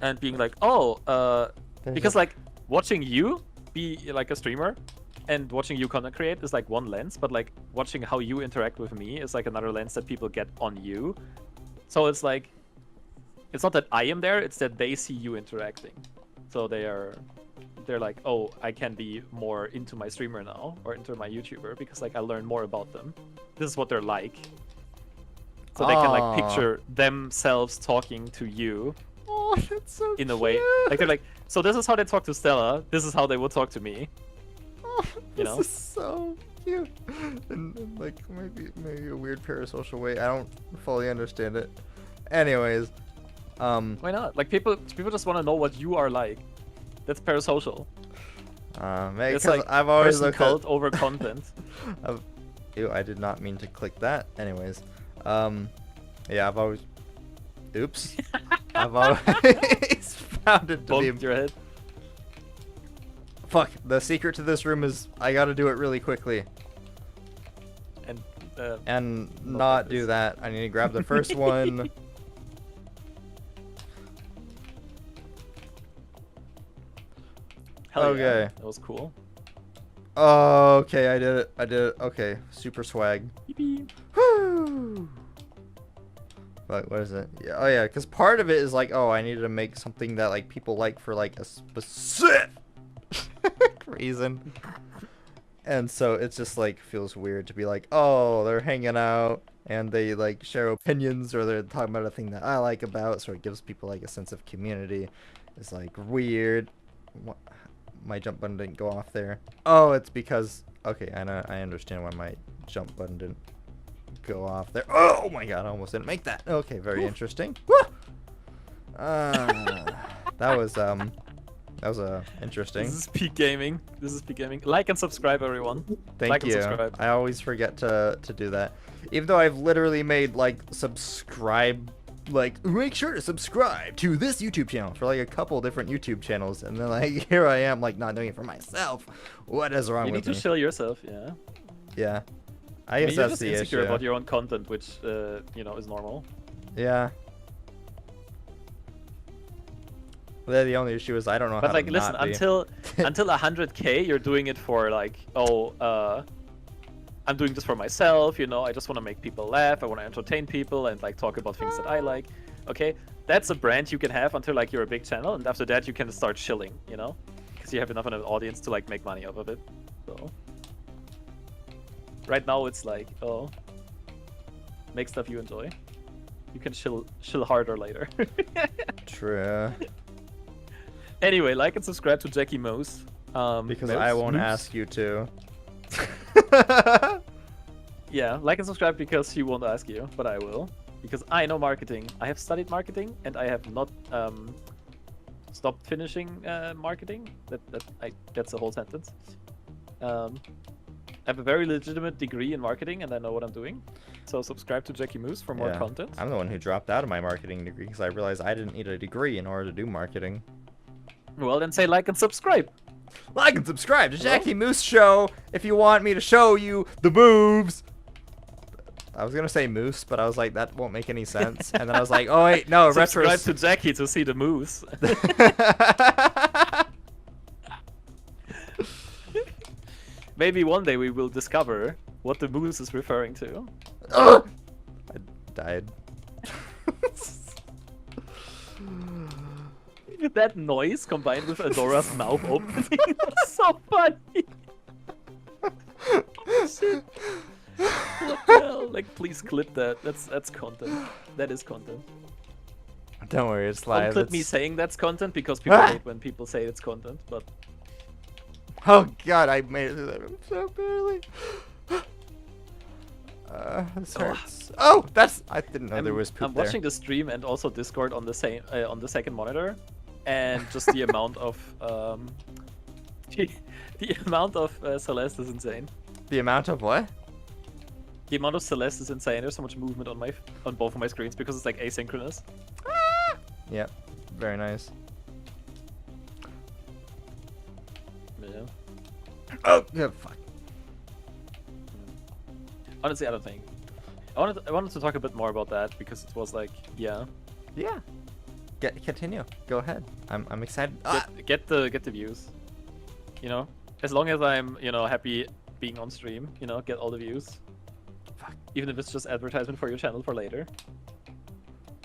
and being like, oh, There's because a- like watching you be like a streamer and watching you content create is like one lens, but like watching how you interact with me is like another lens that people get on you. So it's like, it's not that I am there, it's that they see you interacting. So they're like, oh, I can be more into my streamer now or into my YouTuber because like I learn more about them. This is what they're like. So they can like Aw. picture themselves talking to you Oh, that's so in a way. Like they're like, so this is how they talk to Stella. This is how they would talk to me. Oh, You this know? is so cute. And like maybe a weird parasocial way. I don't fully understand it. Anyways, Why not? Like people just want to know what you are like. That's parasocial. maybe It's 'cause like I've always person looked cult at. over content. Ew, I did not mean to click that. Anyways, yeah, I've always. Oops. I've always found it to be. Bumped your head. Fuck. The secret to this room is I gotta do it really quickly. And not like do this. that. I need to grab the first one. Hell yeah, Okay. that was cool. Oh, okay, I did it. Okay, super swag. Yippee. Woo! But what is it? Yeah, oh yeah, because part of it is like, oh, I needed to make something that like people like for like a specific reason. And so it's just like feels weird to be like, oh, they're hanging out and they like share opinions or they're talking about a thing that I like about, so it gives people like a sense of community. It's like weird. What? My jump button didn't go off there. Oh, it's because... Okay, I understand why my jump button didn't go off there. Oh my god, I almost didn't make that. Okay, very interesting. Woo! That was interesting. This is peak gaming. This is peak gaming. Like and subscribe, everyone. Thank Like you. and subscribe. I always forget to do that. Even though I've literally made like subscribe, like make sure to subscribe to this YouTube channel for like a couple different YouTube channels, and then like here I am like not doing it for myself. What is wrong You need with to me? chill yourself, yeah. Yeah. I I guess mean, you're that's just the insecure issue. about your own content, which you know is normal. Yeah. The only issue is I don't know But how like, to listen, not be. until 100K, you're doing it for like, I'm doing this for myself. You know, I just want to make people laugh. I want to entertain people and like talk about things that I like. Okay, that's a brand you can have until like you're a big channel, and after that you can start chilling. You know, because you have enough of an audience to like make money off of it. So right now it's like, make stuff you enjoy. You can chill harder later. True. Anyway, like and subscribe to Jackie Moose. Because I won't ask you to. Yeah, like and subscribe because she won't ask you, but I will. Because I know marketing. I have studied marketing, and I have not stopped finishing marketing. That's the whole sentence. I have a very legitimate degree in marketing, and I know what I'm doing. So subscribe to Jackie Moose for more Yeah. content. I'm the one who dropped out of my marketing degree because I realized I didn't need a degree in order to do marketing. Well, then say like and subscribe. Like and subscribe to Jackie Moose Show if you want me to show you the boobs. I was gonna say moose, but I was like, that won't make any sense. And then I was like, oh wait, no, Subscribe to Jackie to see the moose. Maybe one day we will discover what the moose is referring to. I died. That noise combined with Adora's mouth opening, that's so funny. Oh, shit. What the hell? Like, please clip that. That's content. That is content. Don't worry, it's Don't live. clip me It's- saying that's content because people hate when people say it's content. But Oh god, I made it through that room so barely. This hurts. Oh, that's. I didn't know there was poop I'm there. watching the stream and also Discord on the same on the second monitor, and just the amount of the amount of Celeste is insane. The amount of what? The amount of Celeste is insane. There's so much movement on both of my screens because it's like asynchronous. Yep, very nice. Yeah. Oh, yeah, fuck. Honestly, I don't think. I wanted to talk a bit more about that because it was like, yeah. Yeah. Continue. Go ahead. I'm excited. Get the views. You know, as long as I'm happy being on stream, get all the views. Fuck. Even if it's just advertisement for your channel for later.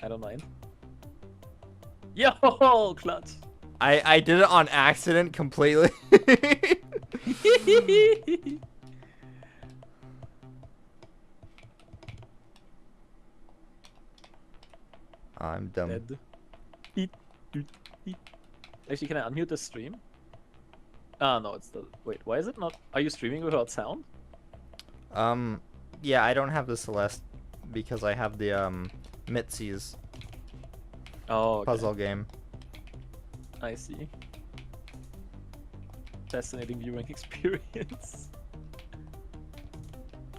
I don't mind. Yo, clutch. I did it on accident completely. I'm dumb. Dead. Beep, doot, beep. Actually, can I unmute the stream? Ah, no, it's the. Wait, why is it not? Are you streaming without sound? Yeah, I don't have the Celeste because I have the Mitzi's Oh, okay. puzzle game. I see. Fascinating viewing experience.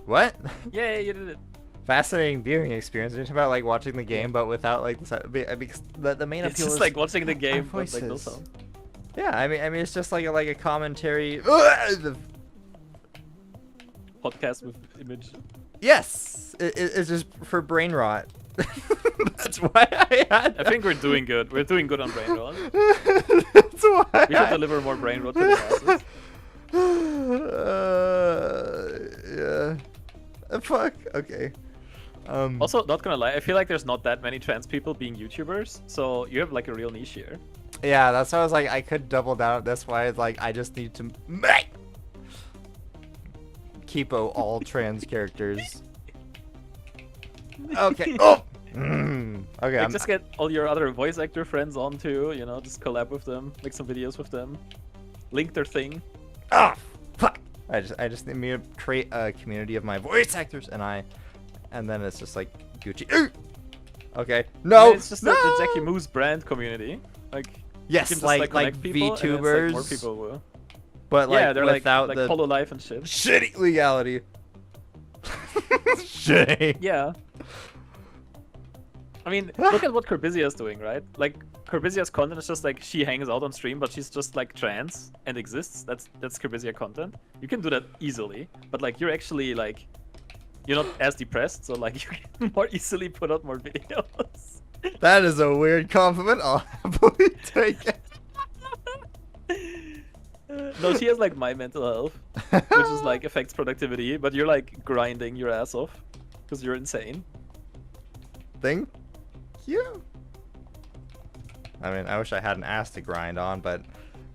What? Yay, you did it. Fascinating viewing experience. You're talking about like watching the game, but without like because the main It's appeal just is like watching the game, our but like no voices. sound. Yeah, I mean it's just like a commentary. Podcast with image. Yes, it's just for brain rot. That's why I had. I think we're doing good. We're doing good on brain rot. That's why. We should deliver more brain rot to the masses. Yeah. Fuck. Okay. Also, not gonna lie, I feel like there's not that many trans people being YouTubers, so you have like a real niche here. Yeah, that's why I was like, I could double down. That's why it's like I just need to keep all trans characters. Okay. Oh. Okay, Like, I'm just get all your other voice actor friends on too. You know, just collab with them, make some videos with them, link their thing. ah, fuck. I just need me to create a community of my voice actors, and then it's just like Gucci. Okay, no, I mean, it's just no. the Jackie Moose brand community. Like, Yes, you can just, like connect people, and it's, VTubers, more people will. but like Yeah, they're without like the Hololive and shit. shitty legality. Shitty. Yeah. I mean, look at what Corbizia is doing, right? Like, Corbizia's content is just like she hangs out on stream, but she's just like trans and exists. That's Corbizia content. You can do that easily, but like you're actually like you're not as depressed, so like you can more easily put out more videos. That is a weird compliment. I'll happily take it. No, she has like my mental health, which is like affects productivity, but you're like grinding your ass off because you're insane. Thank you. I mean, I wish I had an ass to grind on, but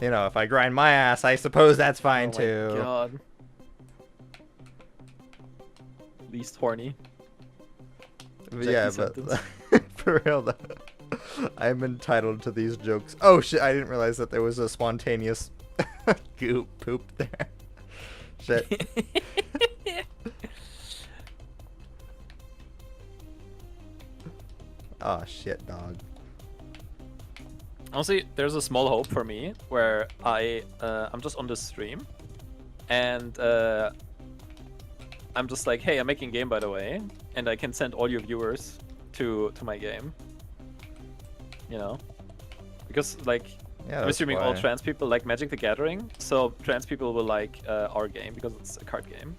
you know, if I grind my ass, I suppose that's fine Oh my too. God. Least horny. Yeah, Jackie but for real though, I'm entitled to these jokes. Oh shit! I didn't realize that there was a spontaneous goop poop there. Shit. Oh shit, dog. Honestly, there's a small hope for me where I'm just on the stream, and I'm just like, hey, I'm making a game by the way, and I can send all your viewers to my game. You know, because like Yeah, I'm that's assuming all why. trans people like Magic the Gathering, so trans people will like our game because it's a card game.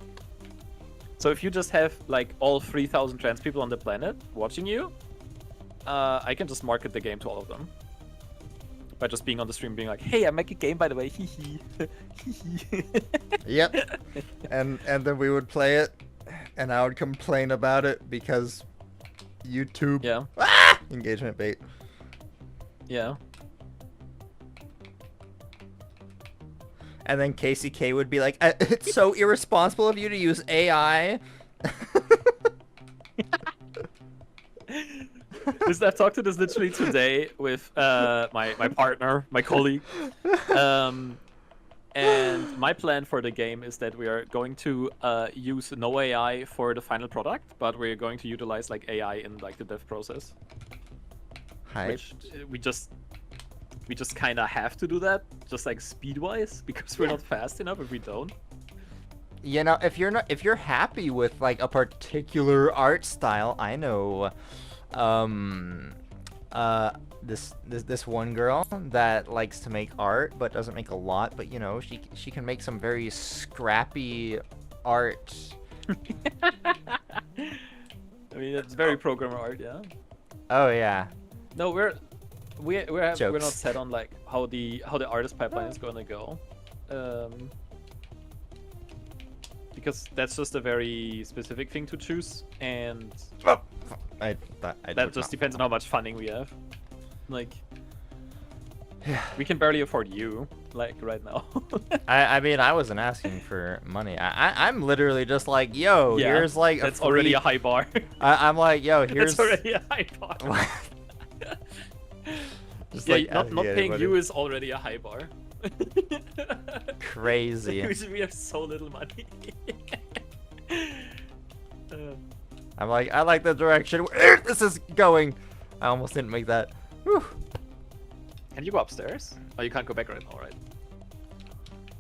So if you just have like all 3,000 trans people on the planet watching you, I can just market the game to all of them. By just being on the stream being like, hey, I make a game by the way, hee hee. Yep. And then we would play it, and I would complain about it because YouTube. Yeah. Ah! Engagement bait. Yeah. And then Casey K would be like, "It's so irresponsible of you to use AI." I've talked to this literally today with my partner, my colleague. And my plan for the game is that we are going to use no AI for the final product, but we're going to utilize like AI in like the dev process. Hi. Which we just kind of have to do that, just like speed-wise, because we're not fast enough if we don't. You know, if you're happy with like a particular art style, I know, this one girl that likes to make art but doesn't make a lot, but you know, she can make some very scrappy art. I mean, it's very programmer art, yeah. Oh yeah. No, we're not Jokes. set on like how the artist pipeline is going to go, because that's just a very specific thing to choose, and Oh, I that just depends on how much funding we have. Like, we can barely afford you, like right now. I mean, I wasn't asking for money. I'm literally just like, yo, Yeah, here's like that's a already free... a high bar. I'm like, yo, here's That's already a high bar. just Yeah, like not asking paying anybody. you is already a high bar. Crazy. We have so little money. I'm like, I like the direction where this is going. I almost didn't make that. Whew. Can you go upstairs? Oh, you can't go back right now, right?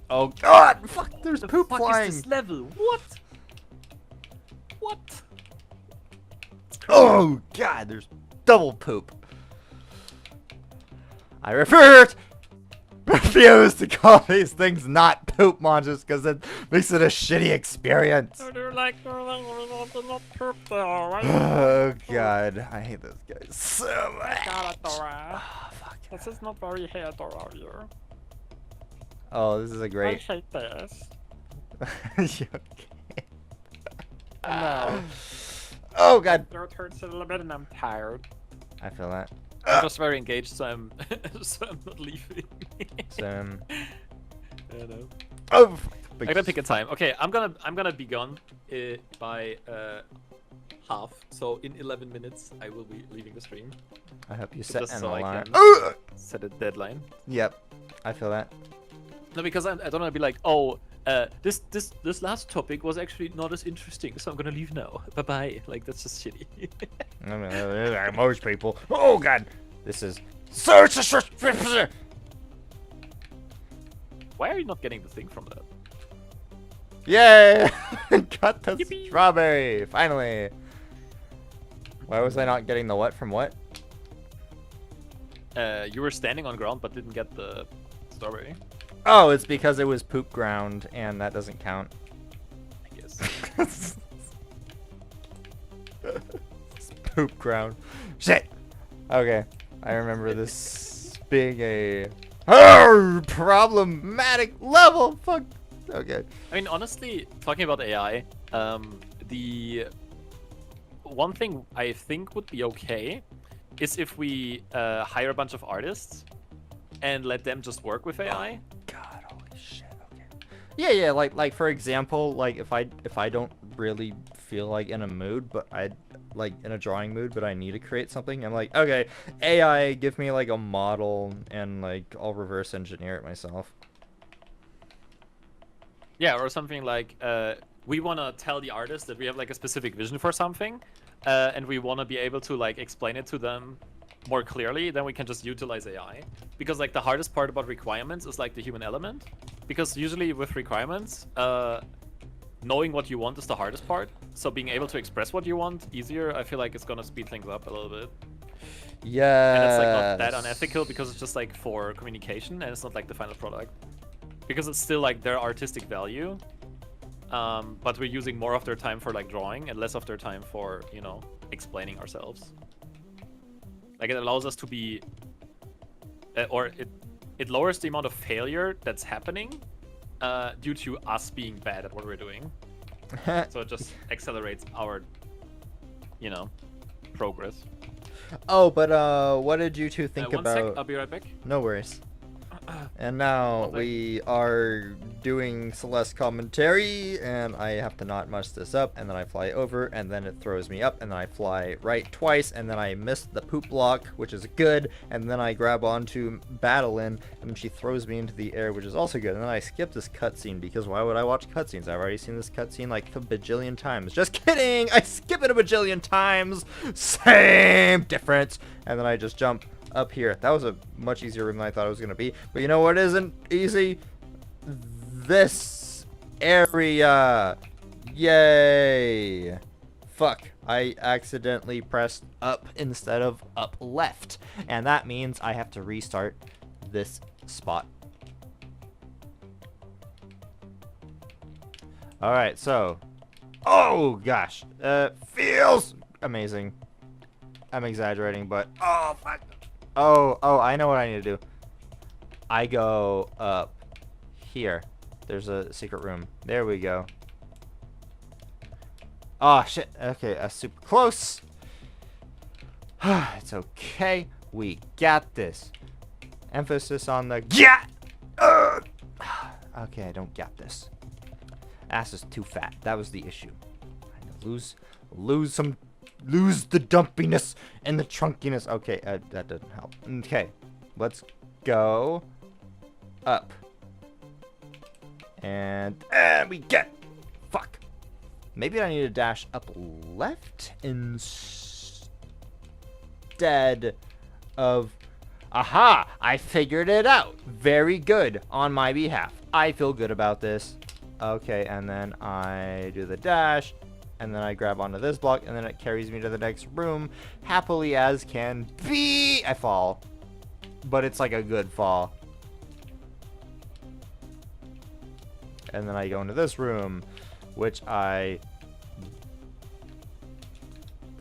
Oh god! Fuck! There's The poop fuck flying. is this level? What? What? Oh god! There's double poop. I refuse to call these things not poop monsters because it makes it a shitty experience. Oh god, I hate those guys so much. Oh, fuck. This is not very hater of you. Oh, this is a I great. hate this. You okay? No. Oh god. Throat hurts a little bit and I'm tired. I feel that. I'm just very engaged, so I'm not leaving. So, I know. oh, I gotta pick a time. Okay, I'm gonna be gone by half. So in 11 minutes, I will be leaving the stream. I hope you set Just an so I alarm. can set a deadline. Yep, I feel that. No, because I don't want to be like, oh, this last topic was actually not as interesting, so I'm gonna leave now. Bye bye. Like that's just shitty. I mean, most people. Oh god, this is. Why are you not getting the thing from that? Yay! Got the Yippee. strawberry finally. Why was I not getting the what from what? You were standing on ground but didn't get the strawberry. Oh, it's because it was poop ground, and that doesn't count. I guess. It's poop ground. Shit. Okay, I remember this being a problematic level. Fuck. Okay. I mean, honestly, talking about AI, the one thing I think would be okay is if we hire a bunch of artists and let them just work with AI. God, holy shit. Okay. Yeah, like for example, like if I don't really feel like in a mood, but I like in a drawing mood, but I need to create something, I'm like, okay, AI, give me like a model, and like I'll reverse engineer it myself. Yeah, or something like we want to tell the artist that we have like a specific vision for something, and we want to be able to like explain it to them more clearly. Then we can just utilize AI, because like the hardest part about requirements is like the human element, because usually with requirements, knowing what you want is the hardest part. So being able to express what you want easier, I feel like it's gonna speed things up a little bit. Yeah. And it's like not that unethical because it's just like for communication and it's not like the final product. Because it's still like their artistic value, but we're using more of their time for like drawing and less of their time for, you know, explaining ourselves. Like it allows us to be, or it lowers the amount of failure that's happening due to us being bad at what we're doing. So it just accelerates our, you know, progress. Oh, but what did you two think One about? sec, I'll be right back. No worries. And now One sec. we are doing Celeste commentary, and I have to not mess this up, and then I fly over, and then it throws me up, and then I fly right twice, and then I miss the poop block, which is good, and then I grab onto Battlein, and then she throws me into the air, which is also good, and then I skip this cutscene, because why would I watch cutscenes? I've already seen this cutscene like a bajillion times. Just kidding! I skip it a bajillion times! Same difference! And then I just jump up here. That was a much easier room than I thought it was going to be. But you know what isn't easy? This area. Yay. Fuck. I accidentally pressed up instead of up left. And that means I have to restart this spot. Alright, so. Oh, gosh. Feels amazing. I'm exaggerating, but. Oh, fuck. Oh, I know what I need to do. I go up here. There's a secret room. There we go. Oh, shit. Okay, super close. It's okay. We got this. Emphasis on the get. Okay, I don't get this. Ass is too fat. That was the issue. I had to lose the dumpiness and the trunkiness. Okay, that doesn't help. Okay, let's go up. And we get. Fuck. Maybe I need to dash up left instead of. Aha! I figured it out. Very good on my behalf. I feel good about this. Okay, and then I do the dash. And then I grab onto this block, and then it carries me to the next room, happily as can be. I fall, but it's like a good fall. And then I go into this room, which I...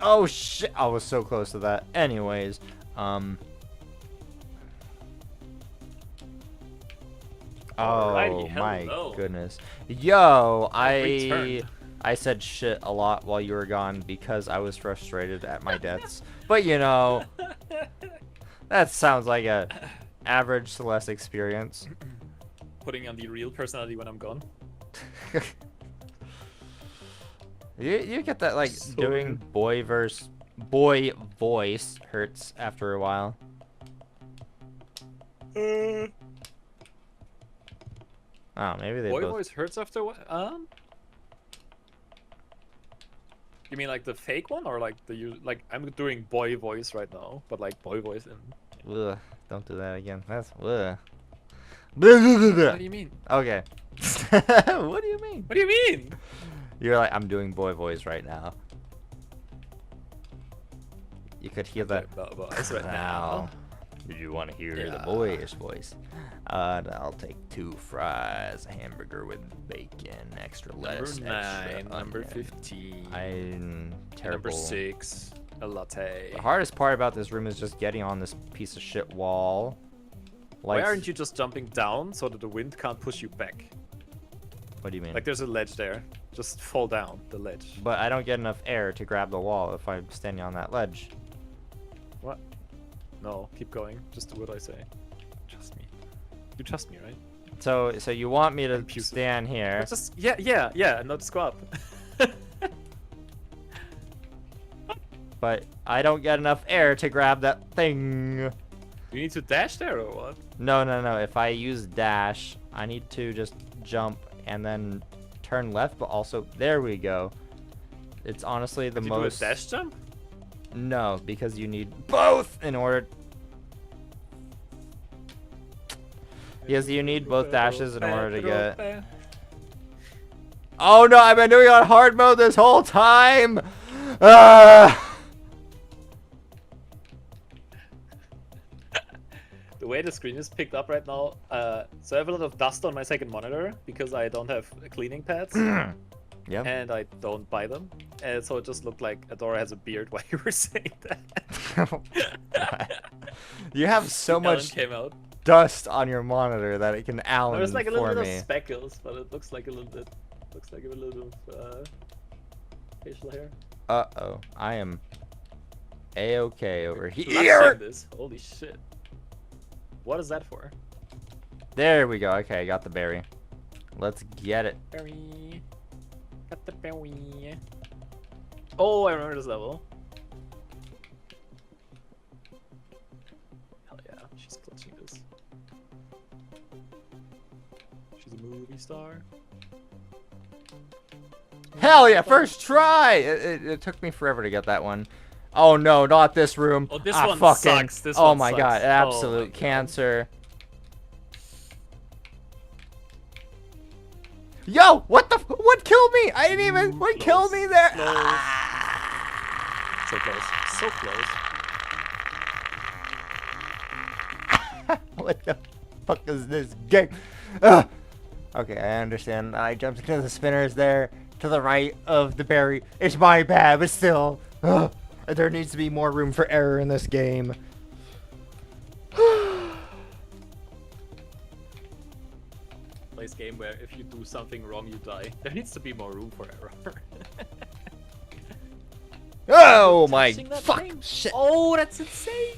Oh, shit. I was so close to that. Anyways, oh, Alrighty, my hello. goodness. Yo, Returned. I said shit a lot while you were gone because I was frustrated at my deaths. But you know, that sounds like a average Celeste experience. Putting on the real personality when I'm gone. You get that like So doing boy voice hurts after a while. Oh, maybe they Boy both. voice hurts after what? You mean like the fake one or like like I'm doing boy voice right now, but like boy voice in. Ugh, don't do that again. That's What do you mean? okay. What do you mean? What do you mean? You're like, I'm doing boy voice right now. You could hear that. Voice right now. Did you want to hear the Yeah. boyish voice? I'll take 2 fries, a hamburger with bacon, extra lettuce, Number 9, extra number onion. 15. I'm terrible. Number 6, a latte. The hardest part about this room is just getting on this piece of shit wall. Why Like, aren't you just jumping down so that the wind can't push you back? what do you mean? Like there's a ledge there. Just fall down the ledge. But I don't get enough air to grab the wall if I'm standing on that ledge. What? No, keep going. Just do what I say. Trust me. You trust me, right? So you want me to Abusive. stand here? Just yeah, and not squat. But I don't get enough air to grab that thing. You need to dash there or what? No. If I use dash, I need to just jump and then turn left, but also there we go. It's honestly the Did you most. do a dash jump? No, because you need both in order. Yes, you need both dashes in order to get. Oh no, I've been doing it on hard mode this whole time. The way the screen is picked up right now, so I have a lot of dust on my second monitor because I don't have cleaning pads Yep. and I don't buy them. And so it just looked like Adora has a beard while you were saying that. You have so Alan much came out. dust on your monitor that it can Allen There's like a little for bit me. of speckles, but it looks like a little bit. Looks like a little bit of facial hair. Uh-oh. I am A-okay over Blushing here. This. Holy shit. What is that for? There we go. Okay, I got the berry. Let's get it. Berry. Got the berry. Oh, I remember this level. Hell yeah, she's clutching this. She's a movie star. Hell yeah, first try! It took me forever to get that one. Oh no, not this room. Oh, this Ah, one fucking, sucks. This oh one my sucks. god, Oh my absolute God. cancer. Yo, what the? What killed me? I didn't even. What killed me there? Close. Ah! So close. So close. What the fuck is this game? Ugh. Okay, I understand. I jumped into the spinners there to the right of the berry. It's my bad, but still. Ugh. There needs to be more room for error in this game. This game where if you do something wrong, you die. There needs to be more room for error. Oh my Touching that fuck thing. shit. Oh, that's insane.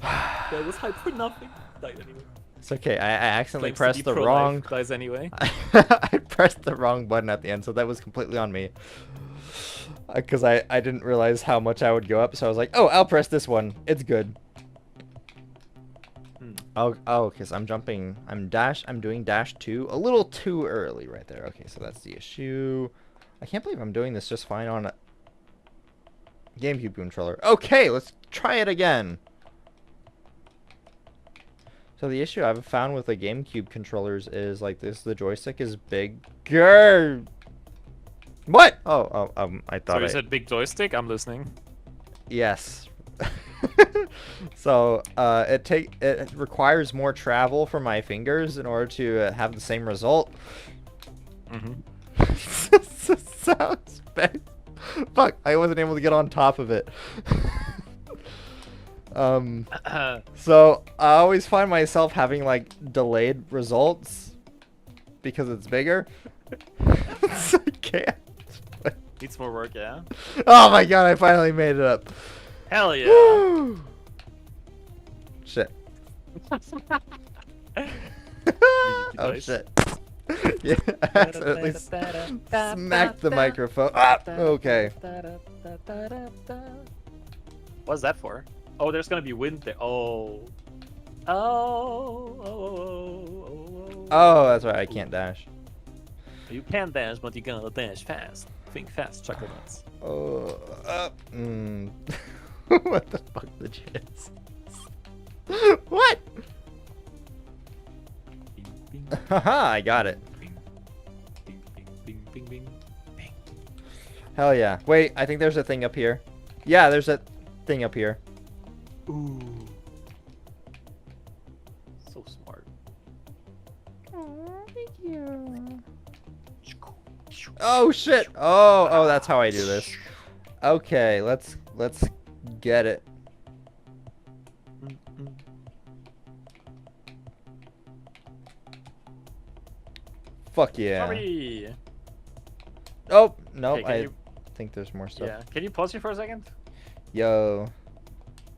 That was hype for nothing. Died anyway. It's okay. I accidentally Claims to be pressed the pro-life, wrong. dies anyway. I pressed the wrong button at the end, so that was completely on me. Because I didn't realize how much I would go up, so I was like, oh, I'll press this one. It's good. Oh, because I'm jumping. I'm doing dash 2 a little too early right there. Okay, so that's the issue. I can't believe I'm doing this just fine on a GameCube controller. Okay, let's try it again. So the issue I've found with the GameCube controllers is like this: the joystick is bigger. What? Oh, I thought So you I said big joystick? I'm listening. yes. So it requires more travel for my fingers in order to have the same result. Sounds bad. Fuck! I wasn't able to get on top of it. So I always find myself having like delayed results because it's bigger. So I can't. Needs more work, yeah? Oh my god! I finally made it up. Hell yeah. Woo! Shit. Oh dice. shit. Yeah, accidentally smacked the microphone. Ah, okay. What's that for? Oh, there's gonna be wind there. Oh. Oh. Oh, that's right. I can't dash. You can dash, but you gotta dash fast. Think fast, chuckle nuts. Oh. What the fuck the jizz? What? Bing, bing, Haha, I got it. bing, bing, bing, bing, bing, bing. Hell yeah. Wait, I think there's a thing up here. Yeah, there's a thing up here. Ooh. So smart. Oh shit. Oh, that's how I do this. Okay, let's get it. Fuck yeah. Hurry! Oh, no, Okay, can I you- think there's more stuff. Yeah. Can you pause here for a second? Yo.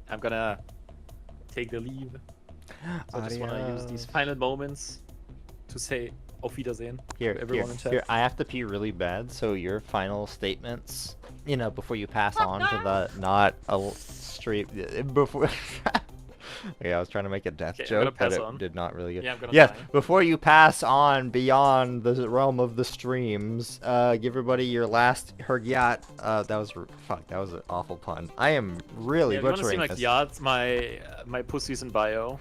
I'm gonna take the leave. So I just wanna use these final moments to say Auf Wiedersehen Here, to everyone in chat. here, I have to pee really bad, so your final statements, you know, before you pass on to the not a stream, before. Okay, I was trying to make a death Okay, I'm gonna joke, but pass it on. did not really get. Yeah, I'm gonna Yes, die. before you pass on beyond the realm of the streams, give everybody your last hergyat. That was fuck. That was an awful pun. I am really Yeah, if you wanna see butchering my this. yachts, my pussies in bio.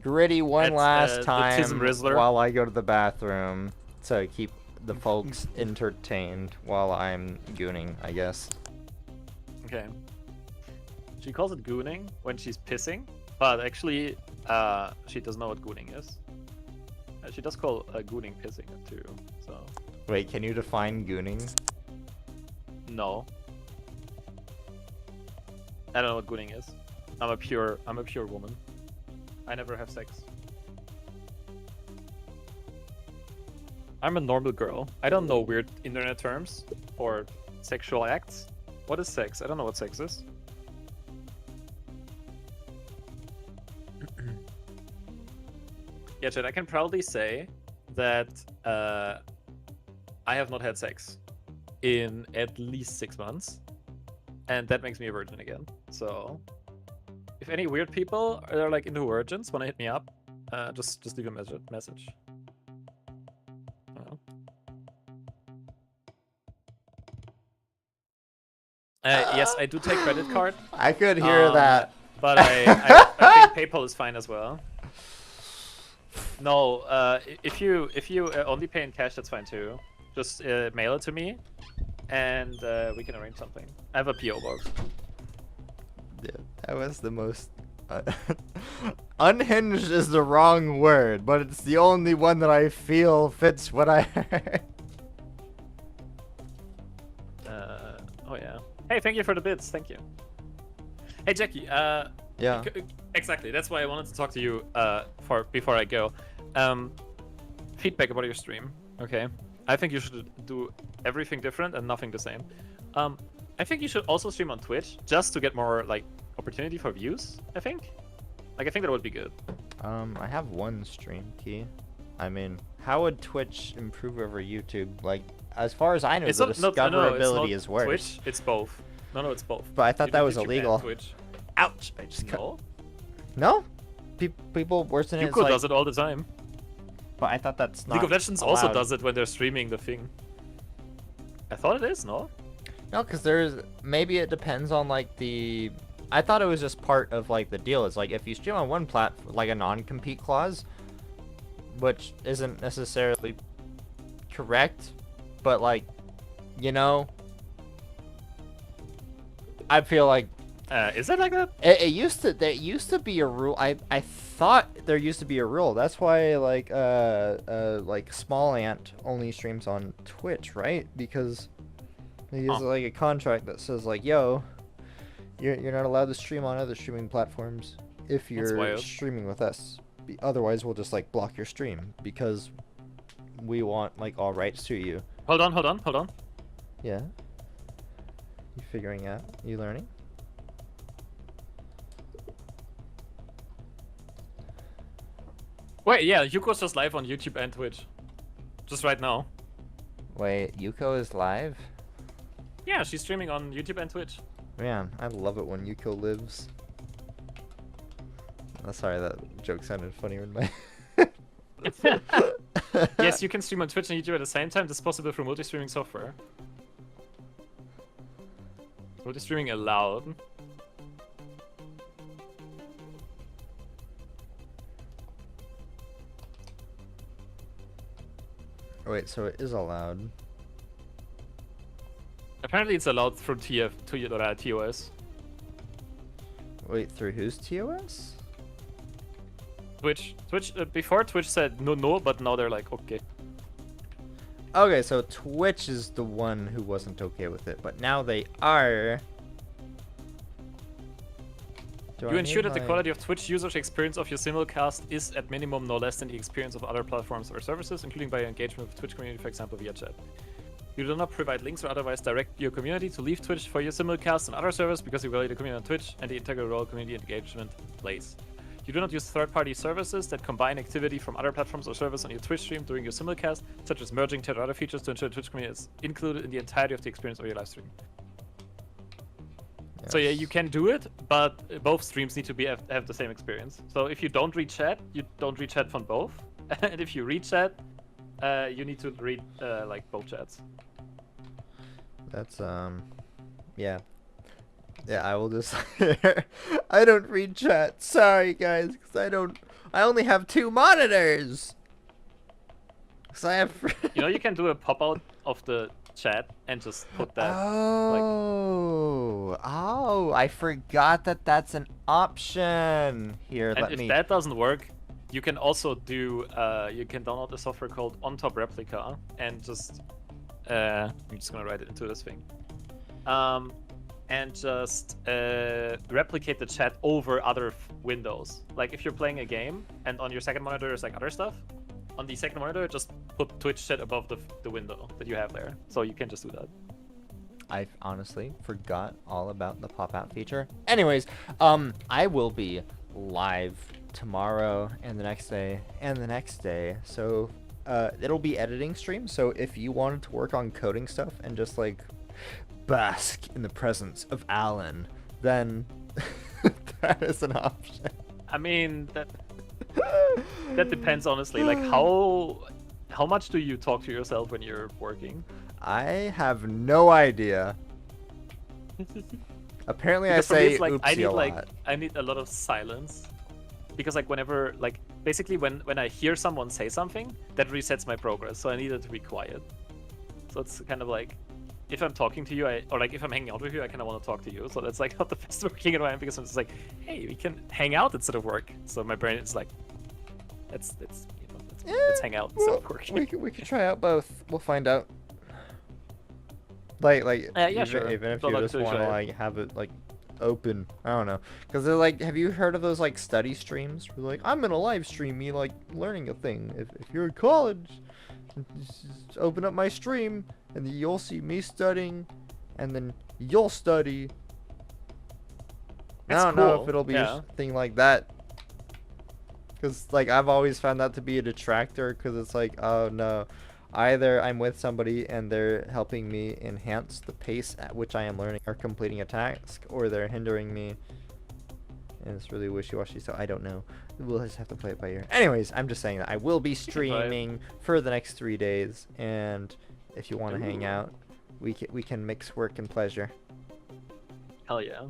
Gritty one At, last the time Tism Rizzler. while I go to the bathroom to keep the folks entertained while I'm gooning, I guess. Okay. She calls it gooning when she's pissing, but actually, she doesn't know what gooning is. She does call gooning pissing too. So Wait, can you define gooning? no, I don't know what gooning is. I'm a pure woman. I never have sex. I'm a normal girl. I don't know weird internet terms or sexual acts. What is sex? I don't know what sex is. Yeah, Chad, I can proudly say that I have not had sex in at least 6 months, and that makes me a virgin again. So, if any weird people are like into virgins, want to hit me up, just leave a message. Yes, I do take credit card. I could hear that. But I think PayPal is fine as well. No, if you only pay in cash, that's fine too. Just mail it to me, and we can arrange something. I have a PO box. Yeah, that was the most unhinged is the wrong word, but it's the only one that I feel fits what I heard. Oh yeah. Hey, thank you for the bits. Thank you. Hey Jackie. Yeah. Exactly. That's why I wanted to talk to you before I go. Feedback about your stream. Okay. I think you should do everything different and nothing the same. I think you should also stream on Twitch just to get more like opportunity for views. I think that would be good. I have one stream key. I mean, how would Twitch improve over YouTube? Like, as far as I know, the discoverability is worse. Twitch, it's both. No, it's both. But I thought that was YouTube and illegal. Twitch. Ouch! I just cut. No, No? People worse than it. Yuko does it all the time. But I thought that's not. League of Legends also allowed. does it when they're streaming the thing. I thought it is, no? No, because maybe it depends on like the. I thought it was just part of like the deal. It's like if you stream on one platform, like a non-compete clause, which isn't necessarily correct, but like, you know, I feel like Is it like that? it used to. There used to be a rule. I thought there used to be a rule. That's why like Small Ant only streams on Twitch, right? Because he has like a contract that says like, yo, you're not allowed to stream on other streaming platforms if you're wild. streaming with us. Otherwise, we'll just like block your stream because we want like all rights to you. Hold on. Yeah. You figuring out? You learning? Wait, yeah, Yuko's just live on YouTube and Twitch. Just right now. Wait, Yuko is live? Yeah, she's streaming on YouTube and Twitch. Man, I love it when Yuko lives. Oh, sorry, that joke sounded funnier in my... Yes, you can stream on Twitch and YouTube at the same time. This is possible through multi-streaming software. Multi-streaming allowed. Wait, so it is allowed. Apparently it's allowed through TOS. Wait, through whose TOS? Twitch, before Twitch said no, but now they're like, okay. Okay, so Twitch is the one who wasn't okay with it, but now they are. Do I You ensure need that the my- quality of Twitch users' experience of your simulcast is at minimum no less than the experience of other platforms or services, including by your engagement with Twitch community, for example, via chat. You do not provide links or otherwise direct your community to leave Twitch for your simulcast and other servers because you value the community on Twitch and the integral role community engagement plays. You do not use third-party services that combine activity from other platforms or servers on your Twitch stream during your simulcast, such as merging chat or other features to ensure the Twitch community is included in the entirety of the experience of your live stream. So yeah, you can do it, but both streams need to have the same experience. So if you don't read chat, you don't read chat from both. And if you read chat, you need to read like both chats. That's yeah. Yeah, I will just I don't read chat. Sorry guys, cuz I only have 2 monitors. Cuz I have You know, you can do a pop out of the chat and just put that. Oh, I forgot that that's an option. Here, And let if me. that doesn't work, you can also do. You can download a software called On Top Replica and just. I'm just gonna write it into this thing. And just replicate the chat over other windows. Like if you're playing a game and on your second monitor is like other stuff, on the second monitor just put Twitch chat above the window that you have there. So you can just do that. I honestly forgot all about the pop-out feature. Anyways, I will be live tomorrow and the next day and the next day. So it'll be editing stream. So if you wanted to work on coding stuff and just like bask in the presence of Alan, then that is an option. I mean that depends honestly. Like how much do you talk to yourself when you're working? I have no idea. Apparently, Because I for me, say it's like, oopsie I need a lot of silence, because like whenever like basically when I hear someone say something, that resets my progress. So I need it to be quiet. So it's kind of like if I'm talking to you, or like if I'm hanging out with you, I kind of want to talk to you. So that's like not the best working environment, because I'm just like, hey, we can hang out instead of work. So my brain is like, let's hang out instead of working. We could try out both. We'll find out. Like yeah, even, sure. even if I'd you love just to want to try it. like have it like open, I don't know, because they're like, have you heard of those like study streams where like I'm gonna live stream me like learning a thing. If you're in college, just open up my stream and then you'll see me studying, and then you'll study. It's I don't know cool, if it'll be yeah. a thing like that. Because, like, I've always found that to be a detractor, because it's like, oh, no. Either I'm with somebody and they're helping me enhance the pace at which I am learning or completing a task, or they're hindering me. And it's really wishy-washy, so I don't know. We'll just have to play it by ear. Anyways, I'm just saying that I will be streaming for the next 3 days, and if you want to hang out, we can mix work and pleasure. Hell yeah.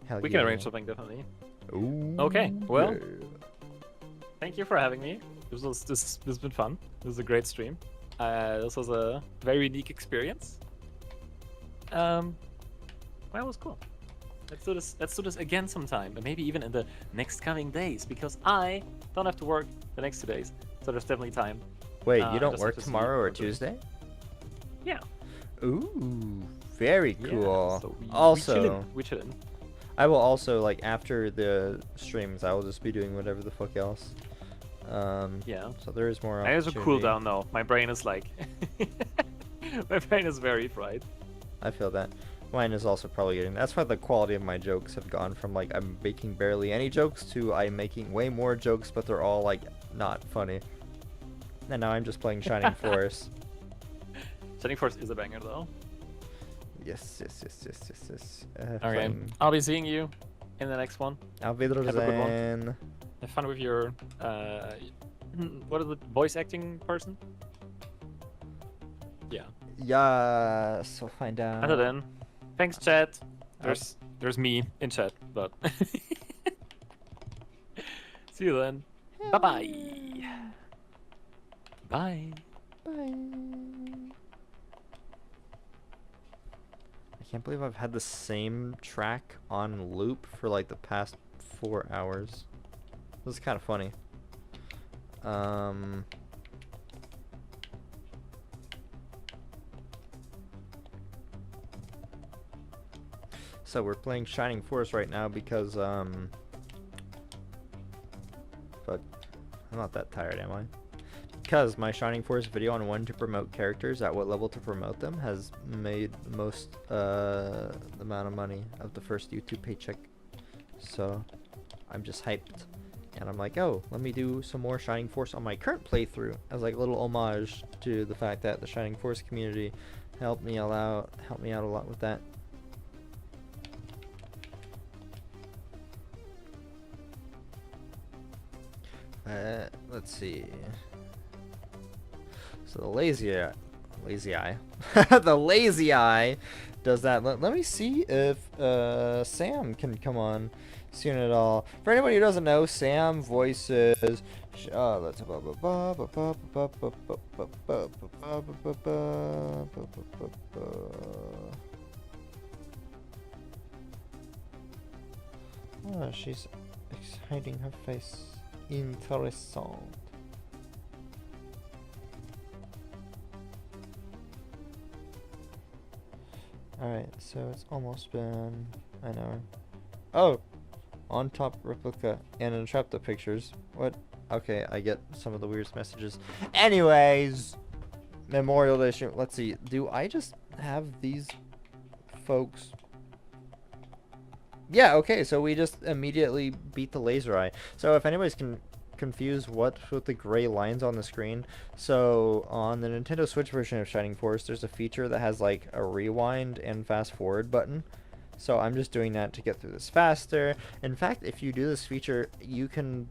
Hell We yeah. can arrange something definitely. Ooh, Okay, well. yeah. Thank you for having me. This has been fun. This was a great stream. This was a very unique experience. Well, it was cool. Let's do this again sometime, and maybe even in the next coming days, because I don't have to work the next 2 days, so there's definitely time. Wait, I you don't just work have to see tomorrow or what to do. Tuesday? Yeah. Ooh, very Yeah, cool. so Also, we chillin'. I will also, like, after the streams, I will just be doing whatever the fuck else. Yeah. So there is more I have a opportunity. cooldown though. My brain is like, my brain is very fried. I feel that. Mine is also probably getting. That's why the quality of my jokes have gone from like I'm making barely any jokes to I'm making way more jokes, but they're all like not funny. And now I'm just playing Shining Force. Shining Force is a banger though. Yes. Okay, I'll be seeing you in the next one. Auf Have a good one. Wiedersehen. Have fun with your what is it, voice acting person? Yeah. Yeah, so find out. Until then, thanks chat. There's me in chat, but see you then. Bye-bye. Bye. Bye. I can't believe I've had the same track on loop for like the past 4 hours. This is kind of funny. So we're playing Shining Force right now because fuck, I'm not that tired, am I? Because my Shining Force video on when to promote characters, at what level to promote them, has made most amount of money of the first YouTube paycheck. So I'm just hyped. And I'm like, oh, let me do some more Shining Force on my current playthrough as like a little homage to the fact that the Shining Force community helped me out a lot with that. Let's see. So the lazy eye, the lazy eye does that. Let me see if Sam can come on soon at all. For anybody who doesn't know, Sam voices let's oh, she's hiding her face. Interessant. Alright, so it's almost been an hour. Oh! On top replica and interrupt the pictures. What? Okay, I get some of the weirdest messages. Anyways! Memorial Day stream. Let's see. Do I just have these folks? Yeah, okay, so we just immediately beat the laser eye. So if anybody's confused what's with the gray lines on the screen, so on the Nintendo Switch version of Shining Force, there's a feature that has like a rewind and fast forward button. So I'm just doing that to get through this faster. In fact, if you do this feature, you can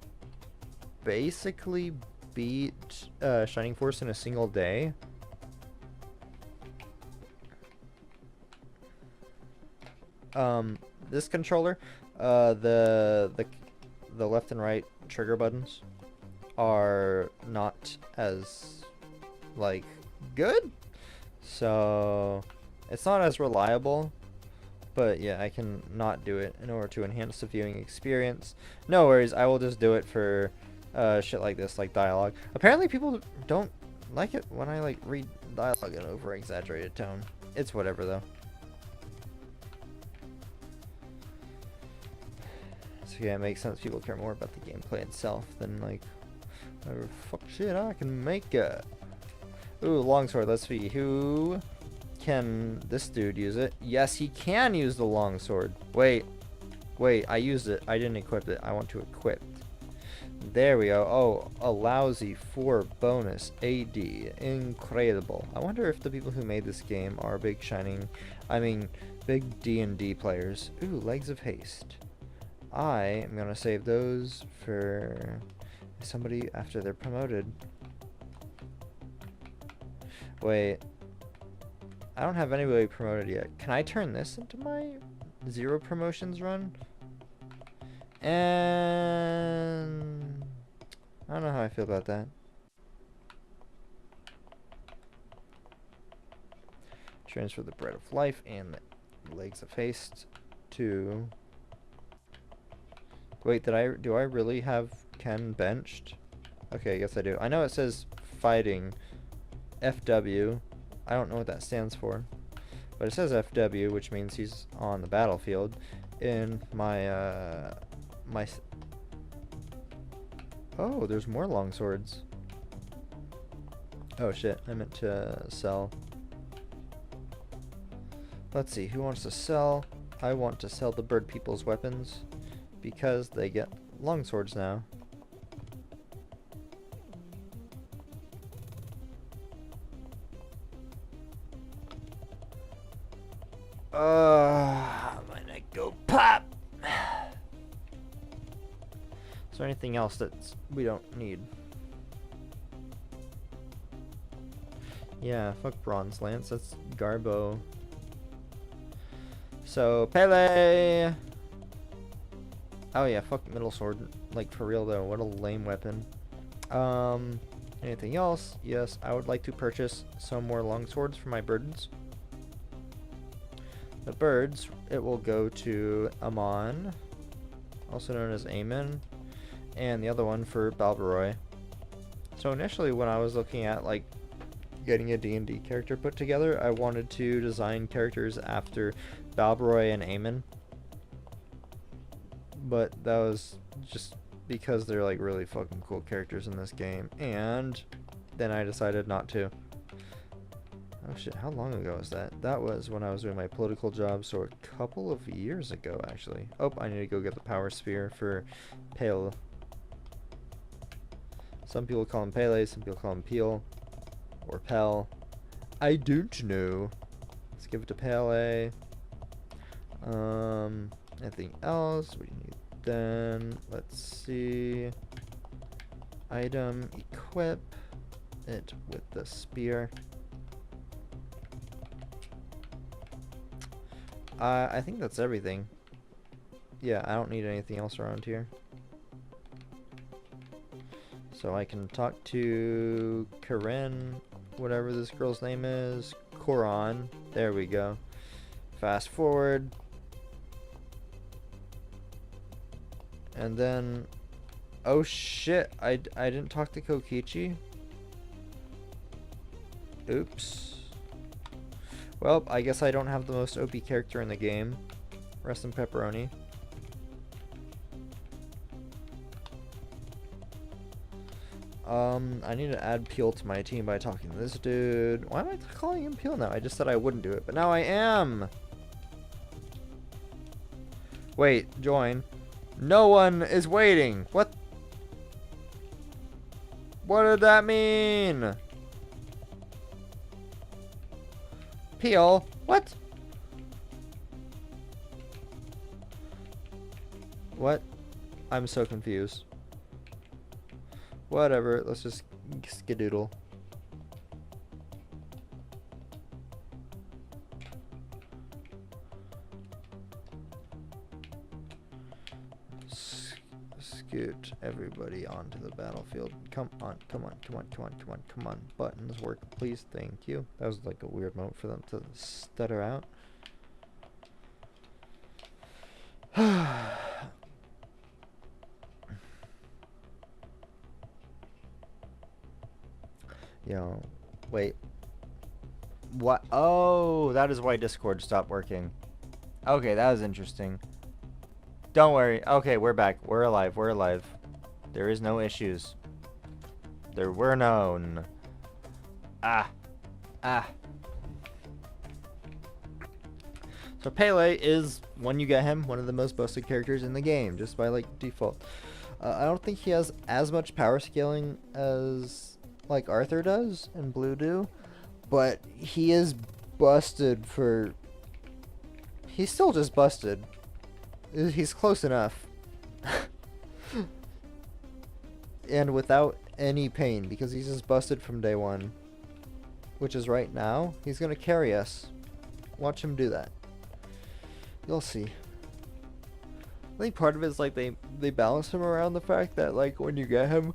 basically beat Shining Force in a single day. This controller, the left and right trigger buttons are not as like good, so it's not as reliable. But yeah, I can not do it in order to enhance the viewing experience. No worries, I will just do it for shit like this, like dialogue. Apparently people don't like it when I like read dialogue in over exaggerated tone. It's whatever though. Yeah, it makes sense. People care more about the gameplay itself than like whatever fuck shit I can make it. Ooh, longsword. Let's see. Who can this dude use it? Yes, he can use the longsword. Wait, I used it. I didn't equip it. I want to equip. There we go. Oh, a lousy 4 bonus AD. Incredible. I wonder if the people who made this game are big big D&D players. Ooh, legs of haste. I am gonna save those for somebody after they're promoted. Wait, I don't have anybody promoted yet. Can I turn this into my 0 promotions run? And I don't know how I feel about that. Transfer the bread of life and the legs of haste to. Wait, do I really have Ken benched? Okay, I guess I do. I know it says fighting FW. I don't know what that stands for. But it says FW, which means he's on the battlefield. In my, oh, there's more longswords. Oh shit, I meant to sell. Let's see, who wants to sell? I want to sell the bird people's weapons because they get longswords now. My neck go pop. Is there anything else that we don't need? Yeah, fuck bronze lance. That's Garbo. So Pele. Oh yeah, fuck middle sword. Like for real though, what a lame weapon. Anything else? Yes, I would like to purchase some more longswords for my birds. The birds, it will go to Amon, also known as Aemon, and the other one for Balbaroy. So initially when I was looking at like getting a D&D character put together, I wanted to design characters after Balbaroy and Aemon. But that was just because they're like really fucking cool characters in this game, and then I decided not to. Oh shit, how long ago was that? That was when I was doing my political job, so a couple of years ago actually. Oh, I need to go get the power spear for Pale. Some people call him Pele, some people call him Peel. Or Pel. I don't know. Let's give it to Pele. Anything else? We need then. Let's see. Item, equip it with the spear. I think that's everything. Yeah, I don't need anything else around here. So I can talk to Karen, whatever this girl's name is. Koran. There we go. Fast forward. And then... Oh shit, I didn't talk to Kokichi. Oops. Well, I guess I don't have the most OP character in the game. Rest in pepperoni. I need to add Peel to my team by talking to this dude. Why am I calling him Peel now? I just said I wouldn't do it, but now I am! Wait, join. No one is waiting! What? What did that mean? Peel? What? What? I'm so confused. Whatever, let's just skedoodle. Scoot everybody onto the battlefield. Come on, come on, come on, come on, come on, come on. Buttons work, please, thank you. That was like a weird moment for them to stutter out. Yo, wait. What? Oh, that is why Discord stopped working. Okay, that was interesting. Don't worry. Okay, we're back. We're alive. We're alive. There is no issues. There were none. Ah. Ah. So Pele is, when you get him, one of the most busted characters in the game, just by like default. I don't think he has as much power scaling as like Arthur does and Blue do, but he is busted for... He's still just busted. He's close enough. And without any pain, because he's just busted from day one. Which is right now. He's gonna carry us. Watch him do that. You'll see. I think part of it is like they balance him around the fact that like when you get him,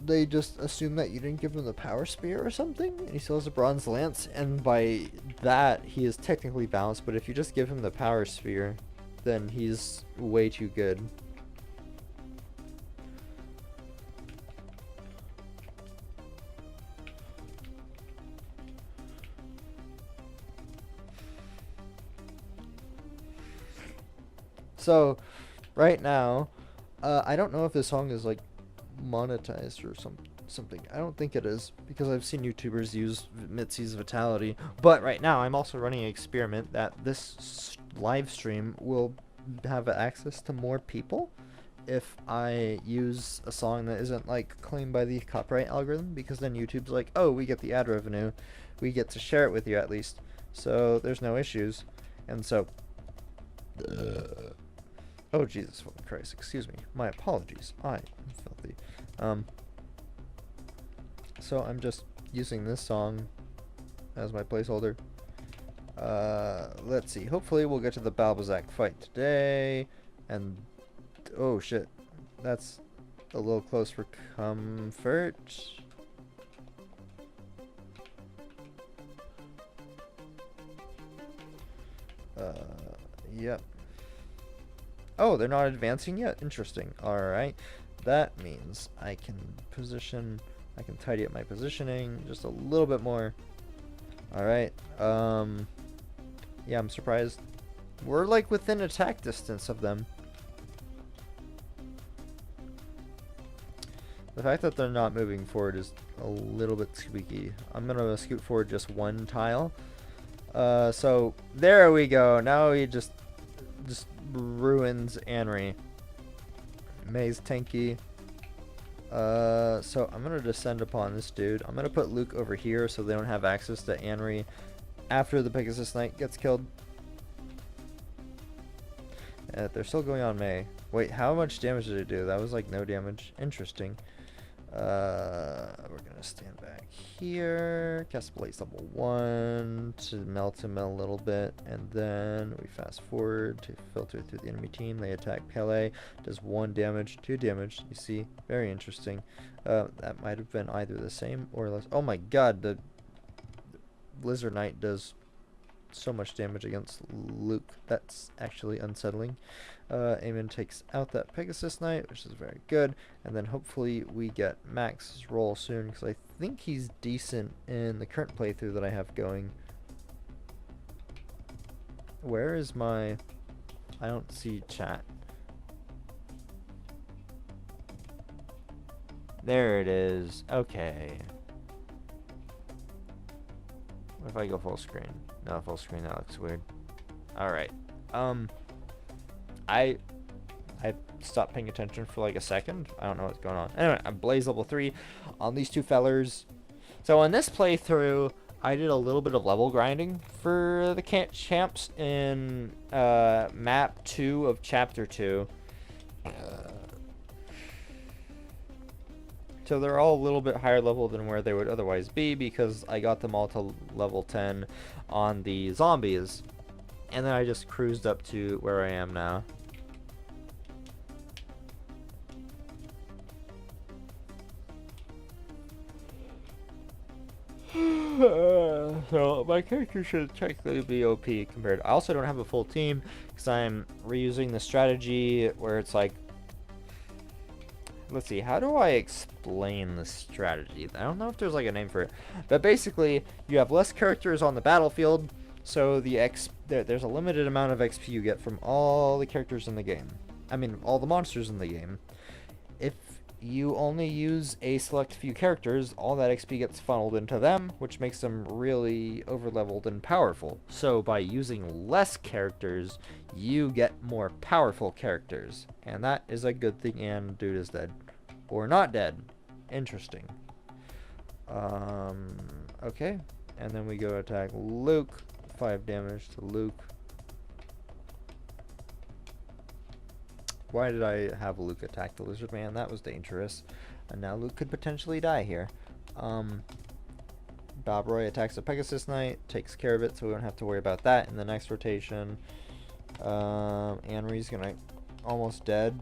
they just assume that you didn't give him the power spear or something, and he still has a bronze lance, and by that he is technically balanced. But if you just give him the power spear, then he's way too good. So, right now, I don't know if this song is like monetized or something. I don't think it is, because I've seen YouTubers use Mitzi's Vitality. But right now, I'm also running an experiment that this live stream will have access to more people if I use a song that isn't like claimed by the copyright algorithm, because then YouTube's like, oh, we get the ad revenue, we get to share it with you at least, so there's no issues. And so oh Jesus fucking Christ, excuse me, my apologies, I am filthy. So I'm just using this song as my placeholder. Let's see, hopefully we'll get to the Balbazak fight today. And oh shit, that's a little close for comfort. Yep. Oh, they're not advancing yet? Interesting. Alright. That means I can tidy up my positioning just a little bit more. Alright. Yeah, I'm surprised. We're like within attack distance of them. The fact that they're not moving forward is a little bit squeaky. I'm gonna scoot forward just one tile. So there we go. Now he just ruins Anri. May's tanky. So I'm gonna descend upon this dude. I'm gonna put Luke over here so they don't have access to Anri after the Pegasus Knight gets killed. They're still going on May. Wait, how much damage did it do? That was like no damage. Interesting. We're gonna stand back here, cast Blaze level 1 to melt him a little bit, and then we fast forward to filter through the enemy team. They attack Pele, does 1 damage, 2 damage. You see, very interesting. That might have been either the same or less. Oh my god, the Lizard Knight does so much damage against Luke. That's actually unsettling. Eamon takes out that Pegasus Knight, which is very good, and then hopefully we get Max's roll soon, because I think he's decent in the current playthrough that I have going. Where is my... I don't see chat. There it is. Okay. What if I go full screen? No, full screen, that looks weird. Alright. I stopped paying attention for like a second. I don't know what's going on. Anyway, I'm Blaze level 3 on these two fellers. So in this playthrough, I did a little bit of level grinding for the champs in map 2 of chapter 2. So they're all a little bit higher level than where they would otherwise be, because I got them all to level 10 on the zombies. And then I just cruised up to where I am now. So my character should technically be OP compared. I also don't have a full team because I'm reusing the strategy where it's like, let's see, how do I explain the strategy? I don't know if there's like a name for it, but basically you have less characters on the battlefield, so there's a limited amount of XP you get from all the characters in the game. I mean, all the monsters in the game. If you only use a select few characters, all that XP gets funneled into them, which makes them really over-leveled and powerful. So by using less characters, you get more powerful characters. And that is a good thing, and dude is dead. Or not dead. Interesting. Okay. And then we go attack Luke. 5 damage to Luke. Why did I have Luke attack the lizard man? That was dangerous. And now Luke could potentially die here. Bob Roy attacks the Pegasus Knight, takes care of it, so we don't have to worry about that in the next rotation. Anri's gonna almost dead.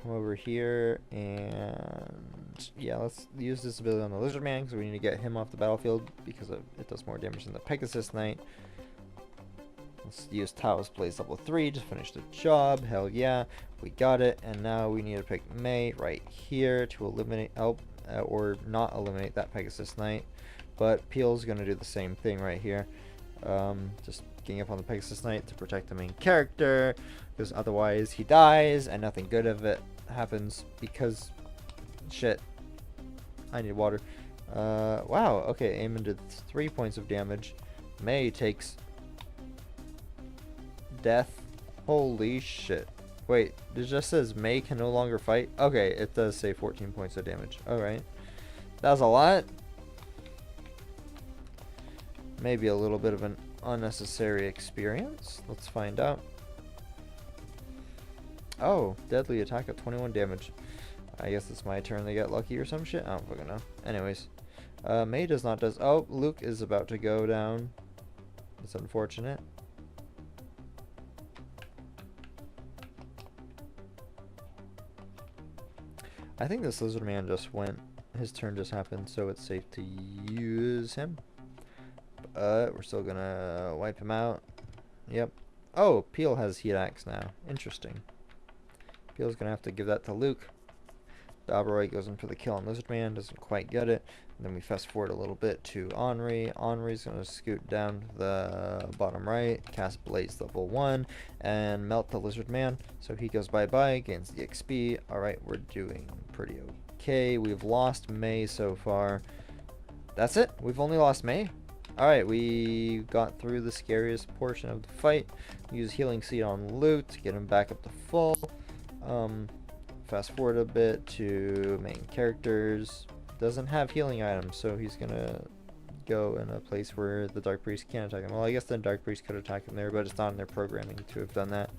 Come over here and yeah, let's use this ability on the lizard man because we need to get him off the battlefield because it does more damage than the Pegasus Knight. Let's use Tao's Blaze level 3 to finish the job. Hell yeah, we got it. And now we need to pick May right here to eliminate, or not eliminate that Pegasus Knight. But Peel's going to do the same thing right here. Just getting up on the Pegasus Knight to protect the main character, because otherwise he dies and nothing good of it happens, because Shit. I need water. Wow. Okay, Eamon did 3 points of damage. May takes death. Holy shit. Wait, it just says May can no longer fight? Okay, it does say 14 points of damage. Alright. That was a lot. Maybe a little bit of an unnecessary experience. Let's find out. Oh, deadly attack at 21 damage. I guess it's my turn to get lucky or some shit. I don't fucking know. Anyways. May does not does. Oh, Luke is about to go down. It's unfortunate. I think this lizard man just went. His turn just happened, so it's safe to use him. We're still gonna wipe him out. Yep. Oh, Peel has Heat Axe now. Interesting. Peel's gonna have to give that to Luke. Dabroy goes in for the kill on Lizard Man, doesn't quite get it. And then we fast forward a little bit to Henri. Henri's gonna scoot down to the bottom right, cast Blaze level 1, and melt the Lizard Man. So he goes bye-bye, gains the XP. Alright, we're doing pretty okay. We've lost May so far. That's it? We've only lost May? Alright, we got through the scariest portion of the fight. Use Healing Seed on Luke to get him back up to full. Fast forward a bit to main characters. Doesn't have healing items, so he's gonna go in a place where the Dark Priest can't attack him. Well, I guess the Dark Priest could attack him there, but it's not in their programming to have done that.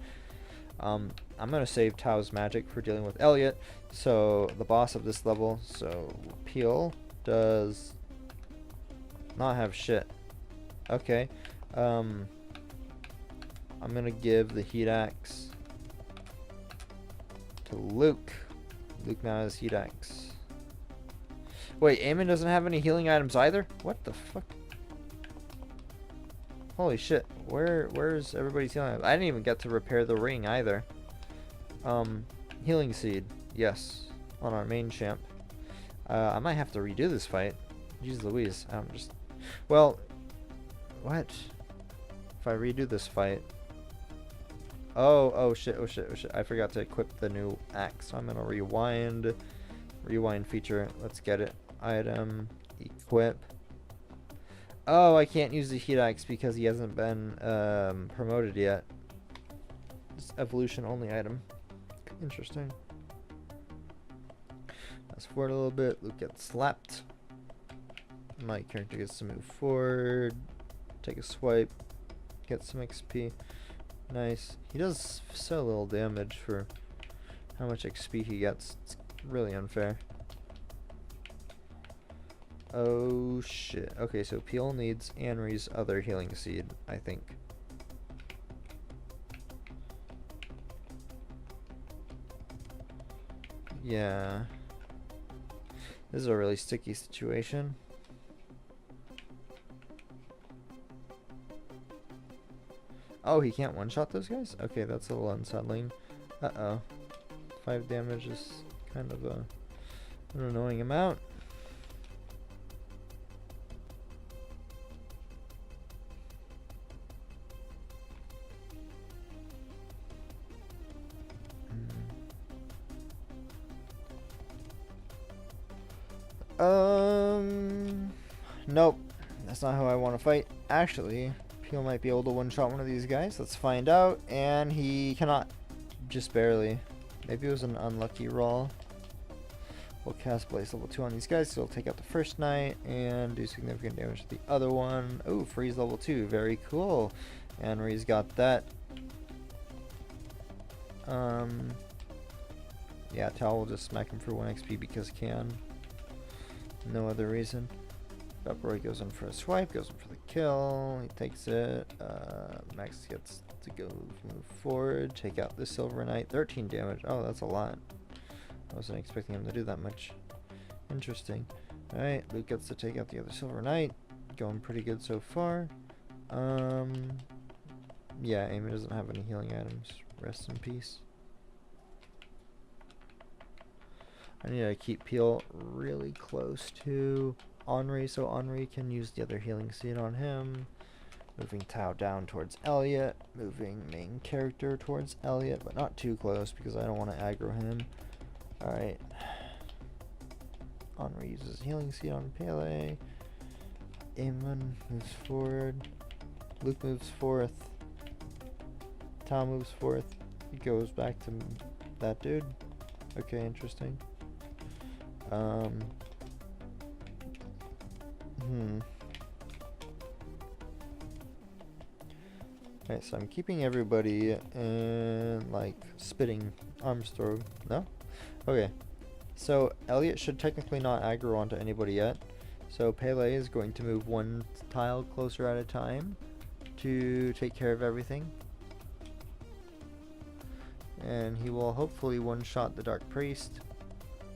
I'm gonna save Tao's magic for dealing with Elliot. So the boss of this level, so Peel does not have shit. Okay. I'm gonna give the Heat Axe to Luke. Luke now has Heat Axe. Wait, Eamon doesn't have any healing items either? What the fuck? Holy shit. Where's everybody's healing items? I didn't even get to repair the ring either. Healing Seed. Yes. On our main champ. I might have to redo this fight. Jeez Louise. I'm just... Well... What? If I redo this fight... Oh shit. I forgot to equip the new axe, so I'm gonna rewind. Rewind feature. Let's get it. Item. Equip. Oh, I can't use the Heat Axe because he hasn't been promoted yet. It's evolution only item. Interesting. Fast forward a little bit. Luke gets slapped. My character gets to move forward. Take a swipe. Get some XP. Nice. He does so little damage for how much XP he gets. It's really unfair. Oh shit. Okay, so Peel needs Henri's other healing seed, I think. Yeah. This is a really sticky situation. Oh, he can't one-shot those guys? Okay, that's a little unsettling. Uh-oh. 5 damage is kind of an annoying amount. Nope. That's not how I want to fight. Actually, Peel might be able to one-shot one of these guys. Let's find out. And he cannot. Just barely. Maybe it was an unlucky roll. We'll cast Blaze level 2 on these guys, so we'll take out the first knight and do significant damage to the other one. Oh, freeze level 2. Very cool. Henri's got that. Yeah, Tal will just smack him for 1 XP because can. No other reason. Dabroy goes in for a swipe, goes in for the kill. He takes it. Max gets to go move forward, take out the Silver Knight. 13 damage. Oh, that's a lot. I wasn't expecting him to do that much. Interesting. Alright, Luke gets to take out the other Silver Knight. Going pretty good so far. Yeah, Amy doesn't have any healing items. Rest in peace. I need to keep Peel really close to Henri, so Henri can use the other healing seed on him. Moving Tao down towards Elliot. Moving main character towards Elliot, but not too close because I don't want to aggro him. Alright. Henri uses healing seed on Pele. Eamon moves forward. Luke moves fourth. Tom moves fourth. He goes back to that dude. Okay, interesting. Alright, so I'm keeping everybody in, like, spitting arms throw. No? Okay. So, Elliot should technically not aggro onto anybody yet. So, Pele is going to move one tile closer at a time to take care of everything. And he will hopefully one-shot the Dark Priest.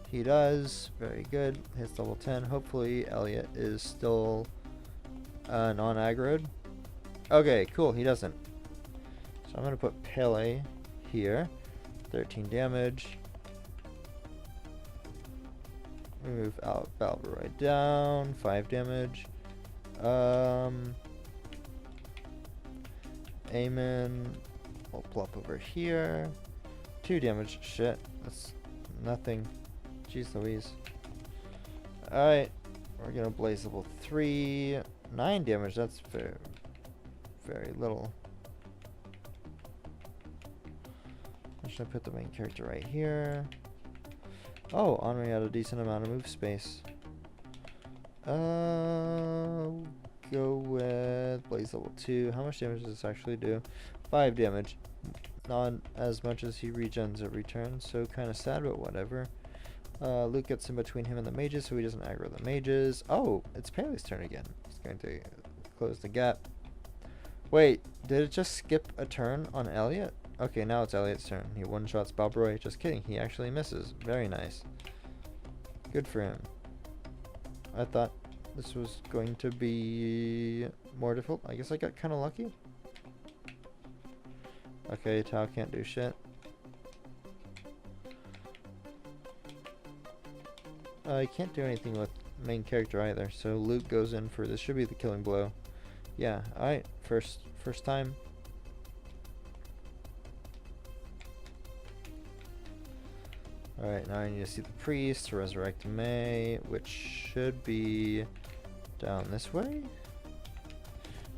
He does. Very good. Hits level 10. Hopefully, Elliot is still non-aggroed. Okay, cool. He doesn't. So I'm going to put Pele here. 13 damage. We move out Valveroy down. 5 damage. Eamon will plop over here. 2 damage. Shit. That's nothing. Jeez Louise. Alright. We're going to blaze level 3. 9 damage. That's very, very little. I should put the main character right here. Oh, Henri had a decent amount of move space. Go with blaze level 2. How much damage does this actually do? 5 damage. Not as much as he regens every turn, so kind of sad, but whatever. Luke gets in between him and the mages, so he doesn't aggro the mages. Oh, it's Pele's turn again. He's going to close the gap. Wait, did it just skip a turn on Elliot? Okay, now it's Elliot's turn. He one-shots Bob Roy. Just kidding, he actually misses. Very nice. Good for him. I thought this was going to be more difficult. I guess I got kind of lucky. Okay, Tao can't do shit. I can't do anything with main character either, so Luke goes in for this. Should be the killing blow. Yeah, alright. First time. Alright, now I need to see the priest to resurrect May, which should be down this way?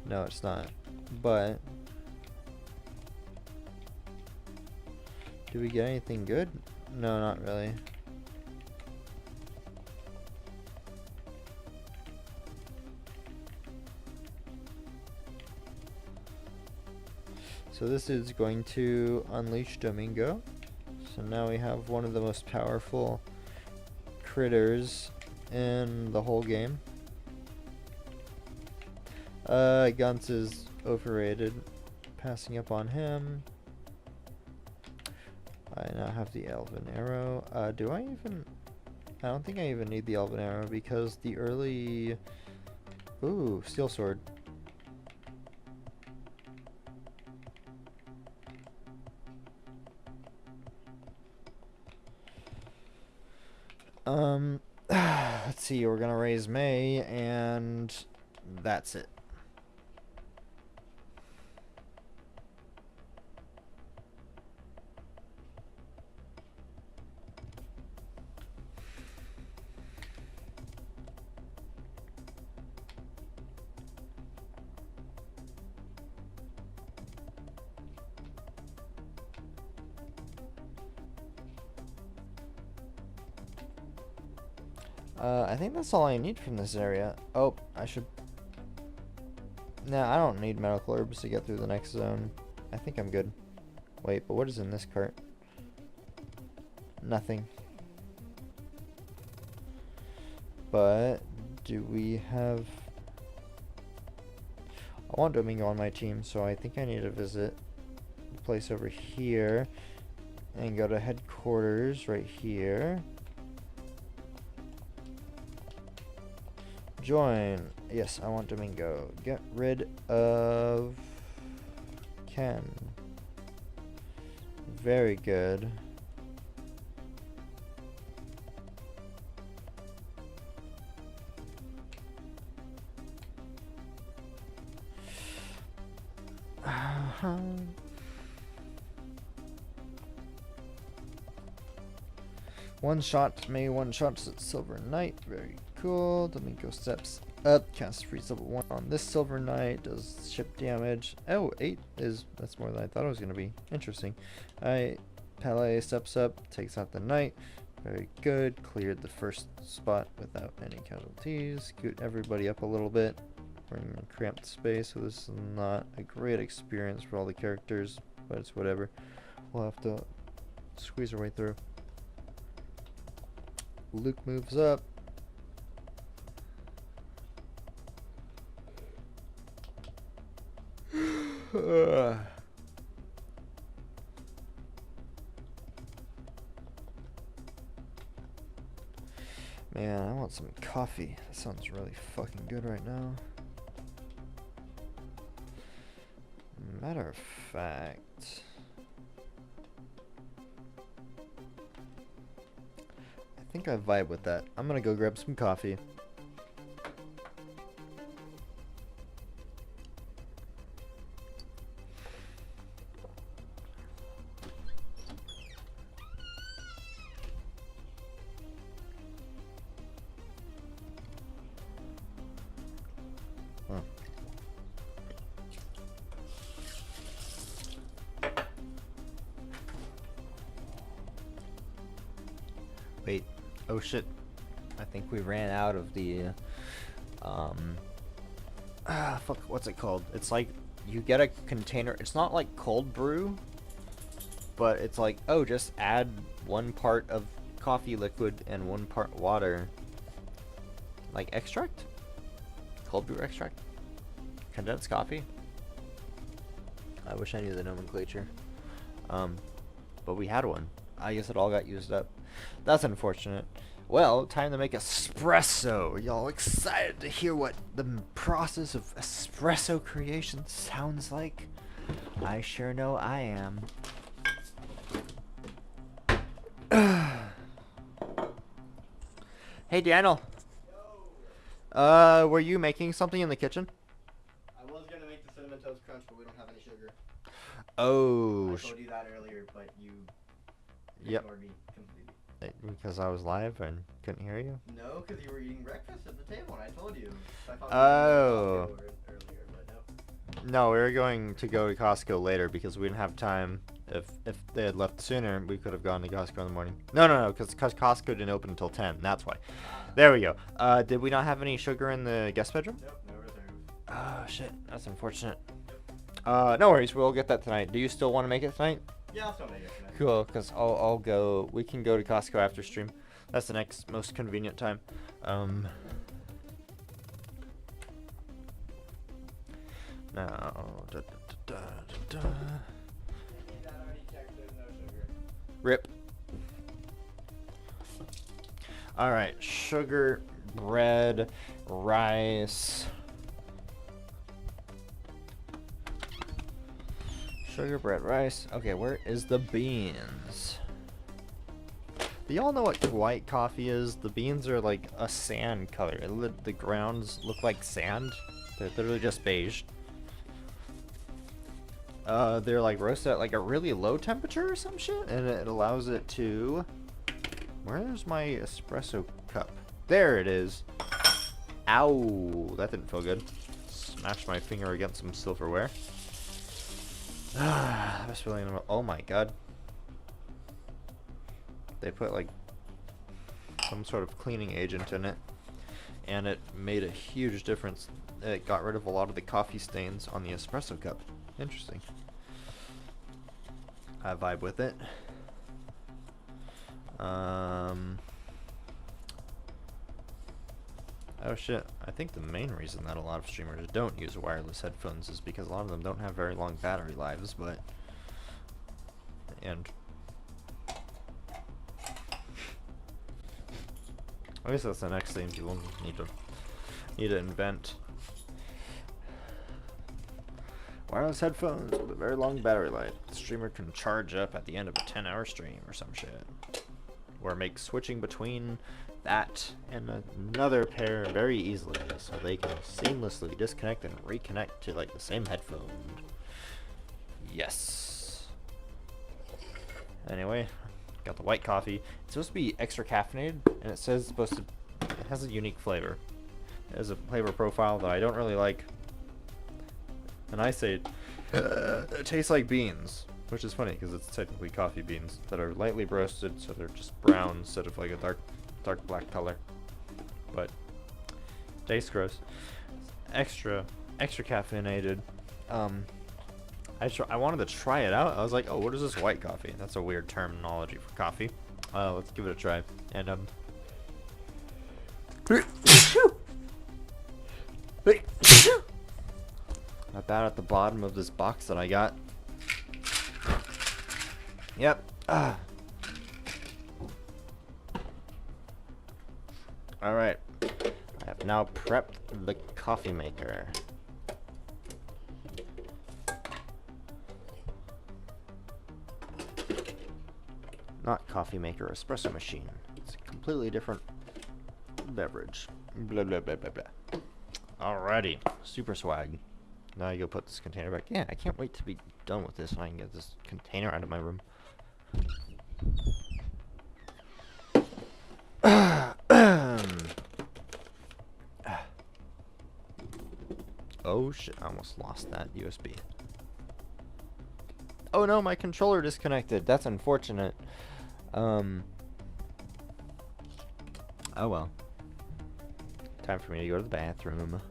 No, it's not. But do we get anything good? No, not really. So this is going to unleash Domingo. So now we have one of the most powerful critters in the whole game. Guns is overrated. Passing up on him. I now have the Elven Arrow. Do I even... I don't think I even need the Elven Arrow because the early... Ooh, Steel Sword. Let's see, we're gonna raise May, and that's it. I think that's all I need from this area. Oh, I should... Nah, I don't need medical herbs to get through the next zone. I think I'm good. Wait, but what is in this cart? Nothing. But, do we have... I want Domingo on my team, so I think I need to visit the place over here. And go to headquarters right here. Join. Yes, I want Domingo. Get rid of Ken. Very good. One shot, May one shot at Silver Knight. Very cool. Domingo steps up, casts freeze level 1 on this Silver Knight, does ship damage. Oh, 8 is, that's more than I thought it was going to be. Interesting. Alright, Pele steps up, takes out the Knight. Very good. Cleared the first spot without any casualties. Scoot everybody up a little bit. We're in a cramped space, so this is not a great experience for all the characters, but it's whatever. We'll have to squeeze our way through. Luke moves up. Man, I want some coffee. That sounds really fucking good right now. Matter of fact, I think I vibe with that. I'm gonna go grab some coffee. Huh. Wait. Oh shit. I think we ran out of the fuck, what's it called? It's like you get a container. It's not like cold brew, but it's like, oh, just add 1 part of coffee liquid and 1 part water. Like extract? Cold brew extract? Condensed coffee? I wish I knew the nomenclature. But we had one. I guess it all got used up. That's unfortunate. Well, time to make espresso. Y'all excited to hear what the process of espresso creation sounds like? I sure know I am. Hey, Daniel. Were you making something in the kitchen? I was gonna make the cinnamon toast crunch, but we don't have any sugar. Oh, I told you that earlier, but you Yep. ignored me completely. Because I was live and couldn't hear you? No, because you were eating breakfast at the table, and I told you. So I thought Oh. we were earlier, but no. No, we were going to go to Costco later because we didn't have time. If they had left sooner, we could have gone to Costco in the morning. No, because Costco didn't open until 10. That's why. There we go. Did we not have any sugar in the guest bedroom? Nope, no reserves. Oh, shit. That's unfortunate. No worries. We'll get that tonight. Do you still want to make it tonight? Yeah, I'll still make it tonight. Cool, because I'll go. We can go to Costco after stream. That's the next most convenient time. Now. That already checked, there's no sugar. Rip. Alright, sugar, bread, rice. Sugar, bread, rice. Okay, where is the beans? Do y'all know what white coffee is? The beans are like a sand color. The grounds look like sand. They're literally just beige. They're like roasted at like a really low temperature or some shit, and it allows it to... Where's my espresso cup? There it is. Ow, that didn't feel good. Smashed my finger against some silverware. I was feeling... Oh my god. They put like some sort of cleaning agent in it, and it made a huge difference. It got rid of a lot of the coffee stains on the espresso cup. Interesting. I vibe with it. Oh shit, I think the main reason that a lot of streamers don't use wireless headphones is because a lot of them don't have very long battery lives, but... And... I guess that's the next thing people need to invent. Wireless headphones with a very long battery life. The streamer can charge up at the end of a 10-hour stream or some shit. Or make switching between that and another pair very easily, so they can seamlessly disconnect and reconnect to like the same headphone. Yes. Anyway, got the white coffee. It's supposed to be extra caffeinated, and it says it's supposed to. It has a unique flavor. It has a flavor profile that I don't really like. And I say it tastes like beans, which is funny because it's technically coffee beans that are lightly roasted, so they're just brown instead of like a dark black color. But tastes gross. Extra caffeinated. I wanted to try it out. I was like, oh, what is this white coffee? That's a weird terminology for coffee. Let's give it a try. And about at the bottom of this box that I got. Yep. Alright. I have now prepped the coffee maker. Not coffee maker, espresso machine. It's a completely different beverage. Blah blah blah blah blah. Alrighty. Super swag. Now you go put this container back. Yeah, I can't wait to be done with this so I can get this container out of my room. Oh shit, I almost lost that USB. Oh no, my controller disconnected. That's unfortunate. Oh well. Time for me to go to the bathroom.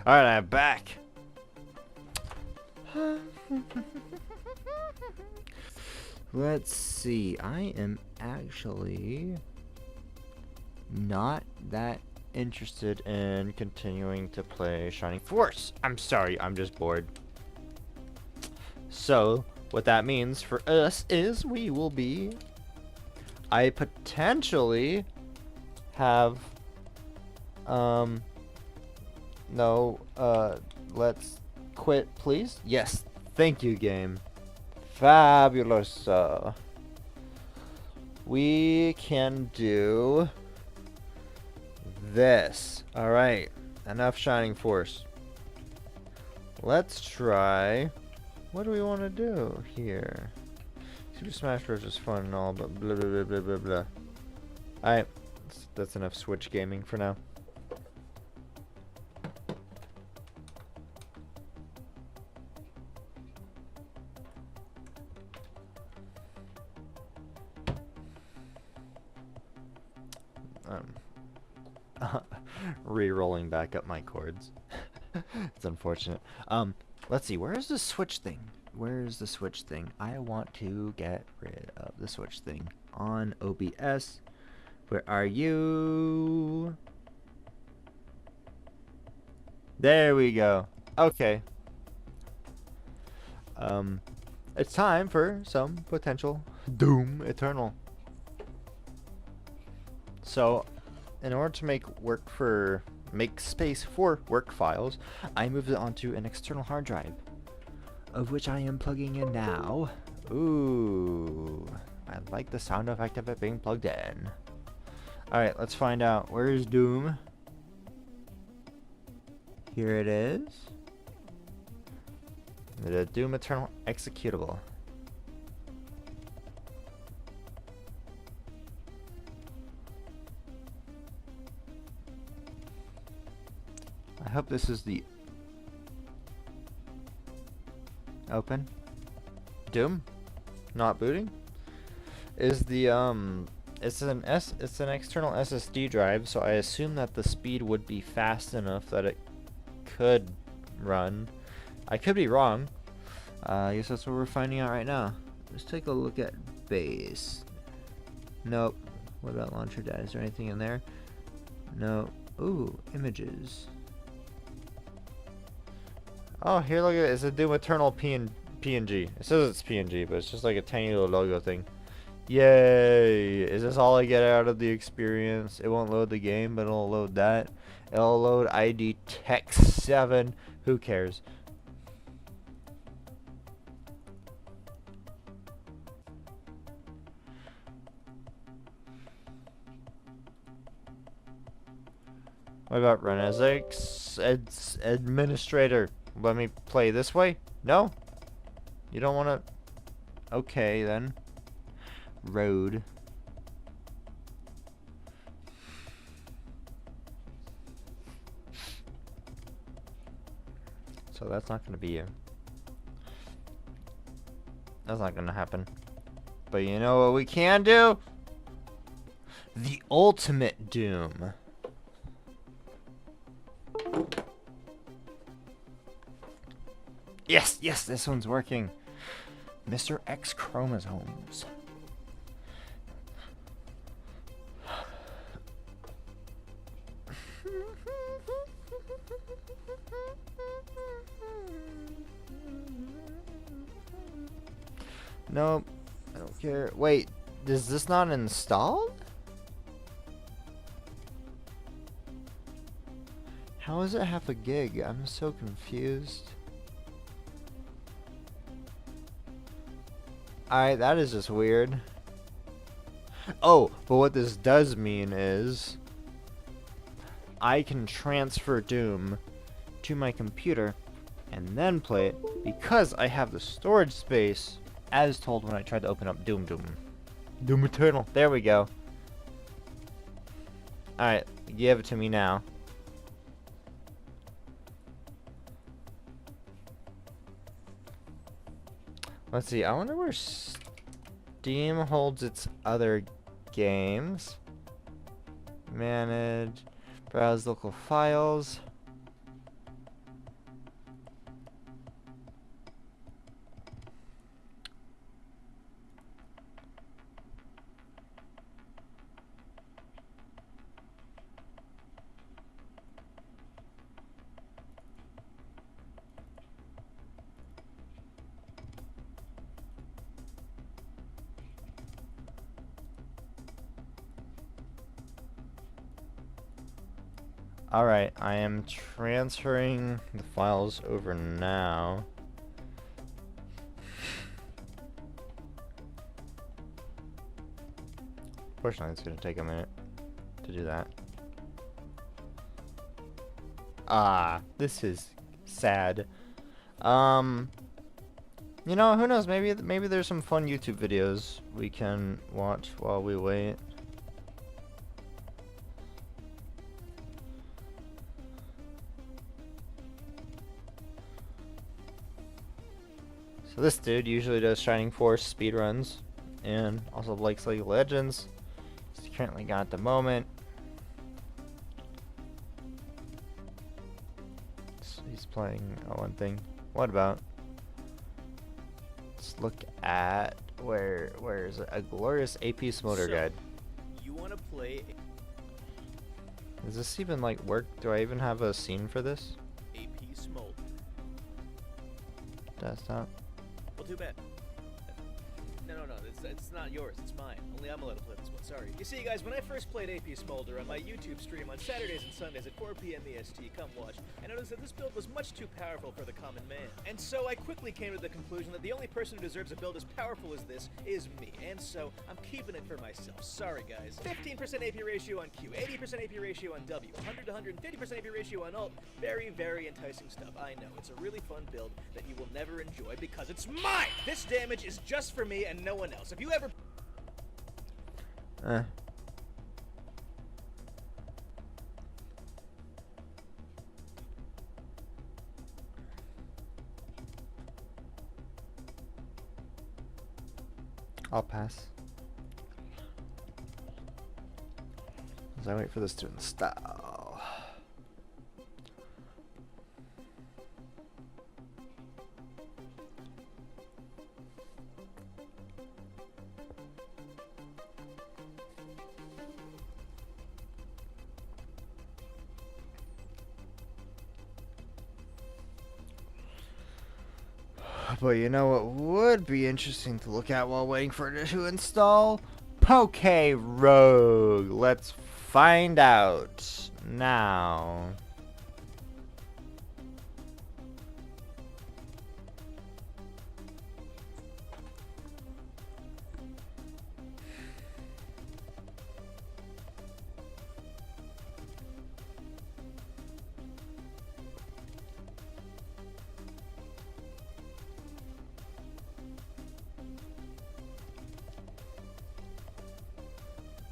Alright, I'm back. Let's see. I am actually not that interested in continuing to play Shining Force. I'm sorry, I'm just bored. So, what that means for us is we will be... I potentially have... No, let's quit, please. Yes, thank you, game. Fabulous. We can do this. Alright, enough Shining Force. Let's try... What do we want to do here? Super Smash Bros. Is fun and all, but blah blah blah blah blah blah. Alright, that's enough Switch gaming for now. Re-rolling back up my chords. It's unfortunate. Let's see, where is the Switch thing? where's the switch thing? I want to get rid of the switch thing on OBS. Where are you? There we go. Okay. It's time for some potential Doom Eternal. So, in order to make space for work files, I moved it onto an external hard drive, of which I am plugging in now. Ooh, I like the sound effect of it being plugged in. Alright, let's find out. Where is Doom? Here it is. The Doom Eternal executable. I hope this is the open. Doom? Not booting? Is the it's an external SSD drive, so I assume that the speed would be fast enough that it could run. I could be wrong. I guess that's what we're finding out right now. Let's take a look at base. Nope. What about launcher data? Is there anything in there? No. Ooh, images. Oh, here, look at it. It's a Doom Eternal PNG. It says it's PNG, but it's just like a tiny little logo thing. Yay! Is this all I get out of the experience? It won't load the game, but it'll load that. It'll load ID Tech 7. Who cares? What about run as administrator? Let me play this way? No? You don't want to? Okay, then. Road. So that's not going to be you. That's not going to happen. But you know what we can do? The ultimate Doom. Yes, yes, this one's working. Mr. X chromosomes. Nope, I don't care. Wait, is this not installed? How is it half a gig? I'm so confused. Alright, that is just weird. Oh, but what this does mean is I can transfer Doom to my computer and then play it because I have the storage space as told when I tried to open up Doom Eternal. There we go. Alright, give it to me now. Let's see, I wonder where Steam holds its other games. Manage, browse local files. Alright, I am transferring the files over now. Fortunately, it's going to take a minute to do that. Ah, this is sad. You know, who knows? Maybe there's some fun YouTube videos we can watch while we wait. So this dude usually does Shining Force speedruns and also likes League of Legends. He's currently got at the moment. So he's playing one thing. What about? let's look at where is it? A glorious AP Smolder guide. You want to play Does this even like work? Do I even have a scene for this? AP Smolder? Desktop. Well, too bad. No, it's not yours. It's mine. Only I'm allowed to play this one. Sorry. You see, guys, when I first played AP Smolder on my YouTube stream on Saturdays and Sundays at 4 p.m. EST, come watch, I noticed that this build was much too powerful for the common man. And so I quickly came to the conclusion that the only person who deserves a build as powerful as this is me. And so I'm keeping it for myself. Sorry, guys. 15% AP ratio on Q, 80% AP ratio on W, 100 to 150% AP ratio on Alt. Very, very enticing stuff. I know. It's a really fun build that you will never enjoy because it's mine! This damage is just for me and no one else. If you ever... I'll pass. As I wait for this to install. But you know what would be interesting to look at while waiting for it to install? Poke Rogue. Let's find out now.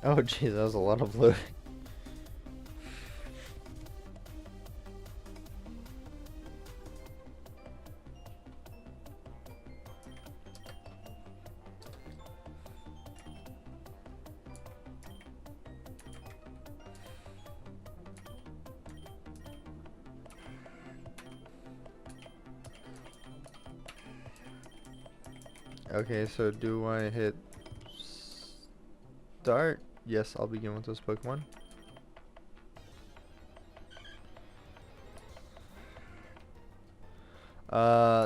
Oh geez, that was a lot of loot. Okay, so do I hit start? Yes, I'll begin with those Pokemon.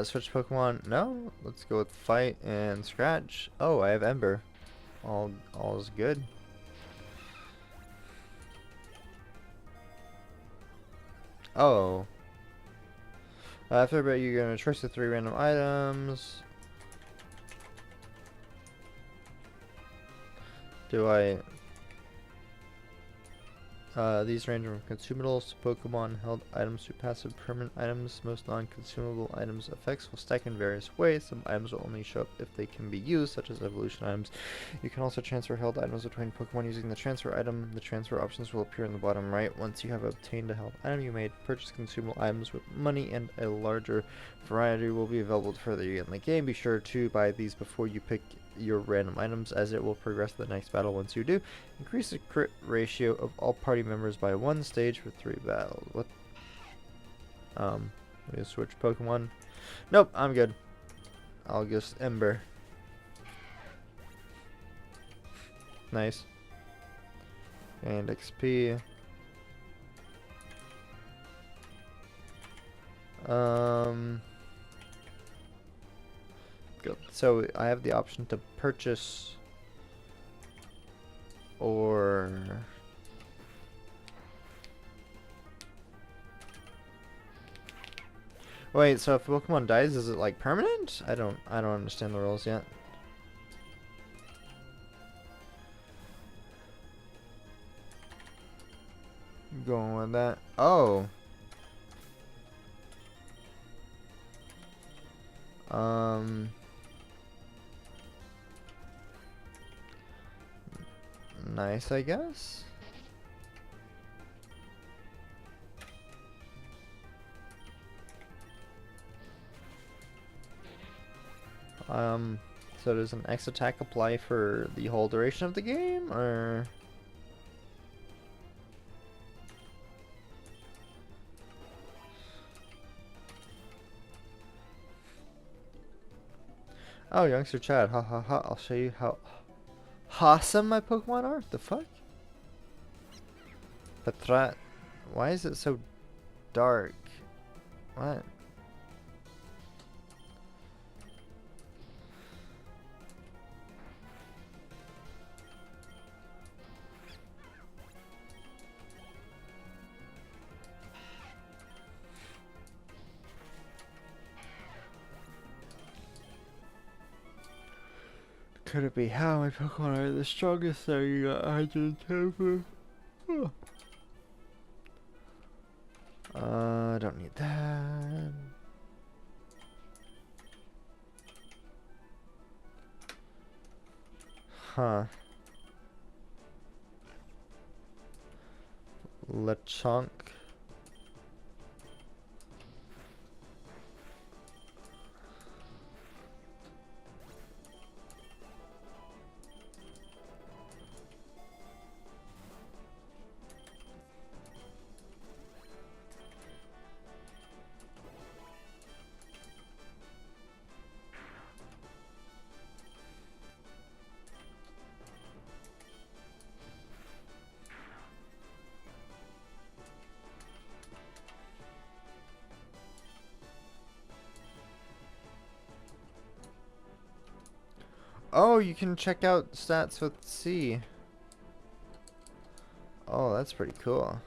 Switch Pokemon? No. Let's go with Fight and Scratch. Oh, I have Ember. All is good. Oh. After a bit, you're gonna choose the 3 random items. Do I... these range from consumables to Pokemon held items to passive permanent items. Most non-consumable items effects will stack in various ways. Some items will only show up if they can be used, such as evolution items. You can also transfer held items between Pokemon using the transfer item. The transfer options will appear in the bottom right. Once you have obtained a held item, you may purchase consumable items with money, and a larger variety will be available further in the game. Be sure to buy these before you pick your random items, as it will progress to the next battle once you do. Increase the crit ratio of all party members by 1 stage for 3 battles. What? Let me switch Pokemon. Nope, I'm good. I'll just Ember. Nice. And XP. Good. So I have the option to purchase or wait, so if Pokemon dies, is it like permanent? I don't understand the rules yet. Going with that. Oh. Nice, I guess. So does an X attack apply for the whole duration of the game, or? Oh, youngster Chad. Ha ha ha. I'll show you how awesome my Pokemon are. The fuck? Patrat. Why is it so dark? What? Could it be how my Pokemon are the strongest so you got 110 for? Don't need that. Huh. Lechonk. Oh, you can check out stats with C. Oh, that's pretty cool.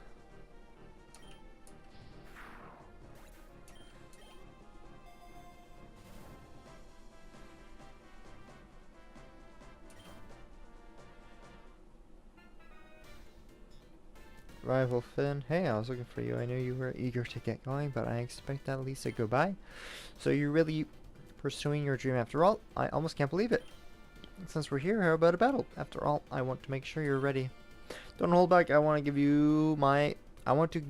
Rival Finn, hey, I was looking for you. I knew you were eager to get going, but I expect at least a goodbye. So you're really pursuing your dream after all? I almost can't believe it. Since we're here, how about a battle? After all, I want to make sure you're ready. Don't hold back. I want to give you my... I want you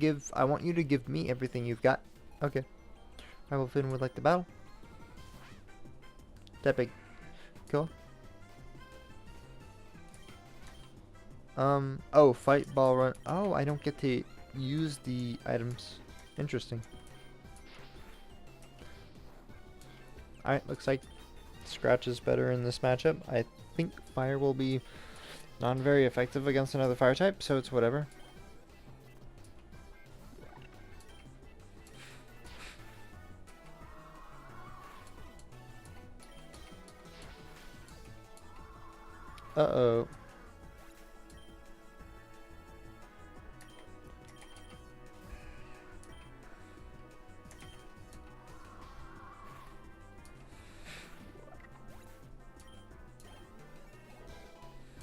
to give me everything you've got. Okay. Rival Finn would like the battle. That big. Cool. Oh, fight, ball, run. Oh, I don't get to use the items. Interesting. Alright, looks like Scratch is better in this matchup. I think Fire will be not very effective against another Fire type, so it's whatever. Uh-oh.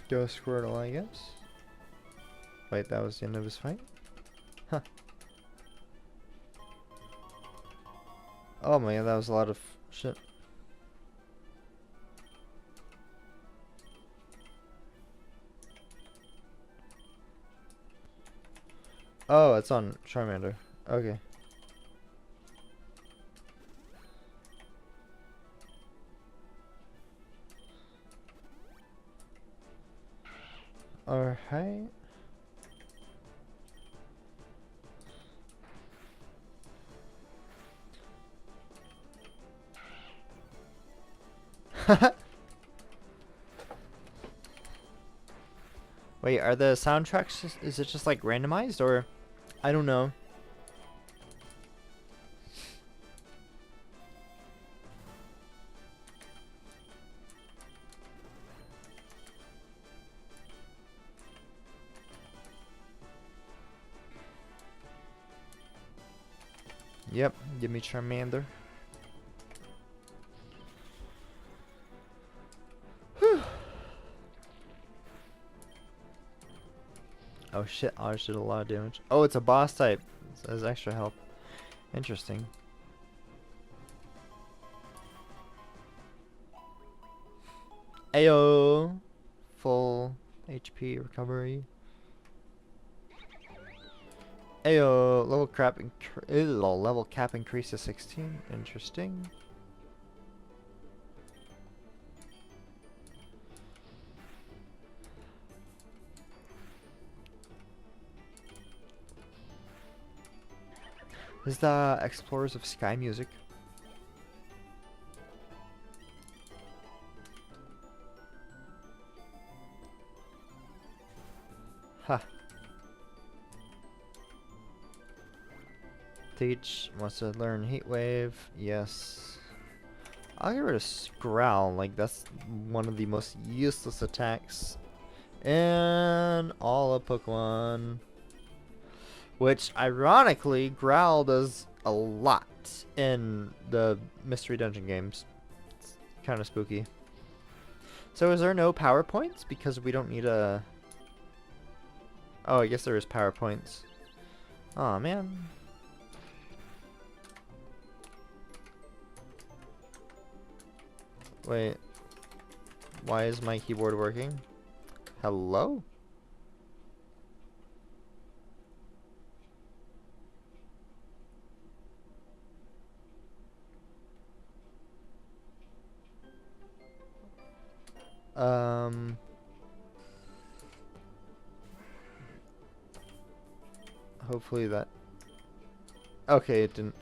Go Squirtle, I guess. Wait, that was the end of his fight? Huh. Oh my god, that was a lot of shit. Oh, it's on Charmander. Okay. Alright. Wait, are the soundtracks just, is it just like randomized or I don't know. Yep, give me Charmander. Whew. Oh shit, ours did a lot of damage. Oh, it's a boss type. It has extra health. Interesting. Ayo! Full HP recovery. Ayo! Level cap increase to 16. Interesting. This is the Explorers of Sky music. Ha. Teach wants to learn Heat Wave. Yes. I'll get rid of Growl. Like, that's one of the most useless attacks in all of Pokemon. Which, ironically, Growl does a lot in the Mystery Dungeon games. It's kind of spooky. So is there no power points? Because we don't need a... Oh, I guess there is power points. Aw, man. Wait. Why is my keyboard working? Hello? Hopefully that... Okay, it didn't...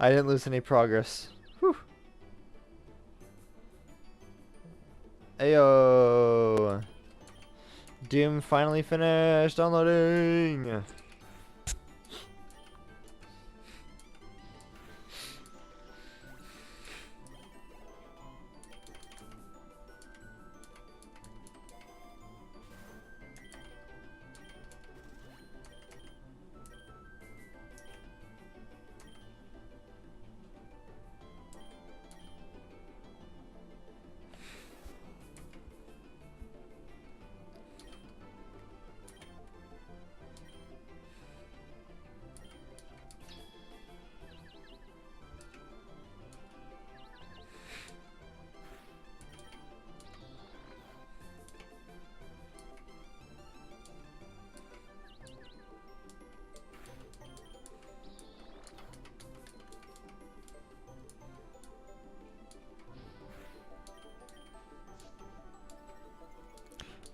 I didn't lose any progress. Whew. Ayo! Doom finally finished downloading!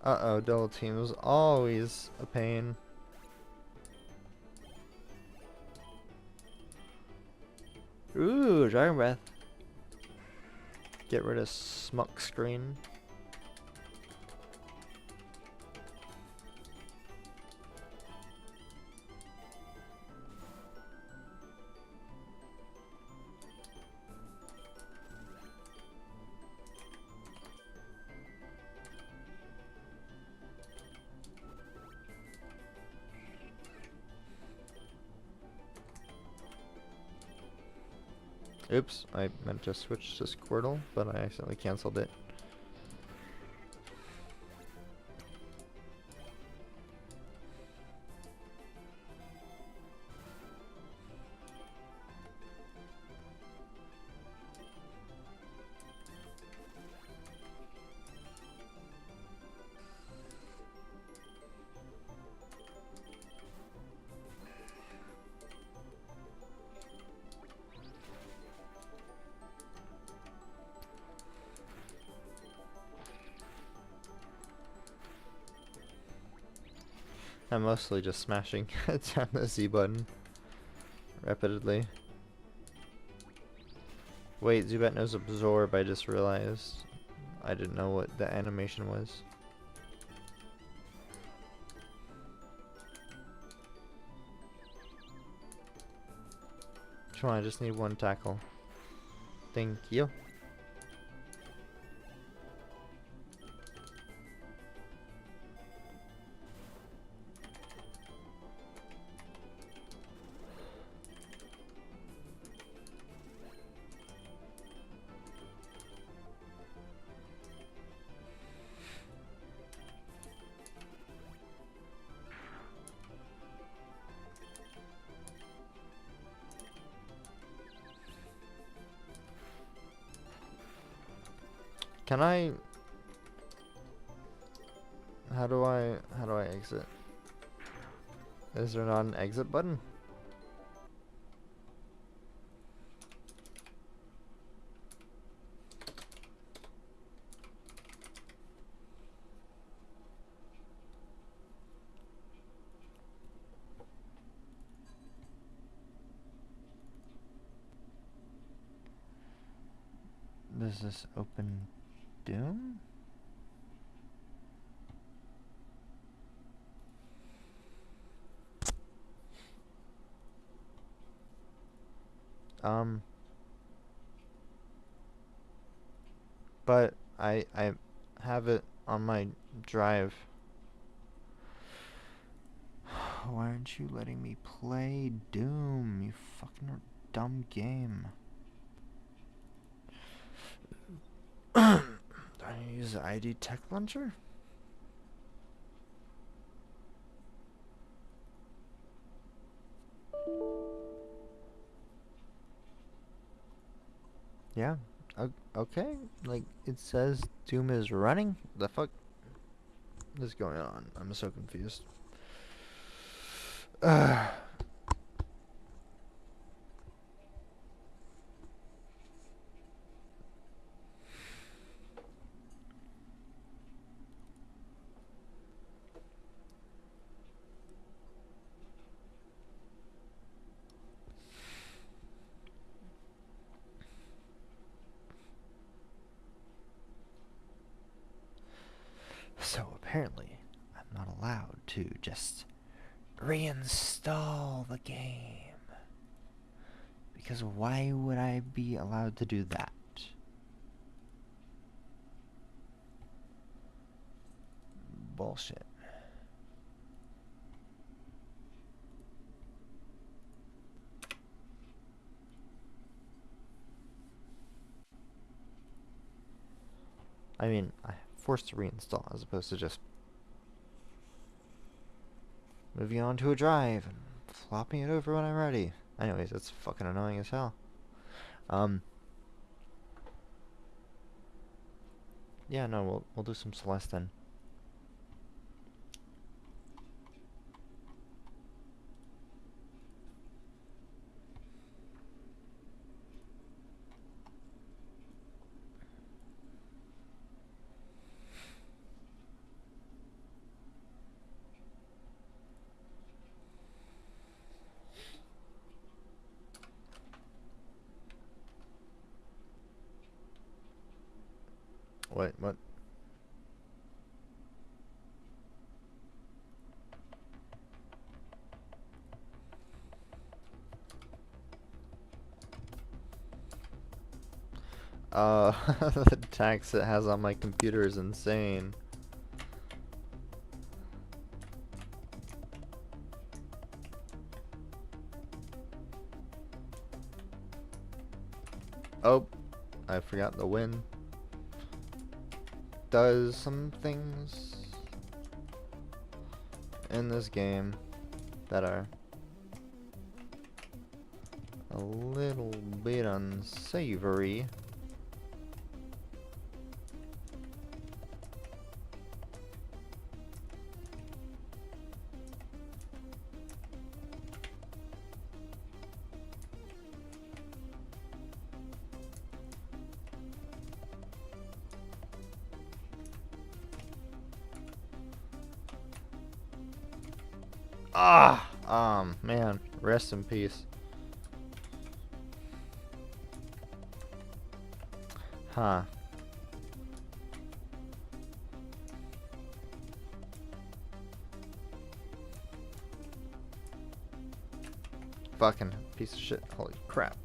Uh-oh, double team is always a pain. Ooh, Dragon Breath. Get rid of Smuck Screen. Oops, I meant to switch to Squirtle, but I accidentally canceled it. I'm mostly just smashing down the Z button repeatedly. Wait, Zubat knows Absorb, I just realized. I didn't know what the animation was. Come on, I just need one tackle. Thank you. Can I... How do I exit? Is there not an exit button? Does this open Doom? But I have it on my drive. Why aren't you letting me play Doom, you fucking dumb game? Do I need to use the ID Tech Launcher? Yeah. Okay. Like, it says Doom is running? The fuck is going on? I'm so confused. So apparently, I'm not allowed to just reinstall the game. Because why would I be allowed to do that? Bullshit. I mean, I'm forced to reinstall as opposed to just moving on to a drive and flopping it over when I'm ready. Anyways, that's fucking annoying as hell. Yeah, no, we'll do some Celeste then. What? The tax it has on my computer is insane. Oh, I forgot the win. Does some things in this game that are a little bit unsavory. Man, rest in peace. Huh. Fucking piece of shit. Holy crap.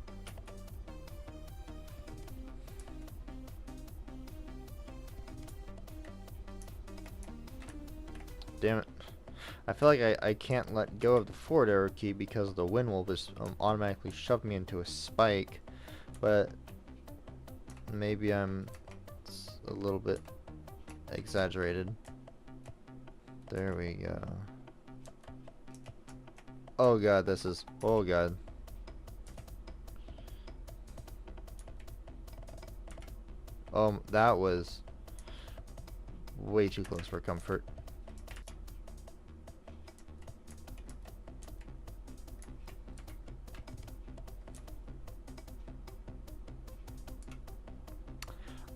Damn it. I feel like I can't let go of the forward arrow key because the wind will just automatically shove me into a spike, but maybe I'm a little bit exaggerated. There we go. Oh god, this is... oh god. That was way too close for comfort.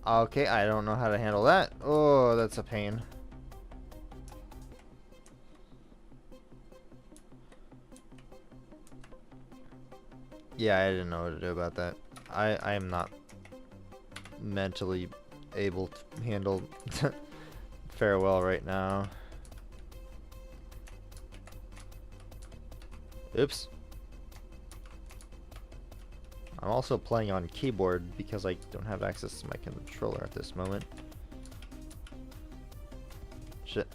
Okay, I don't know how to handle that. Oh, that's a pain. Yeah, I didn't know what to do about that. I am not mentally able to handle farewell right now. Oops. I'm also playing on keyboard because I don't have access to my controller at this moment. Shit.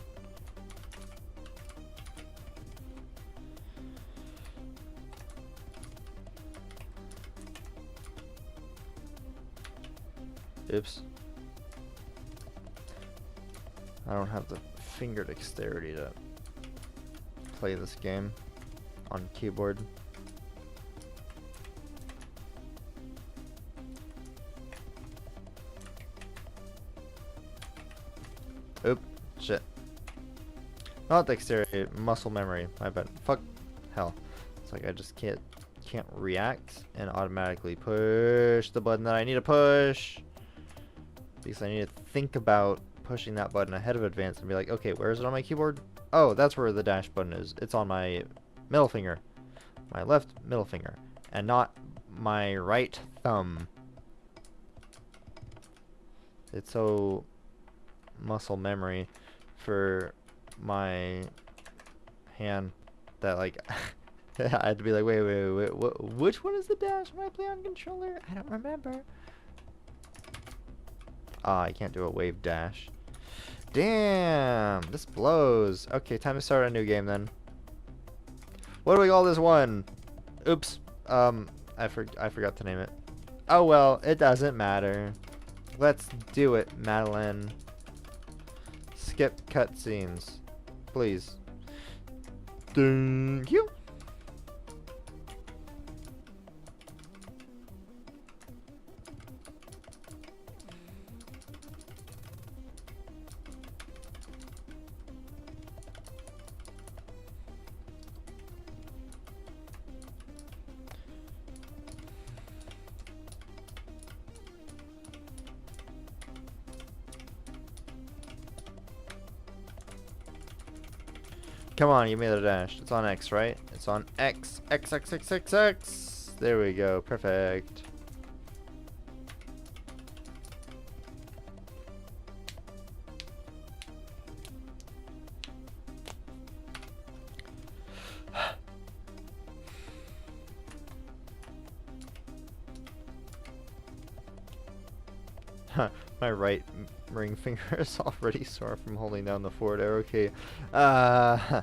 Oops. I don't have the finger dexterity to play this game on keyboard. Oop, shit. Not dexterity, muscle memory. My bad. Fuck. Hell. It's like I just can't react and automatically push the button that I need to push. Because I need to think about pushing that button ahead of advance and be like, okay, where is it on my keyboard? Oh, that's where the dash button is. It's on my middle finger. My left middle finger. And not my right thumb. It's so muscle memory for my hand that like I had to be like, wait, which one is the dash when I play on controller? I don't remember. Ah, I can't do a wave dash. Damn, this blows. Okay, time to start a new game then. What do we call this one? Oops. I forgot to name it. Oh well, it doesn't matter. Let's do it, Madeline. Skip cutscenes, please. Thank you. Come on, you made a dash. It's on X, right? It's on X. X, X, X, X, X. There we go. Perfect. My right ring finger is already sore from holding down the forward arrow key. Aw,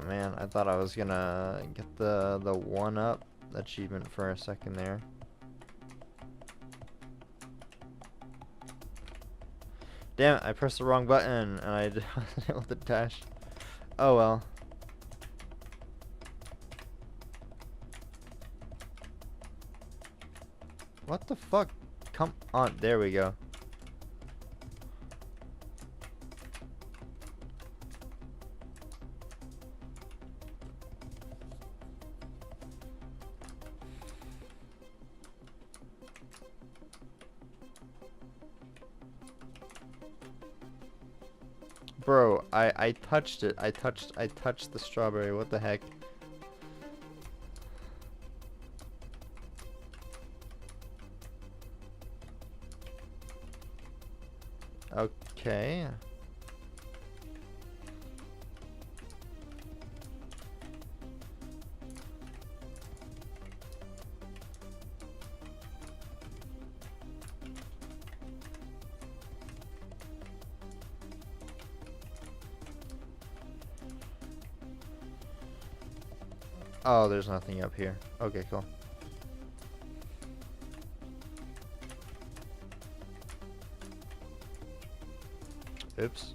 man, I thought I was gonna get the 1-up achievement for a second there. Damn it, I pressed the wrong button and I wasn't able to dash. Oh well. What the fuck? Come on, there we go. Bro, I touched it. I touched the strawberry. What the heck? Okay. Oh, there's nothing up here. Okay, cool. Oops.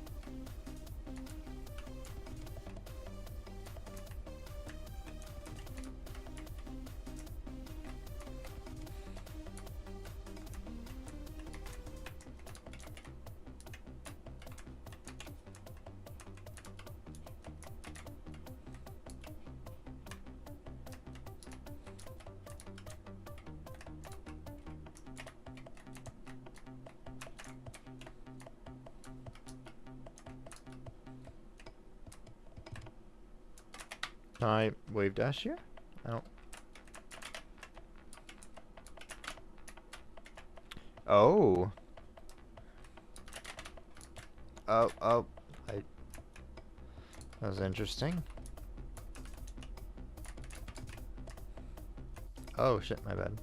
Can I wave dash here? I don't. Oh. Oh. That was interesting. Oh shit, my bad.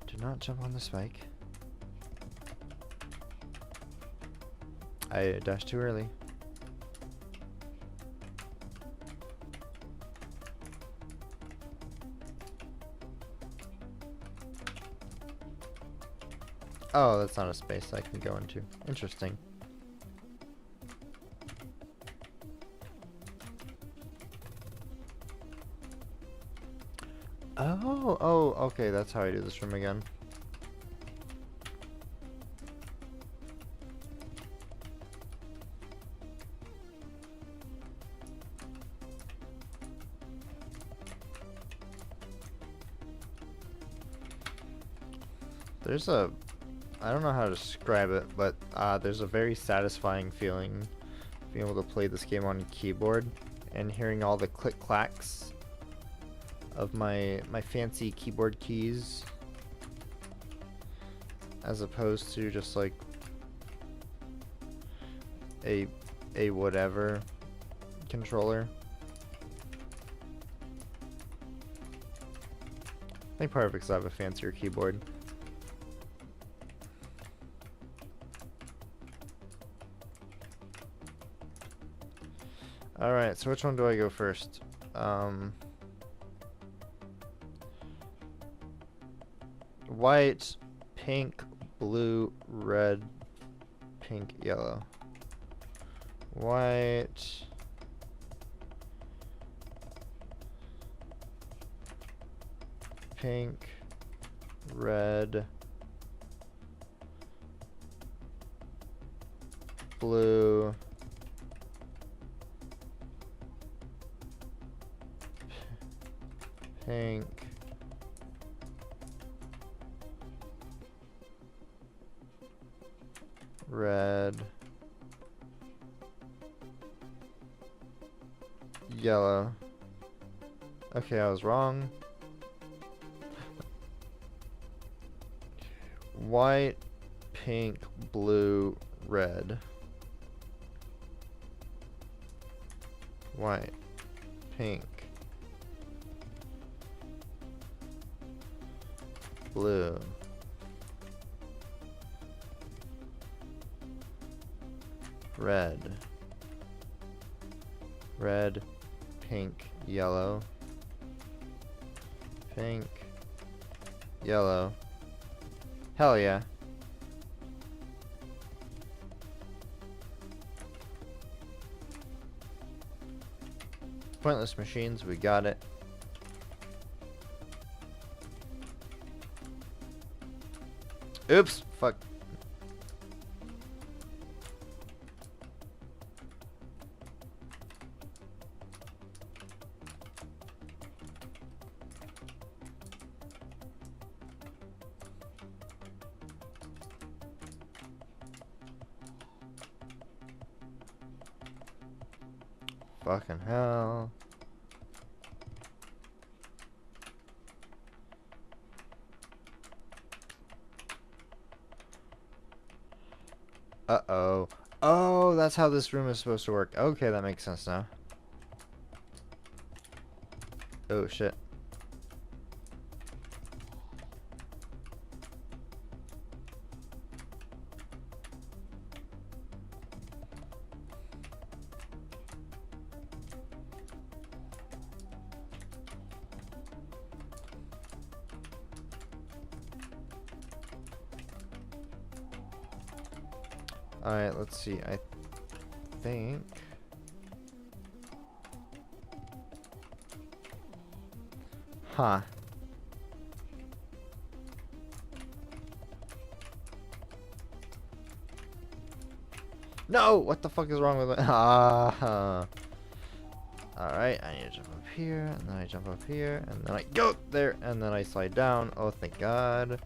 Do not jump on the spike. I dashed too early. Oh, that's not a space I can go into. Interesting. Oh, okay, that's how I do this room again. There's a... I don't know how to describe it, but there's a very satisfying feeling being able to play this game on keyboard and hearing all the click-clacks of my fancy keyboard keys as opposed to just like a whatever controller. I think part of it because I have a fancier keyboard. Alright, so which one do I go first? White, pink, blue, red, pink, yellow. White. Pink, red, blue, pink, red, yellow. Okay, I was wrong. White, pink, blue, red. White, pink, blue, red, red, pink, yellow, pink, yellow. Hell yeah. Pointless machines, we got it. Oops, fuck. Fucking hell. Uh-oh. Oh, that's how this room is supposed to work. Okay, that makes sense now. Oh, shit. Alright, let's see. I think... Huh. No! What the fuck is wrong with it? Ah. Alright, I need to jump up here, and then I jump up here, and then I go there, and then I slide down. Oh, thank God.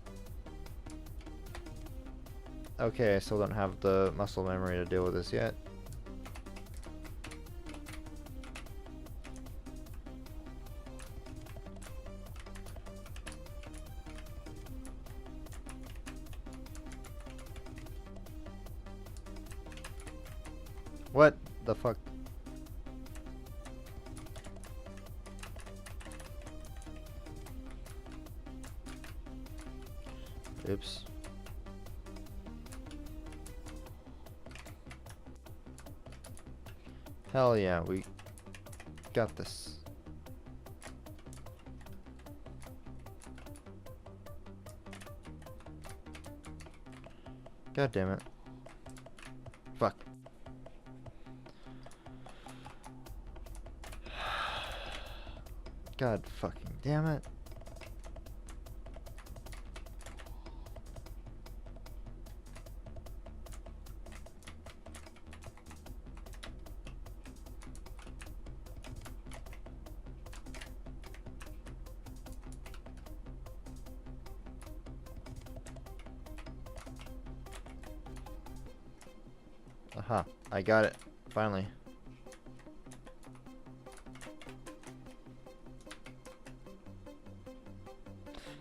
Okay, I still don't have the muscle memory to deal with this yet. What the fuck? Oops. Hell yeah, we got this. God damn it. Fuck. God fucking damn it. Aha, I got it. Finally.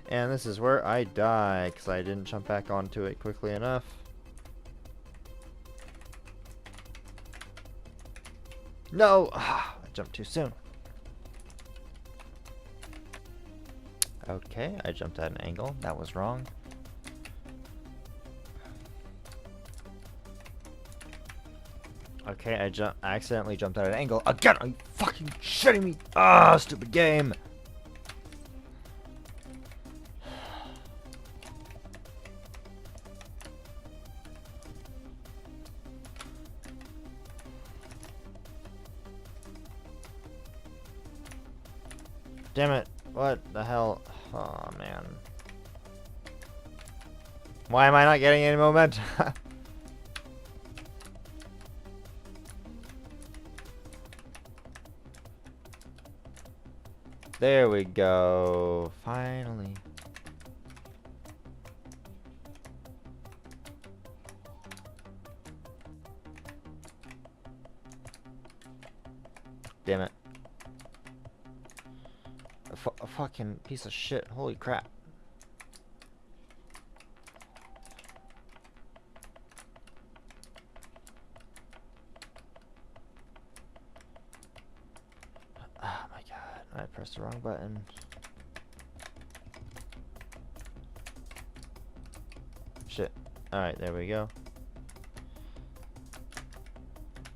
And this is where I die, because I didn't jump back onto it quickly enough. No! I jumped too soon. Okay, I jumped at an angle. That was wrong. Okay, I accidentally jumped at an angle. Again, are you fucking shitting me? Ah, stupid game! Damn it. What the hell? Oh, man. Why am I not getting any momentum? There we go. Finally. Damn it. A fucking piece of shit. Holy crap. Oh my god. I pressed the wrong button. Shit. Alright, there we go.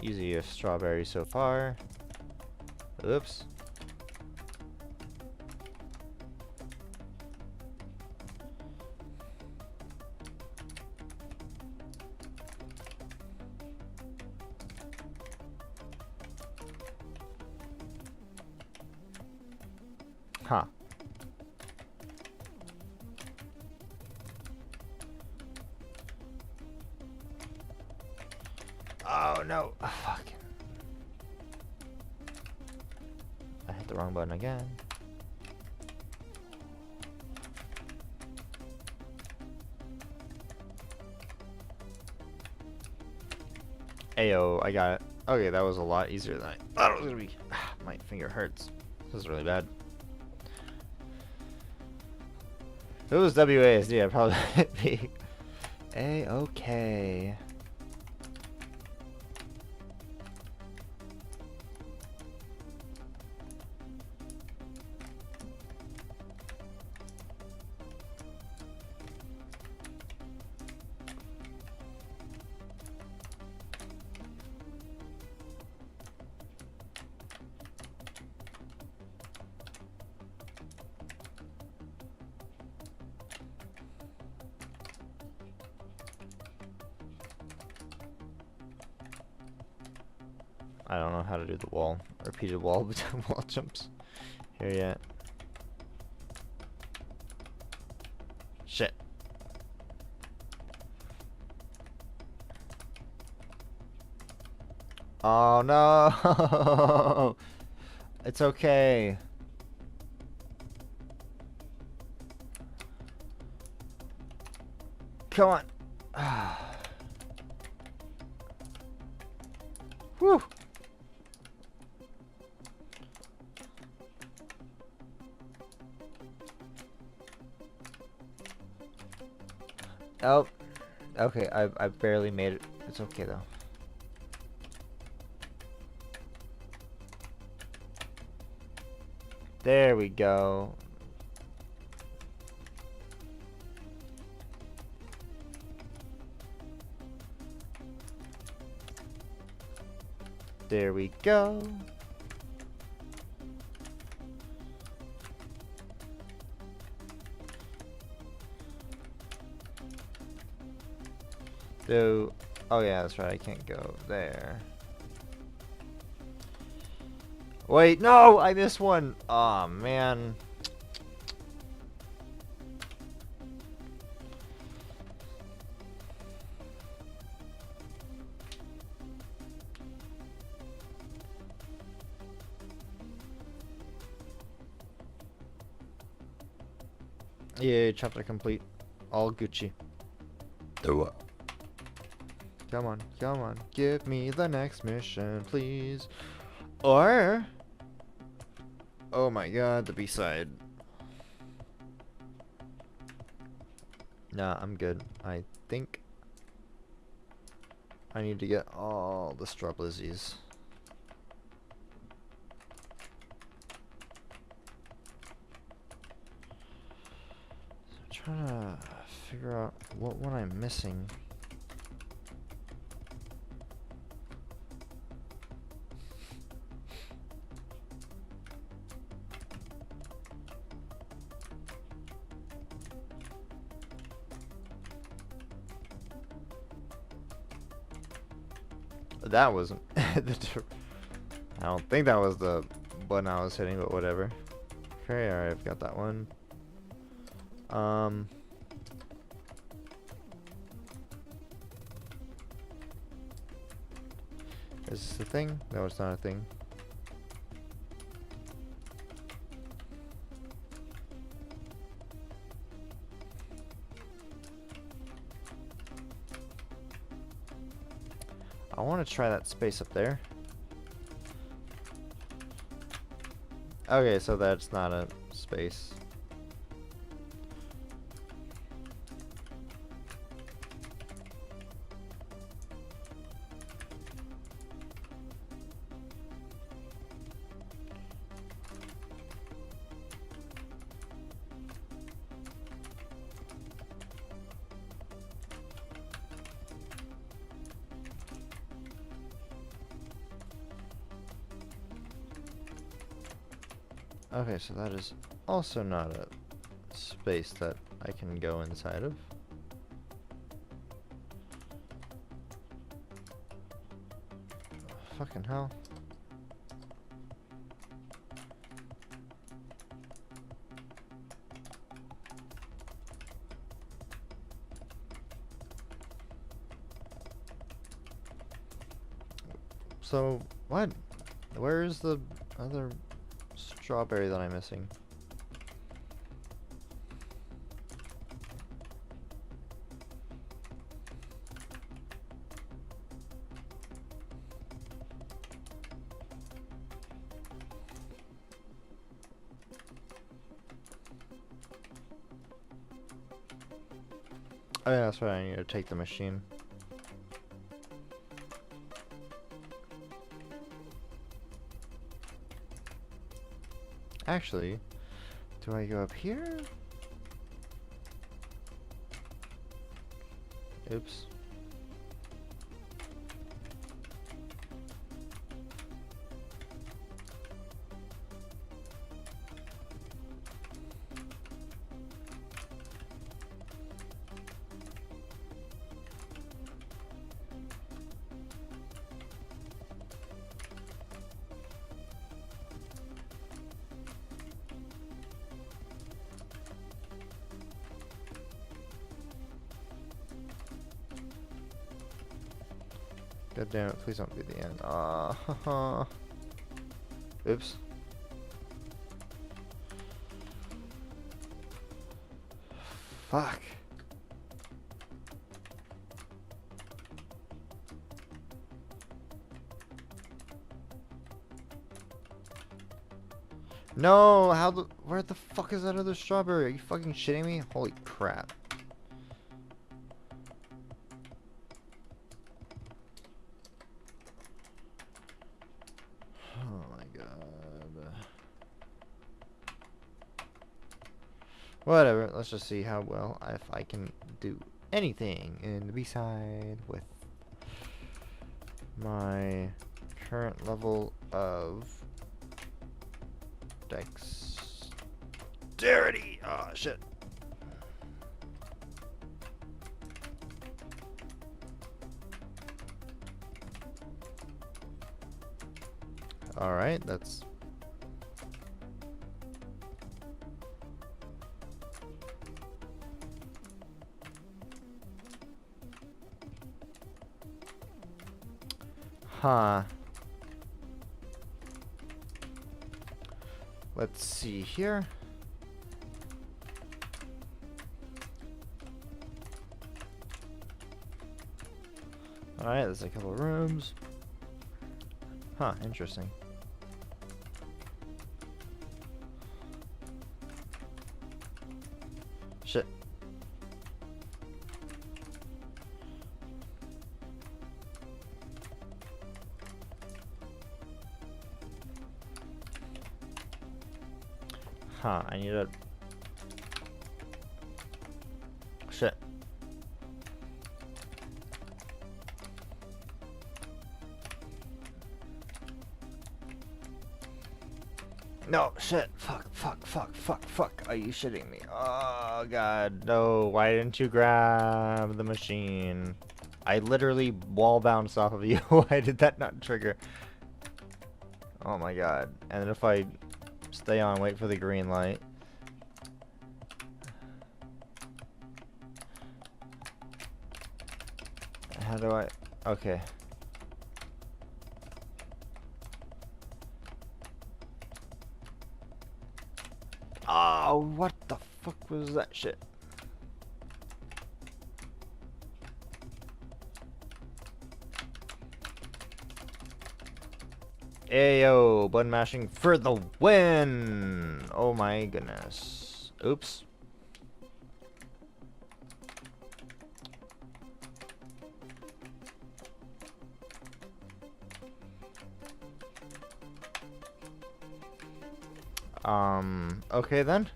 Easy as strawberry so far. Oops. Huh. Oh no. Oh, fuck. I hit the wrong button again. Ayo, I got it. Okay, that was a lot easier than I thought it was gonna be. My finger hurts. This is really bad. If it was WASD, I'd probably be A-okay. I don't know how to do the wall. Repeated wall between wall jumps here yet. Shit. Oh no! It's okay. Come on. Whew. Oh, okay, I barely made it. It's okay though. There we go. There we go. So, oh yeah, that's right, I can't go there. Wait, no, I missed one. Aw, man. Yeah, chapter complete. All Gucci. Come on, come on. Give me the next mission, please. Or... oh my god, the B-side. Nah, I'm good. I think I need to get all the straw blizzies. So I'm trying to figure out what one I'm missing. That wasn't I don't think that was the button I was hitting, but whatever. Okay, alright, I've got that one. Is this a thing? No, it's not a thing. I want to try that space up there. Okay, so that's not a space. Okay, so that is also not a space that I can go inside of. Fucking hell. So, what? Where is the other strawberry that I'm missing? Oh yeah, that's right, I need to take the machine. Actually, do I go up here? Oops. God damn it, please don't be the end. Ah, oops. Fuck. No, where the fuck is that other strawberry? Are you fucking shitting me? Holy crap. Oh my god. Whatever, let's just see how well, if I can do anything in the B-side with my current level of dexterity. Oh, shit. Alright, that's... Huh. Let's see here. Alright, there's a couple of rooms. Huh, interesting. Shit. Huh, I need a... Shit. No, shit. Fuck. Are you shitting me? Oh, God. No, why didn't you grab the machine? I literally wall bounced off of you. Why did that not trigger? Oh, my God. And then if I stay on, wait for the green light. How do I... Okay. Oh, what the fuck was that shit? Ayo, button mashing for the win! Oh my goodness. Oops. Okay then.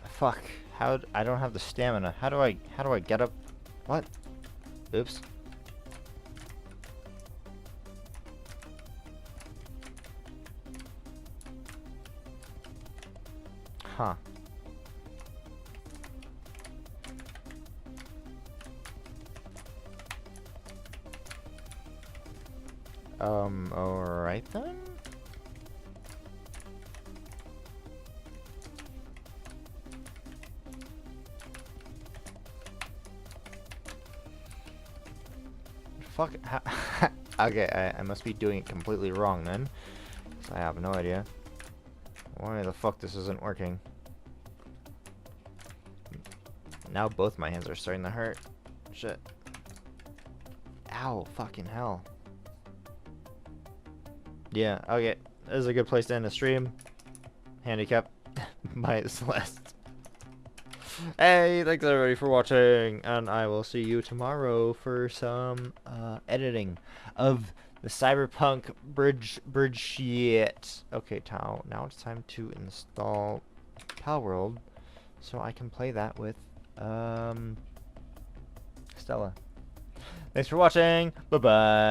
Fuck. I don't have the stamina. How do I get up? What? Oops. Huh. Alright then. Fuck. Okay, I must be doing it completely wrong then. 'Cause I have no idea why the fuck this isn't working. Now both my hands are starting to hurt. Shit. Ow, fucking hell. Yeah, okay. This is a good place to end the stream. Handicap by Celeste. Hey, thanks everybody for watching, and I will see you tomorrow for some editing of the Cyberpunk bridge shit. Okay, now it's time to install Palworld so I can play that with Stella. Thanks for watching. Bye bye.